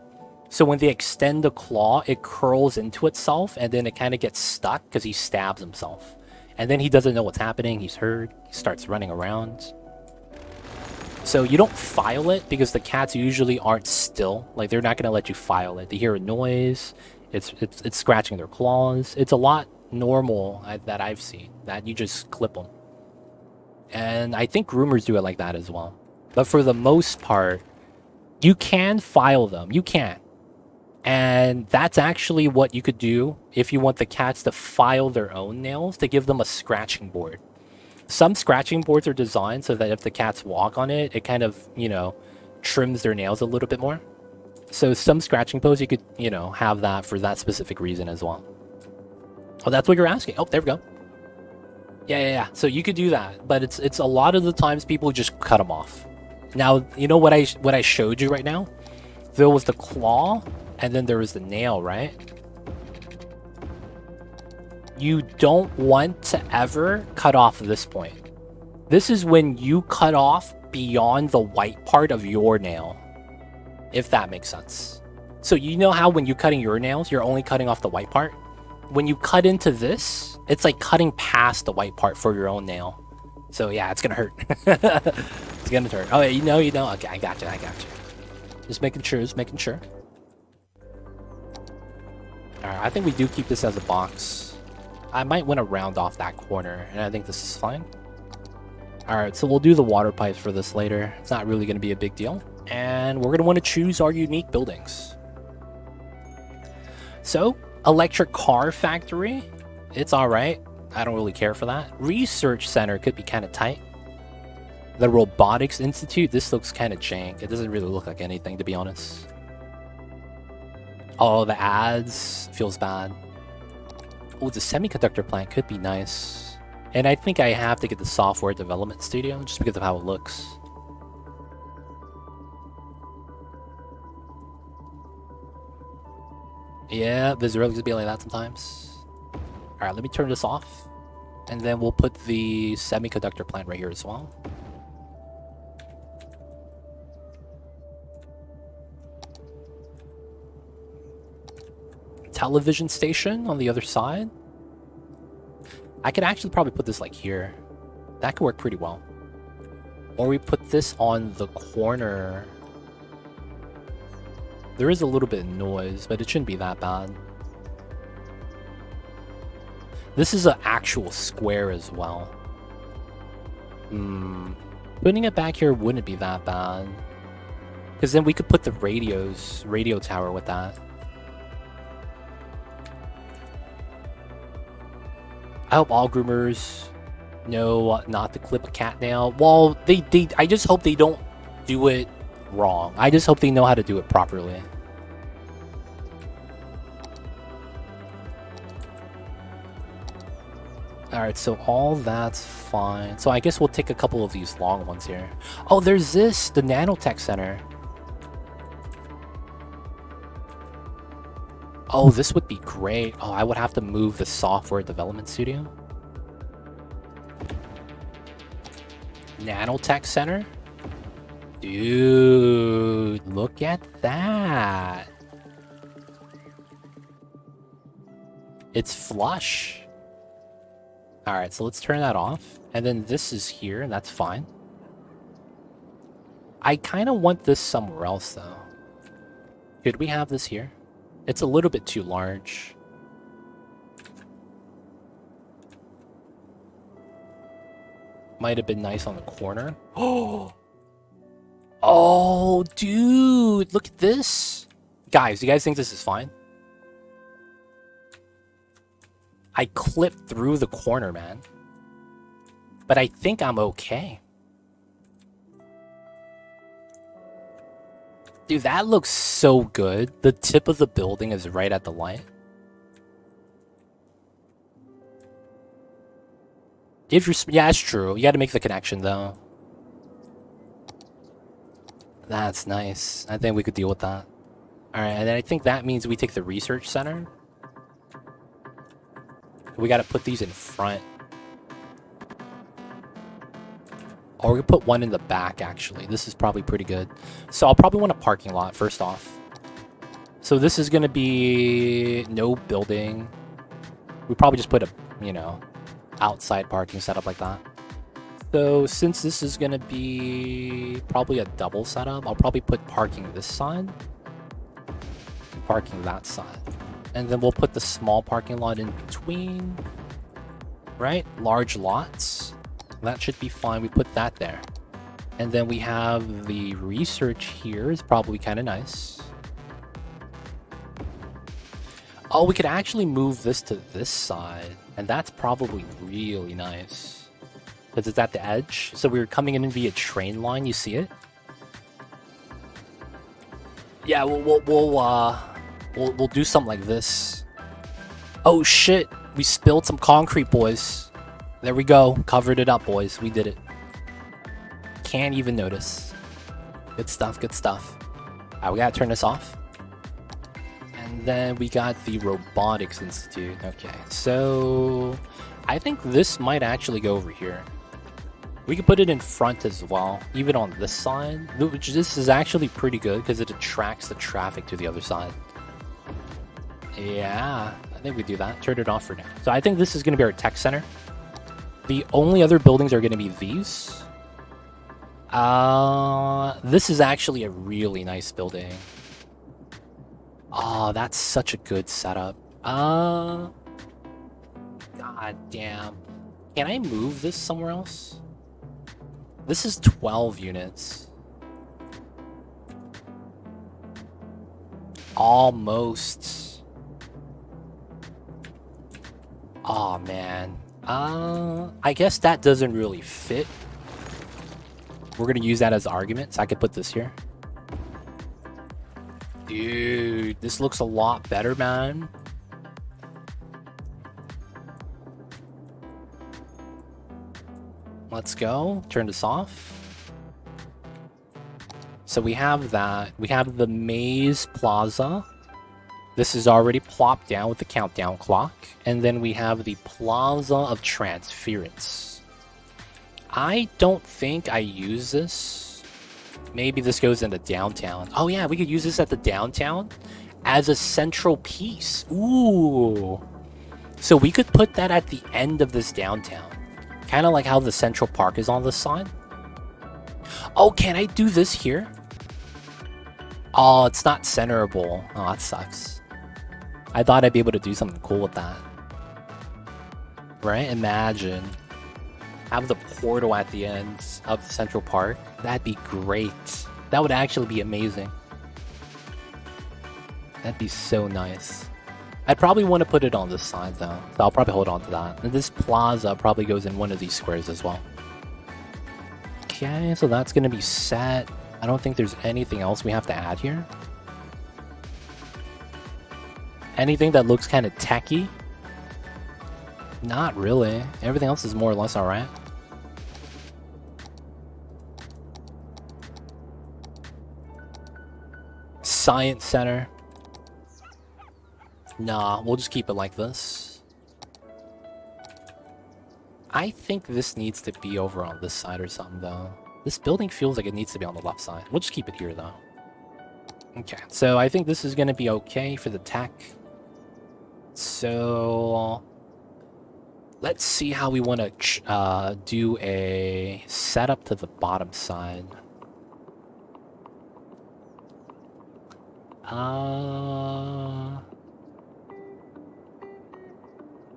So when they extend the claw, it curls into itself, and then it kind of gets stuck because he stabs himself. And then he doesn't know what's happening, he's hurt, he starts running around. So you don't file it because the cats usually aren't still. Like, they're not going to let you file it. They hear a noise, it's scratching their claws. It's a lot normal that I've seen, that you just clip them. And I think groomers do it like that as well. But for the most part, you can file them. You can. And that's actually what you could do if you want the cats to file their own nails, to give them a scratching board. Some scratching boards are designed so that if the cats walk on it, it kind of, trims their nails a little bit more. So some scratching posts, you could, have that for that specific reason as well. Oh, that's what you're asking. Oh, there we go. Yeah. So you could do that, but it's a lot of the times people just cut them off. Now, you know what I showed you right now? There was the claw, and then there was the nail, right? You don't want to ever cut off this point. This is when you cut off beyond the white part of your nail, if that makes sense. So you know how when you're cutting your nails, you're only cutting off the white part? When you cut into this, it's like cutting past the white part for your own nail. So yeah, it's gonna hurt. It's gonna hurt. Oh, you know. Okay, I got you. Just making sure. Alright, I think we do keep this as a box. I might want to round off that corner, and I think this is fine. Alright, so we'll do the water pipes for this later. It's not really going to be a big deal. And we're going to want to choose our unique buildings. So, electric car factory. It's alright. I don't really care for that. Research center could be kind of tight. The Robotics Institute. This looks kind of jank. It doesn't really look like anything, to be honest. Oh, the ads. Feels bad. Oh, the semiconductor plant could be nice. And I think I have to get the software development studio just because of how it looks. Yeah, Visual could be like that sometimes. Alright, let me turn this off. And then we'll put the semiconductor plant right here as well. Television station on the other side. I could actually probably put this like here. That could work pretty well. Or we put this on the corner. There is a little bit of noise, but it shouldn't be that bad. This is an actual square as well. Putting it back here wouldn't be that bad. Because then we could put the radio tower with that. I hope all groomers know not to clip a cat nail. Well, I just hope they don't do it wrong. I just hope they know how to do it properly. Alright, so all that's fine. So I guess we'll take a couple of these long ones here. Oh, there's this, the Nanotech Center. Oh, this would be great. Oh, I would have to move the software development studio. Nanotech Center. Dude, look at that. It's flush. Alright, so let's turn that off. And then this is here, and that's fine. I kind of want this somewhere else, though. Could we have this here? It's a little bit too large. Might have been nice on the corner. Oh! Oh, dude! Look at this! Guys, you guys think this is fine? I clipped through the corner, man. But I think I'm okay. Dude, that looks so good. The tip of the building is right at the light. If you're... Yeah, it's true. You gotta make the connection, though. That's nice. I think we could deal with that. Alright, and then I think that means we take the research center. We gotta put these in front. Or we could put one in the back, actually. This is probably pretty good. So I'll probably want a parking lot, first off. So this is gonna be... no building. We probably just put a, you know, outside parking setup like that. So since this is gonna be probably a double setup, I'll probably put parking this side, parking that side, and then we'll put the small parking lot in between, right? Large lots, that should be fine. We put that there, and then we have the research here is probably kind of nice. Oh, we could actually move this to this side, and that's probably really nice. Because it's at the edge. So we were coming in via train line, you see it? Yeah, we'll do something like this. Oh shit, we spilled some concrete, boys. There we go, covered it up, boys. We did it. Can't even notice. Good stuff, good stuff. Alright, we gotta turn this off. And then we got the Robotics Institute. Okay, so I think this might actually go over here. We could put it in front as well, even on this side, which this is actually pretty good because it attracts the traffic to the other side. Yeah, I think we do that. Turn it off for now. So I think this is going to be our tech center. The only other buildings are going to be these. This is actually a really nice building. Oh, that's such a good setup. God damn. Can I move this somewhere else? This is 12 units. Almost. Oh man. I guess that doesn't really fit. We're gonna use that as argument, so I could put this here. Dude, this looks a lot better, man. Let's go. Turn this off. So we have that. We have the Maze Plaza. This is already plopped down with the countdown clock. And then we have the Plaza of Transference. I don't think I use this. Maybe this goes into downtown. Oh yeah, we could use this at the downtown as a central piece. Ooh. So we could put that at the end of this downtown. Kind of like how the Central Park is on this side. Oh, can I do this here? Oh, it's not centerable. Oh, that sucks. I thought I'd be able to do something cool with that. Right? Imagine. Have the portal at the end of the Central Park. That'd be great. That would actually be amazing. That'd be so nice. I'd probably want to put it on this side though, so I'll probably hold on to that. And this plaza probably goes in one of these squares as well. Okay, so that's going to be set. I don't think there's anything else we have to add here. Anything that looks kind of techy? Not really. Everything else is more or less alright. Science Center. Nah, we'll just keep it like this. I think this needs to be over on this side or something, though. This building feels like it needs to be on the left side. We'll just keep it here, though. Okay, so I think this is going to be okay for the tech. So let's see how we want to do a setup to the bottom side.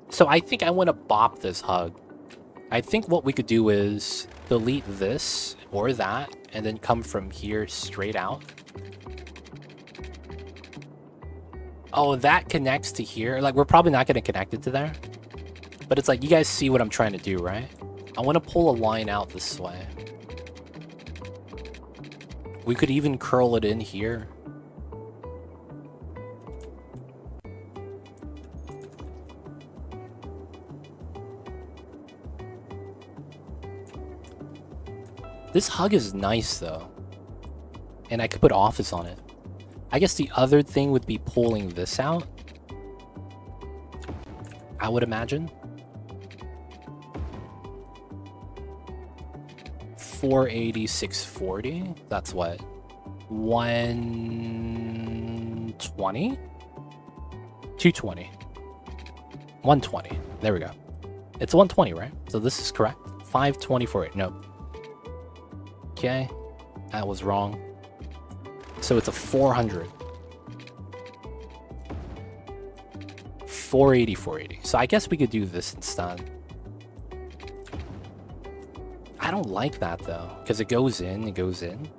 So I think I want to bop this hug. I think what we could do is delete this or that, and then come from here straight out. Oh, that connects to here. Like, we're probably not going to connect it to there. But it's like, you guys see what I'm trying to do, right? I want to pull a line out this way. We could even curl it in here. This hug is nice, though. And I could put office on it. I guess the other thing would be pulling this out. I would imagine. 480, 640. That's what? 120? 220. 120. There we go. It's 120, right? So this is correct. 524. No. Okay. That was wrong. So it's a 400. 480, 480. So I guess we could do this instead. I don't like that though, because it goes in, it goes in.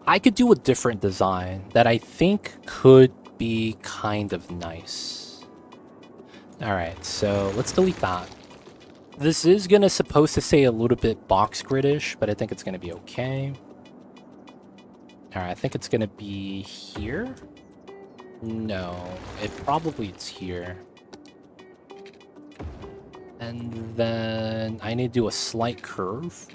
I could do a different design that I think could be kind of nice. Alright, so let's delete that. This is gonna supposed to say a little bit box gridish, but I think it's gonna be okay. Alright, I think it's gonna be here? No, it's here. And then I need to do a slight curve.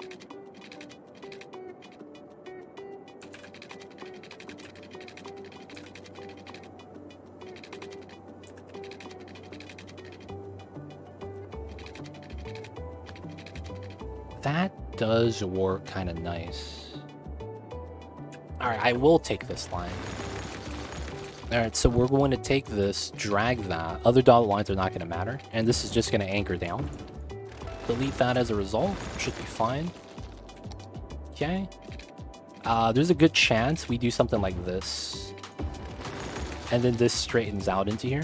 That does work kind of nice. Alright, I will take this line. Alright, so we're going to take this, drag that. Other dotted lines are not going to matter. And this is just going to anchor down. Delete that as a result. Should be fine. Okay. There's a good chance we do something like this. And then this straightens out into here.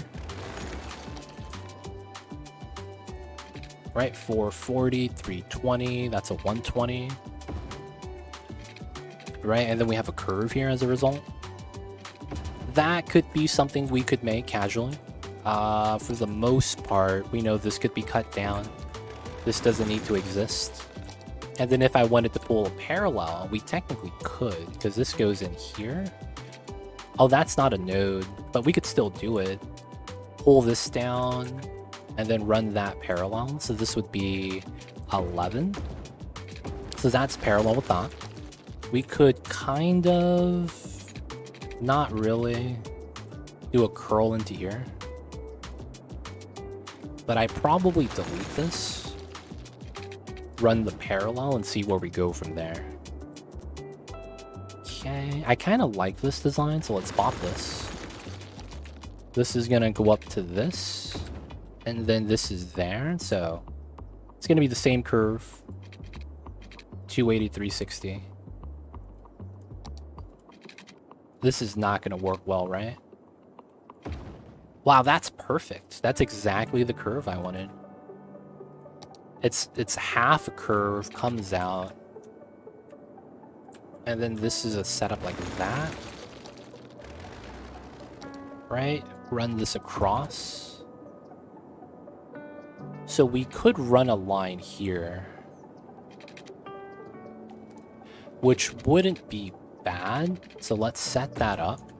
Right, 440, 320, that's a 120. Right, and then we have a curve here as a result. That could be something we could make casually. For the most part, we know this could be cut down. This doesn't need to exist. And then if I wanted to pull a parallel, we technically could, because this goes in here. Oh, that's not a node, but we could still do it. Pull this down, and then run that parallel. So this would be 11. So that's parallel with that. We could kind of, not really, do a curl into here. But I probably delete this, run the parallel, and see where we go from there. Okay, I kind of like this design, so let's pop this. This is gonna go up to this. And then this is there, so it's going to be the same curve. 280, 360. This is not going to work well, right? Wow, that's perfect. That's exactly the curve I wanted. It's half a curve, comes out. And then this is a setup like that. Right? Run this across. So we could run a line here, which wouldn't be bad. So let's set that up.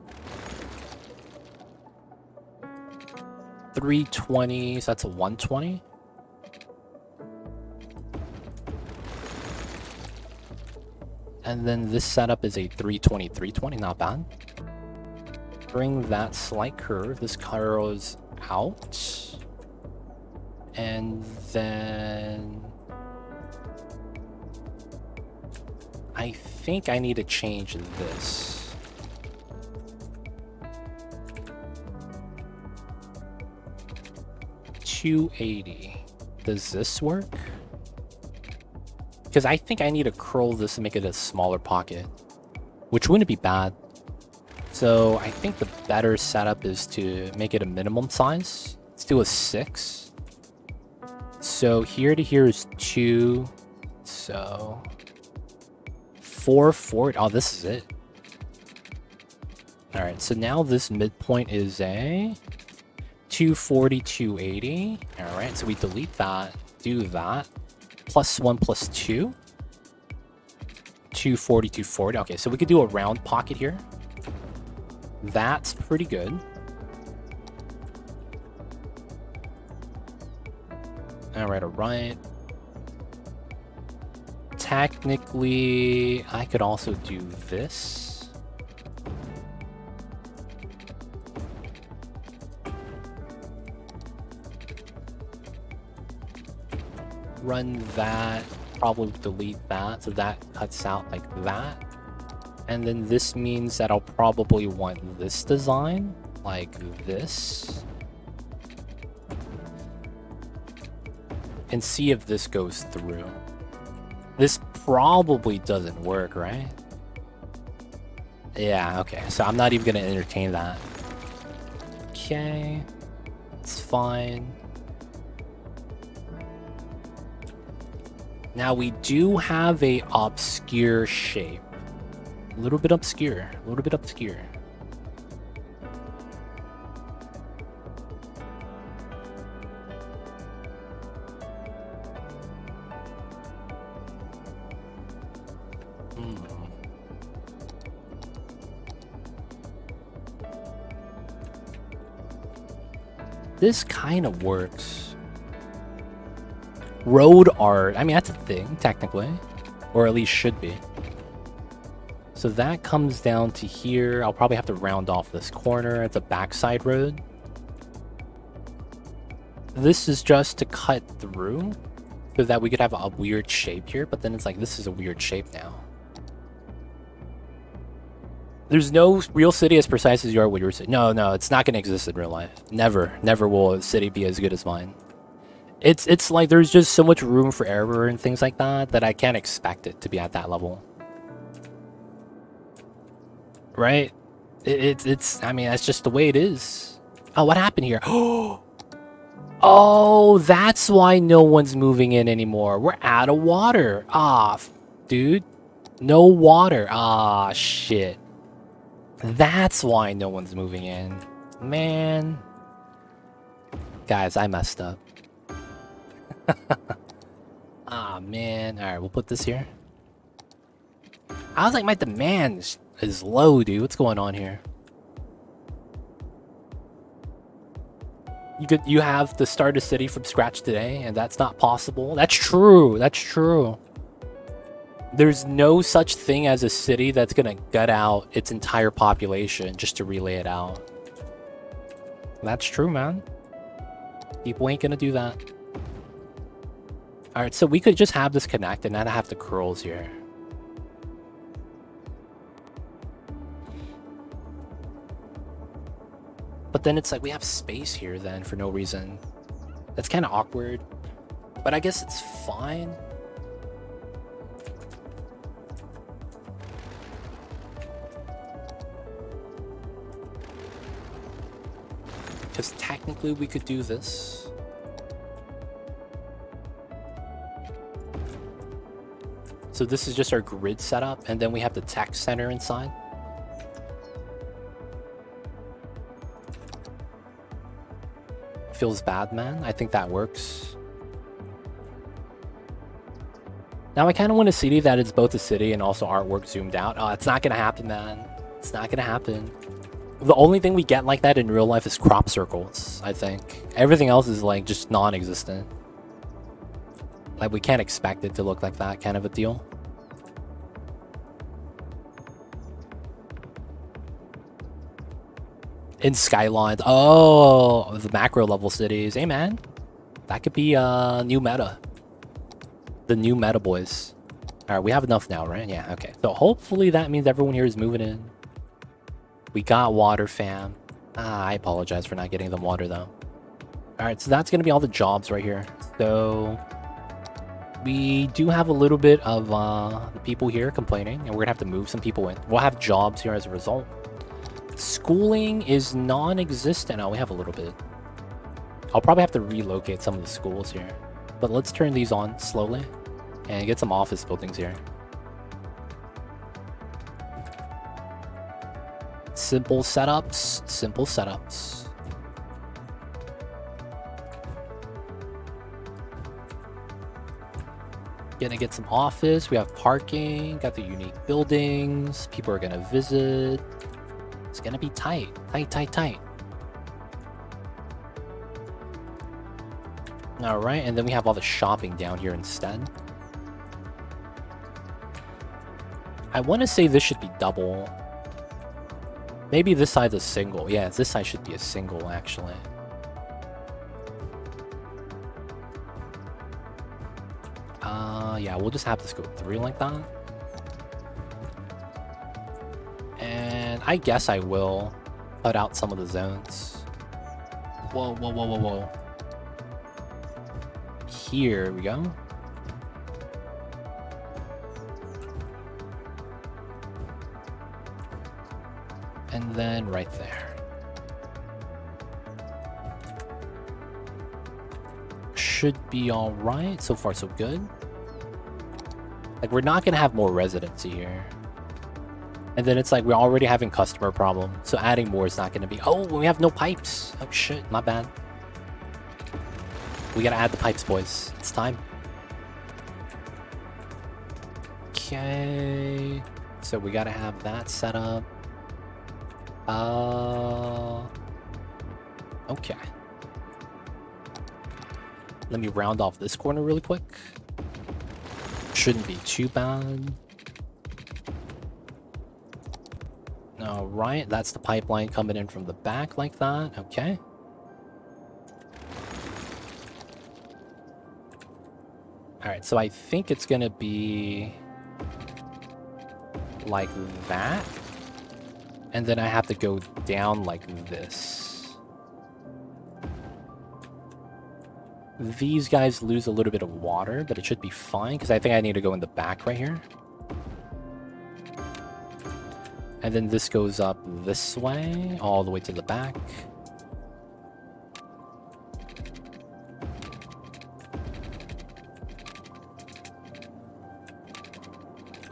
320, so that's a 120. And then this setup is a 320, 320, not bad. bring that slight curve. This curves out. And then I think I need to change this. $280. Does this work? Because I think I need to curl this and make it a smaller pocket, which wouldn't be bad. So I think the better setup is to make it a minimum size. Let's do a 6. So here to here is 2. So 440. Oh, this is it. All right. So now this midpoint is a 240, 280. All right. So we delete that. Do that. +1 +2. 240, 240. Okay. So we could do a round pocket here. That's pretty good. All right. Technically, I could also do this. Run that, probably delete that, so that cuts out like that. And then this means that I'll probably want this design, like this. And see if this goes through. This probably doesn't work, right? Yeah, okay. So I'm not even going to entertain that. Okay. It's fine. Now we do have a obscure shape. A little bit obscure. This kind of works. Road art. I mean, that's a thing, technically. Or at least should be. So that comes down to here. I'll probably have to round off this corner at the backside road. This is just to cut through so that we could have a weird shape here, but then it's like, this is a weird shape now. There's no real city as precise as you are with your city. No, it's not going to exist in real life. Never will a city be as good as mine. It's like there's just so much room for error and things like that that I can't expect it to be at that level. Right? I mean, that's just the way it is. Oh, what happened here? Oh, that's why no one's moving in anymore. We're out of water. Ah, dude. No water. Ah, shit. That's why no one's moving in. Man. Guys, I messed up. Ah, man. Alright, we'll put this here. I was like, my demand is low, dude. What's going on here? You have to start a city from scratch today, and that's not possible. That's true. There's no such thing as a city that's gonna gut out its entire population just to relay it out. That's true, man. People ain't gonna do that. Alright, so we could just have this connect and not have the curls here. But then it's like we have space here then for no reason. That's kind of awkward. But I guess it's fine. Because technically we could do this. So this is just our grid setup, and then we have the tech center inside. Feels bad, man. I think that works. Now I kind of want a city that is both a city and also artwork zoomed out. Oh, it's not gonna happen, man. It's not gonna happen. The only thing we get like that in real life is crop circles, I think. Everything else is like just non-existent. Like we can't expect it to look like that kind of a deal. In Skylines. Oh, the macro level cities. Hey, man. That could be new meta. The new meta, boys. Alright, we have enough now, right? Yeah, okay. So hopefully that means everyone here is moving in. We got water, fam. I apologize for not getting them water, though. Alright, so that's going to be all the jobs right here. So we do have a little bit of the people here complaining, and we're going to have to move some people in. We'll have jobs here as a result. Schooling is non-existent. Oh, we have a little bit. I'll probably have to relocate some of the schools here. But let's turn these on slowly and get some office buildings here. Simple setups, simple setups. Gonna get some office. We have parking, got the unique buildings. People are gonna visit. It's gonna be tight, tight, tight, tight. All right, and then we have all the shopping down here instead. I want to say this should be double. Maybe this side's a single. Yeah, this side should be a single, actually. Yeah, we'll just have this go through like that. And I guess I will cut out some of the zones. Whoa, whoa, whoa, whoa, whoa. Here we go. And then right there. Should be all right. So far, so good. Like, we're not going to have more residency here. And then it's like we're already having customer problem. So adding more is not going to be... Oh, we have no pipes. Oh, shit. Not bad. We got to add the pipes, boys. It's time. Okay. So we got to have that set up. Okay. Let me round off this corner really quick. Shouldn't be too bad. Alright, that's the pipeline coming in from the back like that. Okay. Alright, so I think it's gonna be like that. And then I have to go down like this. These guys lose a little bit of water, but it should be fine because I think I need to go in the back right here. And then this goes up this way, all the way to the back.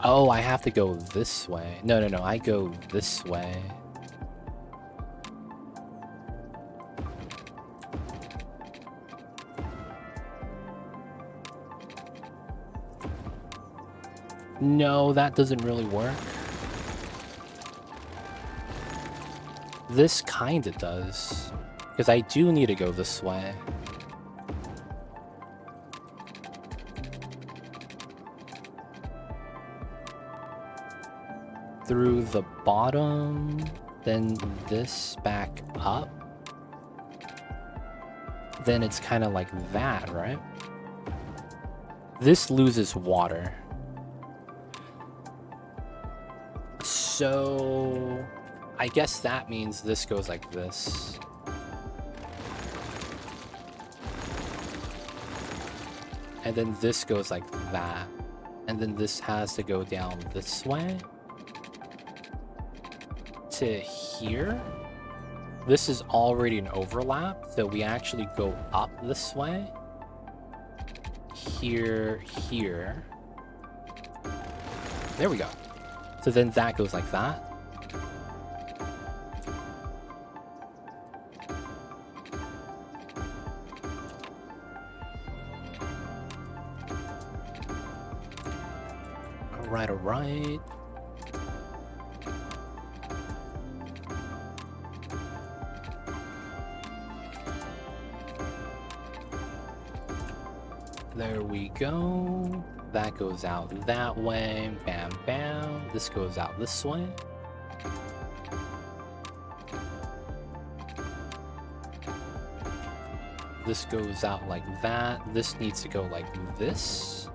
Oh, I have to go this way. No, no, no, I go this way. No, that doesn't really work. This kinda does. Because I do need to go this way. Through the bottom, then this back up. Then it's kind of like that, right? This loses water. So I guess that means this goes like this. And then this goes like that. And then this has to go down this way. To here. This is already an overlap, so we actually go up this way. Here, here. There we go. So then that goes like that. Alright, alright. There we go. That goes out that way. Bam, bam. This goes out this way. This goes out like that. This needs to go like this.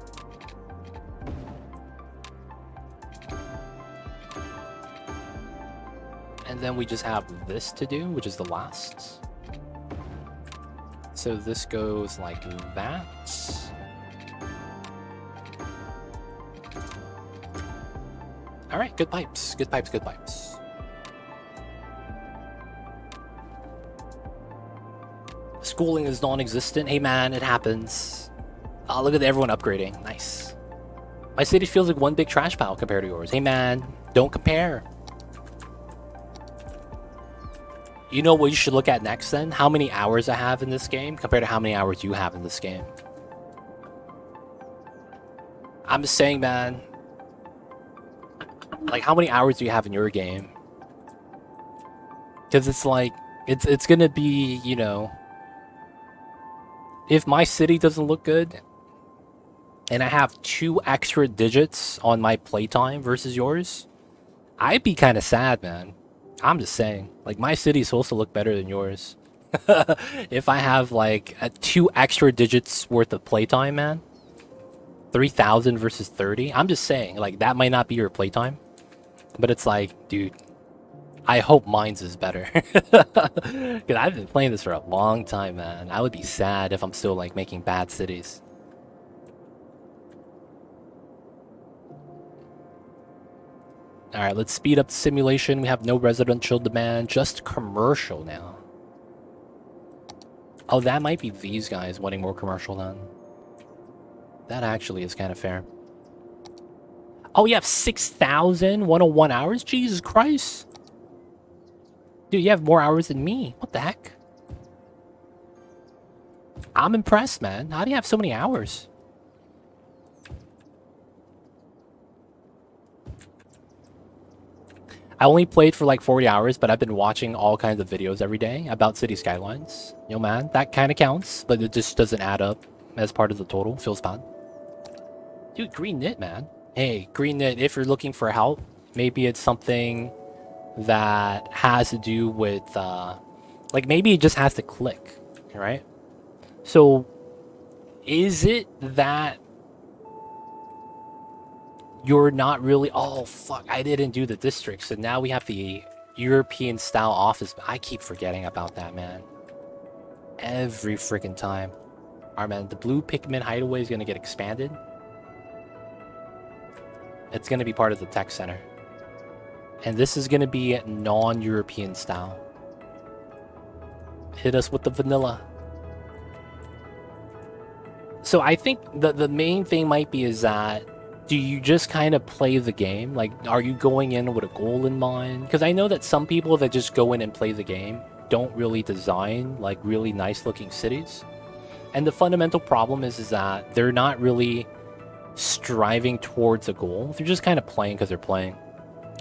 And then we just have this to do, which is the last. So this goes like that. All right, good pipes, good pipes, good pipes. Schooling is non-existent. Hey man, it happens. Oh, look at everyone upgrading. Nice. My city feels like one big trash pile compared to yours. Hey man, don't compare. You know what you should look at next then? How many hours I have in this game compared to how many hours you have in this game. I'm just saying, man. Like, how many hours do you have in your game? Because it's like, it's gonna be, you know, if my city doesn't look good, and I have 2 extra digits on my playtime versus yours, I'd be kind of sad, man. I'm just saying, like, my city's supposed to look better than yours. If I have like 2 extra digits worth of playtime, man, 3,000 versus 30. I'm just saying, like, that might not be your playtime, but it's like, dude, I hope mine's is better. Because I've been playing this for a long time, man. I would be sad if I'm still like making bad cities. Alright, let's speed up the simulation. We have no residential demand, just commercial now. Oh, that might be these guys wanting more commercial then. That actually is kind of fair. Oh, you have 6,101 hours? Jesus Christ. Dude, you have more hours than me. What the heck? I'm impressed, man. How do you have so many hours? I only played for like 40 hours, but I've been watching all kinds of videos every day about City Skylines. Yo, man, that kind of counts, but it just doesn't add up as part of the total. Feels bad. Dude, green knit, man. Hey, green knit, if you're looking for help, maybe it's something that has to do with, like, maybe it just has to click, right? So, is it that you're not really... Oh, fuck, I didn't do the district, so now we have the European-style office. I keep forgetting about that, man. Every freaking time. Alright, man, the blue pigment hideaway is going to get expanded. It's going to be part of the tech center. And this is going to be non-European style. Hit us with the vanilla. So I think the main thing might be is that, do you just kind of play the game? Like, are you going in with a goal in mind? Because I know that some people that just go in and play the game don't really design, like, really nice-looking cities. And the fundamental problem is that they're not really striving towards a goal. They're just kind of playing because they're playing.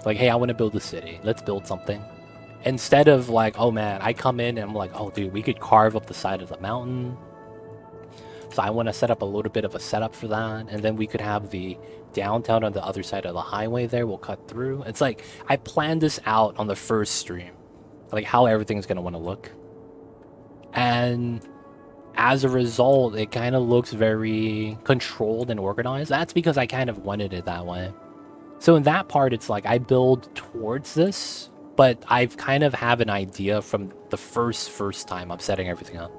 Like, hey, I want to build a city. Let's build something. Instead of like, oh man, I come in and I'm like, oh dude, we could carve up the side of the mountain. So I want to set up a little bit of a setup for that. And then we could have the downtown on the other side of the highway there. We'll cut through. It's like, I planned this out on the first stream. Like, how everything's going to want to look. And as a result, it kind of looks very controlled and organized. That's because I kind of wanted it that way. So in that part, it's like I build towards this, but I've kind of have an idea from the first time I'm setting everything up.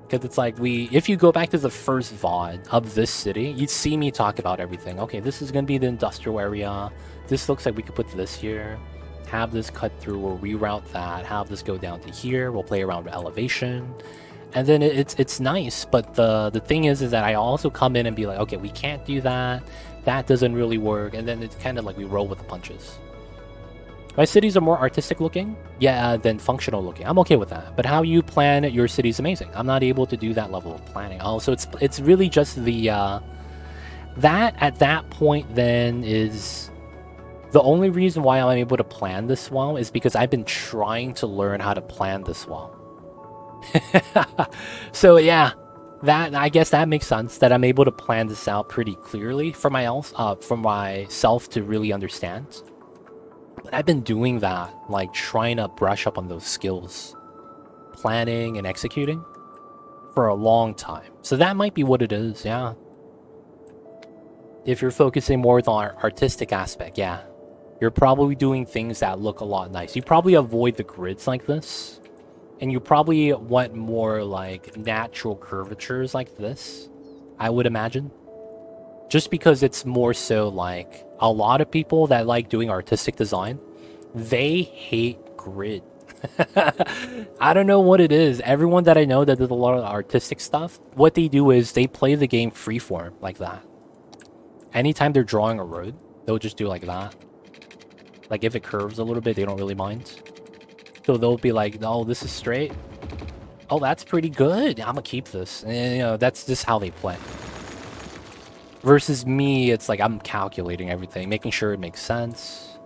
Because it's like if you go back to the first VOD of this city, you'd see me talk about everything. Okay, this is going to be the industrial area. This looks like we could put this here. Have this cut through, we'll reroute that. Have this go down to here. We'll play around with elevation. And then it's nice, but the thing is that I also come in and be like, okay, we can't do that. That doesn't really work. And then it's kind of like we roll with the punches. My cities are more artistic looking, yeah, than functional looking. I'm okay with that. But how you plan your city is amazing. I'm not able to do that level of planning. Also, it's really just the that at that point then is the only reason why I'm able to plan this well is because I've been trying to learn how to plan this well. So yeah, that I guess that makes sense that I'm able to plan this out pretty clearly for myself to really understand. But I've been doing that, like trying to brush up on those skills, planning and executing. for a long time. So that might be what it is, yeah. If you're focusing more on the artistic aspect, yeah. You're probably doing things that look a lot nice. You probably avoid the grids like this. And you probably want more like natural curvatures like this, I would imagine. Just because it's more so like a lot of people that like doing artistic design, they hate grid. I don't know what it is. Everyone that I know that does a lot of artistic stuff, what they do is they play the game freeform like that. Anytime they're drawing a road, they'll just do like that. Like if it curves a little bit, they don't really mind. So they'll be like, "No, this is straight. Oh, that's pretty good. I'm gonna keep this." And, you know, that's just how they play. Versus me, it's like I'm calculating everything, making sure it makes sense.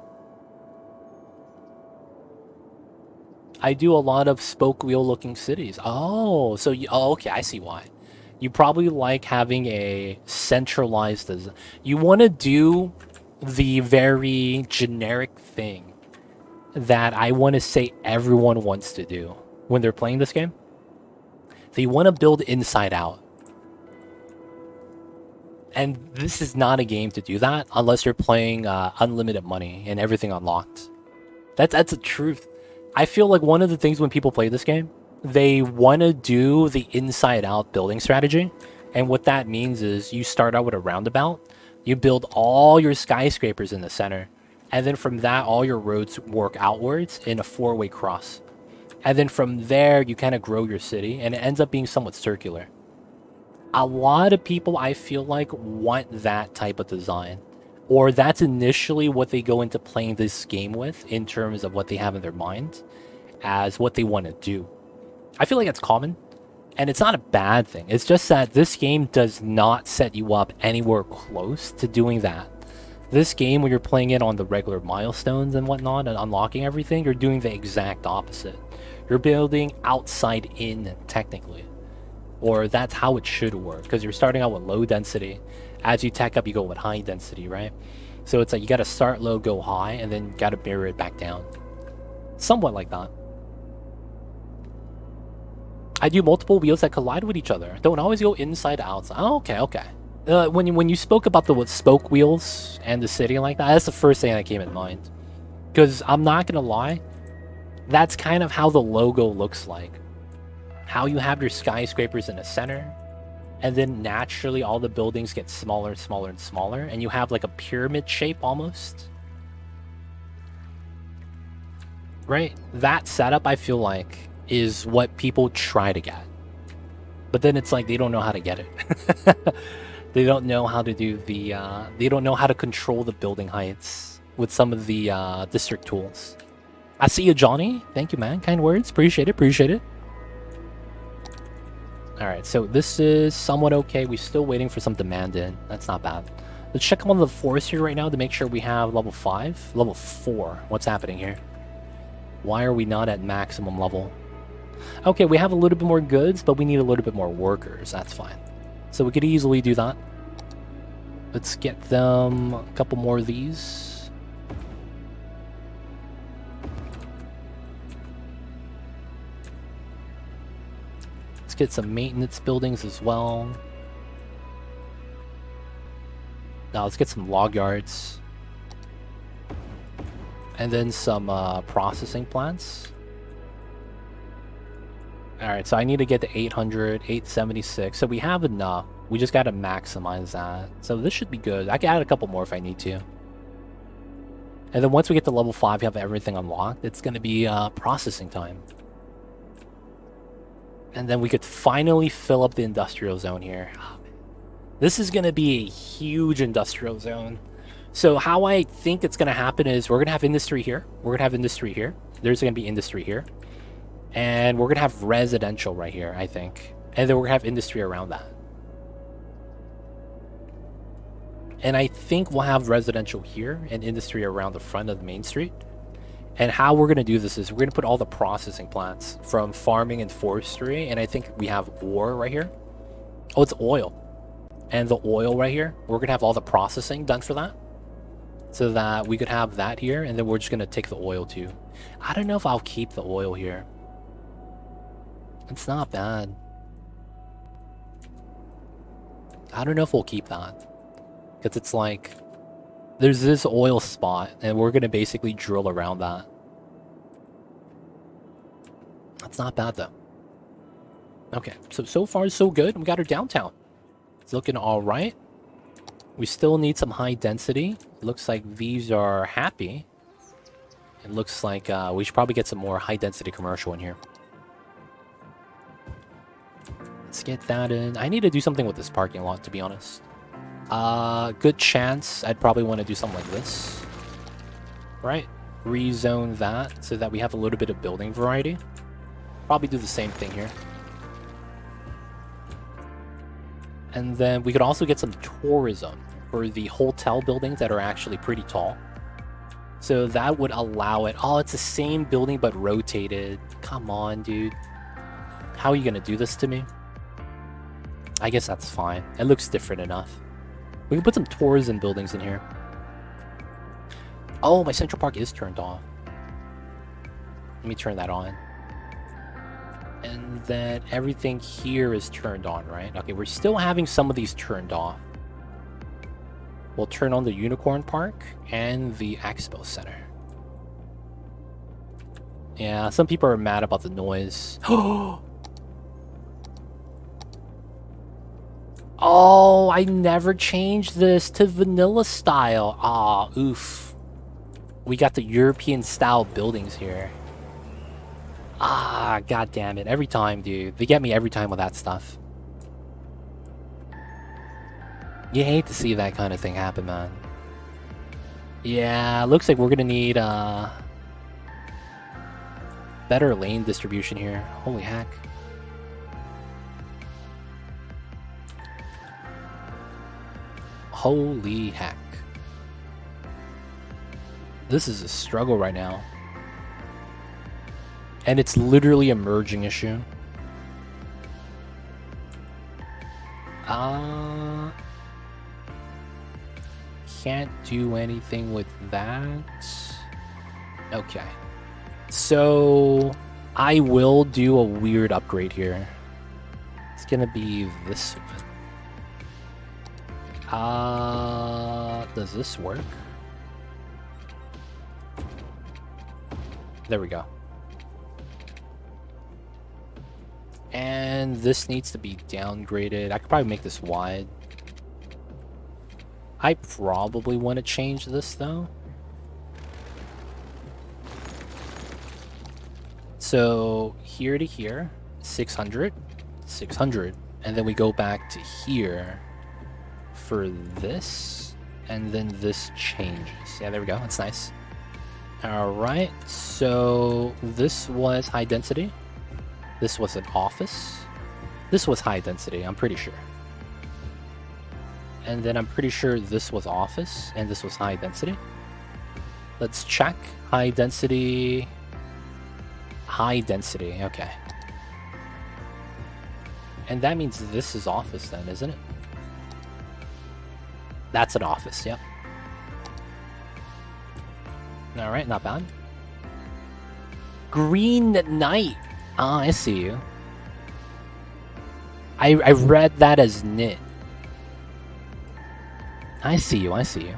I do a lot of spoke wheel looking cities. Oh, so you, oh, okay, I see why. You probably like having a centralized design. You want to do the very generic thing that I want to say everyone wants to do when they're playing this game. They want to build inside out. And this is not a game to do that unless you're playing unlimited money and everything unlocked. That's a truth. I feel like one of the things when people play this game, they want to do the inside out building strategy. And what that means is you start out with a roundabout, you build all your skyscrapers in the center, and then from that, all your roads work outwards in a four-way cross. And then from there, you kind of grow your city, and it ends up being somewhat circular. A lot of people, I feel like, want that type of design. Or that's initially what they go into playing this game with in terms of what they have in their mind as what they want to do. I feel like it's common, and it's not a bad thing. It's just that this game does not set you up anywhere close to doing that. This game, when you're playing it on the regular milestones and whatnot and unlocking everything, you're doing the exact opposite. You're building outside in, technically. Or that's how it should work, because you're starting out with low density. As you tech up, you go with high density, right? So it's like you got to start low, go high, and then got to mirror it back down. Somewhat like that. I do multiple wheels that collide with each other. Don't always go inside to outside. Oh, okay, okay. When you spoke about the spoke wheels and the city like that, that's the first thing that came in mind. Because I'm not going to lie, that's kind of how the logo looks like. How you have your skyscrapers in the center, and then naturally all the buildings get smaller and smaller and smaller, and you have like a pyramid shape almost. Right? That setup, I feel like, is what people try to get. But then it's like they don't know how to get it. They don't know how to do the, they don't know how to control the building heights with some of the district tools. I see you, Johnny. Thank you, man. Kind words. Appreciate it. Appreciate it. Alright, so this is somewhat okay. We're still waiting for some demand in. That's not bad. Let's check on the forest here right now to make sure we have level 5. Level 4. What's happening here? Why are we not at maximum level? Okay, we have a little bit more goods, but we need a little bit more workers. That's fine. So we could easily do that. Let's get them a couple more of these. Let's get some maintenance buildings as well. Now let's get some log yards. And then some processing plants. Alright, so I need to get to 800, 876. So we have enough. We just got to maximize that. So this should be good. I can add a couple more if I need to. And then once we get to level 5, we have everything unlocked. It's going to be processing time. And then we could finally fill up the industrial zone here. Oh, this is going to be a huge industrial zone. So how I think it's going to happen is we're going to have industry here. We're going to have industry here. There's going to be industry here. And we're going to have residential right here, I think. And then we're going to have industry around that. And I think we'll have residential here and industry around the front of the main street. And how we're going to do this is we're going to put all the processing plants from farming and forestry. And I think we have ore right here. Oh, it's oil. And the oil right here, we're going to have all the processing done for that. So that we could have that here. And then we're just going to take the oil too. I don't know if I'll keep the oil here. It's not bad. I don't know if we'll keep that. Because it's like, there's this oil spot, and we're going to basically drill around that. That's not bad, though. Okay, so far so good. We got our downtown. It's looking all right. We still need some high density. Looks like these are happy. It looks like we should probably get some more high density commercial in here. Let's get that in. I need to do something with this parking lot, to be honest. Good chance I'd probably want to do something like this. Right? Rezone that so that we have a little bit of building variety. Probably do the same thing here. And then we could also get some tourism for the hotel buildings that are actually pretty tall. So that would allow it. Oh, it's the same building but rotated. Come on, dude. How are you going to do this to me? I guess that's fine. It looks different enough. We can put some tourism buildings in here. Oh, my Central Park is turned off. Let me turn that on. And then everything here is turned on, right? Okay, we're still having some of these turned off. We'll turn on the Unicorn Park and the Expo Center. Yeah, some people are mad about the noise. Oh, I never changed this to vanilla style. Aw, oof. We got the European style buildings here. Ah, god damn it. Every time, dude. They get me every time with that stuff. You hate to see that kind of thing happen, man. Yeah, looks like we're gonna need better lane distribution here. Holy heck. Holy heck. This is a struggle right now. And it's literally a merging issue. Can't do anything with that. Okay. So I will do a weird upgrade here. It's gonna be this one. Does this work? There we go. And this needs to be downgraded. I could probably make this wide. I probably want to change this though. So here to here, 600, 600. And then we go back to here for this. And then this changes. Yeah, there we go. That's nice. All right. So this was high density. This was an office. This was high density, I'm pretty sure. And then I'm pretty sure this was office, and this was high density. Let's check. High density. High density, okay. And that means this is office then, isn't it? That's an office, yep. Alright, not bad. Green Knight. Ah, I see you. I read that as knit. I see you, I see you.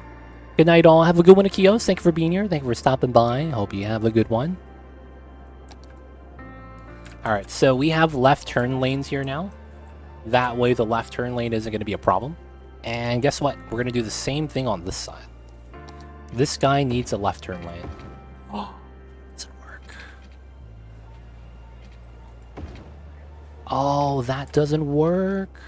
Good night, all. Have a good one, Akios. Thank you for being here. Thank you for stopping by. Hope you have a good one. Alright, so we have left turn lanes here now. That way the left turn lane isn't going to be a problem. And guess what? We're going to do the same thing on this side. This guy needs a left turn lane. Oh, doesn't work. Oh, that doesn't work.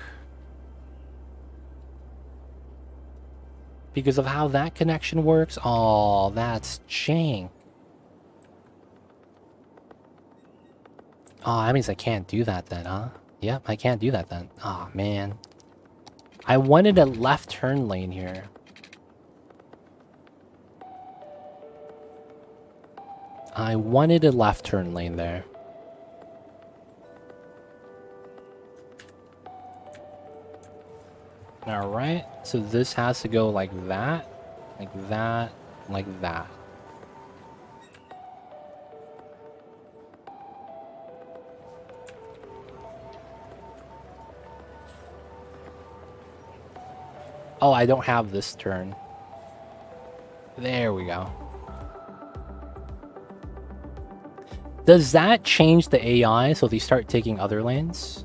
Because of how that connection works? Oh, that's jank. Oh, that means I can't do that then, huh? Yep, I can't do that then. Oh, man. I wanted a left turn lane here. I wanted a left turn lane there. Alright, so this has to go like that, like that, like that. Oh, I don't have this turn. There we go. Does that change the AI so they start taking other lanes?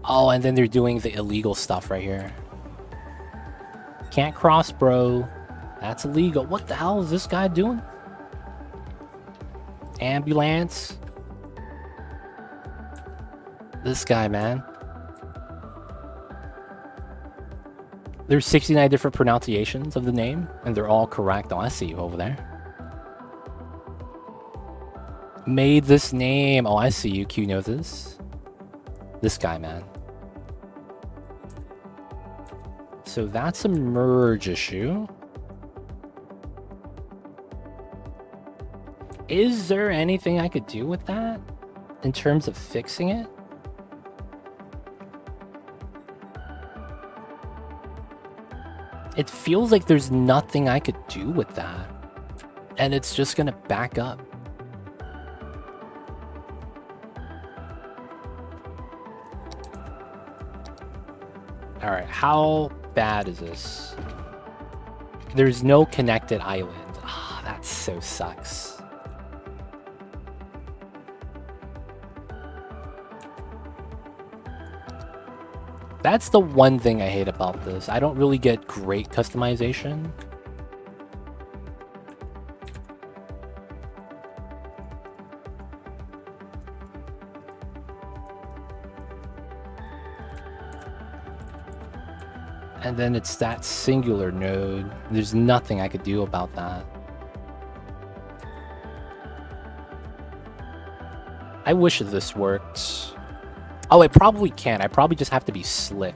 Oh, and then they're doing the illegal stuff right here. Can't cross, bro. That's illegal. What the hell is this guy doing? Ambulance. This guy, man. There's 69 different pronunciations of the name, and they're all correct. Oh, I see you over there. Made this name. Oh, I see you. Q knows this. This guy, man. So that's a merge issue. Is there anything I could do with that in terms of fixing it? It feels like there's nothing I could do with that. And it's just gonna back up. Alright, how bad is this? There's no connected island. Ah, that so sucks. That's the one thing I hate about this. I don't really get great customization. And then it's that singular node. There's nothing I could do about that. I wish this worked. Oh, it probably can. I probably just have to be slick.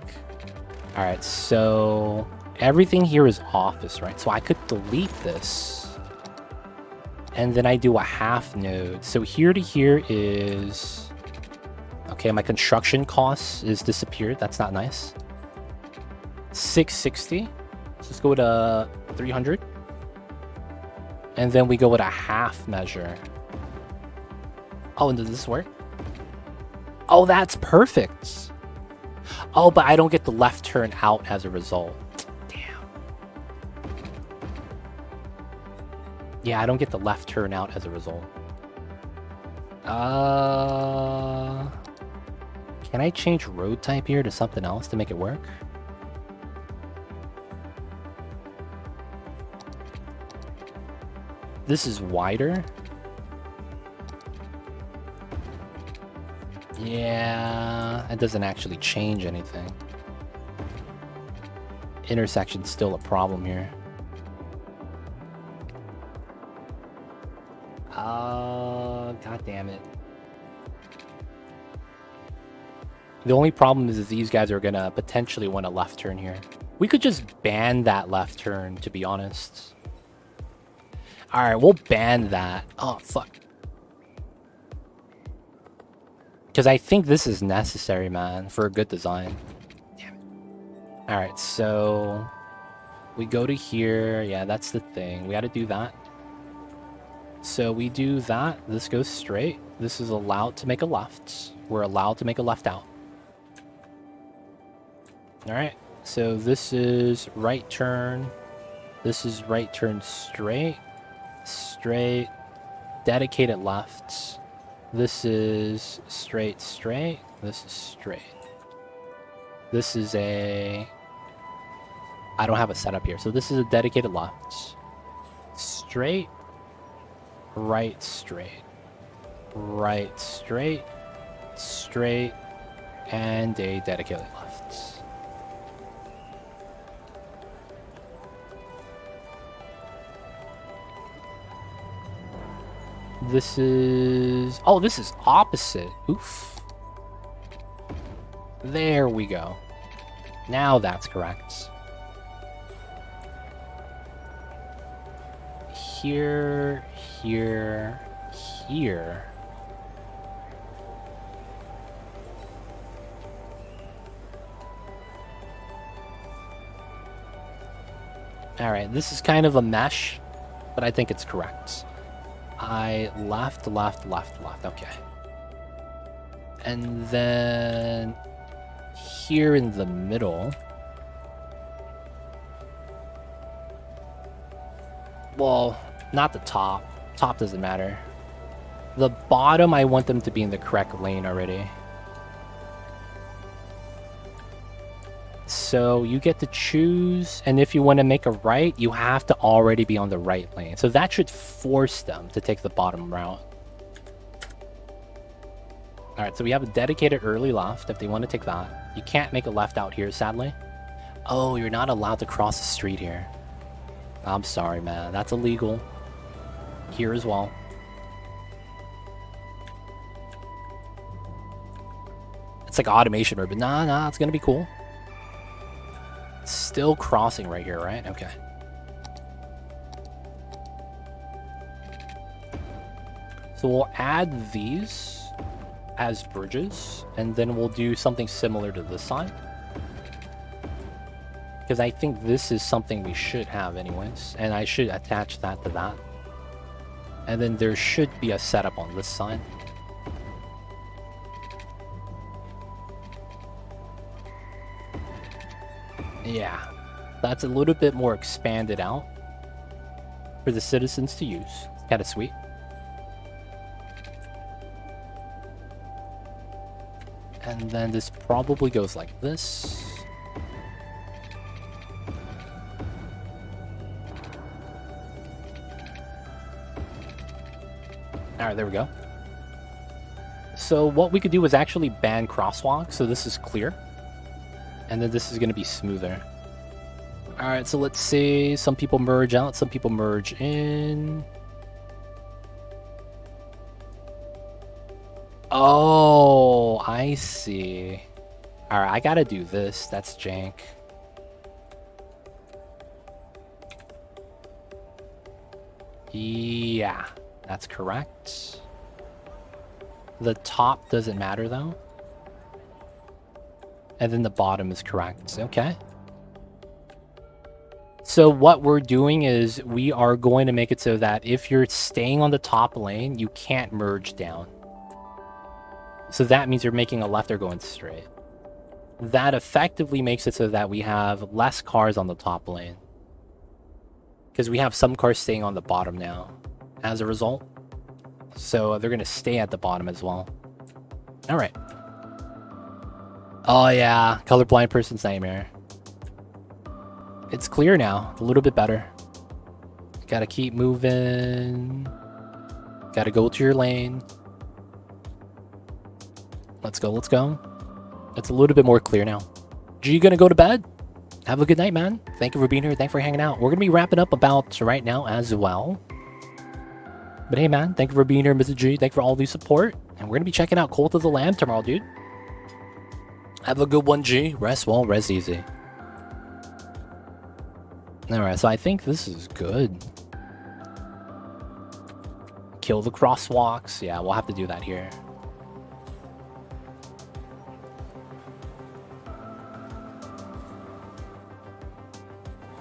Alright, so everything here is office, right? So I could delete this. And then I do a half node. So here to here is... Okay, my construction cost is disappeared. That's not nice. 660. Let's just go with a 300. And then we go with a half measure. Oh, and does this work? Oh, that's perfect. Oh, but I don't get the left turn out as a result. Damn. Yeah, I don't get the left turn out as a result. Can I change road type here to something else to make it work? This is wider. Yeah, it doesn't actually change anything. Intersection's still a problem here. God damn it. The only problem is these guys are gonna potentially want a left turn here. We could just ban that left turn, to be honest. Alright, we'll ban that. Oh, fuck. Because I think this is necessary, man, for a good design. Damn it. Alright, so... we go to here. Yeah, that's the thing. We gotta do that. So we do that. This goes straight. This is allowed to make a left. We're allowed to make a left out. Alright, so this is right turn. This is right turn straight. Straight. Dedicated left. This is straight, straight. This is straight. This is a... I don't have a setup here. So this is a dedicated left. Straight. Right, straight. Right, straight. Straight. And a dedicated left. This is... oh, this is opposite. Oof. There we go. Now that's correct. Here, here, here. Alright, this is kind of a mesh, but I think it's correct. Left, left, left, left. Okay. And then here in the middle. Well, not the top. Top doesn't matter. The bottom, I want them to be in the correct lane already. So you get to choose, and if you want to make a right, you have to already be on the right lane. So that should force them to take the bottom route. Alright, so we have a dedicated early left if they want to take that. You can't make a left out here, sadly. Oh, you're not allowed to cross the street here. I'm sorry, man. That's illegal. Here as well. It's like automation urban. Nah, it's gonna be cool. Still crossing right here, right? Okay. So we'll add these as bridges, and then we'll do something similar to this side. Because I think this is something we should have anyways, and I should attach that to that. And then there should be a setup on this side. Yeah, that's a little bit more expanded out for the citizens to use. It's kind of sweet. And then this probably goes like this. Alright, there we go. So what we could do is actually ban crosswalk, so this is clear. And then this is going to be smoother. Alright, so let's say some people merge out, some people merge in. Oh, I see. Alright, I gotta do this. That's jank. Yeah, that's correct. The top doesn't matter though. And then the bottom is correct. Okay. So what we're doing is we are going to make it so that if you're staying on the top lane, you can't merge down. So that means you're making a left or going straight. That effectively makes it so that we have less cars on the top lane. Because we have some cars staying on the bottom now as a result. So they're going to stay at the bottom as well. Alright. Oh yeah, colorblind person's nightmare. It's clear now, a little bit better. Gotta keep moving. Gotta go to your lane. Let's go, let's go. It's a little bit more clear now. G, gonna go to bed? Have a good night, man. Thank you for being here. Thanks for hanging out. We're gonna be wrapping up about right now as well. But hey, man, thank you for being here, Mr. G. Thank you for all the support. And we're gonna be checking out Cult of the Lamb tomorrow, dude. Have a good one, G. Rest well, rest easy. Alright, so I think this is good. Kill the crosswalks. Yeah, we'll have to do that here.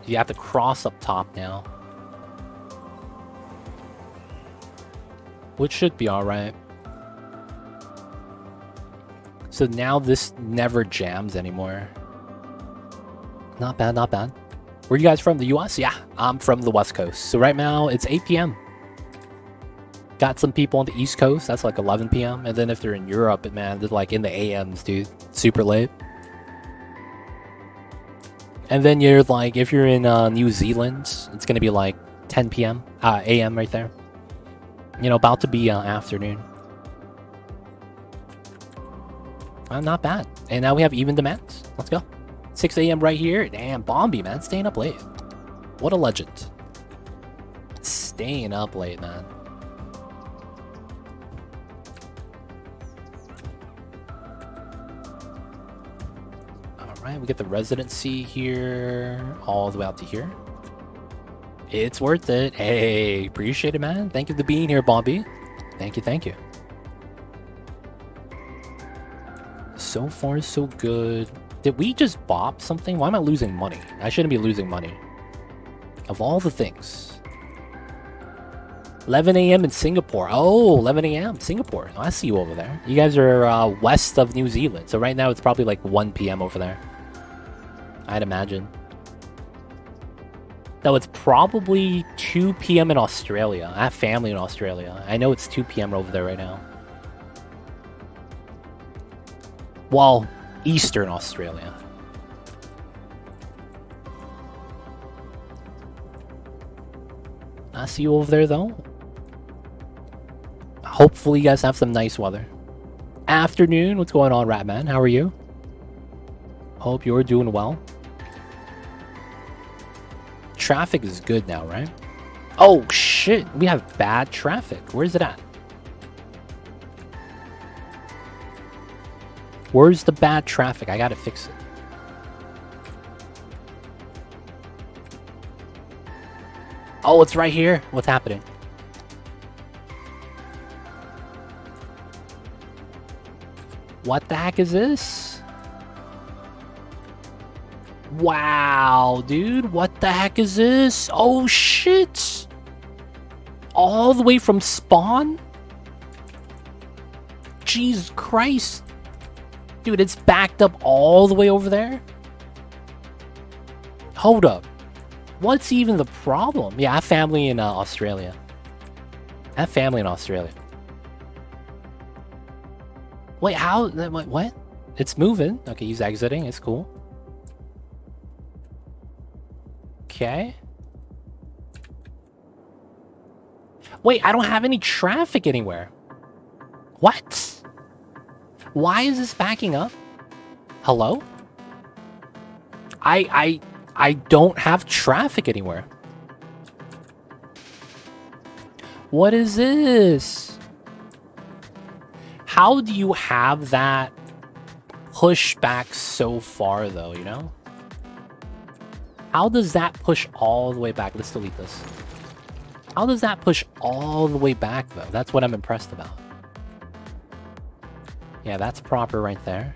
You have to cross up top now. Which should be alright. So now this never jams anymore. Not bad, not bad. Where are you guys from? The US? Yeah, I'm from the West Coast. So right now it's 8 p.m. Got some people on the East Coast. That's like 11 p.m. And then if they're in Europe, man, they're like in the AMs, dude. Super late. And then you're like, if you're in New Zealand, it's gonna be like 10 p.m. AM right there. You know, about to be afternoon. Not bad. And now we have even demands. Let's go. 6 a.m. right here. Damn, Bombi, man. Staying up late. What a legend. Staying up late, man. Alright, we get the residency here. All the way out to here. It's worth it. Hey, appreciate it, man. Thank you for being here, Bombi. Thank you, thank you. So far, so good. Did we just bop something? Why am I losing money? I shouldn't be losing money. Of all the things. 11 a.m. in Singapore. Oh, 11 a.m. Singapore. Oh, I see you over there. You guys are west of New Zealand. So right now it's probably like 1 p.m. over there. I'd imagine. No, it's probably 2 p.m. in Australia. I have family in Australia. I know it's 2 p.m. over there right now. Well, Eastern Australia. I see you over there, though. Hopefully you guys have some nice weather. Afternoon, what's going on, Ratman? How are you? Hope you're doing well. Traffic is good now, right? Oh, shit. We have bad traffic. Where's it at? Where's the bad traffic? I gotta fix it. Oh, it's right here. What's happening? What the heck is this? Wow, dude. What the heck is this? Oh, shit. All the way from spawn? Jesus Christ. Dude, it's backed up all the way over there? Hold up. What's even the problem? Yeah, I have family in Australia. I have family in Australia. Wait, how? What? It's moving. Okay, he's exiting. It's cool. Okay. Wait, I don't have any traffic anywhere. What? Why is this backing up? Hello? I don't have traffic anywhere. What is this? How do you have that push back so far, though, you know? How does that push all the way back? Let's delete this. How does that push all the way back, though? That's what I'm impressed about. Yeah, that's proper right there.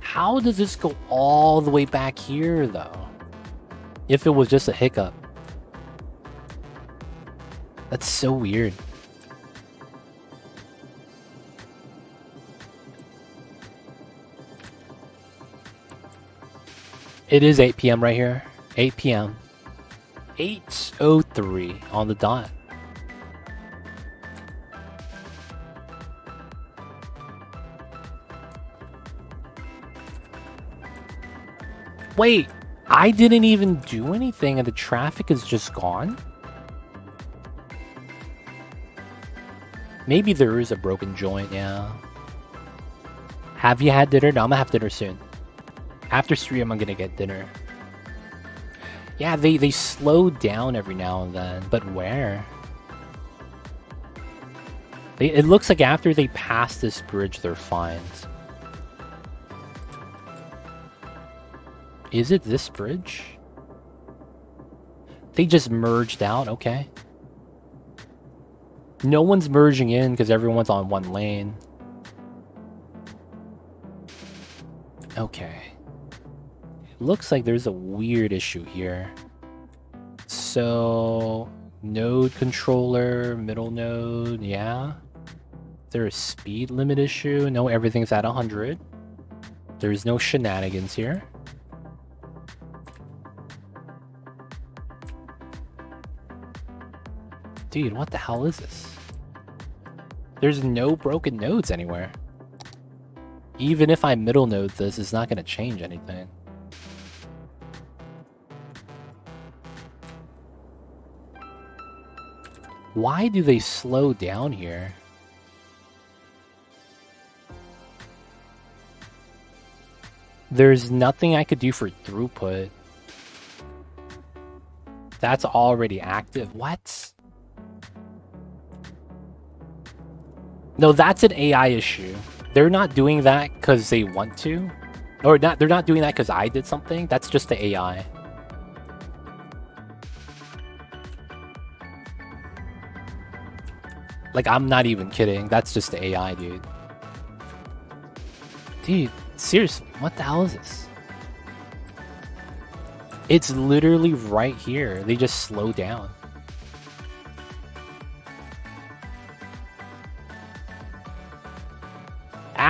How does this go all the way back here, though? If it was just a hiccup. That's so weird. It is 8 p.m. right here. 8 p.m. 8:03 on the dot. Wait, I didn't even do anything and the traffic is just gone? Maybe there is a broken joint, yeah. Have you had dinner? No, I'm gonna have dinner soon. After stream, I'm gonna get dinner. Yeah, they slow down every now and then, but where? It looks like after they pass this bridge, they're fine. Is it this bridge? They just merged out, okay. No one's merging in because everyone's on one lane. Okay. Looks like there's a weird issue here. So, node controller, middle node, yeah. Is there a speed limit issue? No, everything's at 100. There's no shenanigans here. Dude, what the hell is this? There's no broken nodes anywhere. Even if I middle node this, it's not going to change anything. Why do they slow down here? There's nothing I could do for throughput. That's already active. What? No, that's an AI issue. They're not doing that because they want to. Or not, they're not doing that because I did something. That's just the AI. Like, I'm not even kidding. That's just the AI, dude. Dude, seriously, what the hell is this? It's literally right here. They just slow down.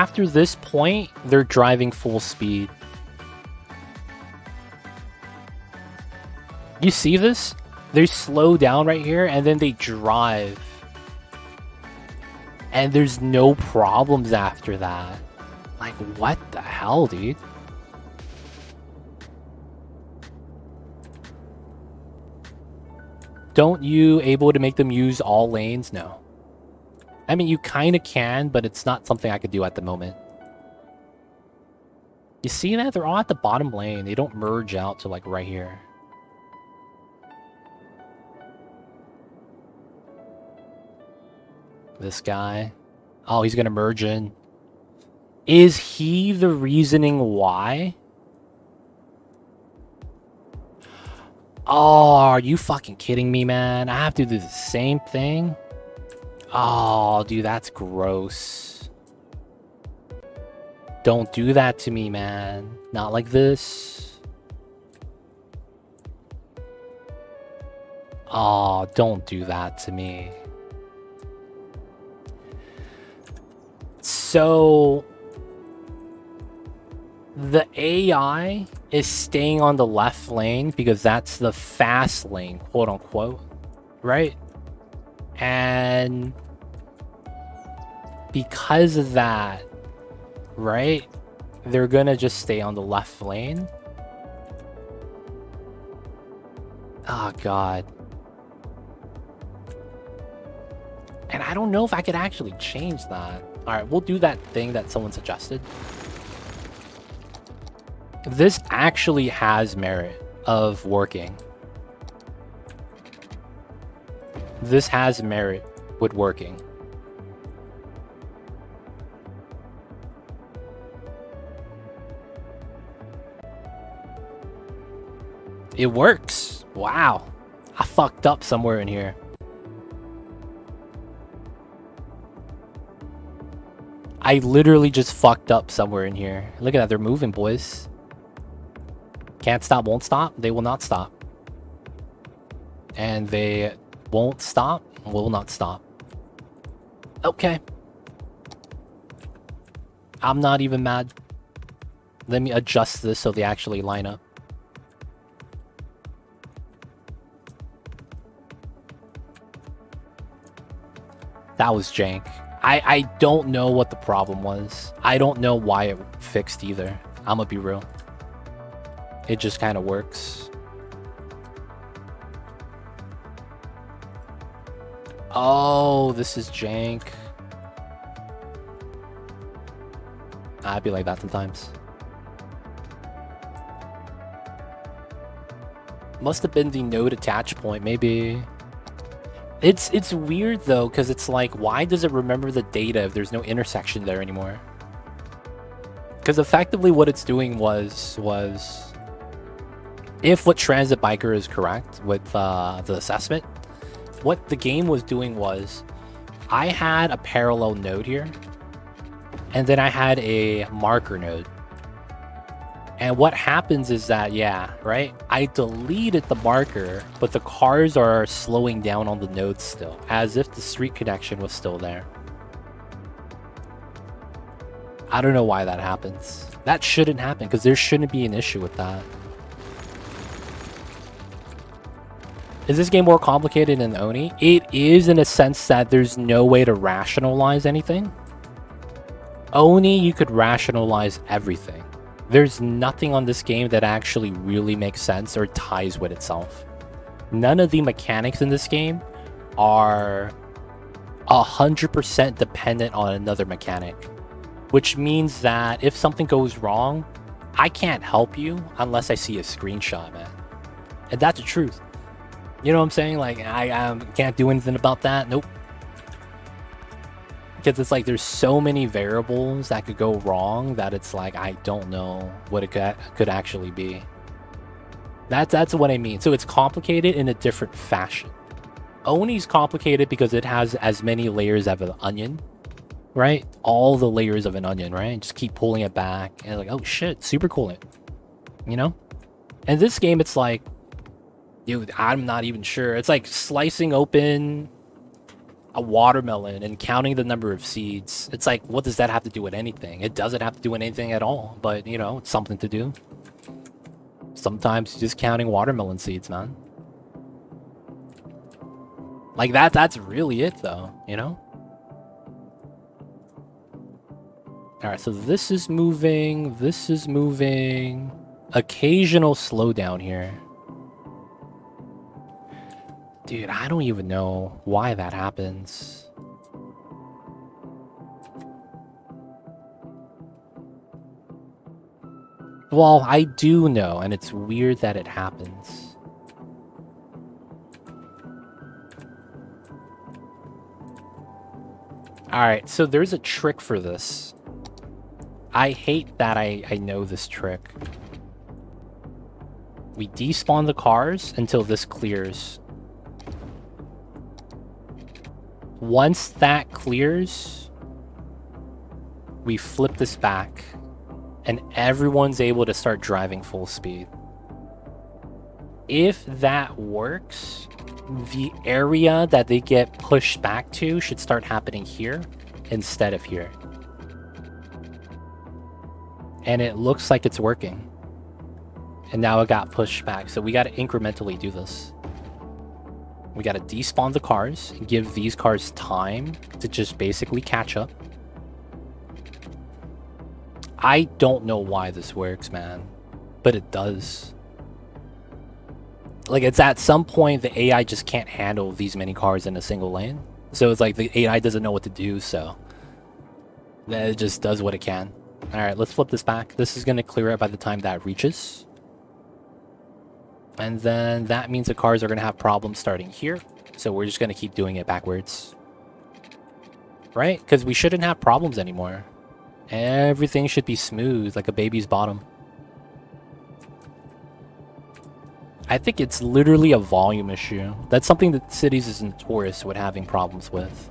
after this point, they're driving full speed. You see this? They slow down right here, and then they drive. And there's no problems after that. Like, what the hell, dude? Don't you able to make them use all lanes? No. I mean, you kind of can, but it's not something I could do at the moment. You see that? They're all at the bottom lane. They don't merge out to, like, right here. This guy. Oh, he's gonna merge in. Is he the reasoning why? Oh, are you fucking kidding me, man? I have to do the same thing? Oh, dude, that's gross. Don't do that to me, man. Not like this. Oh, don't do that to me. So the AI is staying on the left lane because that's the fast lane, quote unquote, right? And because of that, right, they're gonna just stay on the left lane. Oh, God. And I don't know if I could actually change that. Alright, we'll do that thing that someone suggested. This actually has merit of working. This has merit with working. It works. Wow. I fucked up somewhere in here. I literally just fucked up somewhere in here. Look at that. They're moving, boys. Can't stop, won't stop. They will not stop. And they won't stop, will not stop. Okay. I'm not even mad. Let me adjust this so they actually line up. That was jank. I don't know what the problem was. I don't know why it fixed either. I'm gonna be real. It just kind of works. Oh, this is jank. I'd be like that sometimes. Must have been the node attach point, maybe. It's weird though, because it's like, why does it remember the data if there's no intersection there anymore? Because effectively what it's doing was if what Transit Biker is correct with the assessment, what the game was doing was, I had a parallel node here, and then I had a marker node. And what happens is that, yeah, right? I deleted the marker, but the cars are slowing down on the nodes still, as if the street connection was still there. I don't know why that happens. That shouldn't happen, because there shouldn't be an issue with that. Is this game more complicated than Oni? It is, in a sense that there's no way to rationalize anything. Oni, you could rationalize everything. There's nothing on this game that actually really makes sense or ties with itself. None of the mechanics in this game are 100% dependent on another mechanic. Which means that if something goes wrong, I can't help you unless I see a screenshot, man. And that's the truth. You know what I'm saying? Like, I can't do anything about that. Nope. Because it's like there's so many variables that could go wrong that it's like I don't know what it could actually be. That's what I mean. So it's complicated in a different fashion. Oni's complicated because it has as many layers of an onion, right? All the layers of an onion, right? Just keep pulling it back and like, oh shit, super coolant, you know? And this game, it's like, dude, I'm not even sure. It's like slicing open a watermelon and counting the number of seeds. It's like, what does that have to do with anything? It doesn't have to do with anything at all, but you know, it's something to do. Sometimes just counting watermelon seeds, man. Like that's really it though, you know? Alright, so this is moving, this is moving. Occasional slowdown here. Dude, I don't even know why that happens. Well, I do know, and it's weird that it happens. Alright, so there's a trick for this. I hate that I know this trick. We despawn the cars until this clears. Once that clears, we flip this back, and everyone's able to start driving full speed. If that works, the area that they get pushed back to should start happening here instead of here. And it looks like it's working. And now it got pushed back, so we gotta incrementally do this. We gotta despawn the cars and give these cars time to just basically catch up. I don't know why this works, man, but it does. Like, it's at some point the AI just can't handle these many cars in a single lane. So it's like the AI doesn't know what to do, so it just does what it can. Alright, let's flip this back. This is gonna clear it by the time that reaches. And then that means the cars are going to have problems starting here. So we're just going to keep doing it backwards. Right? Because we shouldn't have problems anymore. Everything should be smooth, like a baby's bottom. I think it's literally a volume issue. That's something that cities is notorious with having problems with.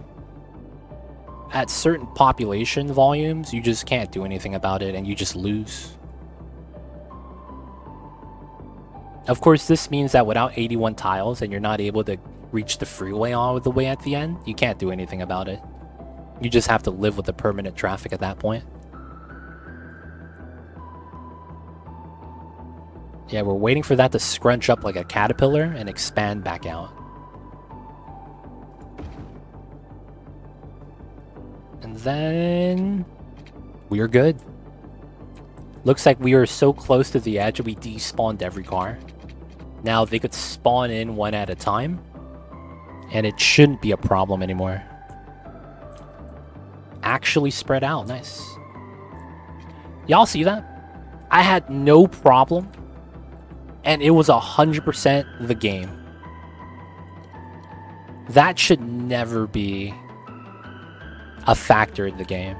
At certain population volumes, you just can't do anything about it and you just lose. Of course, this means that without 81 tiles and you're not able to reach the freeway all the way at the end, you can't do anything about it. You just have to live with the permanent traffic at that point. Yeah, we're waiting for that to scrunch up like a caterpillar and expand back out. And then we are good. Looks like we are so close to the edge we despawned every car. Now they could spawn in one at a time, and it shouldn't be a problem anymore. Actually spread out, nice. Y'all see that? I had no problem, and it was 100% the game. That should never be a factor in the game.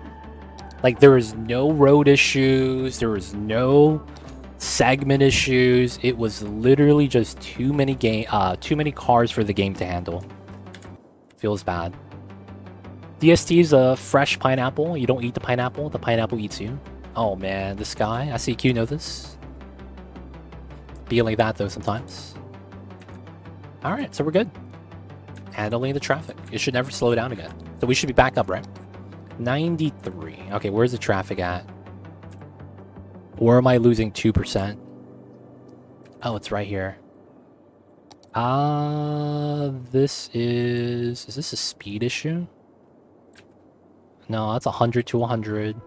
Like, there was no road issues, there was no segment issues. It was literally just too many cars for the game to handle. Feels bad. DST is a fresh pineapple. You don't eat the pineapple eats you. Oh man, this guy. I see Q know this. Be like that though sometimes. Alright, so we're good. Handling the traffic. It should never slow down again. So we should be back up, right? 93. Okay, where's the traffic at? Or am I losing 2%? Oh, it's right here. This is this a speed issue? No, that's 100 to 100.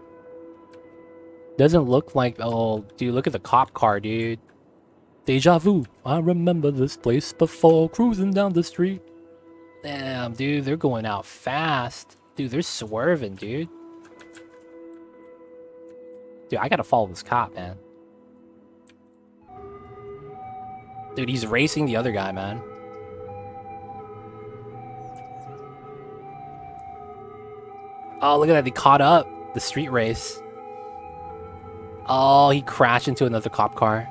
Doesn't look like... Oh, dude, look at the cop car, dude. Deja vu. I remember this place before, cruising down the street. Damn, dude, they're going out fast. Dude, they're swerving, dude. Dude, I gotta follow this cop, man. Dude, he's racing the other guy, man. Oh, look at that. They caught up. The street race. Oh, he crashed into another cop car.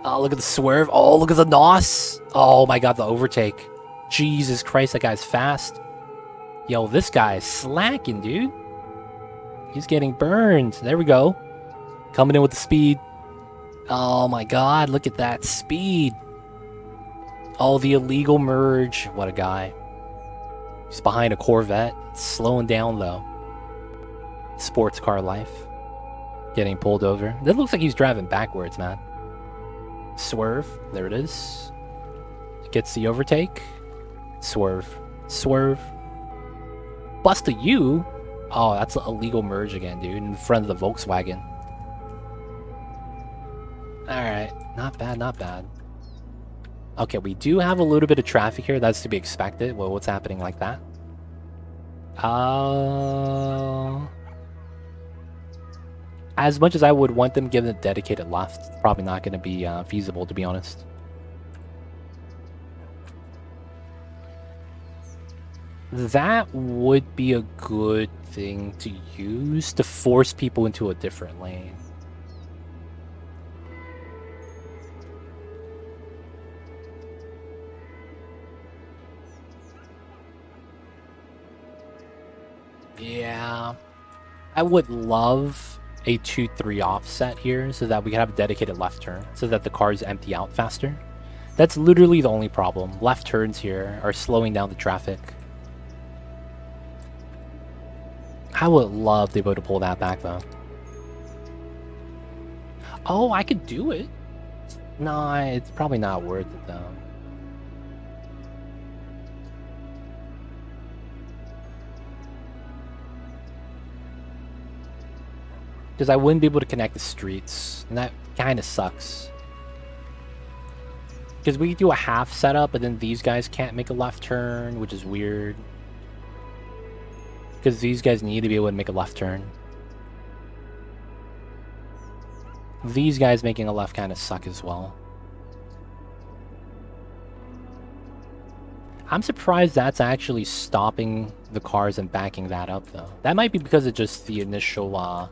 Oh, look at the swerve. Oh, look at the NOS. Oh my god, the overtake. Jesus Christ, that guy's fast. Yo, this guy is slacking, dude. He's getting burned. There we go. Coming in with the speed. Oh my god, look at that speed. Oh, the illegal merge. What a guy. He's behind a Corvette. Slowing down, though. Sports car life. Getting pulled over. That looks like he's driving backwards, man. Swerve. There it is. Gets the overtake. Swerve. Swerve. Bust a U. Oh, that's an illegal merge again, dude. In front of the Volkswagen. Alright. Not bad, not bad. Okay, we do have a little bit of traffic here. That's to be expected. Well, what's happening like that? As much as I would want them given a dedicated left, it's probably not going to be feasible, to be honest. That would be a good thing to use to force people into a different lane. Yeah. I would love a 2-3 offset here so that we can have a dedicated left turn so that the cars empty out faster. That's literally the only problem. Left turns here are slowing down the traffic. I would love to be able to pull that back though. Oh, I could do it. Nah, it's probably not worth it though. Because I wouldn't be able to connect the streets, and that kind of sucks. Because we do a half setup, but then these guys can't make a left turn, which is weird. Because these guys need to be able to make a left turn. These guys making a left kind of suck as well. I'm surprised that's actually stopping the cars and backing that up, though. That might be because of just the initial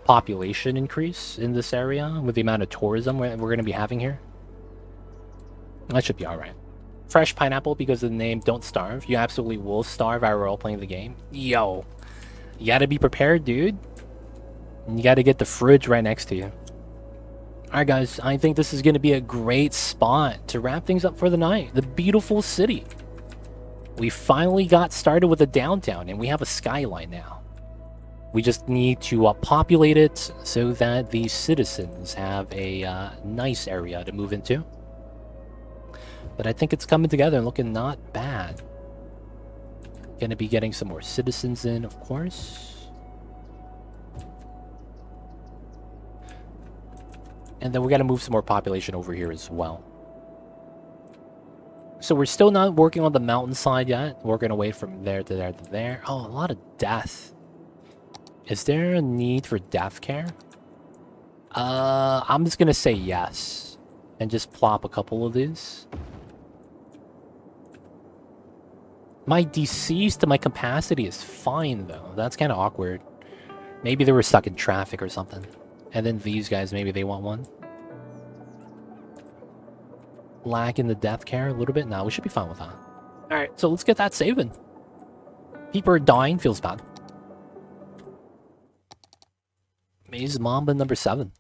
population increase in this area with the amount of tourism we're going to be having here. That should be alright. Fresh pineapple because of the name Don't Starve. You absolutely will starve while playing the game. Yo. You gotta be prepared, dude. And you gotta get the fridge right next to you. Alright guys, I think this is going to be a great spot to wrap things up for the night. The beautiful city. We finally got started with the downtown and we have a skyline now. We just need to populate it so that the citizens have a nice area to move into. But I think it's coming together and looking not bad. Gonna be getting some more citizens in, of course. And then we gotta move some more population over here as well. So we're still not working on the mountainside yet. Working away from there to there to there. Oh, a lot of death. Is there a need for death care? I'm just gonna say yes. And just plop a couple of these. My deceased to my capacity is fine, though. That's kind of awkward. Maybe they were stuck in traffic or something. And then these guys, maybe they want one. Lacking the death care a little bit? No, we should be fine with that. Alright, so let's get that saving. People are dying, feels bad. Maze Mamba number 7.